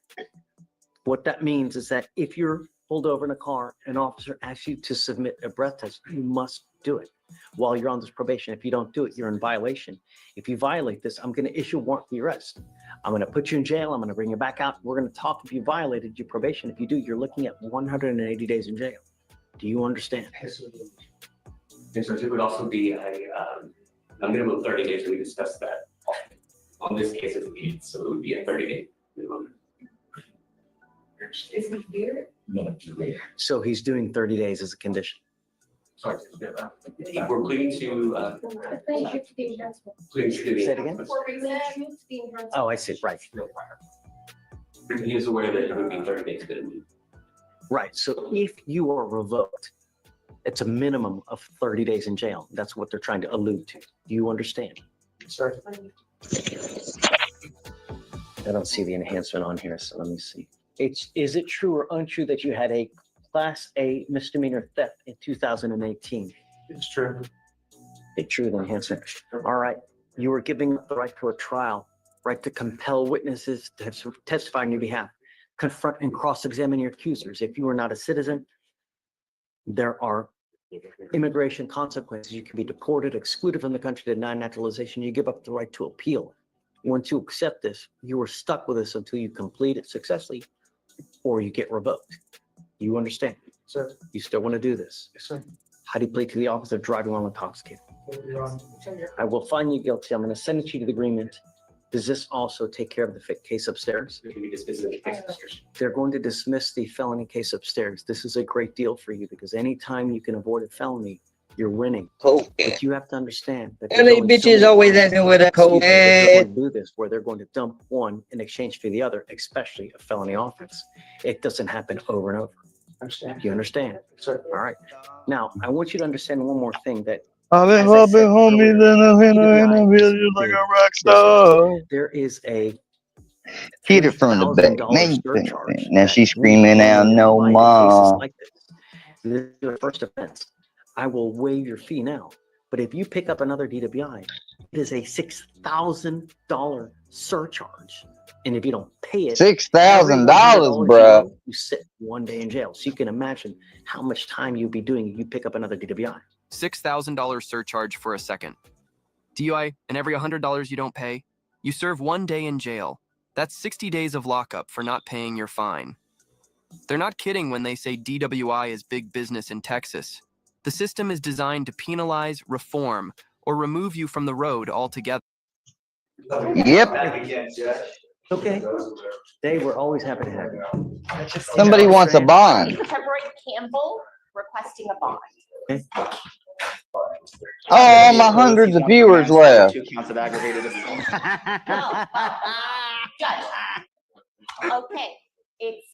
What that means is that if you're pulled over in a car, an officer asks you to submit a breath test, you must do it while you're on this probation. If you don't do it, you're in violation. If you violate this, I'm going to issue a warrant for your arrest. I'm going to put you in jail. I'm going to bring you back out. We're going to talk if you violated your probation. If you do, you're looking at 180 days in jail. Do you understand? And so it would also be a minimum of 30 days. We discussed that. On this case, it would be, so it would be a 30-day minimum. Is he here? So he's doing 30 days as a condition. Sorry. We're pleading to, pleading to Say it again? Oh, I see. Right. he is aware that it would be 30 days minimum. Right. So if you are revoked, it's a minimum of 30 days in jail. That's what they're trying to allude to. Do you understand? Sir. I don't see the enhancement on here, so let me see. Is it true or untrue that you had a Class A misdemeanor theft in 2018? It's true. It's true, the enhancement. All right. You were giving up the right to a trial, right to compel witnesses to testify on your behalf, confront and cross-examine your accusers. If you are not a citizen, there are immigration consequences. You can be deported, excluded from the country, denied naturalization. You give up the right to appeal. Once you accept this, you are stuck with this until you complete it successfully or you get revoked. You understand? Sir. You still want to do this? Yes, sir. How do you plead to the office of driving while intoxicated? I will find you guilty. I'm going to send it to you to the agreement. Does this also take care of the case upstairs? They're going to dismiss the felony case upstairs. This is a great deal for you because anytime you can avoid a felony, you're winning. Cool. But you have to understand that And these bitches always acting with a cold they're head. going to do this where they're going to dump one in exchange for the other, especially a felony offense. It doesn't happen over and over. You understand? Sir. All right. Now, I want you to understand one more thing that I've been as I said hoping, homies, earlier, in a DWI village like a did rock this. star. There is a Hit it from the back. $3,000 surcharge. Now she's that we screaming out, normally no apply to cases mom. like this. This is your first offense. I will waive your fee now. But if you pick up another DWI, it is a $6,000 surcharge. And if you don't pay it, $6,000, $100 bruh. you sit 1 day in jail. So you can imagine how much time you'd be doing if you pick up another DWI. $6,000 surcharge for a second. DUI, and every $100 you don't pay, you serve 1 day in jail. That's 60 days of lockup for not paying your fine. They're not kidding when they say DWI is big business in Texas. The system is designed to penalize, reform, or remove you from the road altogether. Yep. Okay. They were always happy to have you. Somebody wants a bond. Contemporary Campbell requesting a bond. Okay. Oh, all my hundreds of viewers left. 2 counts of aggravated assault. No, judge. Okay, it's.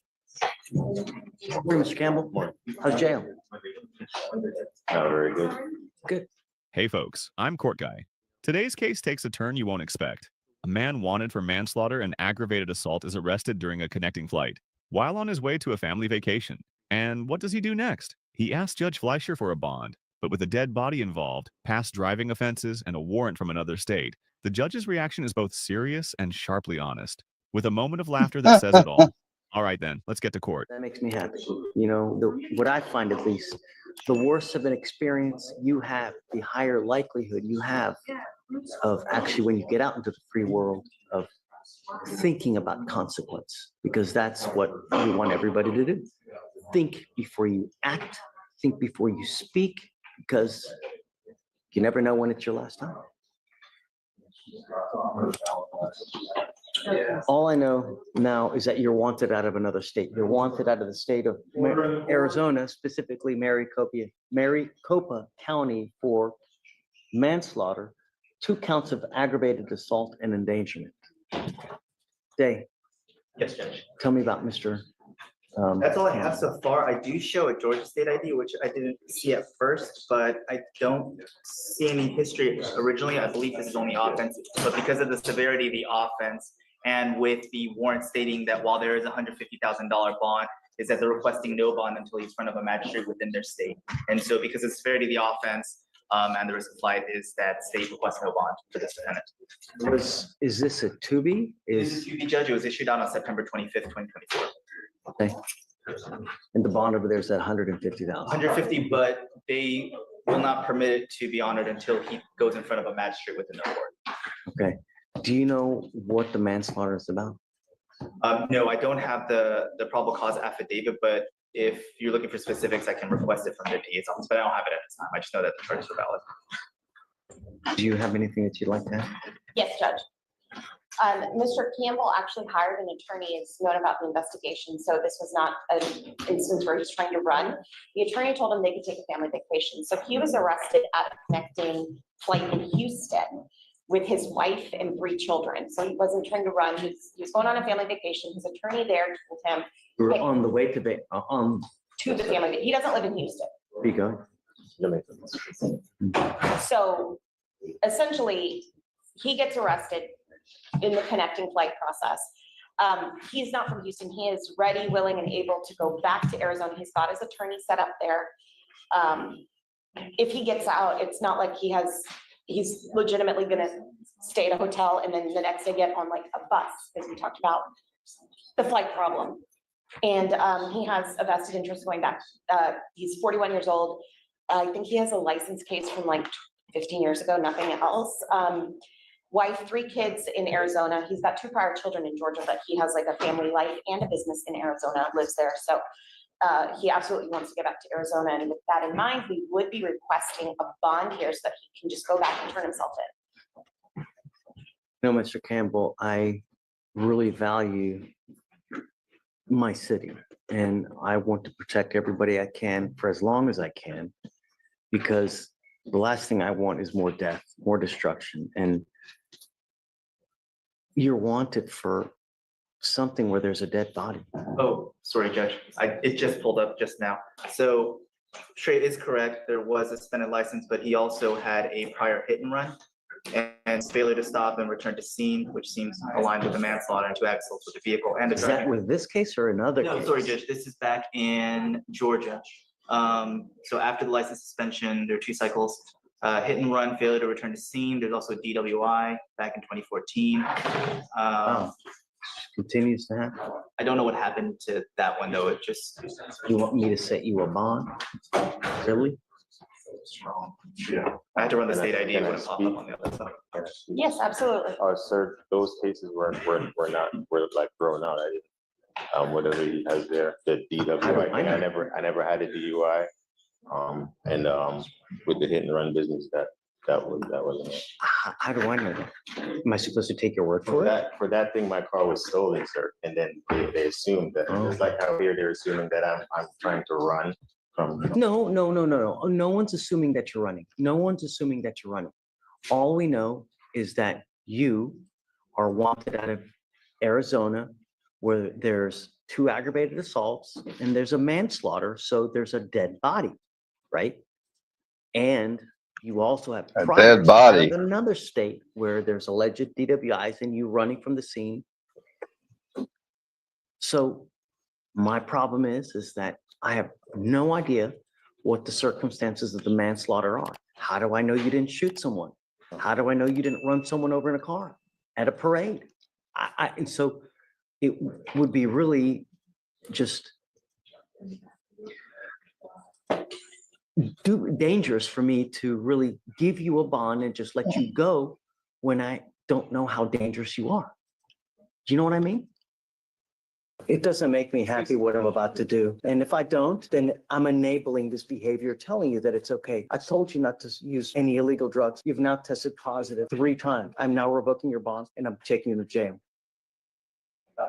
Morning, Mr. Campbell. How's jail? Not very good. Good. Hey folks, I'm Court Guy. Today's case takes a turn you won't expect. A man wanted for manslaughter and aggravated assault is arrested during a connecting flight while on his way to a family vacation. And what does he do next? He asks Judge Fleischer for a bond, but with a dead body involved, past driving offenses, and a warrant from another state, the judge's reaction is both serious and sharply honest, with a moment of laughter that says it all. All right then, let's get to court. That makes me happy. You know, what I find at least, the worse of an experience you have, the higher likelihood you have of actually, when you get out into the free world, of thinking about consequence, because that's what we want everybody to do. Think before you act, think before you speak, because you never know when it's your last time. All I know now is that you're wanted out of another state. You're wanted out of the state of Arizona, specifically Maricopa County, for manslaughter, 2 counts of aggravated assault and endangerment. Day, Yes, Judge. tell me about Mr. That's all I have so far. I do show a Georgia State ID, which I didn't see at first, but I don't see any history. Originally, I believe this is only offense, but because of the severity of the offense and with the warrant stating that while there is a $150,000 bond, is that they're requesting no bond until he's in front of a magistrate within their state. And so because of the severity of the offense and the risk of flight, is that state requests no bond for this defendant. Is this a 2B? This is UB, Judge. It was issued out on September 25th, 2024. Okay. And the bond over there is at 150,000. 150, but they will not permit it to be honored until he goes in front of a magistrate within the court. Okay. Do you know what the manslaughter is about? No, I don't have the probable cause affidavit, but if you're looking for specifics, I can request it from the DA's office, but I don't have it at this time. I just know that the charges are valid. Do you have anything that you'd like to add? Yes, Judge. Mr. Campbell actually hired an attorney and known about the investigation, so this was not an instance where he's trying to run. The attorney told him they could take a family vacation, so he was arrested at a connecting flight in Houston with his wife and 3 children. So he wasn't trying to run. He was going on a family vacation. His attorney there told him We were on the way to the family. He doesn't live in Houston. Be going. So essentially, he gets arrested in the connecting flight process. He's not from Houston. He is ready, willing, and able to go back to Arizona. He's got his attorney set up there. If he gets out, it's not like he's legitimately gonna stay at a hotel and then the next day get on like a bus, as we talked about the flight problem. And he has a vested interest going back. He's 41 years old. I think he has a license case from like 15 years ago, nothing else. Wife, 3 kids in Arizona. He's got 2 prior children in Georgia, but he has like a family life and a business in Arizona, lives there. So he absolutely wants to get back to Arizona. And with that in mind, we would be requesting a bond here so that he can just go back and turn himself in. No, Mr. Campbell, I really value my city and I want to protect everybody I can for as long as I can, because the last thing I want is more death, more destruction. And you're wanted for something where there's a dead body. Oh, sorry, Judge. It just pulled up just now. So Trey is correct. There was a suspended license, but he also had a prior hit and run and failure to stop and return to scene, which seems aligned with the manslaughter and 2 accidents with the vehicle and the Is that driver. with this case or another No, case? sorry, Judge. This is back in Georgia. So after the license suspension, there are 2 cycles. Hit and run, failure to return to scene. There's also a DWI back in 2014. Continues to happen. I don't know what happened to that one though. It just. You want me to set you a bond? Really? Yeah. I had to run the state ID. It wouldn't pop up on the other side. Yes, absolutely. Sir, those cases were like thrown out. Whatever he has there, the DWI, and I never had a DUI. And with the hit and run business, that wasn't it. How do I know that? Am I supposed to take your word for it? For that thing, my car was stolen, sir. And then they assumed that, it's like how here they're assuming that I'm trying to run from. No. No one's assuming that you're running. No one's assuming that you're running. All we know is that you are wanted out of Arizona, where there's 2 aggravated assaults and there's a manslaughter, so there's a dead body, right? And you also have A priors dead body. out of another state where there's alleged DWIs and you running from the scene. So my problem is that I have no idea what the circumstances of the manslaughter are. How do I know you didn't shoot someone? How do I know you didn't run someone over in a car at a parade? And so it would be really just dangerous for me to really give you a bond and just let you go when I don't know how dangerous you are. Do you know what I mean? It doesn't make me happy what I'm about to do. And if I don't, then I'm enabling this behavior, telling you that it's okay. I told you not to use any illegal drugs. You've now tested positive 3 times. I'm now revoking your bonds and I'm taking you to jail.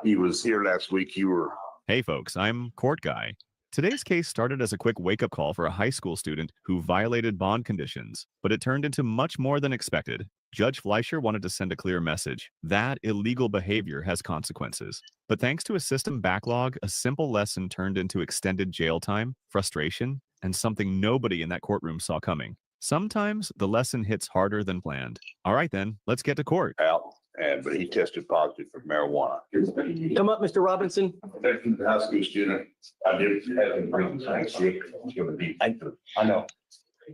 He was here last week. You were. Hey folks, I'm Court Guy. Today's case started as a quick wake-up call for a high school student who violated bond conditions, but it turned into much more than expected. Judge Fleischer wanted to send a clear message that illegal behavior has consequences. But thanks to a system backlog, a simple lesson turned into extended jail time, frustration, and something nobody in that courtroom saw coming. Sometimes the lesson hits harder than planned. All right then, let's get to court. But he tested positive for marijuana. Come up, Mr. Robinson. The high school student. I did have him bring the thanks. I know.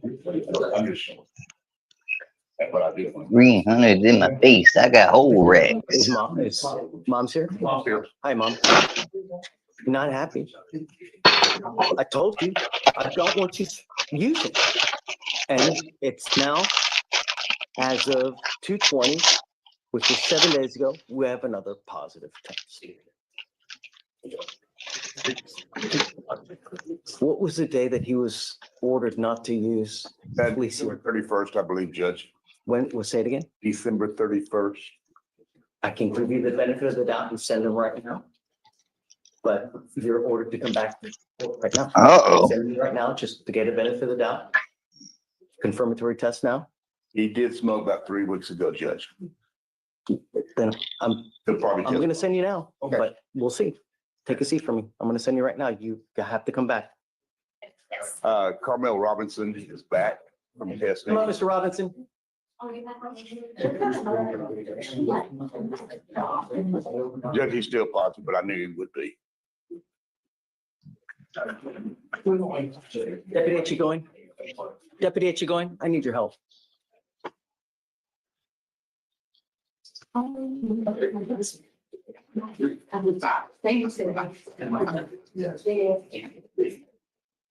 I'm just. That's what I do. Green honey's in my face. I got whole wrecks. Is mom's here? Mom's here. Hi, Mom. You're not happy. I told you, I don't want you using. And it's now, as of 2:20, which is 7 days ago, we have another positive test. What was the day that he was ordered not to use? December 31st, I believe, Judge. When, we'll say it again? December 31st. I can give you the benefit of the doubt and send him right now. But you're ordered to come back right now. Uh-oh. Send me right now, just to get a benefit of the doubt. Confirmatory test now. He did smoke about 3 weeks ago, Judge. Then I'm probably going to send you now, but we'll see. Take a seat for me. I'm going to send you right now. You have to come back. Carmel Robinson is back from testing. Come on, Mr. Robinson. Judge, he's still positive, but I knew he would be. Deputy, are you going? Deputy, are you going? I need your help.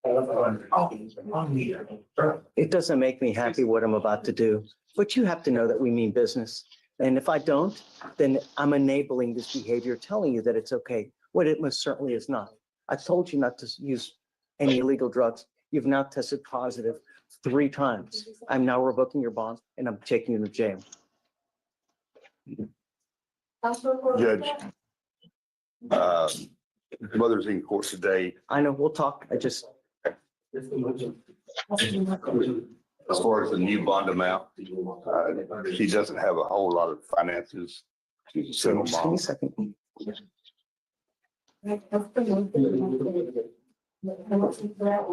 It doesn't make me happy what I'm about to do, but you have to know that we mean business. And if I don't, then I'm enabling this behavior, telling you that it's okay, when it most certainly is not. I told you not to use any illegal drugs. You've now tested positive 3 times. I'm now revoking your bond and I'm taking you to jail. Judge, mother's in court today. I know, we'll talk. I just. As far as the new bond amount, she doesn't have a whole lot of finances. She's a single Just give me a mom. second.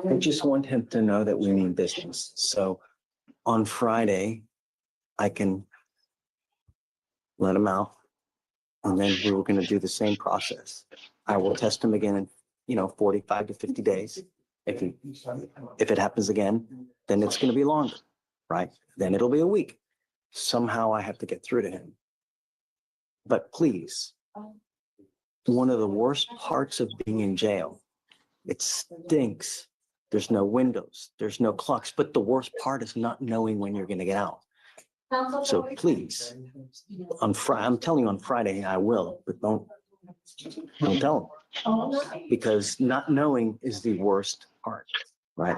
I just want him to know that we mean business. So on Friday, I can let him out. And then we were going to do the same process. I will test him again in, 45 to 50 days. If it happens again, then it's going to be longer, right? Then it'll be a week. Somehow I have to get through to him. But please, one of the worst parts of being in jail, it stinks. There's no windows, there's no clocks, but the worst part is not knowing when you're going to get out. So please, I'm telling you on Friday, I will, but don't tell him. Because not knowing is the worst part, right?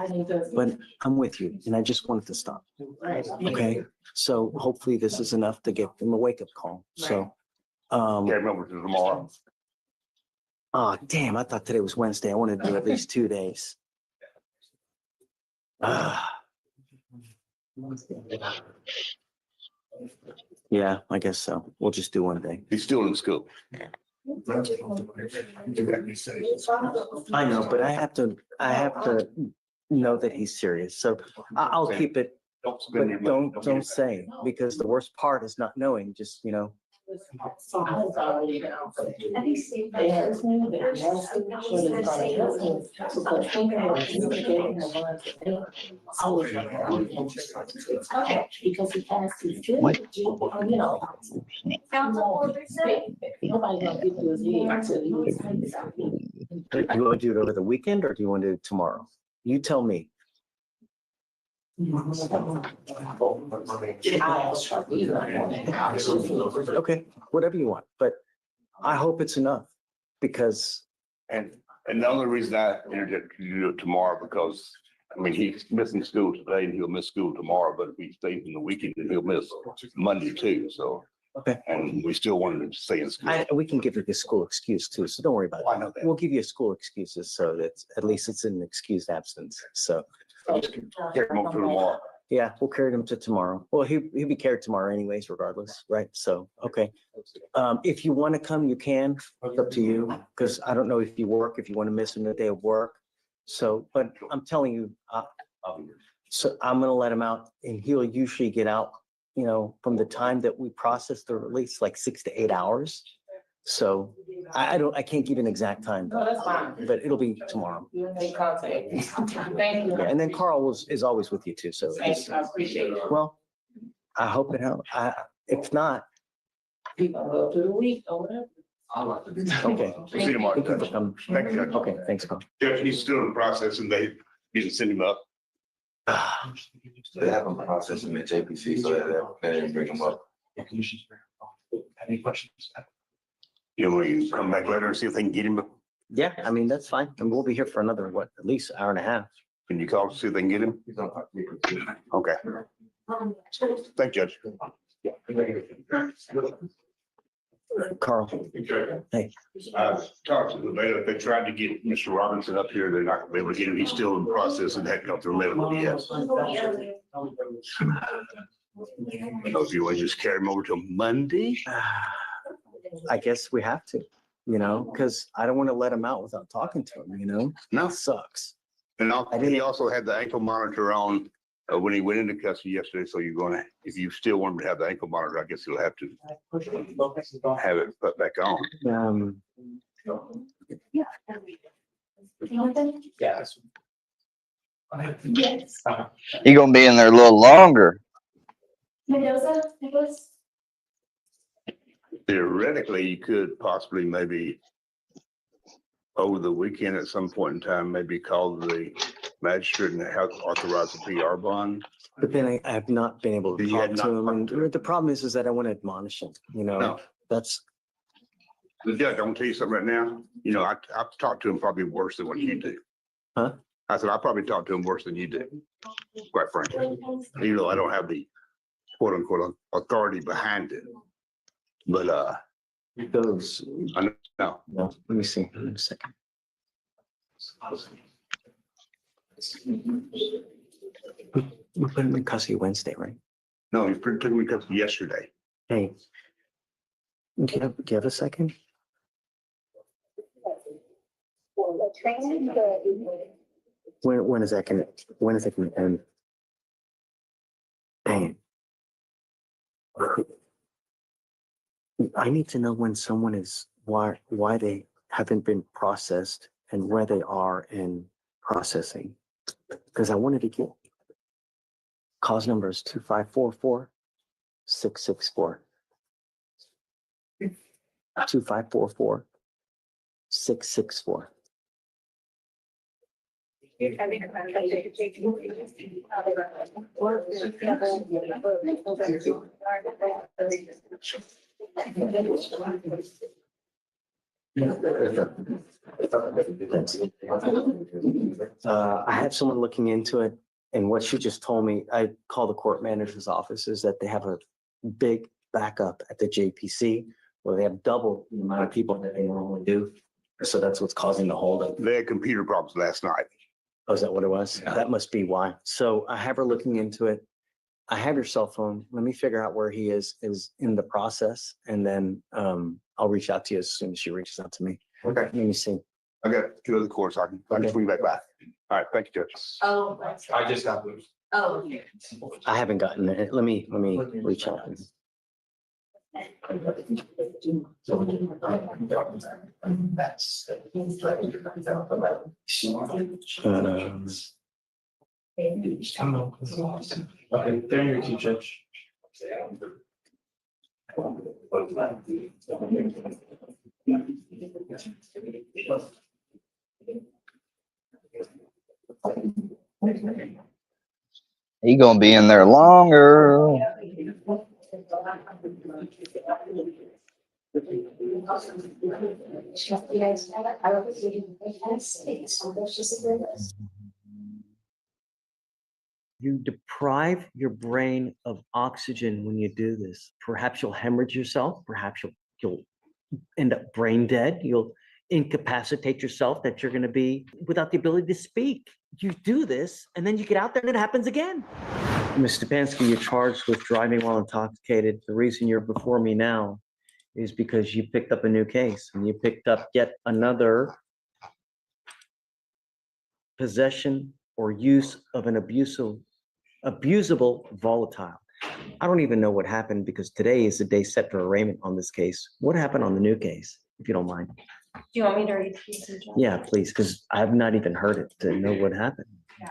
But I'm with you and I just want it to stop. Okay, so hopefully this is enough to give them a wake-up call. So, Remember to tomorrow. oh, damn, I thought today was Wednesday. I wanted to do at least 2 days. Yeah, I guess so. We'll just do 1 day. He's still in school. I know, but I have to know that he's serious. So I'll keep it, but don't say, because the worst part is not knowing, just, Because he has to, you you want to do it over the weekend or do you want to do it tomorrow? You tell me. Okay, whatever you want, but I hope it's enough because. And the only reason I interject to do it tomorrow, because he's missing school today and he'll miss school tomorrow, but if he stays in the weekend, then he'll miss Monday too, so. Okay. And we still wanted him to stay in school. We can give you a school excuse too, so don't worry about it. I know that. We'll give you a school excuses so that at least it's an excused absence, so. Carry him up to tomorrow. Yeah, we'll carry him to tomorrow. Well, he'll be carried tomorrow anyways, regardless, right? So, okay. If you want to come, you can. It's up to you, because I don't know if you work, if you want to miss a day of work. So, but I'm telling you, so I'm gonna let him out, and he'll usually get out, from the time that we process the release, like 6 to 8 hours. So I can't give an exact time, No, that's fine. but it'll be tomorrow. You make contact. Thank you. Yeah, and then Carl is always with you too, so. Thanks, I appreciate it. Well, I hope it helps. If not. We gonna go through the week or whatever. Okay. We'll see you tomorrow, Thank you for Judge. coming. Thank you, Judge. Okay, thanks, Carl. Judge, he's still in the process and they need to send him up. They have them processing at JPC, so they didn't bring them up. Any questions? You want to come back later and see if they can get him? Yeah, that's fine. And we'll be here for another, at least hour and a half. Can you call to see if they can get him? Okay. Thank you, Judge. Carl. Hey. I've talked to the bailiff. They tried to get Mr. Robinson up here. They're not gonna be able to get him. He's still in the process and hadn't gone through medical yet. So if you want to just carry him over till Monday? I guess we have to, because I don't want to let him out without talking to him, No. It sucks. And he also had the ankle monitor on when he went into custody yesterday. So if you still want him to have the ankle monitor, I guess you'll have to have it put back on. Yes. Yes. You're gonna be in there a little longer. Mendoza, Nicholas? Theoretically, you could possibly maybe over the weekend at some point in time, maybe call the magistrate and have authorized a PR bond. But then I have not been able to You talk have to not him, talked and to him? the problem is that I want to admonish him, you know, No. that's, The judge, I'm gonna tell you something right now. You know, I've talked to him probably worse than what you do. Huh? I said, I probably talked to him worse than you do, quite frankly. Even though I don't have the quote unquote authority behind it. But, those, I know. no, let me see, in a second. We put him in custody Wednesday, right? No, he took me to yesterday. Hey. Do you have a second? When is that gonna end? Dang it. I need to know when someone is, why they haven't been processed and where they are in processing. Because I wanted to get, cause number is 2544-664. 2544-664. I have someone looking into it, and what she just told me, I called the court manager's office, is that they have a big backup at the JPC where they have double the amount of people that they normally do. So that's what's causing the holdup. They had computer problems last night. Oh, is that what it was? That must be why. So I have her looking into it. I have your cell phone. Let me figure out where he is in the process, and then I'll reach out to you as soon as she reaches out to me. Okay. Let me see. I got two other courts. I can swing back by. All right, thank you, Judge. Oh. I just got moved. Oh. I haven't gotten it. Let me reach out. Okay, there you go, Judge. He gonna be in there longer. You deprive your brain of oxygen when you do this. Perhaps you'll hemorrhage yourself. Perhaps you'll end up brain dead. You'll incapacitate yourself, that you're going to be without the ability to speak. You do this, and then you get out there and it happens again. Ms. Stepanski, you're charged with driving while intoxicated. The reason you're before me now is because you picked up a new case, and you picked up yet another possession or use of an abusable volatile. I don't even know what happened, because today is the day set for arraignment on this case. What happened on the new case, if you don't mind? Do you want me to read the case? Yeah, please, because I've not even heard it to know what happened. Yeah.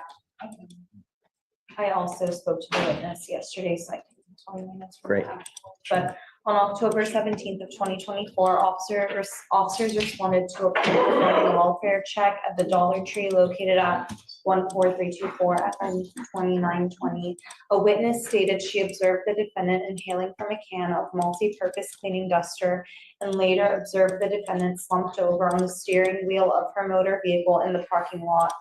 I also spoke to the witness yesterday, so I can 20 minutes. from Great. that. But on October 17th of 2024, officers responded to a public welfare check at the Dollar Tree located at 14324 FM 2920. A witness stated she observed the defendant inhaling from a can of multi-purpose cleaning duster, and later observed the defendant slumped over on the steering wheel of her motor vehicle in the parking lot.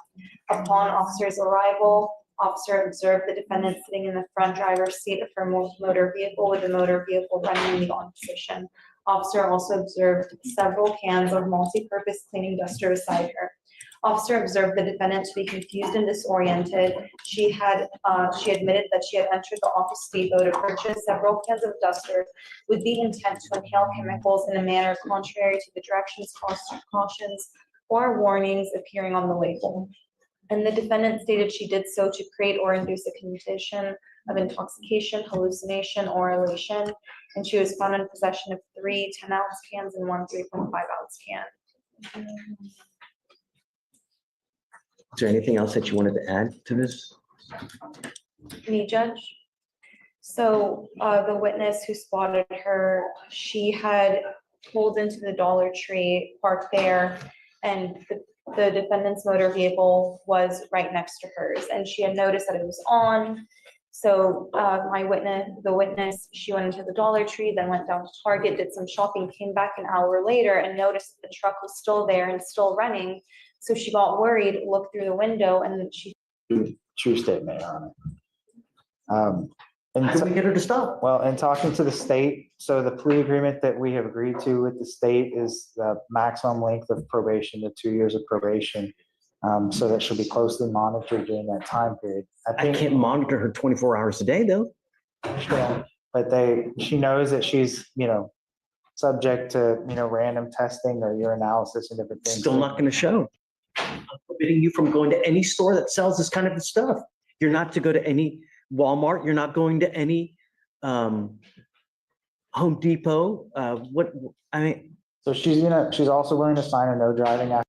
Upon officers' arrival, officer observed the defendant sitting in the front driver's seat of her motor vehicle with the motor vehicle running in the on position. Officer also observed several cans of multi-purpose cleaning duster beside her. Officer observed the defendant to be confused and disoriented. She admitted that she had entered the office depot to purchase several cans of duster with the intent to inhale chemicals in a manner contrary to the directions, cautions, or warnings appearing on the label. And the defendant stated she did so to create or induce a condition of intoxication, hallucination, or elation. And she was found in possession of 3 10-ounce cans and 1 3.5-ounce can. Is there anything else that you wanted to add to this? Me, Judge? So the witness who spotted her, she had pulled into the Dollar Tree, parked there, and the defendant's motor vehicle was right next to hers, and she had noticed that it was on. So the witness, she went into the Dollar Tree, then went down to Target, did some shopping, came back an hour later and noticed the truck was still there and still running. So she got worried, looked through the window, and then she. True statement, Your Honor. And How do we get her to stop? Well, in talking to the state, so the plea agreement that we have agreed to with the state is the maximum length of probation to 2 years of probation. So that she'll be closely monitored during that time period. I can't monitor her 24 hours a day though. Yeah, but she knows that she's, subject to, random testing or urinalysis and different things. Still not going to show. I'm forbidding you from going to any store that sells this kind of stuff. You're not to go to any Walmart. You're not going to any Home Depot. So she's also willing to sign a no driving act.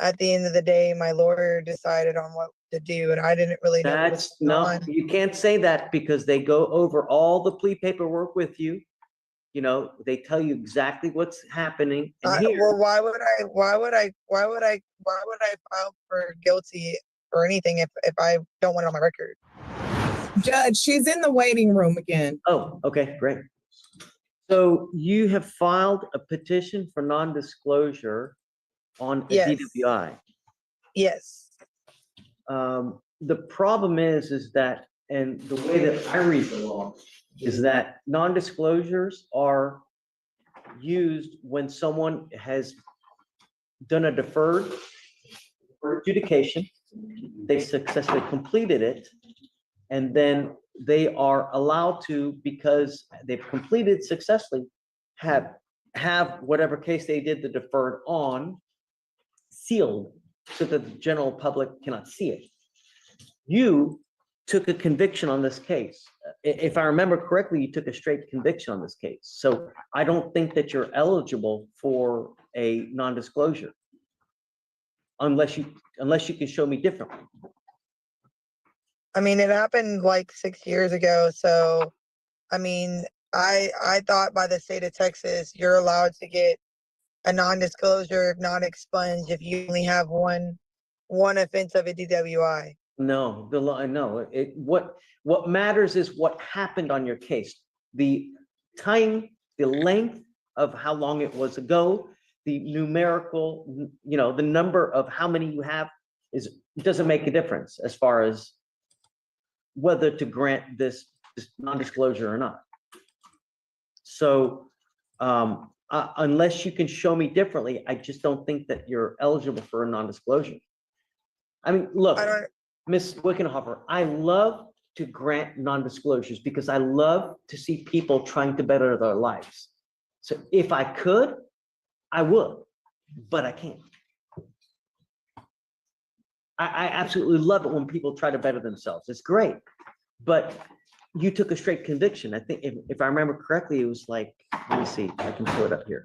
At the end of the day, my lawyer decided on what to do, and I didn't really know what was going on. You can't say that because they go over all the plea paperwork with you. They tell you exactly what's happening. Well, why would I file for guilty or anything if I don't want it on my record? Judge, she's in the waiting room again. Oh, okay, great. So you have filed a petition for non-disclosure on a DWI. Yes. The problem is that, and the way that I read the law is that non-disclosures are used when someone has done a deferred adjudication, they successfully completed it, and then they are allowed to, because they've completed successfully, have whatever case they did the deferred on sealed so that the general public cannot see it. You took a conviction on this case. If I remember correctly, you took a straight conviction on this case. So I don't think that you're eligible for a non-disclosure unless you can show me differently. I mean, it happened like 6 years ago. So, I mean, I thought by the state of Texas, you're allowed to get a non-disclosure, not expunged if you only have one offense of a DWI. No, the law. No. What matters is what happened on your case. The time, the length of how long it was ago, the numerical, the number of how many you have doesn't make a difference as far as whether to grant this non-disclosure or not. So, unless you can show me differently, I just don't think that you're eligible for a non-disclosure. I mean, look, Ms. Wickenhofer, I love to grant non-disclosures because I love to see people trying to better their lives. So if I could, I would, but I can't. I absolutely love it when people try to better themselves. It's great, but you took a straight conviction. I think if I remember correctly, it was like, let me see, I can pull it up here.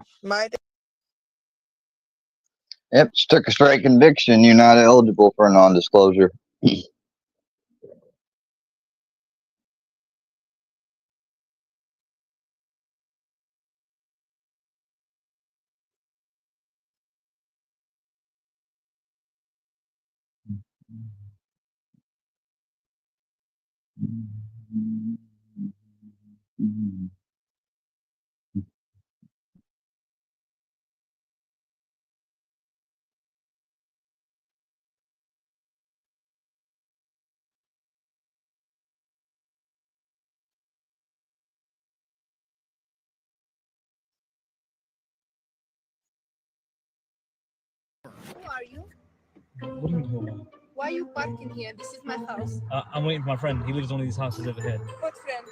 Yep, just took a straight conviction. You're not eligible for a non-disclosure. Who are you? What do you mean, who am Why are you parking here? This is my house. I? I'm waiting for my friend. He lives in one of these houses over here. What friend?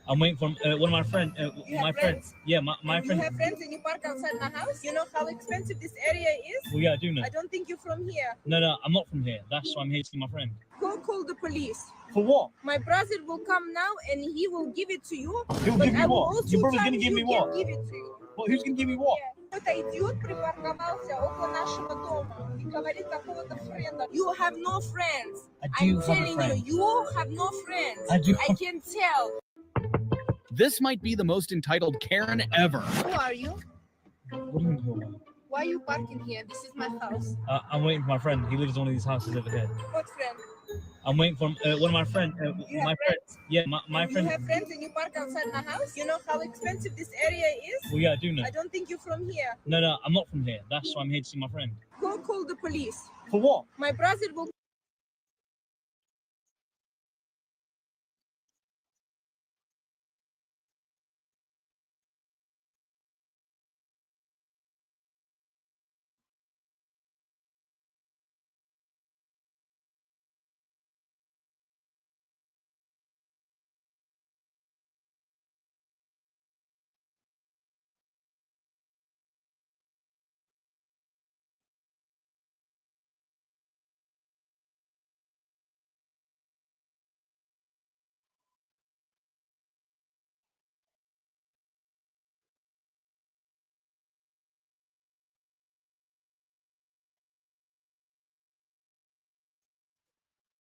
I'm waiting for one of my friends. You My have friend. friends? Yeah, my friend. You have friends and you park outside my house? You know how expensive this area is? Well, yeah, I do know. I don't think you're from here. No, I'm not from here. That's why I'm here to see my friend. Go call the police. For what? My brother will come now and he will give it to you. He'll but give I you will what? also Your brother's come gonna give me you what? can give it to you. What? Who's gonna give me what? Кто-то идиот припарковался около нашего дома и говорит какого-то френда. You have no friends. I'm telling you, you have no friends. I do. I can tell. This might be the most entitled Karen ever. Who are you? What do you mean, who am Why are you parking here? This is my house. I'm waiting for my friend. He lives in one of these houses over here. What friend? I'm waiting for one of my friends. You have My friend. friends? Yeah, my You friend. have friends and you park outside my house? You know how expensive this area is? Well, yeah, I do know. I don't think you're from here. No, I'm not from here. That's why I'm here to see my friend. Go call the police. For what? My brother will.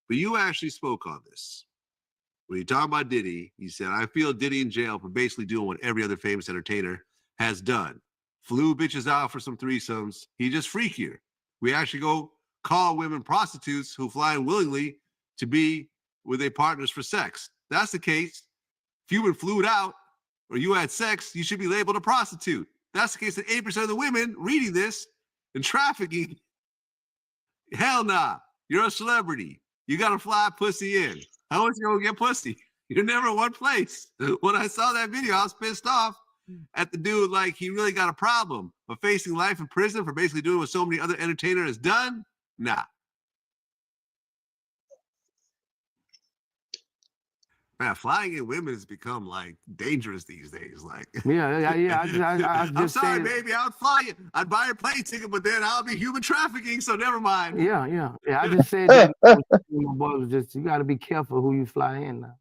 But you actually spoke on this. When you talk about Diddy, you said, I feel Diddy in jail for basically doing what every other famous entertainer has done. Flew bitches out for some threesomes. He just freakier. We actually go call women prostitutes who fly in willingly to be with their partners for sex. That's the case. If you've been flued out or you had sex, you should be labeled a prostitute. That's the case that 8% of the women reading this and trafficking. Hell nah. You're a celebrity. You got to fly pussy in. How much you gonna get pussy? You're never in one place. When I saw that video, I was pissed off at the dude. Like, he really got a problem of facing life in prison for basically doing what so many other entertainers has done. Nah. Man, flying in women has become like dangerous these days. Like, I'm sorry, baby. I'd fly you. I'd buy a plane ticket, but then I'll be human trafficking. So never mind. Yeah. I just said that. My boy was just, you got to be careful who you fly in now.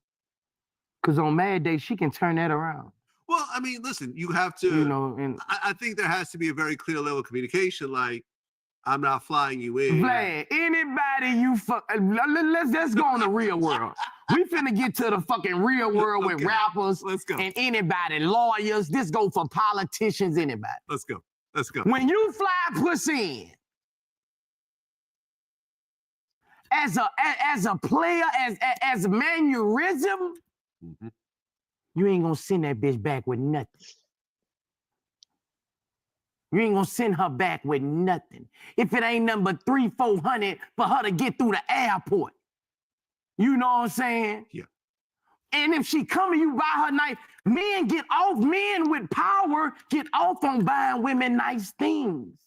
Because on Mad Day, she can turn that around. Well, I mean, listen, you have to. You know, and I think there has to be a very clear level of communication. Like, I'm not flying you in. Vlad, anybody you fuck, let's go in the real world. We finna get to the fucking real world with rappers. Let's go. And anybody, lawyers. This go for politicians, anybody. Let's go. Let's go. When you fly pussy in, as a player, as a mannerism, you ain't gonna send that bitch back with nothing. You ain't gonna send her back with nothing. If it ain't nothing but $300-400 for her to get through the airport. You know what I'm saying? Yeah. And if she come to you buy her nice, men get off, men with power get off on buying women nice things.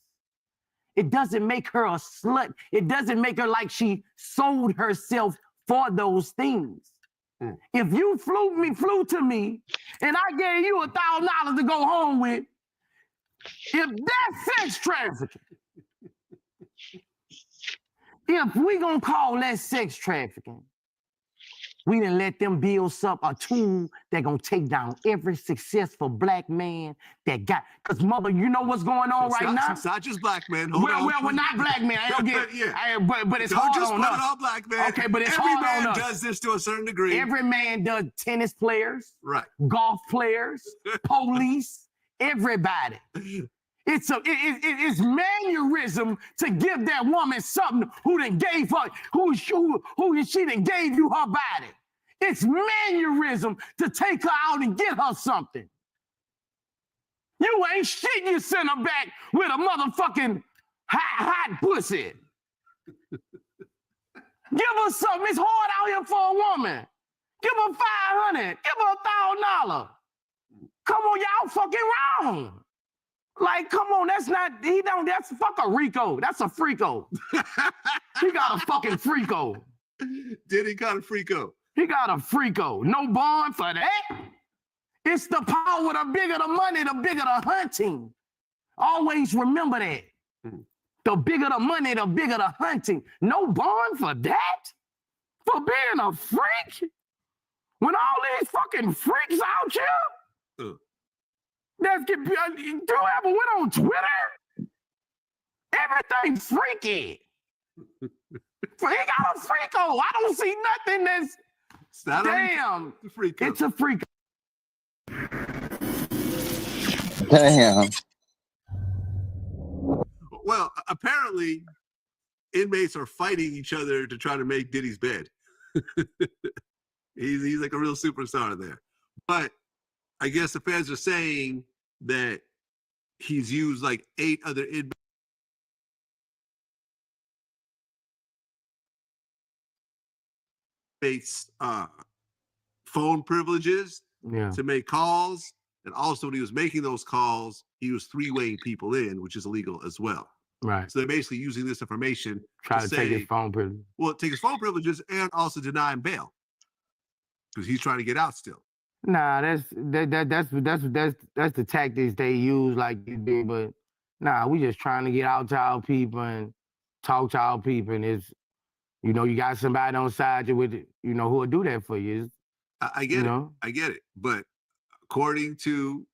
It doesn't make her a slut. It doesn't make her like she sold herself for those things. If you flew to me, and I gave you $1,000 to go home with, if that's sex trafficking, if we gonna call that sex trafficking, we didn't let them build up a tool that gonna take down every successful black man that got. Cause mother, you know what's going on right now? It's not just black men. Hold on. Well, we're not black men. I don't get. But it's Don't hard just on put us. it on black men. Okay, but it's Every hard man on us. does this to a certain degree. Every man does. Tennis players, right? Golf players, police, everybody. It's mannerism to give that woman something who done gave her, who she done gave you her body. It's mannerism to take her out and get her something. You ain't shit, you send her back with a motherfucking hot pussy. Give her something. It's hard out here for a woman. Give her $500. Give her $1,000. Come on, y'all fucking wrong. Like, come on, that's fuck a Rico. That's a freako. He got a fucking freako. Diddy got a freako. He got a freako. No bond for that. It's the power. The bigger the money, the bigger the hunting. Always remember that. The bigger the money, the bigger the hunting. No bond for that? For being a freak? When all these fucking freaks out here? Do you ever went on Twitter? Everything's freaky. He got a freako. I don't see nothing that's damn. It's a freak. Damn. Well, apparently, inmates are fighting each other to try to make Diddy's bed. He's like a real superstar there. But I guess the feds are saying that he's used like 8 other inmates' phone privileges to make calls. And also, when he was making those calls, he was 3-weighing people in, which is illegal as well. Right. So they're basically using this information Try to take say, his phone privilege. well, take his phone privileges and also deny him bail because he's trying to get out still. Nah, that's the tactics they use, like you did. But nah, we just trying to get out to our people and talk to our people. And it's, you know, you got somebody on side you with, you know, who'll do that for you. I get it. I get it. But according to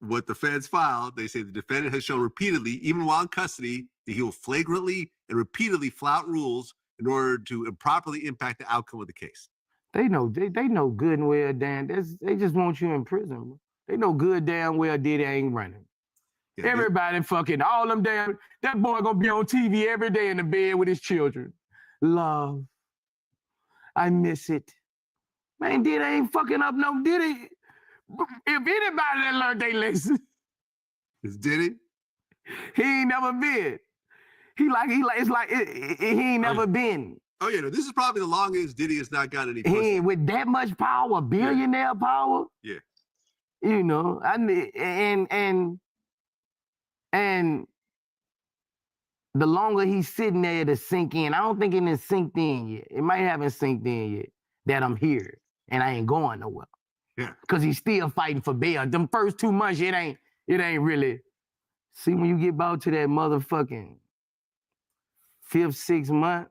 what the feds filed, they say the defendant has shown repeatedly, even while in custody, that he will flagrantly and repeatedly flout rules in order to improperly impact the outcome of the case. They know good and well, Dan. They just want you in prison. Bro. They know good damn well Diddy ain't running. Yeah, everybody fucking, all them damn, that boy gonna be on TV every day in the bed with his children. Love. I miss it. Man, Diddy ain't fucking up no Diddy. If anybody that learned they lesson, it's Diddy. He ain't never been. He ain't never been. Oh yeah, no, this is probably the longest Diddy has not gotten any pussy. He ain't with that much power, billionaire power. Yeah. You know, and the longer he's sitting there to sink in, I don't think it has sinked in yet. It might haven't sinked in yet that I'm here and I ain't going nowhere. Yeah. Cause he's still fighting for bail. Them first 2 months, it ain't really. See, when you get about to that motherfucking 5th, 6th month,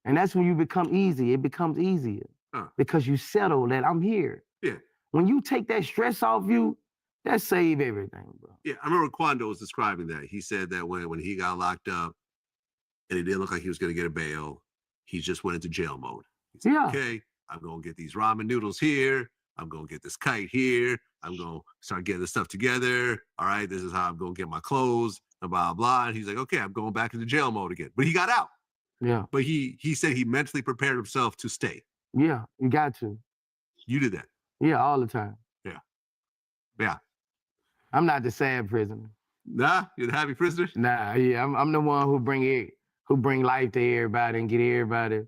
and that's when you become easy. It becomes easier because you settle that I'm here. Yeah. When you take that stress off you, that save everything, bro. Yeah, I remember Quando was describing that. He said that when he got locked up and it didn't look like he was going to get a bail, he just went into jail mode. He said, okay, I'm going to get these ramen noodles here. I'm going to get this kite here. I'm going to start getting this stuff together. All right, this is how I'm going to get my clothes and blah, blah. And he's like, okay, I'm going back into jail mode again. But he got out. Yeah. But he said he mentally prepared himself to stay. Yeah, you got to. You did that. Yeah, all the time. Yeah. Yeah. I'm not the sad prisoner. Nah, you're the happy prisoner? Nah, yeah, I'm the one who bring life to everybody and get everybody.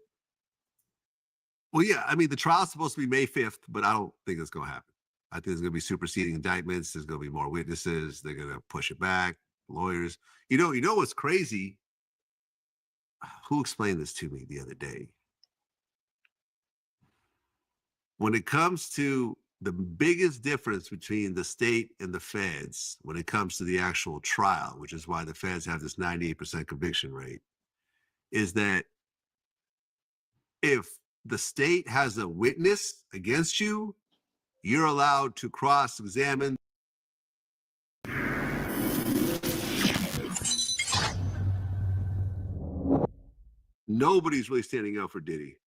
Well, yeah, I mean, the trial's supposed to be May 5th, but I don't think it's going to happen. I think there's going to be superseding indictments. There's going to be more witnesses. They're going to push it back. Lawyers. You know what's crazy? Who explained this to me the other day? When it comes to the biggest difference between the state and the feds, when it comes to the actual trial, which is why the feds have this 98% conviction rate, is that if the state has a witness against you, you're allowed to cross-examine. Nobody's really standing up for Diddy.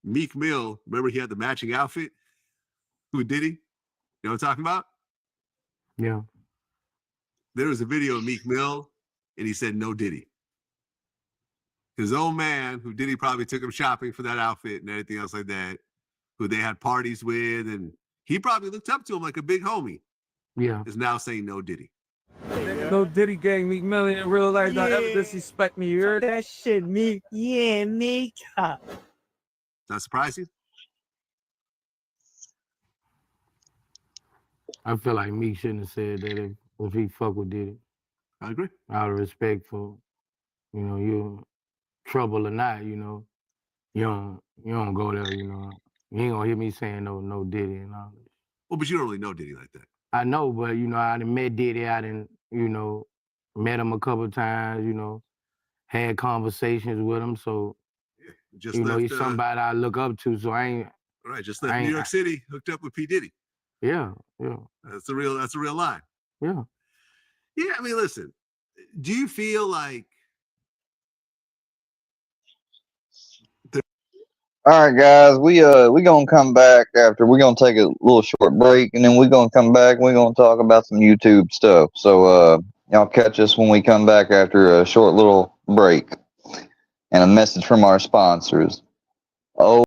Meek Mill, remember he had the matching outfit with Diddy? You know what I'm talking about? Yeah. There was a video of Meek Mill, and he said no Diddy. His own man, who Diddy probably took him shopping for that outfit and everything else like that, who they had parties with, and he probably looked up to him like a big homie. Yeah. Is now saying no Diddy. No Diddy gang, Meek Mill in real life. Don't ever disrespect me. You heard that shit, Meek? Yeah, Meek. Does that surprise you? I feel like Meek shouldn't have said that if he fuck with Diddy. I agree. Out of respect for, you know, you trouble or not, you know, you don't go there, you know. You ain't gonna hear me saying no Diddy and all that. Well, but you don't really know Diddy like that. I know, but you know, I done met Diddy, I done, you know, met him a couple of times, you know, had conversations with him, so Just you know, left, he's somebody I look up to, so I ain't. Right, just left New York City, hooked up with P. Diddy. Yeah. That's a real line. Yeah. Yeah, I mean, listen, do you feel like All right, guys, we gonna come back after. We're gonna take a little short break, and then we're gonna come back and we're gonna talk about some YouTube stuff. So Y'all catch us when we come back after a short little break. And a message from our sponsors. Oh.